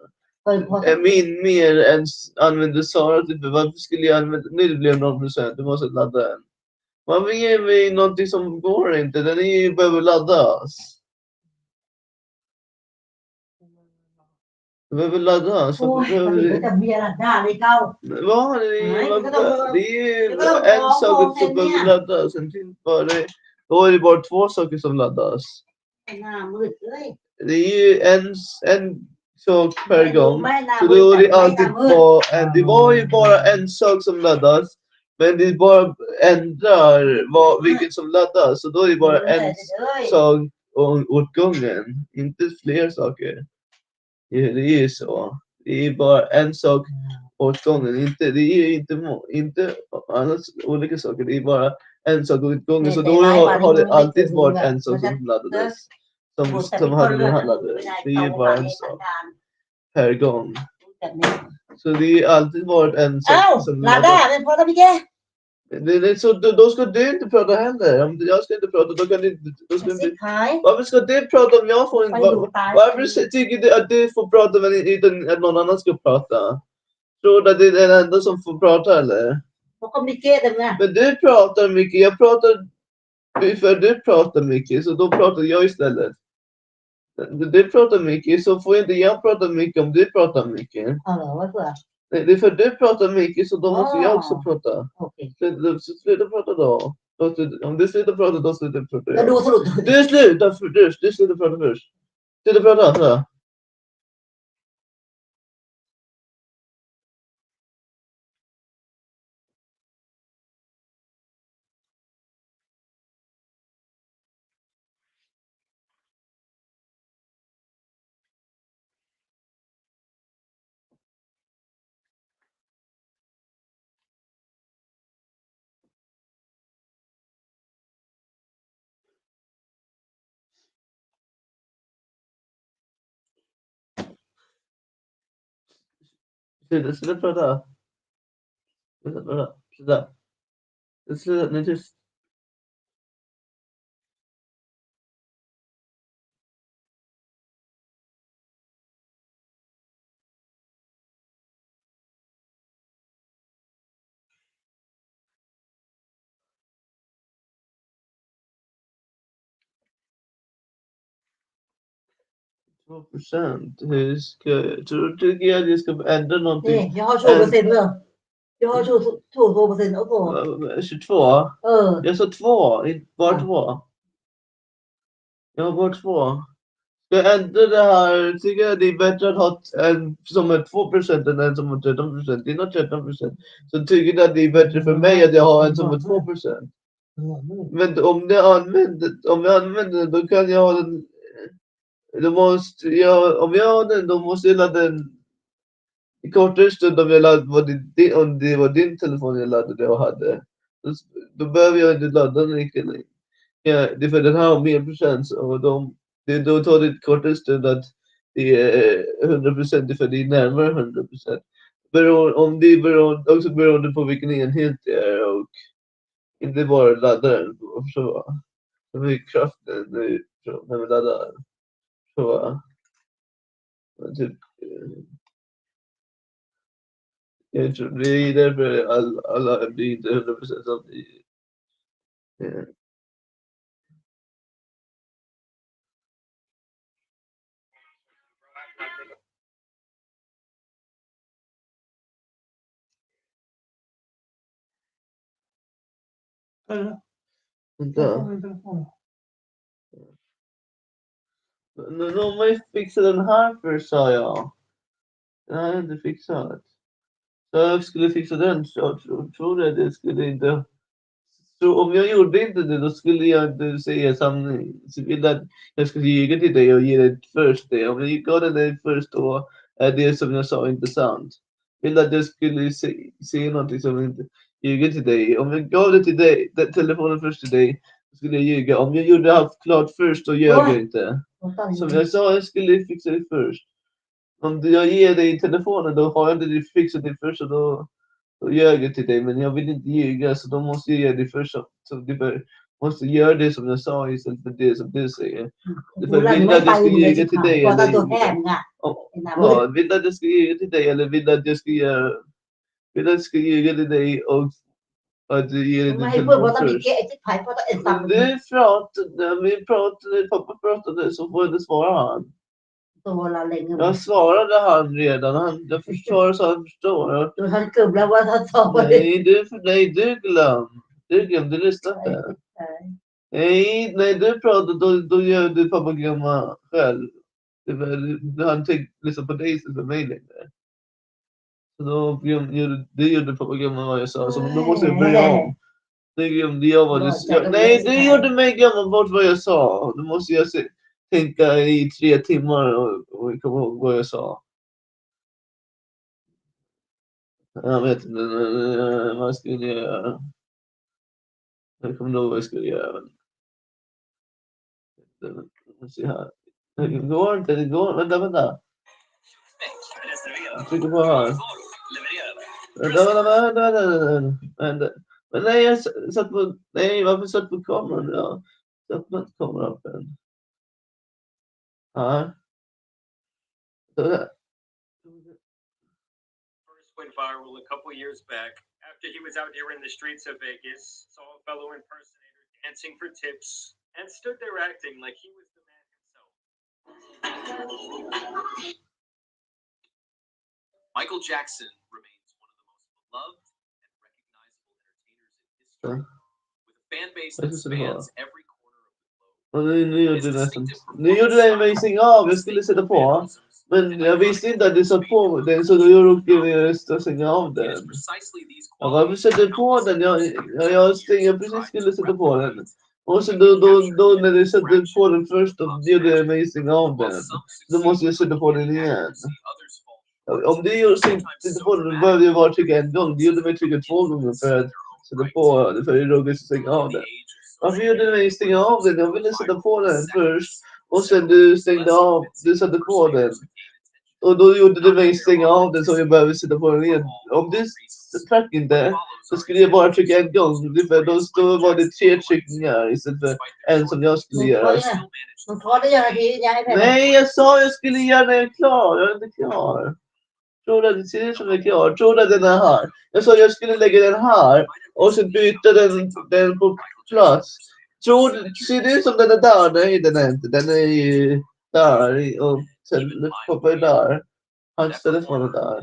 Min mer än använder Sara. Typ, varför skulle jag använda? Nu blev det 0%. Du måste ladda den. Man ger mig någonting som går inte. Den behöver laddas. Den behöver laddas. Varför behöver det? Vad? Det är en sak som behöver laddas. Då är det bara 2 saker som laddas. Det är ju en sak per gång. Så då är det alltid bara det var ju bara en sak som laddas. Men det bara ändrar vilket som laddas. Så då är det bara en sak åt gången. Inte fler saker. Det är ju så. Det är bara en sak åt gången. Det är inte annars olika saker. Det är bara en sak åt gången. Så då har det alltid varit en sak som laddades. Som hade den här laddaren. Det är bara en sak per gång. Så det har alltid varit en sak som laddades. Så då ska du inte prata heller. Om jag ska inte prata, då kan du inte. Varför ska du prata om jag får inte? Varför tycker du att du får prata men inte att någon annan ska prata? Tror du att det är den enda som får prata eller? Men du pratar mycket. Jag pratar för du pratar mycket, så då pratar jag istället. Du pratar mycket, så får inte jag prata mycket om du pratar mycket. Nej, det är för du pratar mycket, så då måste jag också prata. Sluta prata då. Om du slutar prata, då slutar prata jag. Du slutar prata först. Sluta prata, så. Sluta prata. Sluta prata. Sluta, nu är tyst. %. Hur ska jag... Tycker jag att jag ska ändra någonting? Nej, jag har 20% då. Jag har 22% också. 22? Jag sa 2. Bara 2. Jag har bara 2. Ska jag ändra det här? Tycker jag det är bättre att ha en som är 2% än en som har 13%. Det är nog 13%. Så tycker jag att det är bättre för mig att jag har en som är 2%. Men om jag använder den, då kan jag ha den. Om jag har den, då måste jag ladda den i kortare stund om det var din telefon jag laddade och hade. Då behöver jag inte ladda den riktigt. Ja, det är för den här har mer procent och då tar det kortare stund att det är 100% för det är närmare 100%. Om det är också beroende på vilken enhet det är och inte bara laddaren. Så hur mycket kraft när vi laddar. Så typ jag tror det är därför alla blir inte 100% samtidigt. Vänta. Men de har ju fixat den här först, sa jag. Den har jag inte fixat. Så jag skulle fixa den, så jag tror jag det skulle inte. Så om jag gjorde inte det, då skulle jag inte säga sanning. Så vill att jag skulle ljuga till dig och ge dig först det. Om jag gav dig först, då är det som jag sa inte sant. Vill att jag skulle säga någonting som inte ljuga till dig. Om jag gav det till dig, telefonen först till dig, skulle jag ljuga. Om jag gjorde allt klart först, då ljög jag inte. Som jag sa, jag skulle fixa det först. Om jag ger dig telefonen, då har jag inte fixat det först och då ljög jag till dig. Men jag vill inte ljuga, så då måste jag ge dig först. Så du måste göra det som jag sa istället för det som du säger. Vill du att jag ska ljuga till dig eller vill du att jag ska ljuga till dig eller vill du att jag ska göra... Vill du att jag ska ljuga till dig och att du ger dig din telefon först? Vi pratade, pappa pratade så får du svara han. Jag svarade han redan. Jag förstår så han förstår. Nej, du glömde lyssna inte. Nej, när du pratar då gör du pappa glömma själv. Han tänkte lyssna på dig istället för mig längre. Så då gjorde pappa glömma vad jag sa. Så då måste jag börja om. Det glömde jag vad du sa. Nej, du gjorde mig glömma bort vad jag sa. Då måste jag tänka i 3 timmar och komma ihåg vad jag sa. Jag vet inte vad skulle jag göra. Jag kommer ihåg vad jag skulle göra. Se här. Det går inte, vänta. Jag trycker på här. Vänta. Men nej, jag satt på... Nej, varför satt på kameran? Jag satt på kameran upp än. Här. First went viral a couple years back after he was out here in the streets of Vegas, saw a fellow impersonator dancing for tips, and stood there acting like he was the man himself. Michael Jackson remains one of the most beloved and recognizable entertainers in history, with a fan base that spans every corner of the globe. Nu gjorde det mig stänga av. Jag skulle sätta på. Men jag visste inte att du satt på den, så då råkade jag stänga av den. Varför sätter du på den? Jag precis skulle sätta på den. Och så då när du satte på den först, då gjorde det mig stänga av den. Då måste jag sätta på den igen. Om du sätter på den, då behöver jag bara trycka en gång. Du gjorde mig trycka 2 gånger för att sätta på den, för jag råkade stänga av den. Varför gjorde du mig stänga av den? Jag ville sätta på den först. Och sen du satte på den. Och då gjorde du mig stänga av den, så jag behöver sätta på den igen. Om du tack inte, så skulle jag bara trycka en gång. Då var det 3 tryckningar istället för en som jag skulle göra. Nej, jag sa jag skulle göra den klar. Jag är inte klar. Tror du att det ser ut som jag är klar? Tror du att den är här? Jag sa jag skulle lägga den här och så byta den på plats. Ser det ut som den är där? Nej, den är inte. Den är ju där och sen poppar där. Hans telefon är där.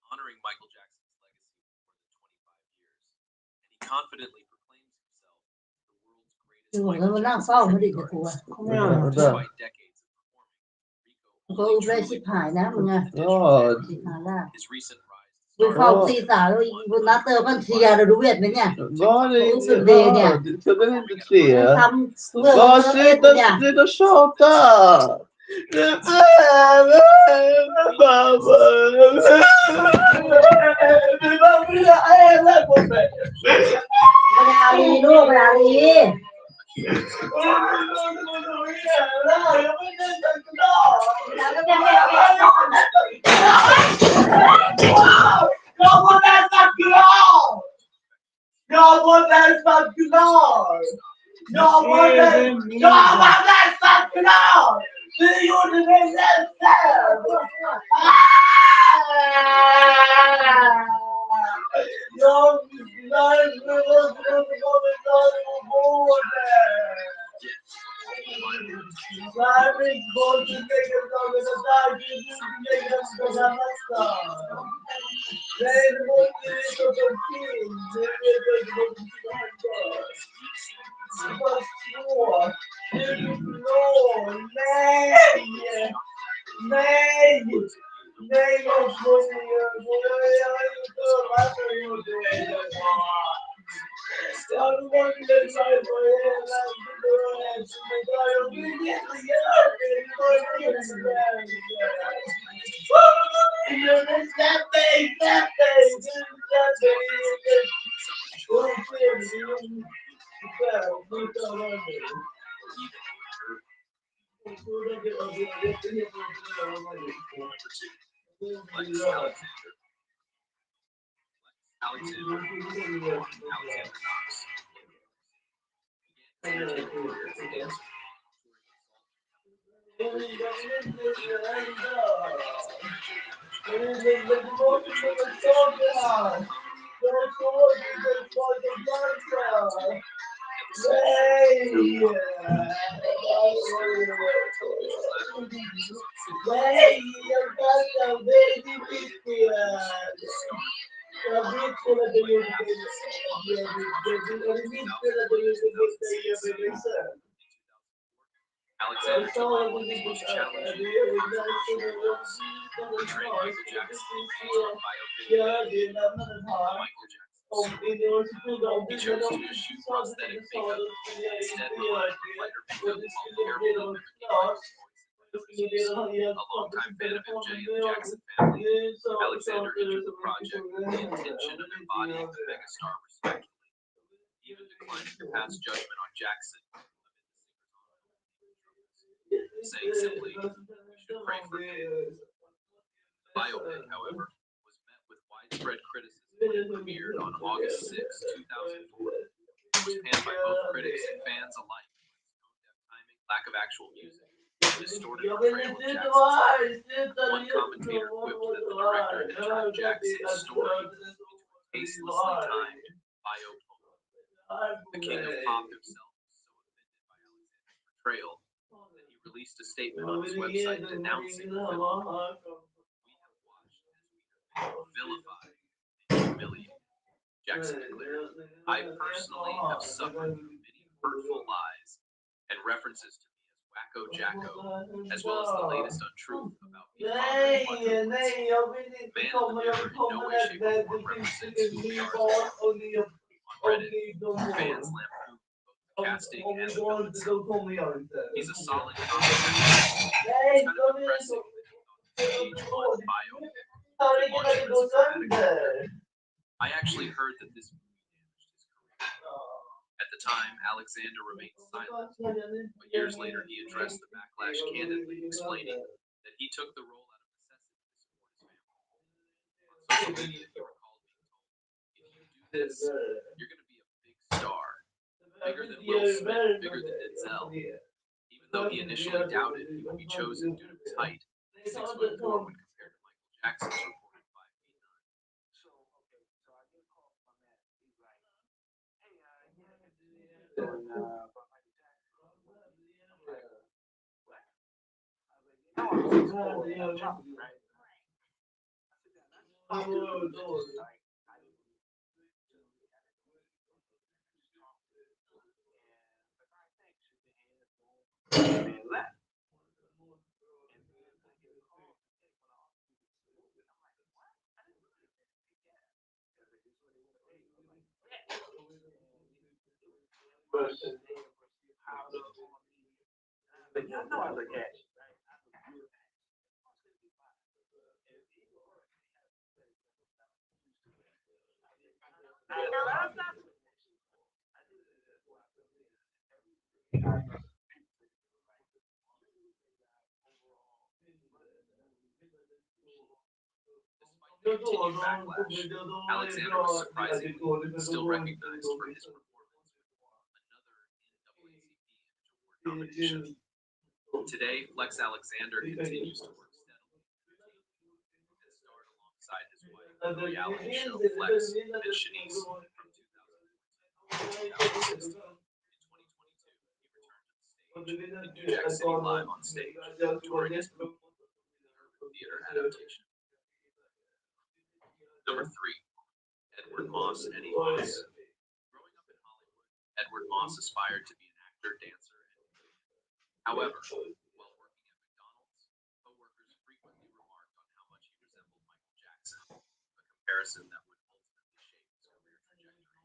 Honoring Michael Jackson's legacy for more than 25 years, and he confidently proclaims himself the world's greatest Michael Jackson despite decades of performing. His recent rise. ดูเข้าตีสามแล้วบนนัดเตอร์มันเชียร์เราดูเวียดไหมเนี่ย Var det inte? Jag vill inte se. Sluta tjata! Jag var nästan klar! Du gjorde mig ledsen! Alexander took on one of his most challenging and controversial roles, portraying Michael Jackson in the biopic Michael Jackson. He chose to eschew prosthetic makeup, instead relying on lighter makeup while carefully mimicking Michael's voice. A longtime fan of MJ and the Jackson family, Alexander entered the project with the intention of embodying the megastar respectfully, even declining to pass judgment on Jackson, saying simply, "We should pray for him." The biopic, however, was met with widespread criticism when it premiered on August 6, 2004. It was panned by both critics and fans alike for its tone-deaf timing, lack of actual music, and distorted portrayal of Jackson's life. One commentator quipped that the director had turned Jackson's story into a tastelessly timed biopic. The king of pop himself was so offended by Alexander's portrayal that he released a statement on his website denouncing the film. "We have watched as we have been vilified and humiliated," Jackson declared. "I personally have suffered through many hurtful lies and references to me as Wacko Jacko, as well as the latest untruth about me fathering quadruplets. Man in the Mirror in no way, shape, or form represents who we are as a people." On Reddit, fans lampooned both the casting and the film itself. "He's a solid comedy. It's kind of depressing that he thought the stage one bio could launch him as a dramatic actor. I actually heard that this movie damaged his career." At the time, Alexander remained silent, but years later he addressed the backlash candidly, explaining that he took the role out of necessity to support his family. On social media, he recalled being told, "If you do this, you're going to be a big star, bigger than Will Smith, bigger than Denzel." Even though he initially doubted he would be chosen due to his height, 6'4" when compared to Michael Jackson's reported 5'9". Despite the continued backlash, Alexander was surprisingly still recognized for his performance with another NAACP Image Award nomination. Today, Flex Alexander continues to work steadily and starred alongside his wife in the reality show Flex and Shanice from 2014 to 2016. In 2022, he returned to the stage in New Jack City Live on Stage, touring his movie, the Urban Theater adaptation. Number 3, Edward Moss, Eddie Moss. Growing up in Hollywood, Edward Moss aspired to be an actor, dancer, and comedian. However, while working at McDonald's, coworkers frequently remarked on how much he resembled Michael Jackson, a comparison that would ultimately shape his career trajectory.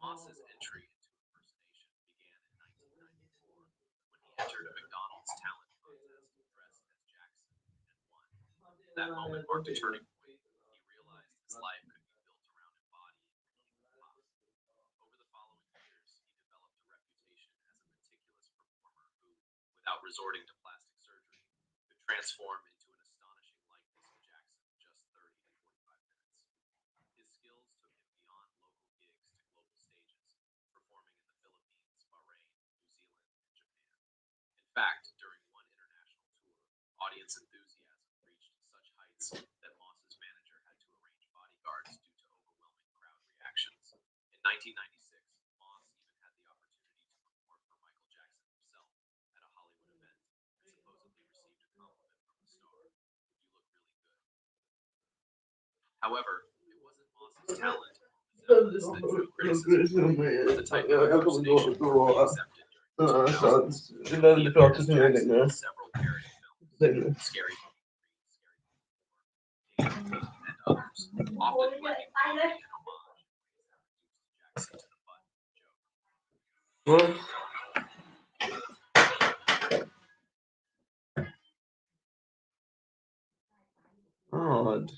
Moss's entry into impersonation began in 1994 when he entered a McDonald's talent contest dressed as Jackson and won. That moment marked a turning point. He realized his life could be built around a body and pop. Over the following years, he developed a reputation as a meticulous performer who, without resorting to plastic surgery, could transform into an astonishing likeness of Jackson in just 30 to 45 minutes. His skills took him beyond local gigs to global stages, performing in the Philippines, Bahrain, New Zealand, and Japan. In fact, during one international tour, audience enthusiasm reached such heights that Moss's manager had to arrange bodyguards due to overwhelming crowd reactions. In 1996, Moss even had the opportunity to perform for Michael Jackson himself at a Hollywood event and supposedly received a compliment from the star. "You look really good." However, it wasn't Moss's talent or resemblance that drew criticism. It was the type of impersonation that would be accepted during the 2000s. He appeared as Jackson in several parody films, Scary Movie 3, and others, often blending comedy and homage Jackson to the butt joke. What? Vad?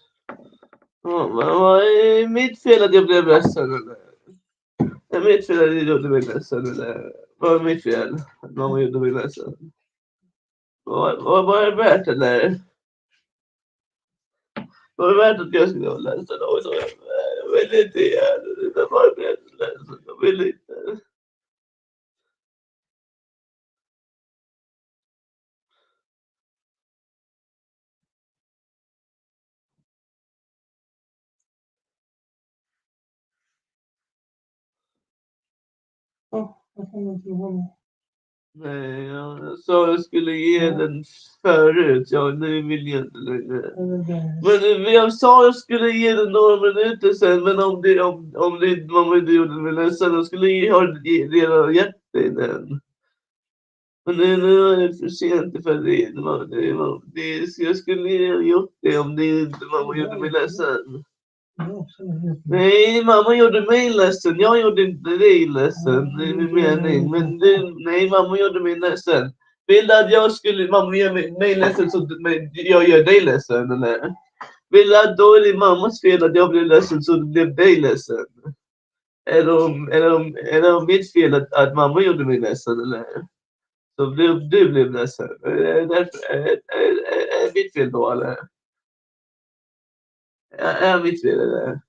Vad är mitt fel att jag blev ledsen eller? Är mitt fel att jag gjorde mig ledsen eller? Vad är mitt fel att mamma gjorde mig ledsen? Vad är det värt eller? Vad är det värt att jag skulle vara ledsen också? Jag vill inte göra det. Det var bli ledsen. Jag vill inte. Nej, jag sa jag skulle ge den förut. Ja, nu vill jag inte längre. Men jag sa jag skulle ge den några minuter sen. Men om mamma inte gjorde mig ledsen, då skulle jag redan gett dig den. Men nu är det för sent för det. Jag skulle ha gjort det om det inte mamma gjorde mig ledsen. Nej, mamma gjorde mig ledsen. Jag gjorde inte dig ledsen. Det är min mening. Men nej, mamma gjorde mig ledsen. Vill du att jag skulle, mamma gör mig ledsen så jag gör dig ledsen, eller? Vill du att då är det mammas fel att jag blev ledsen så du blev dig ledsen? Är det mitt fel att mamma gjorde mig ledsen, eller? Så du blev ledsen. Är mitt fel då, eller? Är mitt fel, eller?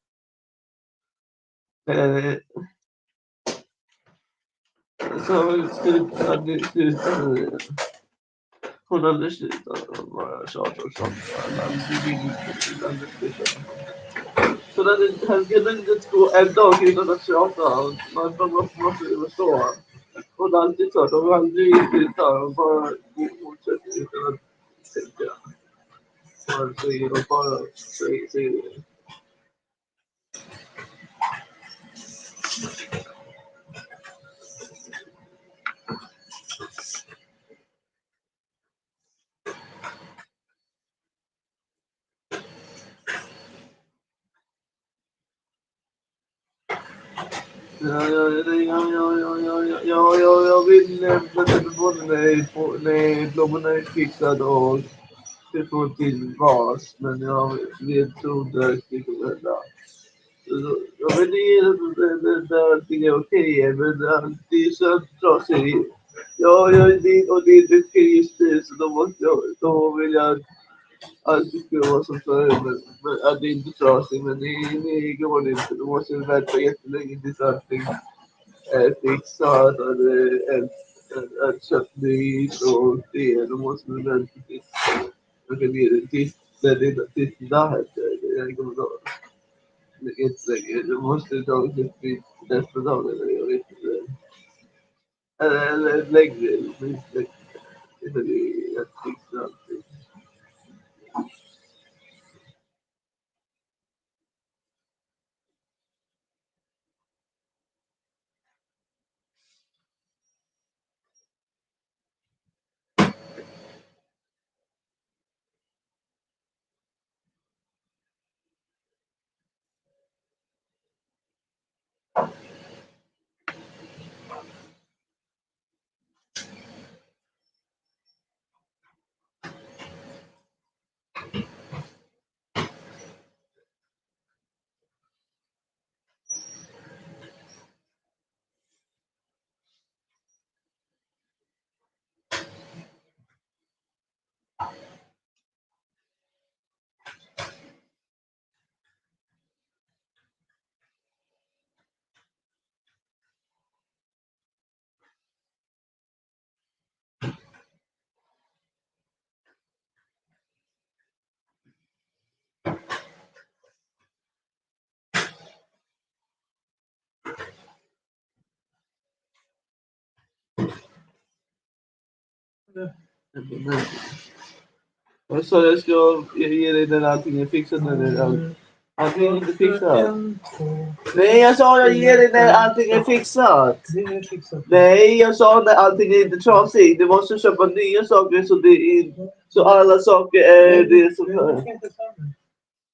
Så hon hade slutat bara tjata. Så det skulle inte gå en dag utan att tjata. Man måste ju förstå. Hon har alltid tjatat. Hon har aldrig slutat. Hon bara fortsätter utan att tänka. Man säger och bara säger det. Jag vill lämna telefonen när blommorna är fixade och det får till vas. Men jag vet inte det kommer hända. Jag vet inte allting är okej, men det är så trasigt. Ja, det är inte okej just nu, så då vill jag alltid skulle vara som förut. Men att det är inte trasigt, men det går inte. Då måste jag vänta jättelänge tills allting fixat ett köttbit och det. Då måste man vänta tills det där heter. Det kommer då. Du måste ta ett bit nästa dag eller jag vet inte. Eller längre. Det är rätt fixat alltid. Jag sa jag ska ge dig när allting är fixat. Allting är inte fixat. Nej, jag sa jag ger dig när allting är fixat. Nej, jag sa när allting är inte trasigt. Du måste köpa nya saker så det är så alla saker är det som hör.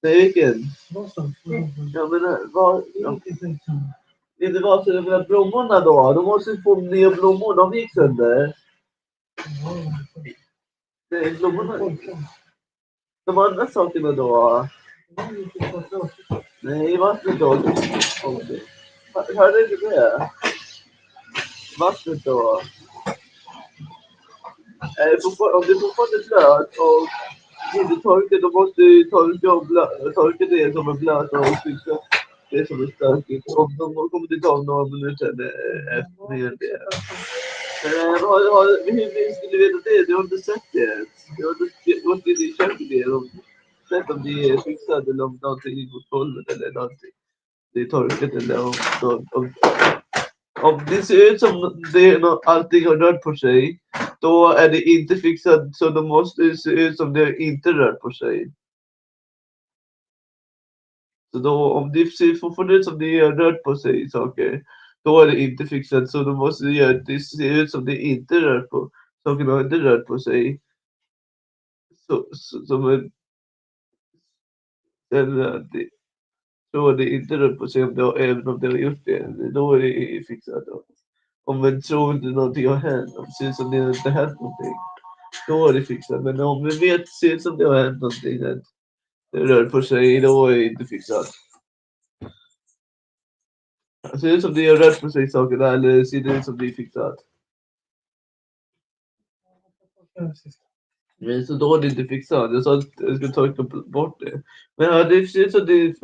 Nej, vilken? Jag menar, vad? Det var så de där blommorna då. De måste få nya blommor. De gick sönder. Nej, blommorna. De andra sakerna då. Nej, vattnet då. Hörde du det? Vattnet då. Om det fortfarande är blöt och inte torkar, då måste du torka det som är blöt och fixa det som är stökigt. Och de kommer det ta några minuter efter det. Hur skulle du veta det? Du har inte sett det. Du har inte gått in i köket och sett om det är fixat eller om någonting är på golvet eller någonting. Det är torkat eller om det ser ut som allting har rört på sig, då är det inte fixat, så då måste det se ut som det inte rört på sig. Så då, om det ser fortfarande ut som det har rört på sig saker, då är det inte fixat, så då måste det se ut som det inte rört på sakerna har inte rört på sig. Som en då är det inte rört på sig även om det har gjort det. Då är det fixat då. Om man tror inte någonting har hänt, om det ser ut som det inte har hänt någonting, då är det fixat. Men om vi vet, ser ut som det har hänt någonting, att det rör på sig, då är det inte fixat. Ser det ut som det har rört på sig sakerna, eller ser det ut som det är fixat? Men så då är det inte fixat. Jag sa att jag skulle torka bort det. Men ja, det ser ut som det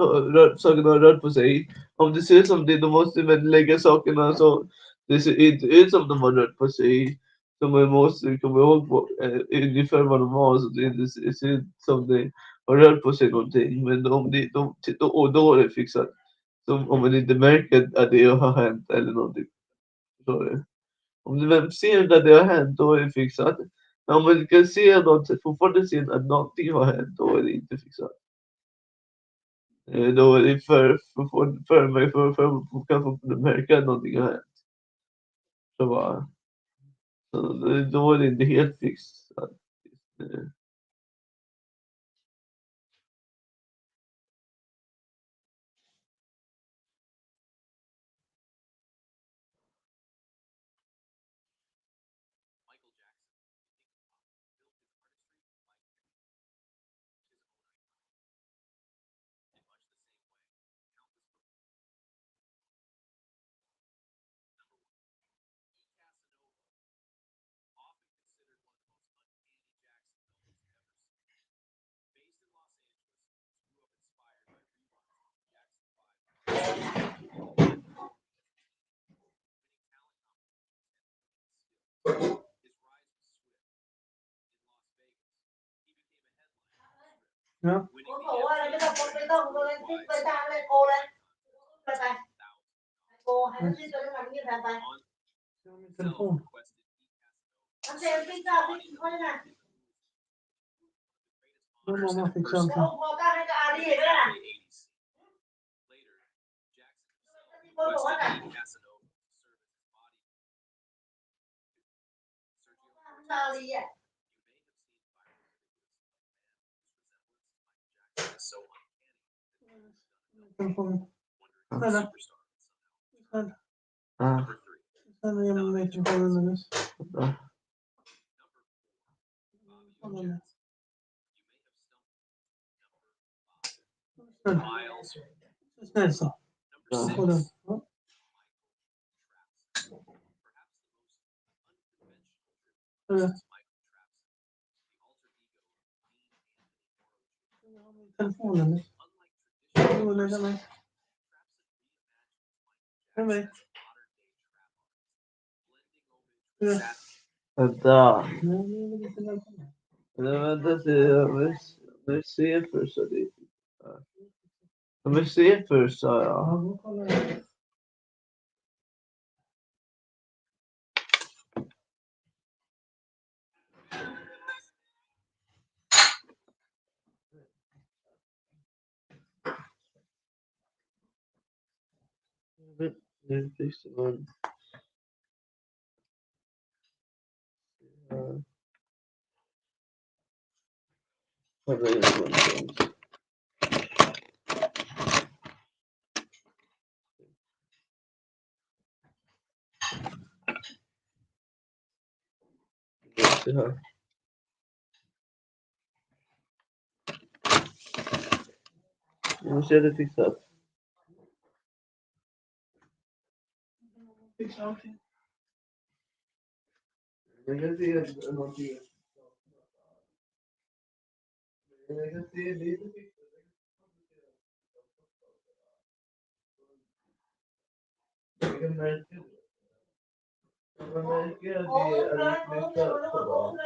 sakerna har rört på sig. Om det ser ut som det, då måste man lägga sakerna så det ser inte ut som de har rört på sig. Så man måste komma ihåg ungefär vad de har, så det inte ser ut som det har rört på sig någonting. Men om det, då är det fixat. Så om man inte märker att det har hänt eller någonting. Så det. Om du ser att det har hänt, då är det fixat. Men om man kan se fortfarande se att någonting har hänt, då är det inte fixat. Då är det för mig kan få märka att någonting har hänt. Så då är det inte helt fixat. Ja. Min telefon. Mamma fick känslan. Telefon. Snälla. Snälla. Snälla, ge mig telefonen nu. Snälla så. Kolla. Telefonen nu. Lägga mig. Mig. Vänta. Vänta, jag vill se först. Jag vill se först, sa jag. Nu fixar man. Se här. Nu ser det fixat. Fixa allting. Jag kan se någonting. Jag kan se lite fixat. Jag kan märka det. Man märker att det är lite fixat på bra.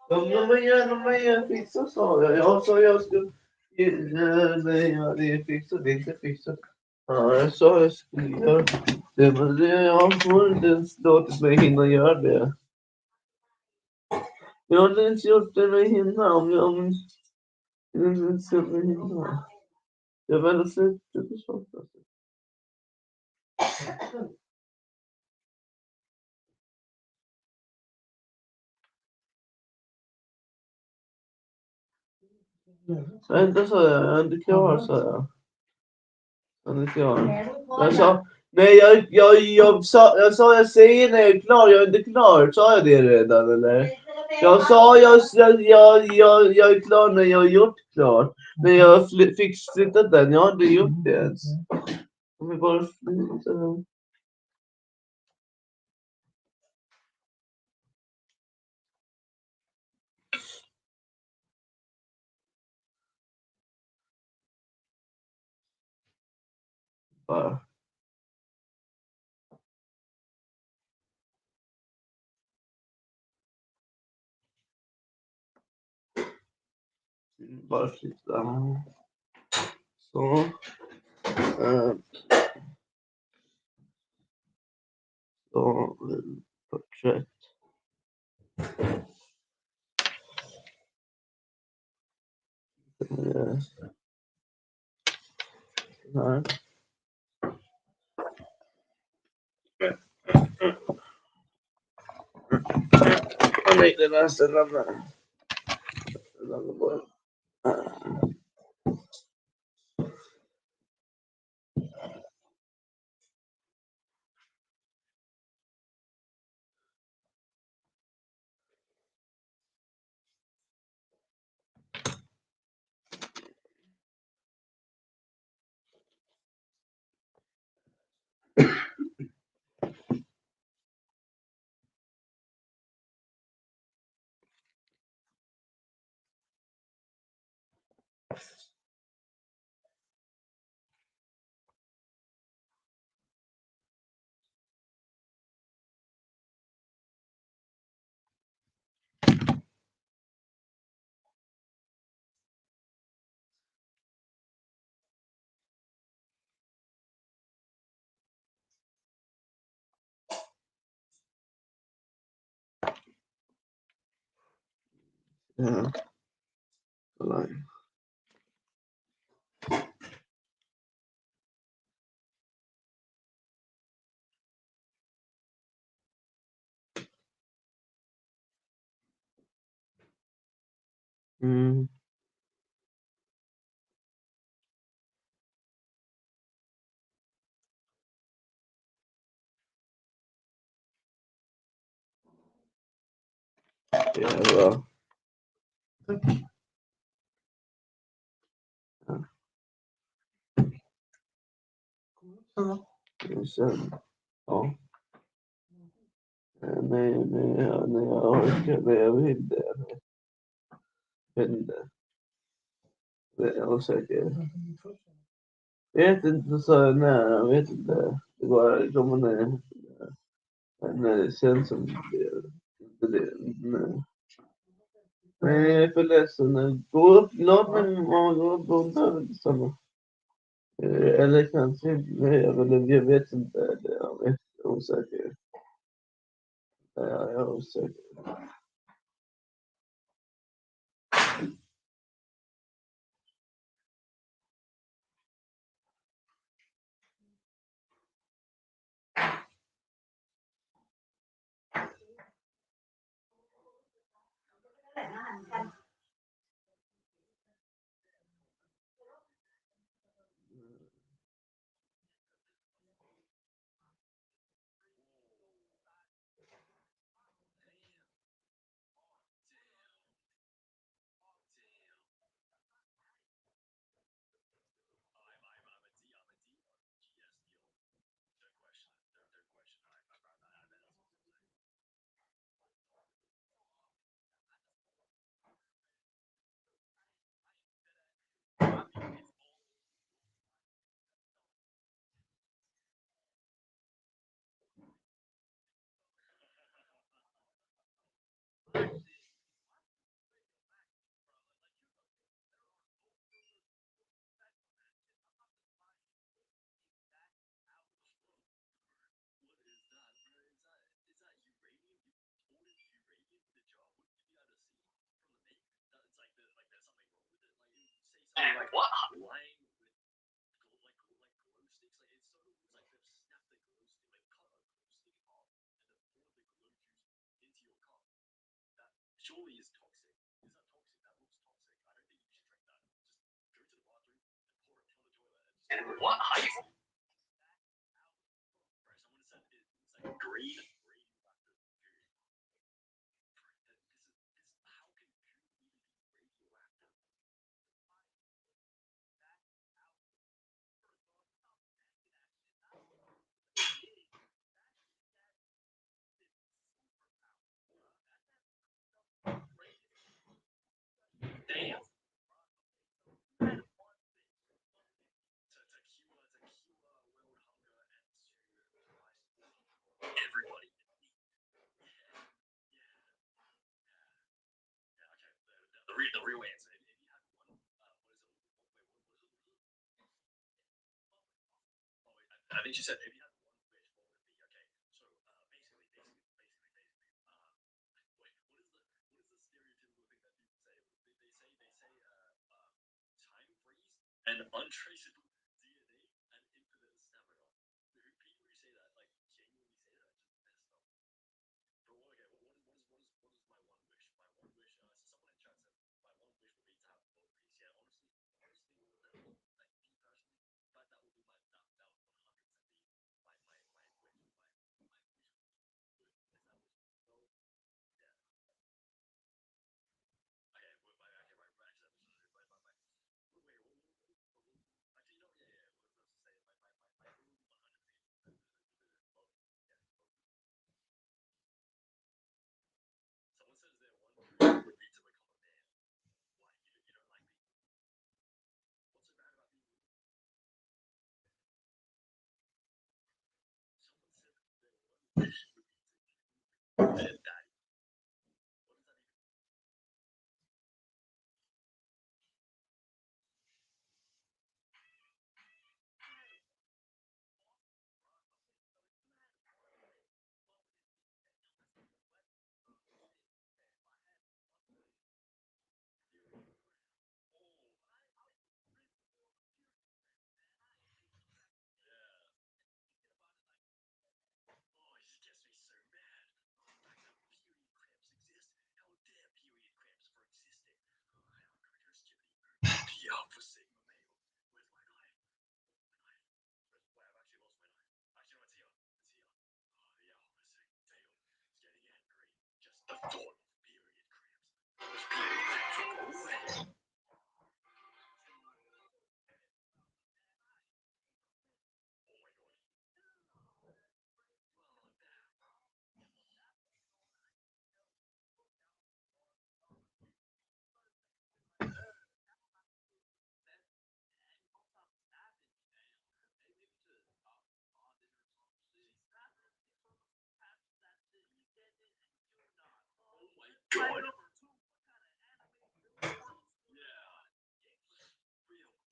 De är fixa sa jag. Jag sa jag skulle... Nej, ja, det är fixat. Det är inte fixat. Ja, jag sa jag skulle göra det. Men det, jag har inte ens låtit mig hinna göra det. Jag hade inte gjort det med hinna om jag inte sett mig hinna. Jag väl har sett det på sånt. Jag är inte så jag är inte klar så jag. Jag är inte klar. Jag sa nej jag sa jag säger när jag är klar, jag är inte klar. Sa jag det redan eller? Jag sa jag är klar när jag har gjort klart. När jag fick flyttat den, jag har inte gjort det ens. Om vi bara flyttar. Bara. Bara flytta. Så. Så. Porträtt. Här. Nej, den här ställan där. Ja. Kolla. Mm. Yeah, well. Sen, ja. Nej, jag orkar, nej, jag vill inte. Jag vet inte. Jag är osäker. Vet inte, så nej, jag vet inte. Det bara kommer när det känns som det. Nej. Nej, jag är för ledsen. Gå upp, låt mig gå upp och behöver inte stanna. Eller kanske inte, nej, jag vet inte. Jag är osäker. Jag är osäker.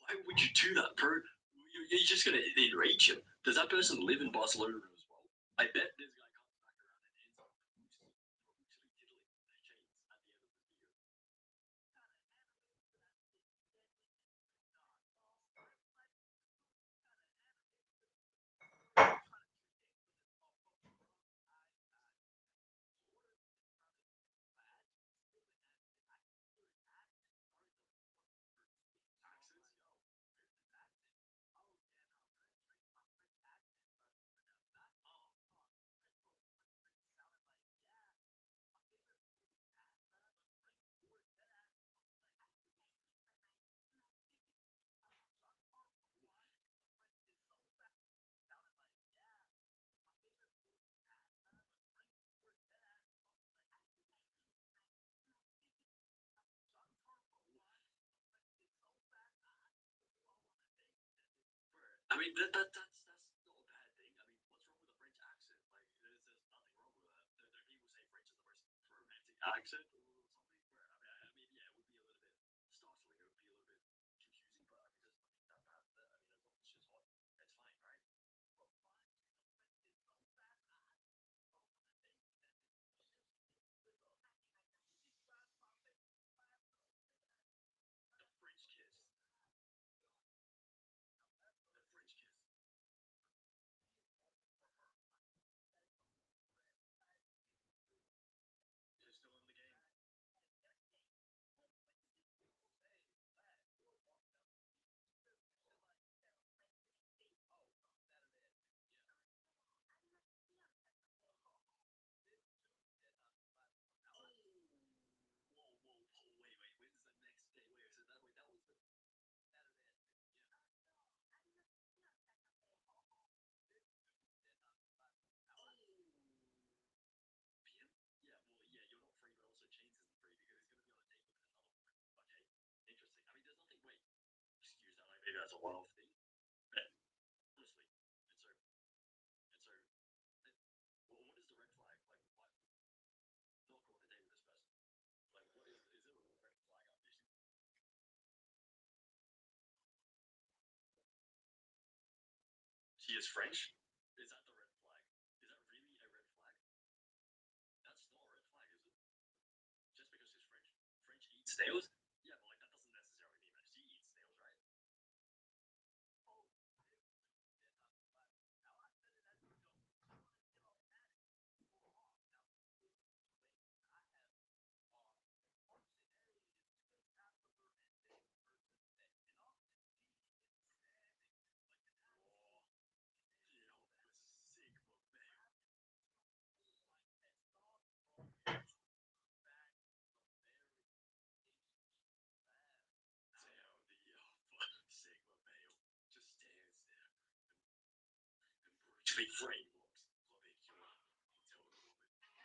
Why would you do that, bro? You're just gonna enrage him. Does that person live in Barcelona as well? I bet this guy comes back around and ends up brutally diddling their chains at the end of this video. I mean, that's not a bad thing. I mean, what's wrong with a French accent? Like, there's nothing wrong with that. There are people say French is the most romantic accent or something. Where, I mean, yeah, it would be a little bit startling. It would be a little bit confusing, but I mean, there's nothing that bad there. I mean, as long as it's hot, that's fine, right? The French kiss. The French kiss. You're still in the game. Wait, when's the next day? Wait, so that was the PM? Yeah, well, yeah, you're not free, but also Chains isn't free because he's gonna be on a date with another woman. Okay, interesting. I mean, there's nothing. Wait, excuse that. Like, maybe that's a one-off thing. But honestly, it's so. What is the red flag? Like, what? Not go on a date with this person. Like, what is it a red flag? I'm missing. She is French. Is that the red flag? Is that really a red flag? That's not a red flag, is it? Just because she's French. French eat snails? Yeah, but like that doesn't necessarily mean that she eats snails, right? Sigma male just stands there and brutally frameworks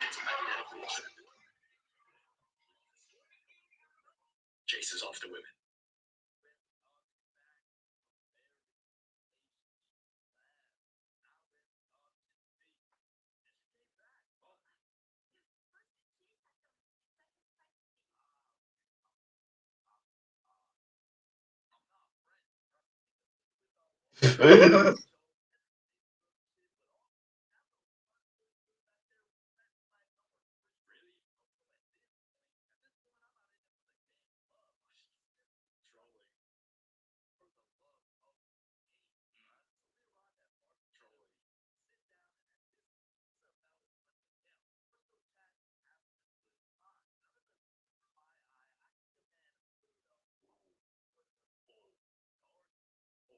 it's magnetically attracted. Chases after women.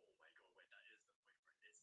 Oh my god, wait, that is the boyfriend.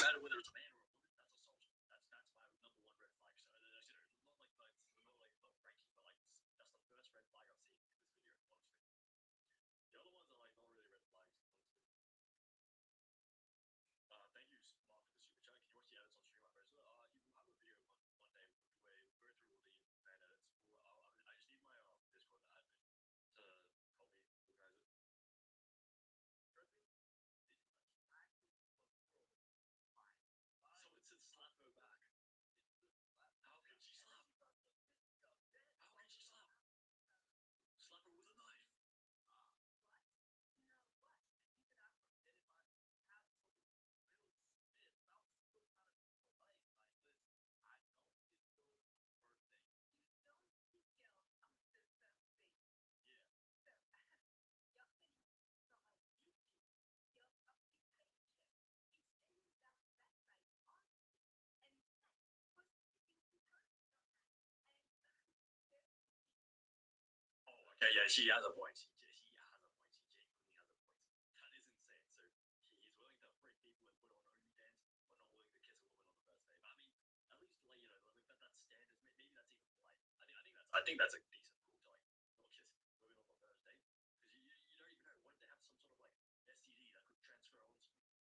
matter whether it's a man or a woman. That's assault. That's my number one red flag. So, not like ranking, but like that's the first red flag I've seen in this video. Honestly, the other ones are like not really red flags. Honestly. Thank you, Mark, for the super chat. Can you watch the edits on stream? You will have a video one day where we go through all the fan edits. I just need my Discord admin to help me organize it. Someone said slap her back. How can she slap? How can she slap? Slap her with a knife. Yeah, she has a point. She has a point. She genuinely has a point. That is insane. So he's willing to break people and put on OnlyFans, but not willing to kiss a woman on the first date. But I mean, at least like like that's standards. Maybe that's even polite. I think that's a decent rule to like not kiss women on the first date because you don't even know. What if they have some sort of like STD that could transfer onto through the lips?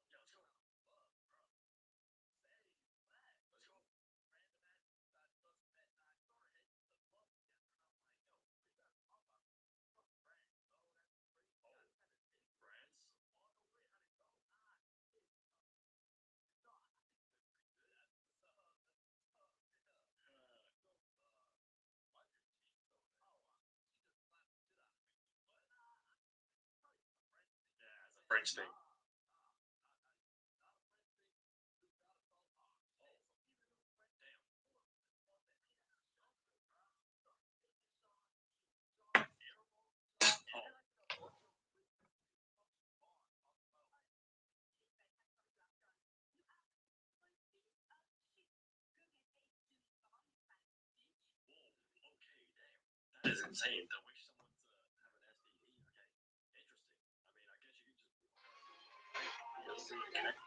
I don't know. Is that even real? French thing. That is insane. To wish someone to have an STD. Okay, interesting. I mean, I guess you can just connect.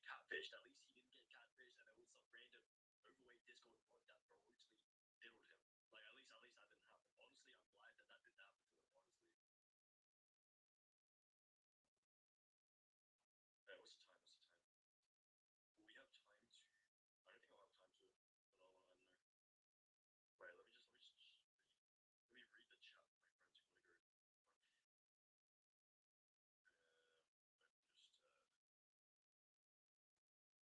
catfished. At least he didn't get catfished, and it was some random overweight Discord bot that brutally diddled him. Like at least that didn't happen. Honestly, I'm glad that didn't happen to him. Honestly. What's the time? Will we have time to? I don't think I'll have time to. But I'll know. Wait, let me read the chat. My friends are gonna go.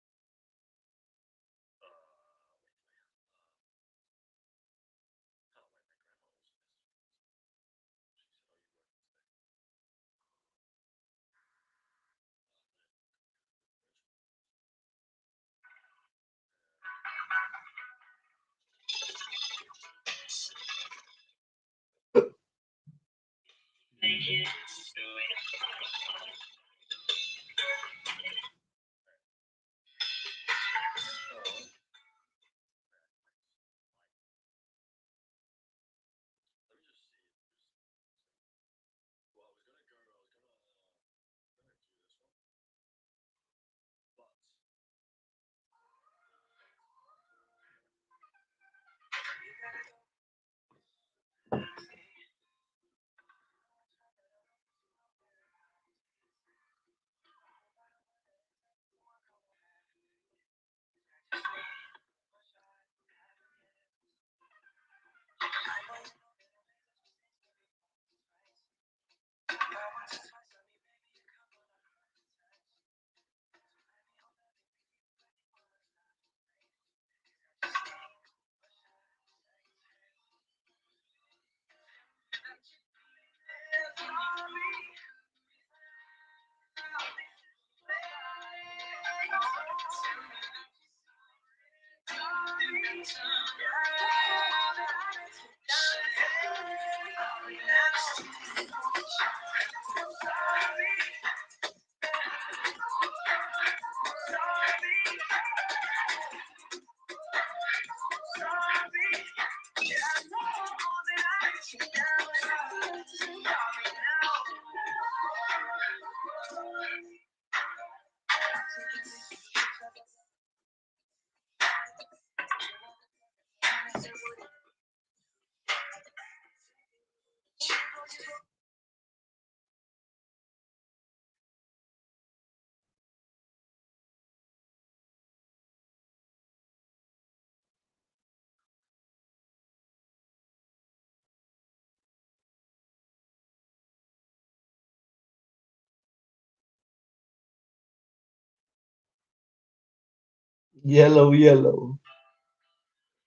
Yellow, yellow.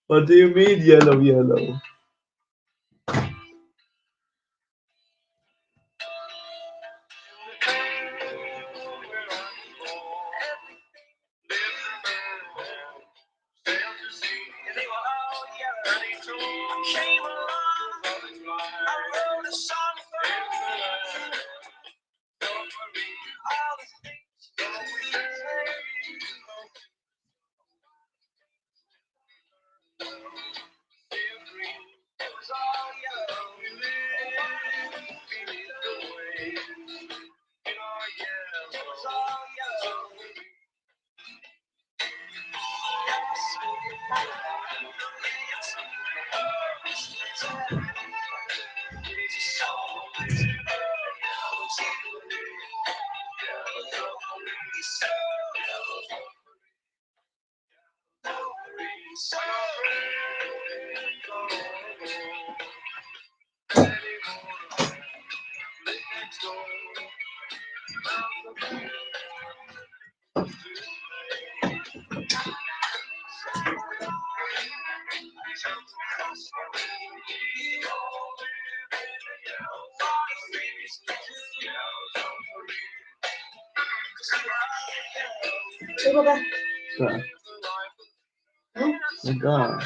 What do you mean yellow, yellow? Coba Tá. Legal.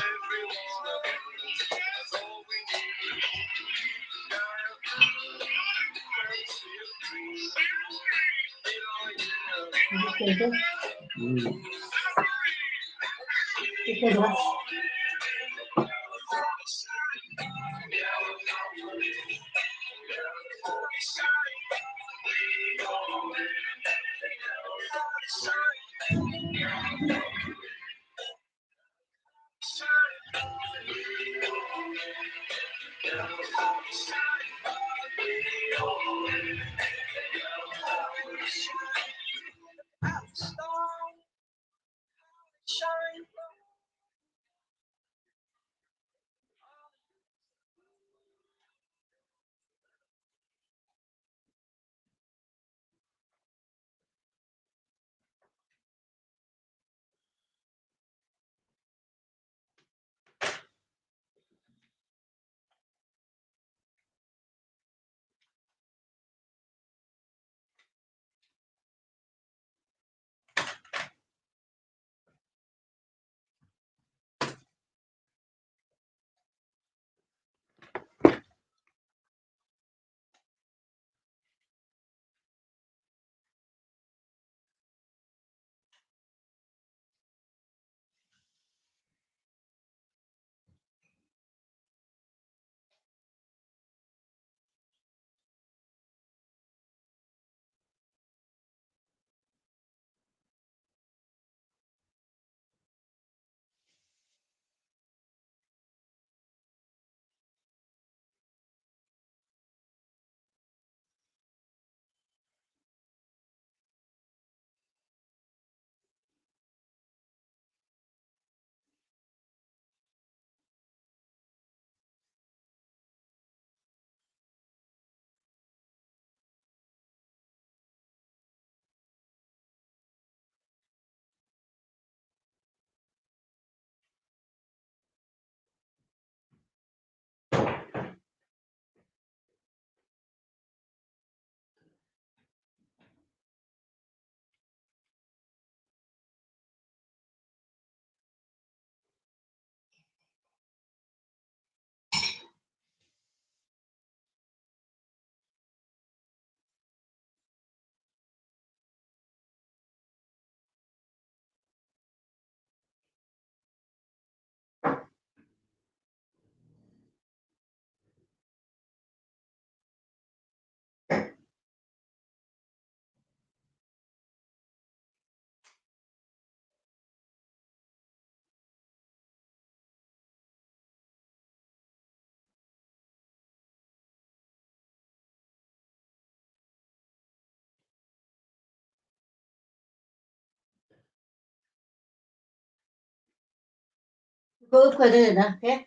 Cô ướp khoai tây nè, thế.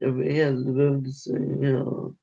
Every hair is very the same, you know.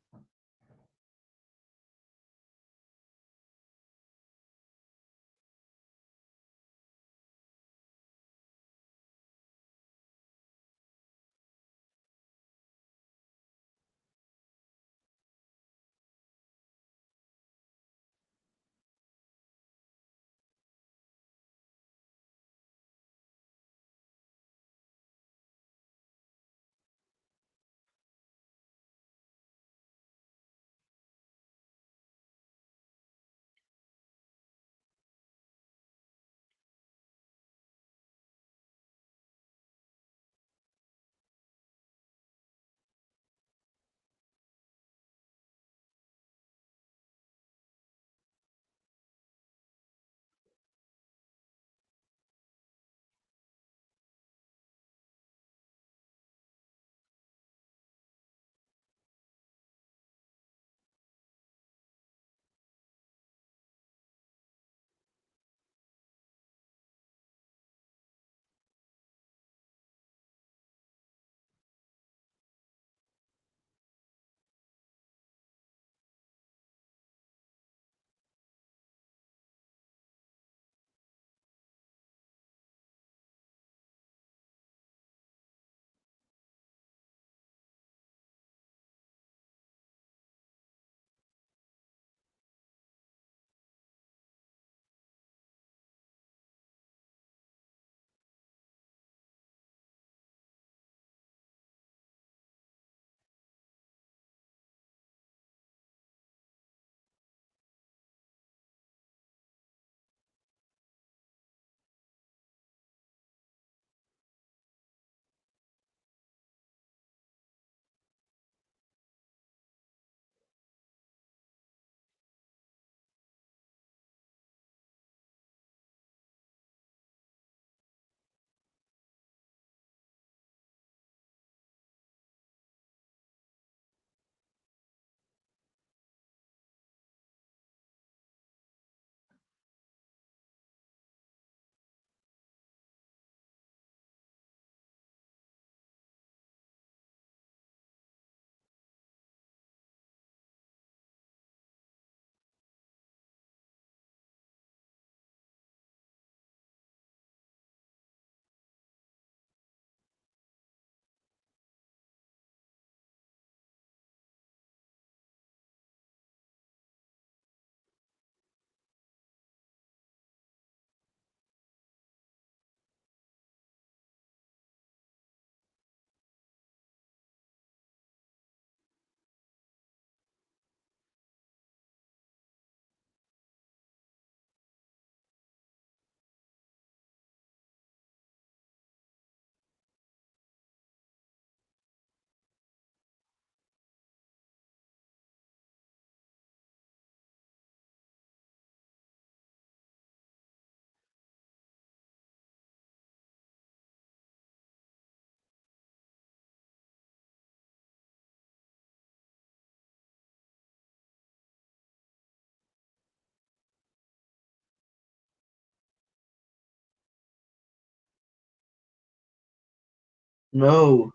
No.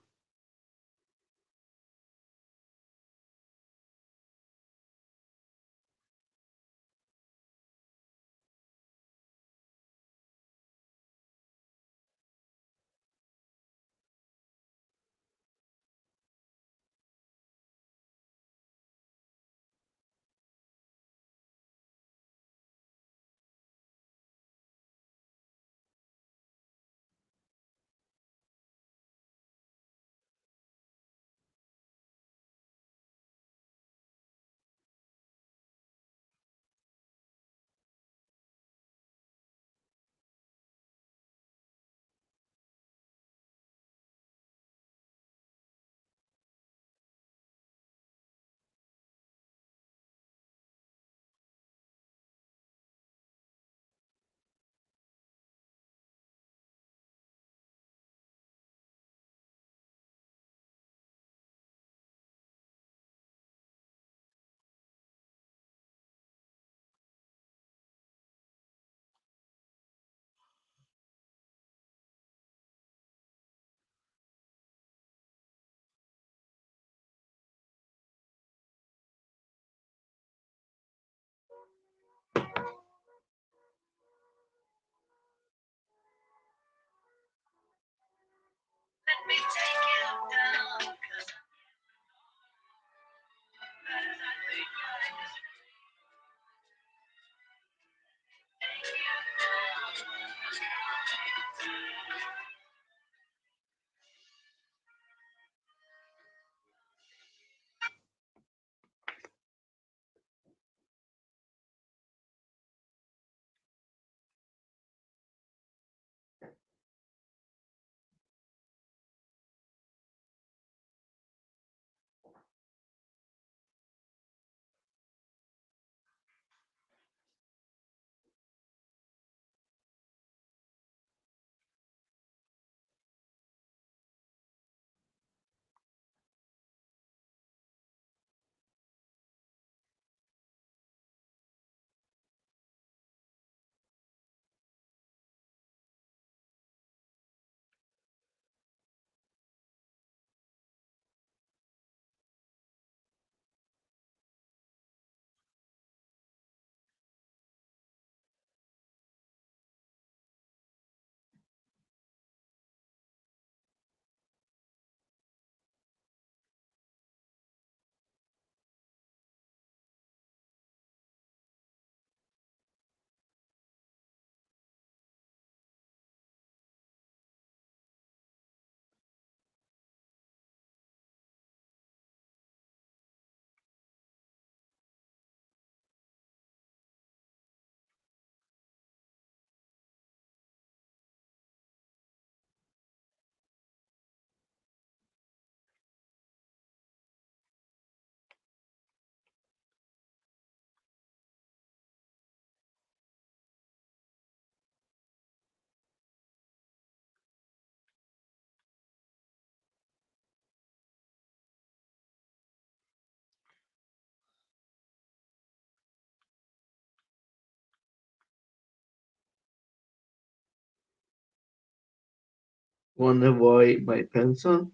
Wonder why my pencil?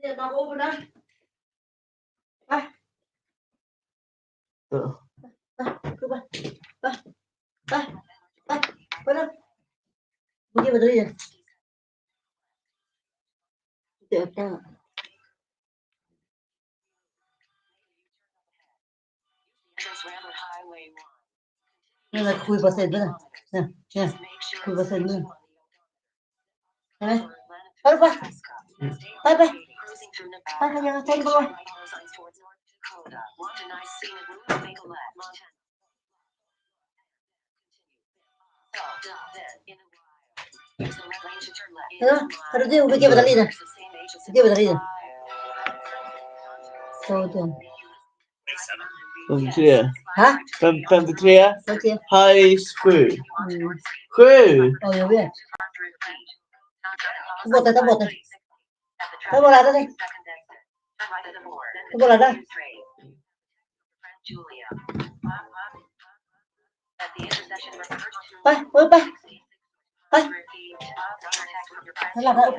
ดี๋ยวมาโอ้นะไปคือไปไปเลยมึงกินไปตัวนี้เดี๋ยวก็นี่เราคุยเปอร์เซ็นต์ด้วยเนี่ยคุยเปอร์เซ็นต์ด้วยใช่ไหมไปยังเซ็นก่อนเขาดูดิมึงไปเก็บแบตเตอรี่นะเก็บแบตเตอรี่นะโซ่ตัว 53. Hả? 53. Okay. High 7. 7. Ồ, hiểu biết. Bột này, bột này. Bột lại đây. Bột lại đây. Bay. Nó làm lại ok.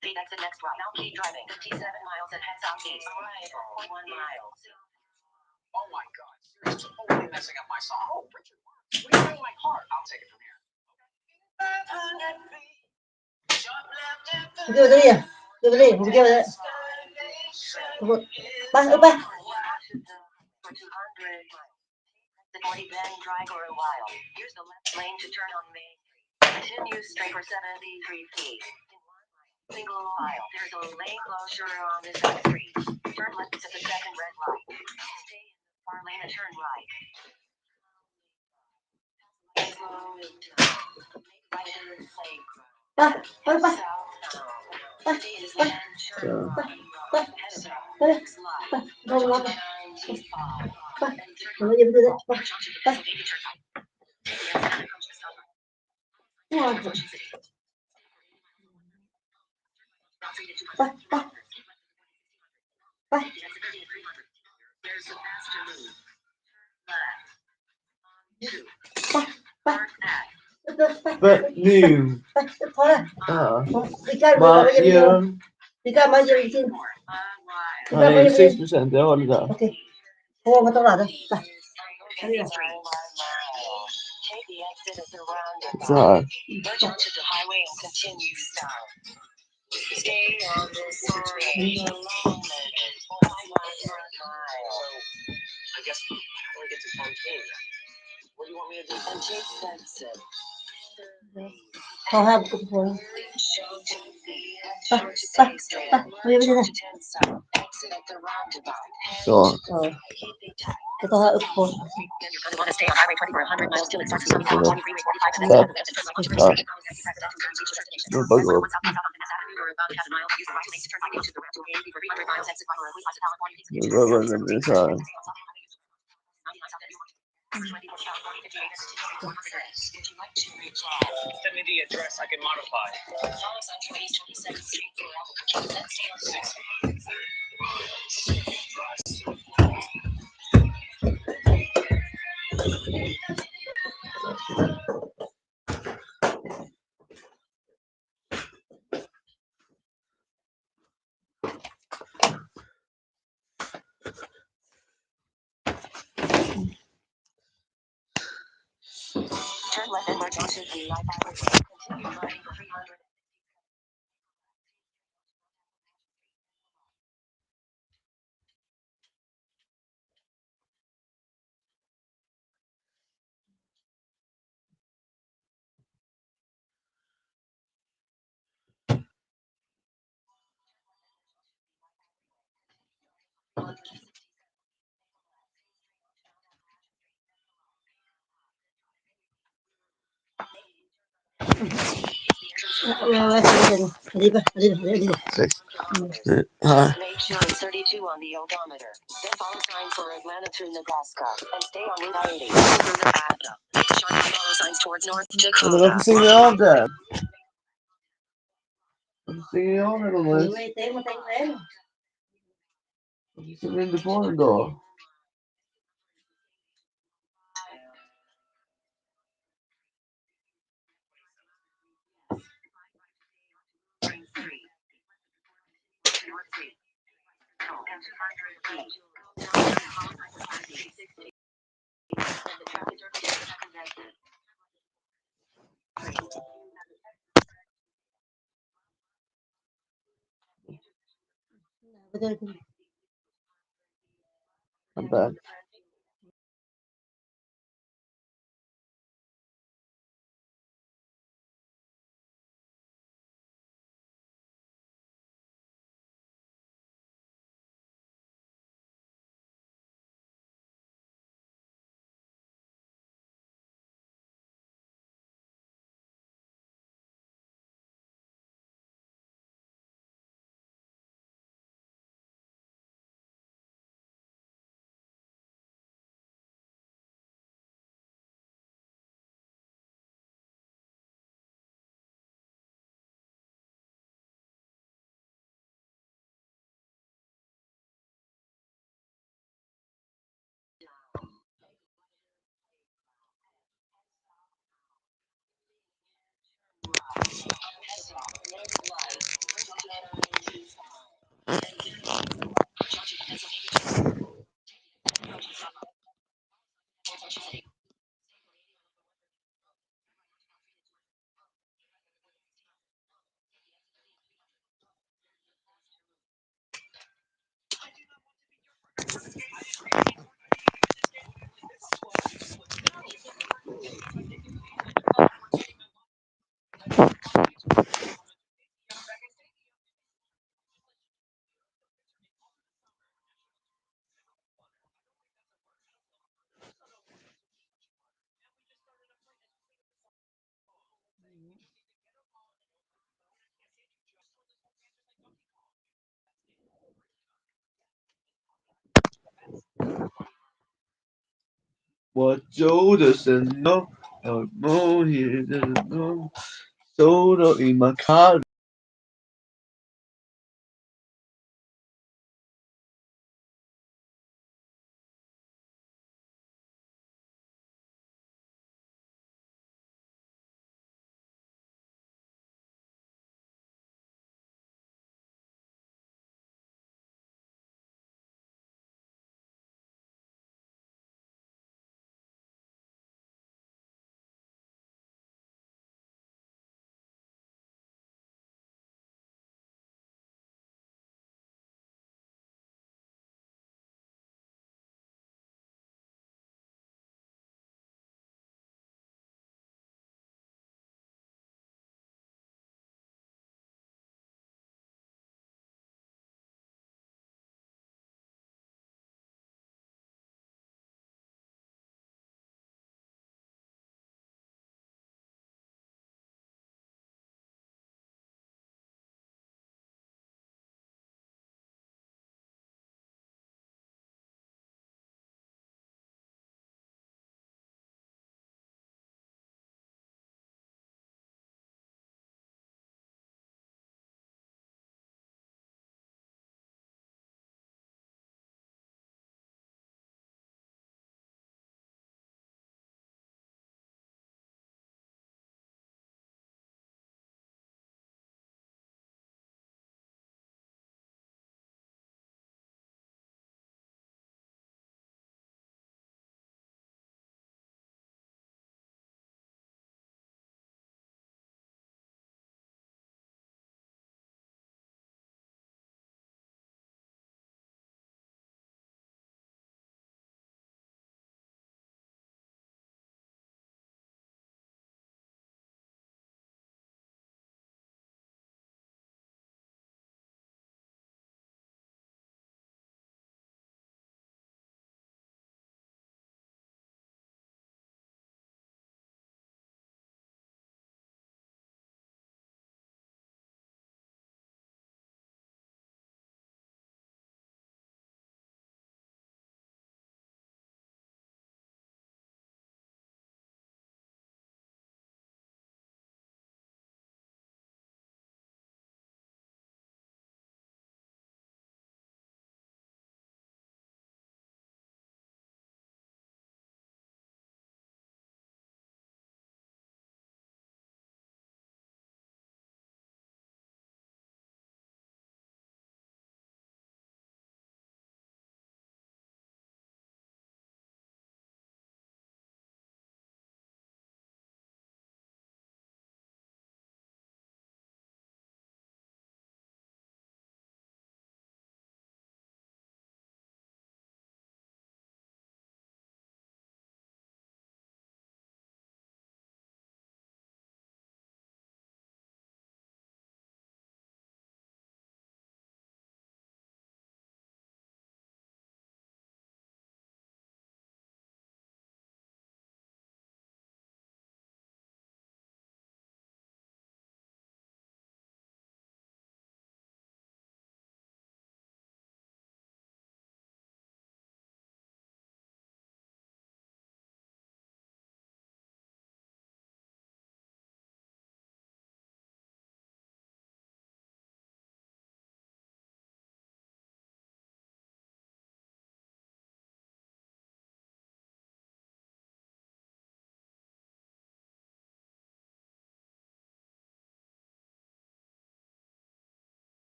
Exit next right. Now keep driving. 57 miles and head southeast. Arrival 1 mile. Oh my God. You're totally messing up my song. Oh, Richard, what are you doing my car? I'll take it from here. Give it here. Give it here. Give it. Bay. The 40 then drive for a while. Use the left lane to turn on Main. Continue straight for 73 feet. Single aisle. There's a lane closure on this side street. Turn left to the second red light. Stay in the far lane and turn right. But new. Nej, 6%. Jag håller där. Okej. På vad tar det? Så här. Stay on this train. I guess I want to get to Fontaine. What do you want me to do? Có hai cục phối. Så. Cái tao ức phối. You want to stay on Highway 20 for 100 miles till it starts to stop on 20 Freeway 45 and then Nu bara gå upp. Nu bara det blir så här. Send me the address I can modify. Turn left and merge onto the I-5 Continue riding for 300. Make sure it's 32 on the odometer. Then follow signs for Atlanta through Nebraska. And stay on Route 80 through Nevada. Sharp follow signs towards North Dakota. Men varför stänger jag av det? Varför stänger jag av det då? Varför stänger inte på den då? I'm back. What Joe doesn't know, no, he doesn't know. Solo in my car.